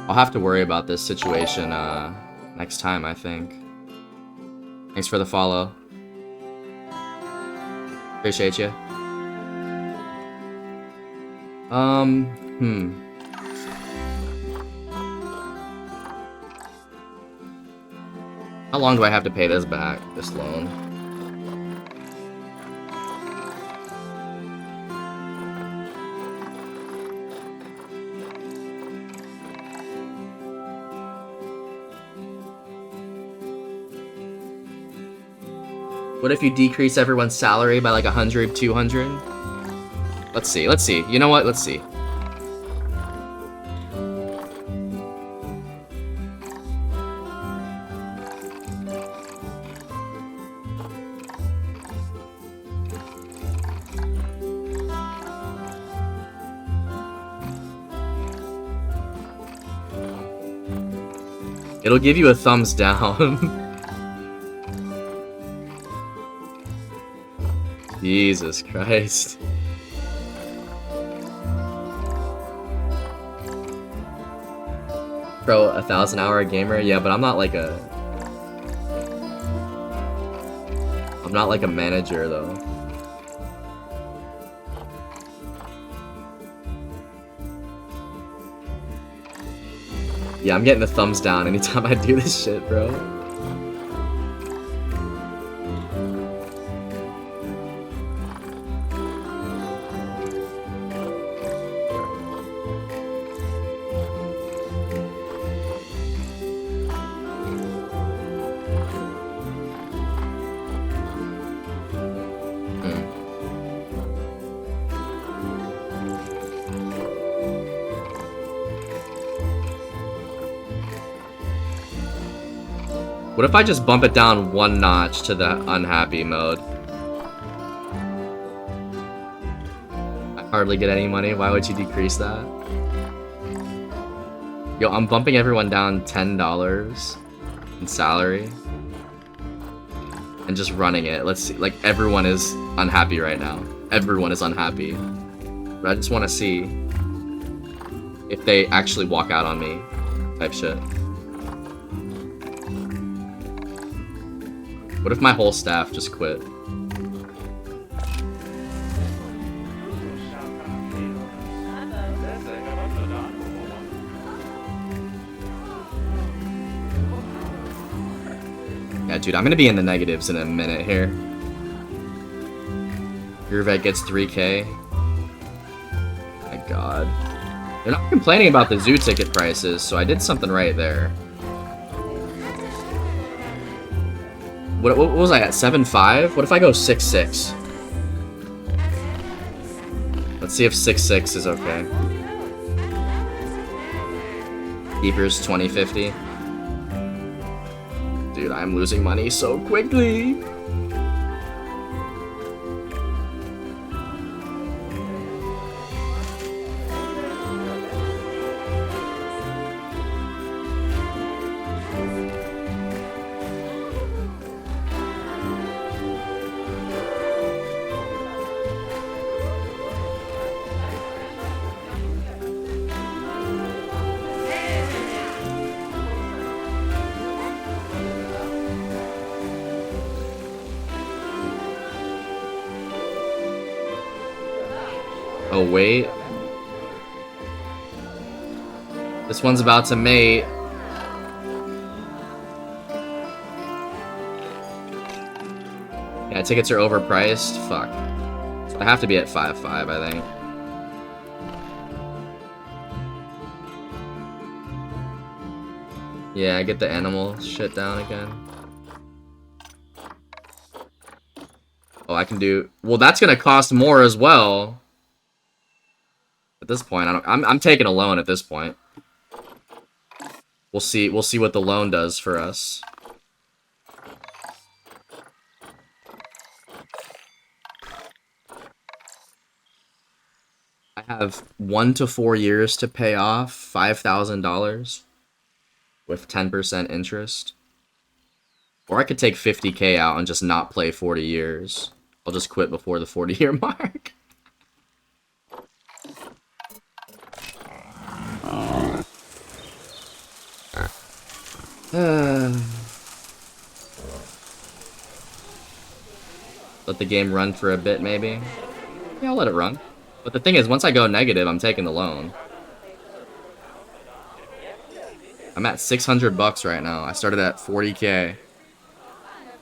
I'll have to worry about this situation next time, I think. Thanks for the follow. Appreciate you. How long do I have to pay this back, this loan? What if you decrease everyone's salary by like 100, 200? Let's see, let's see. You know what? Let's see. It'll give you a thumbs down. Jesus Christ. Bro, 1,000-hour gamer? Yeah, but I'm not like a manager though. Yeah, I'm getting the thumbs down anytime I do this shit, bro. What if I just bump it down 1 notch to the unhappy mode? I hardly get any money. Why would you decrease that? Yo, I'm bumping everyone down $10 in salary. And just running it. Let's see. Like, everyone is unhappy right now. Everyone is unhappy. But I just want to see if they actually walk out on me type shit. What if my whole staff just quit? Yeah, dude, I'm gonna be in the negatives in a minute here. Your vet gets 3K. My god. They're not complaining about the zoo ticket prices, so I did something right there. What was I at? 7.5? What if I go 6.6? Let's see if 6.6 is okay. Keepers 2050. Dude, I'm losing money so quickly. Oh, wait. This one's about to mate. Yeah, tickets are overpriced. Fuck. So I have to be at 5.5, I think. Yeah, get the animal shit down again. Oh, I can do... Well, that's gonna cost more as well. At this point, I'm taking a loan at this point. We'll see what the loan does for us. I have 1 to 4 years to pay off $5,000 with 10% interest. Or I could take 50K out and just not play 40 years. I'll just quit before the 40-year mark. Let the game run for a bit, maybe. Yeah, I'll let it run. But the thing is, once I go negative, I'm taking the loan. I'm at 600 bucks right now. I started at 40K.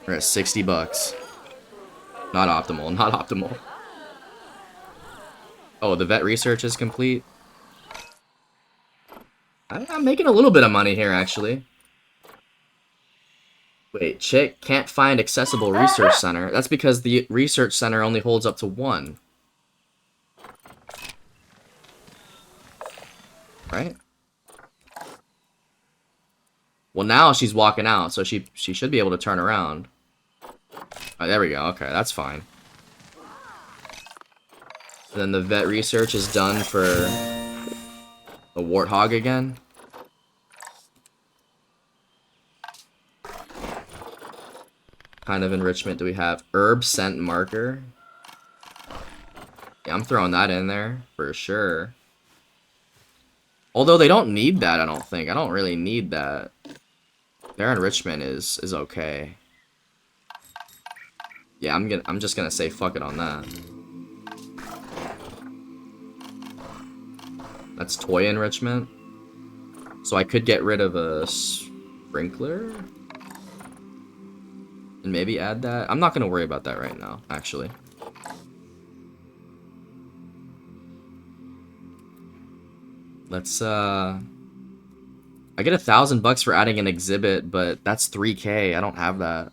We're at 60 bucks. Not optimal, not optimal. Oh, the vet research is complete. I'm making a little bit of money here, actually. Wait, chick can't find accessible research center. That's because the research center only holds up to 1. Right? Well, now she's walking out, so she should be able to turn around. Oh, there we go. Okay, that's fine. And then the vet research is done for the warthog again. Kind of enrichment do we have? Herb scent marker. Yeah, I'm throwing that in there for sure. Although they don't need that, I don't think. I don't really need that. Their enrichment is okay. Yeah, I'm just gonna say fuck it on that. That's toy enrichment. So I could get rid of a sprinkler. And maybe add that. I'm not gonna worry about that right now, actually. Let's I get 1,000 bucks for adding an exhibit, but that's 3K. I don't have that.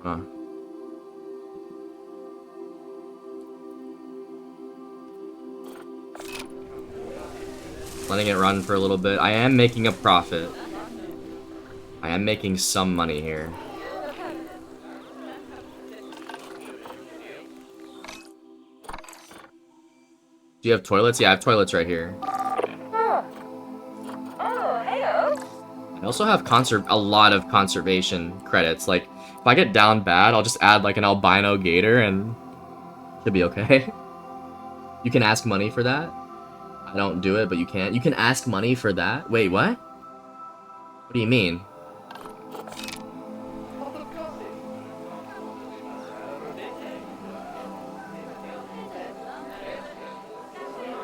Huh. Letting it run for a little bit. I am making a profit. I am making some money here. Do you have toilets? Yeah, I have toilets right here. I also have a lot of conservation credits. Like, if I get down bad, I'll just add like an albino gator and should be okay. You can ask money for that. I don't do it, but you can. You can ask money for that? Wait, what? What do you mean?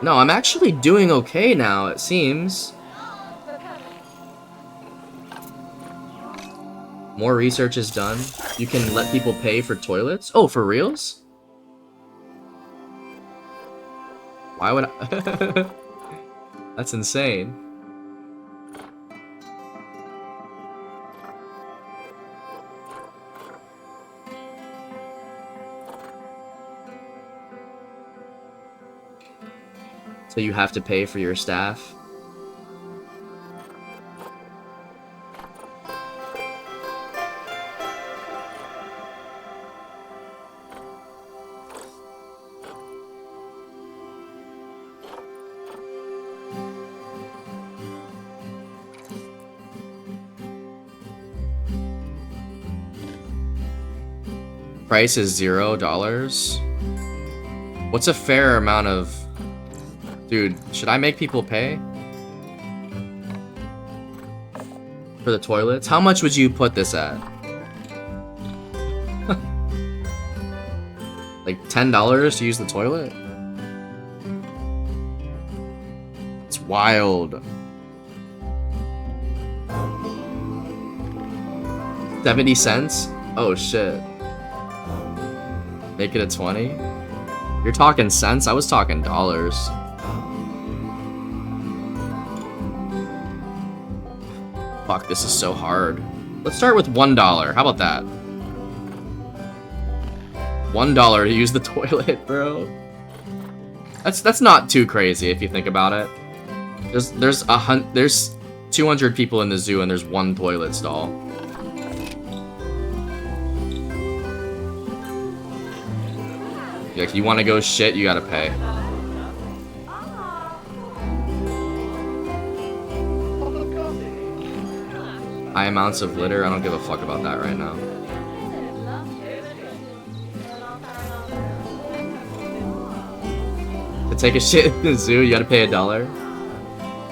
No, I'm actually doing okay now, it seems. More research is done. You can let people pay for toilets? Oh, for reals? Why would I... That's insane. So you have to pay for your staff? Price is $0? What's a fair amount of... Dude, should I make people pay? For the toilets? How much would you put this at? Like $10 to use the toilet? It's wild. 70 cents? Oh shit. Make it a 20? You're talking cents? I was talking dollars. Fuck, this is so hard. Let's start with $1. How about that? $1 to use the toilet, bro. That's not too crazy if you think about it. There's 200 people in the zoo and there's one toilet stall. Like, you want to go shit, you gotta pay. High amounts of litter, I don't give a fuck about that right now. To take a shit in the zoo, you gotta pay $1.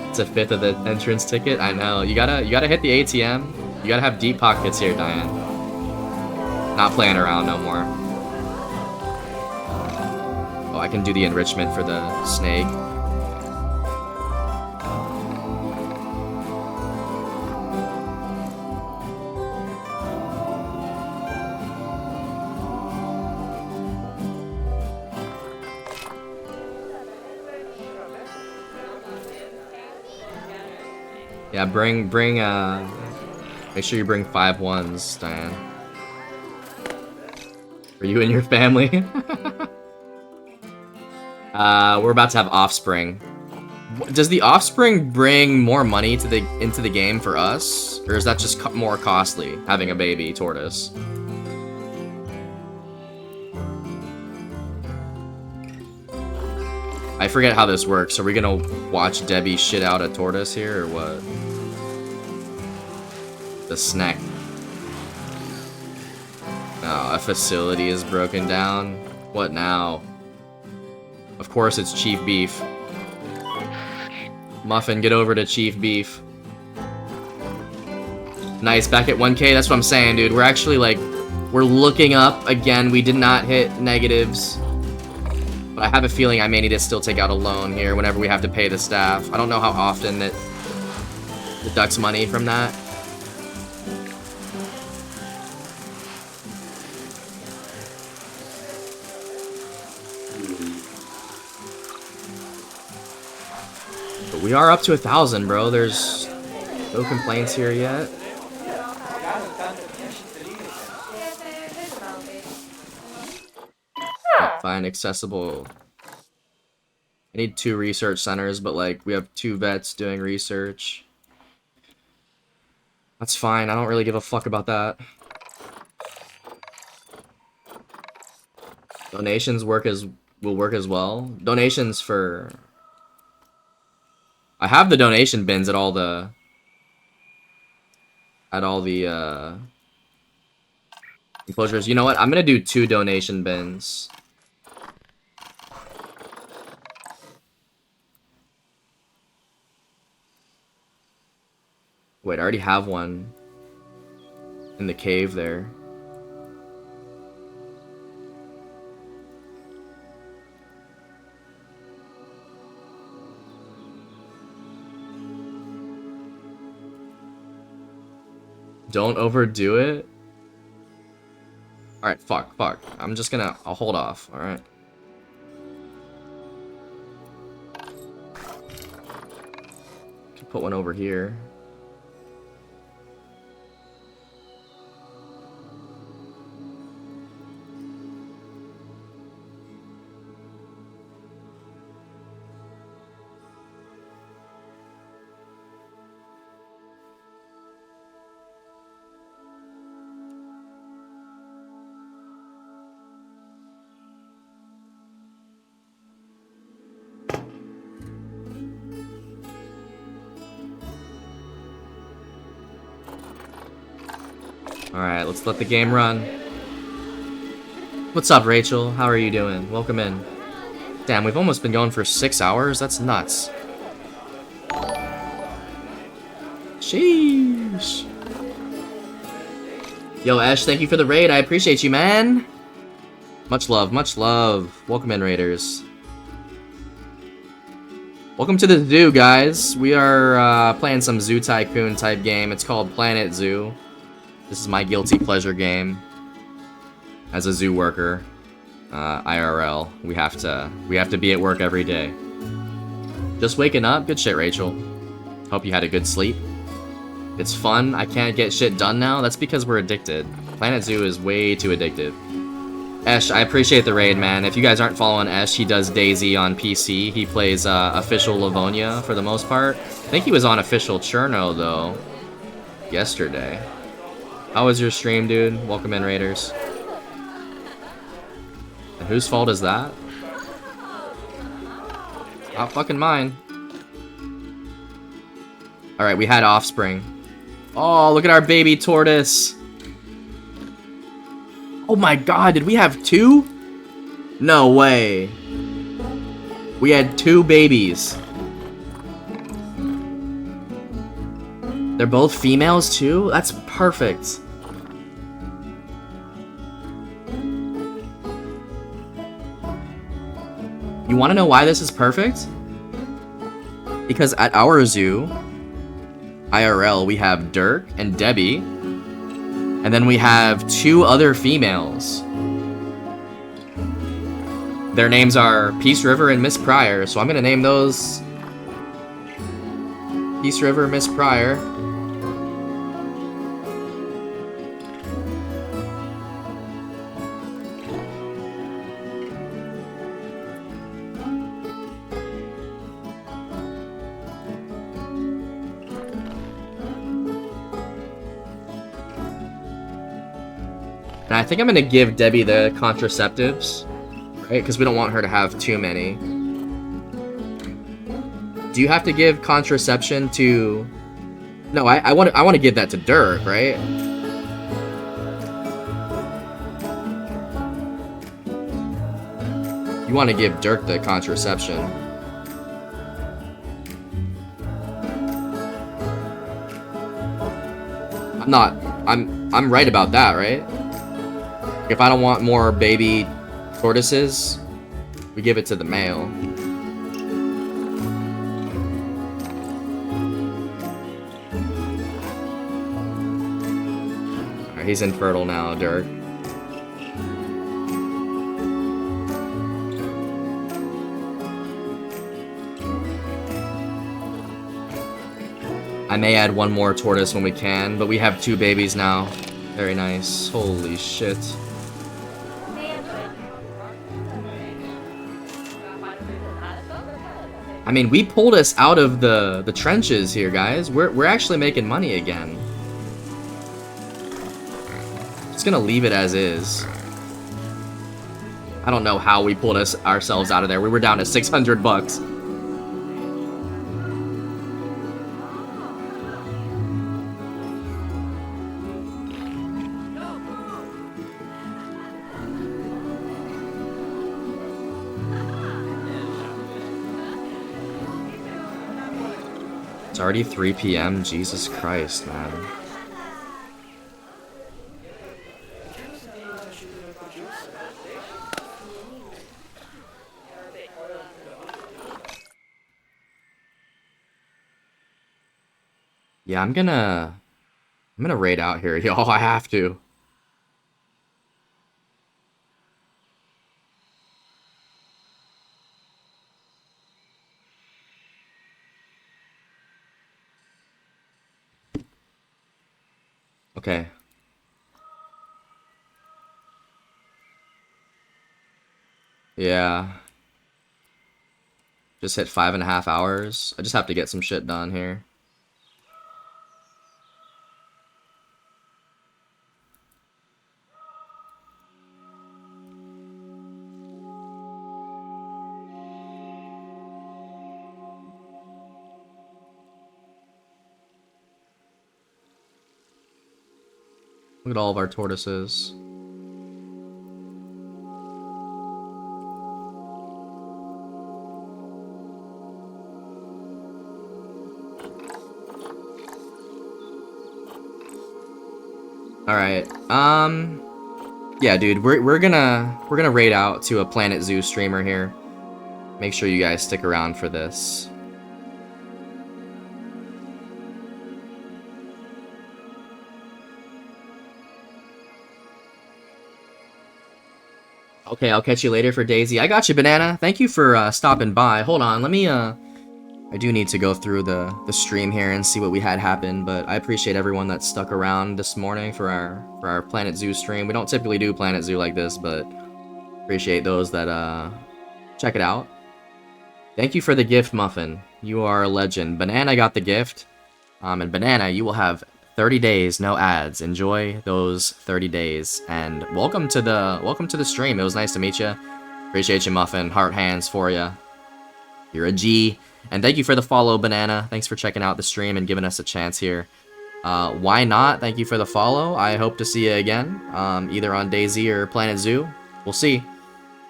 It's a fifth of the entrance ticket. I know. You gotta hit the ATM. You gotta have deep pockets here, Diane. Not playing around no more. Oh, I can do the enrichment for the snake. Yeah, make sure you bring 5 ones, Diane. For you and your family. We're about to have offspring. Does the offspring bring more money to into the game for us? Or is that just more costly, having a baby tortoise? I forget how this works. Are we gonna watch Debbie shit out a tortoise here, or what? The snack. Oh, a facility is broken down. What now? Of course it's Chief Beef. Muffin, get over to Chief Beef. Nice, back at 1K, that's what I'm saying, dude. We're actually, like, we're looking up. Again, we did not hit negatives. But I have a feeling I may need to still take out a loan here whenever we have to pay the staff. I don't know how often it deducts money from that. But we are up to 1,000, bro. There's no complaints here yet. Find accessible. I need 2 research centers, but like we have 2 vets doing research. That's fine. I don't really give a fuck about that. Donations work as will work as well. Donations for... I have the donation bins at all the... enclosures. You know what? I'm gonna do 2 donation bins. Wait, I already have one in the cave there. Don't overdo it. Alright, fuck. I'm just gonna... I'll hold off, alright? Can put one over here. Alright, let's let the game run. What's up, Rachel? How are you doing? Welcome in. Damn, we've almost been going for 6 hours? That's nuts. Sheesh. Yo, Ash, thank you for the raid. I appreciate you, man. Much love, much love. Welcome in, Raiders. Welcome to the zoo, guys. We are playing some Zoo Tycoon type game. It's called Planet Zoo. This is my guilty pleasure game. As a zoo worker, IRL, we have to be at work every day. Just waking up, good shit, Rachel. Hope you had a good sleep. It's fun. I can't get shit done now. That's because we're addicted. Planet Zoo is way too addictive. Esh, I appreciate the raid, man. If you guys aren't following Esh, he does DayZ on PC. He plays official Livonia for the most part. I think he was on official Cherno though yesterday. How was your stream, dude? Welcome in, Raiders. And whose fault is that? Not fucking mine. Alright, we had offspring. Oh, look at our baby tortoise. Oh my god, did we have 2? No way. We had 2 babies. They're both females too? That's perfect. You want to know why this is perfect? Because at our zoo, IRL, we have Dirk and Debbie, and then we have 2 other females. Their names are Peace River and Miss Pryor, so I'm gonna name those Peace River, Miss Pryor. And I think I'm gonna give Debbie the contraceptives, right? Because we don't want her to have too many. Do you have to give contraception to... No, I want to give that to Dirk, right? You want to give Dirk the contraception. I'm right about that, right? If I don't want more baby tortoises, we give it to the male. Alright, he's infertile now, Dirk. I may add one more tortoise when we can, but we have 2 babies now. Very nice. Holy shit. I mean, we pulled us out of the trenches here, guys. We're actually making money again. Just gonna leave it as is. I don't know how we pulled ourselves out of there. We were down to 600 bucks. It's already 3 p.m. Jesus Christ, man. Yeah, I'm gonna raid out here, y'all. I have to. Okay. Yeah. Just hit 5.5 hours. I just have to get some shit done here. Look at all of our tortoises. All right. Yeah, dude, we're gonna raid out to a Planet Zoo streamer here. Make sure you guys stick around for this. Okay, I'll catch you later for Daisy. I got you, Banana. Thank you for stopping by. Hold on, let me I do need to go through the stream here and see what we had happen, but I appreciate everyone that stuck around this morning for our Planet Zoo stream. We don't typically do Planet Zoo like this, but appreciate those that check it out. Thank you for the gift, Muffin. You are a legend. Banana got the gift. And Banana, you will have 30 days, no ads. Enjoy those 30 days. And welcome to the stream. It was nice to meet you. Appreciate you, Muffin. Heart hands for you. You're a G. And thank you for the follow, Banana. Thanks for checking out the stream and giving us a chance here. Why not? Thank you for the follow. I hope to see you again, either on DayZ or Planet Zoo. We'll see.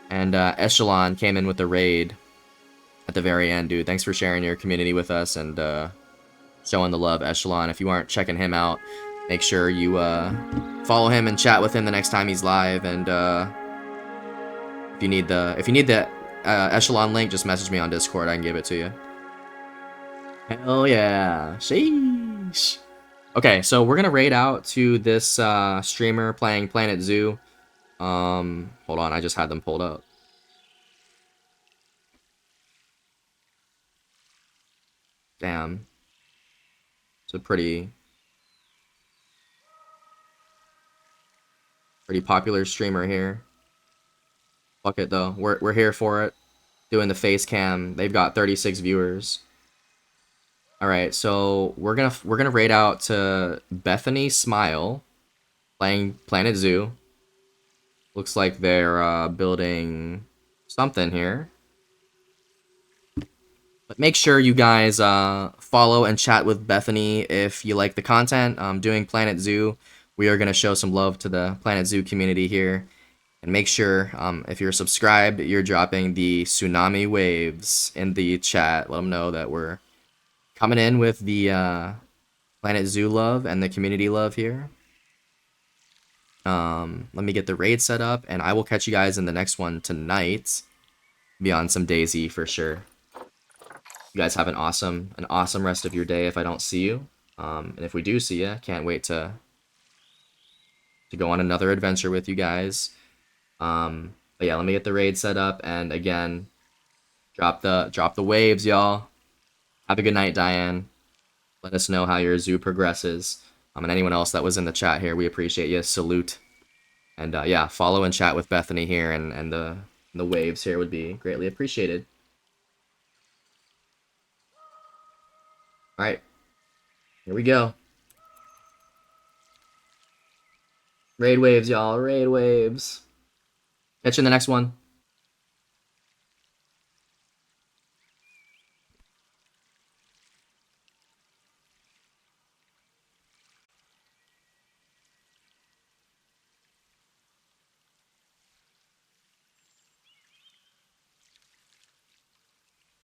And Echelon came in with the raid at the very end, dude. Thanks for sharing your community with us and showing the love, Echelon. If you aren't checking him out, make sure you follow him and chat with him the next time he's live. And if you need the Echelon link, just message me on Discord. I can give it to you. Hell yeah. Sheesh. Okay, so we're gonna raid out to this streamer playing Planet Zoo. Hold on, I just had them pulled up. Damn. It's a pretty popular streamer here. Fuck it though. We're here for it. Doing the face cam. They've got 36 viewers. All right, so we're gonna raid out to Bethany Smile, playing Planet Zoo. Looks like they're building something here. But make sure you guys follow and chat with Bethany if you like the content. Doing Planet Zoo, we are gonna show some love to the Planet Zoo community here. And make sure, if you're subscribed, you're dropping the tsunami waves in the chat. Let them know that we're coming in with the Planet Zoo love and the community love here. Let me get the raid set up, and I will catch you guys in the next one tonight. Be on some DayZ for sure. You guys have an awesome rest of your day if I don't see you. And if we do see you, can't wait to go on another adventure with you guys. But yeah, let me get the raid set up, and again, drop the waves, y'all. Have a good night, Diane. Let us know how your zoo progresses. And anyone else that was in the chat here, we appreciate you. Salute. And yeah, follow and chat with Bethany here, and the waves here would be greatly appreciated. All right, here we go. Raid waves, y'all. Raid waves. Catch you in the next one.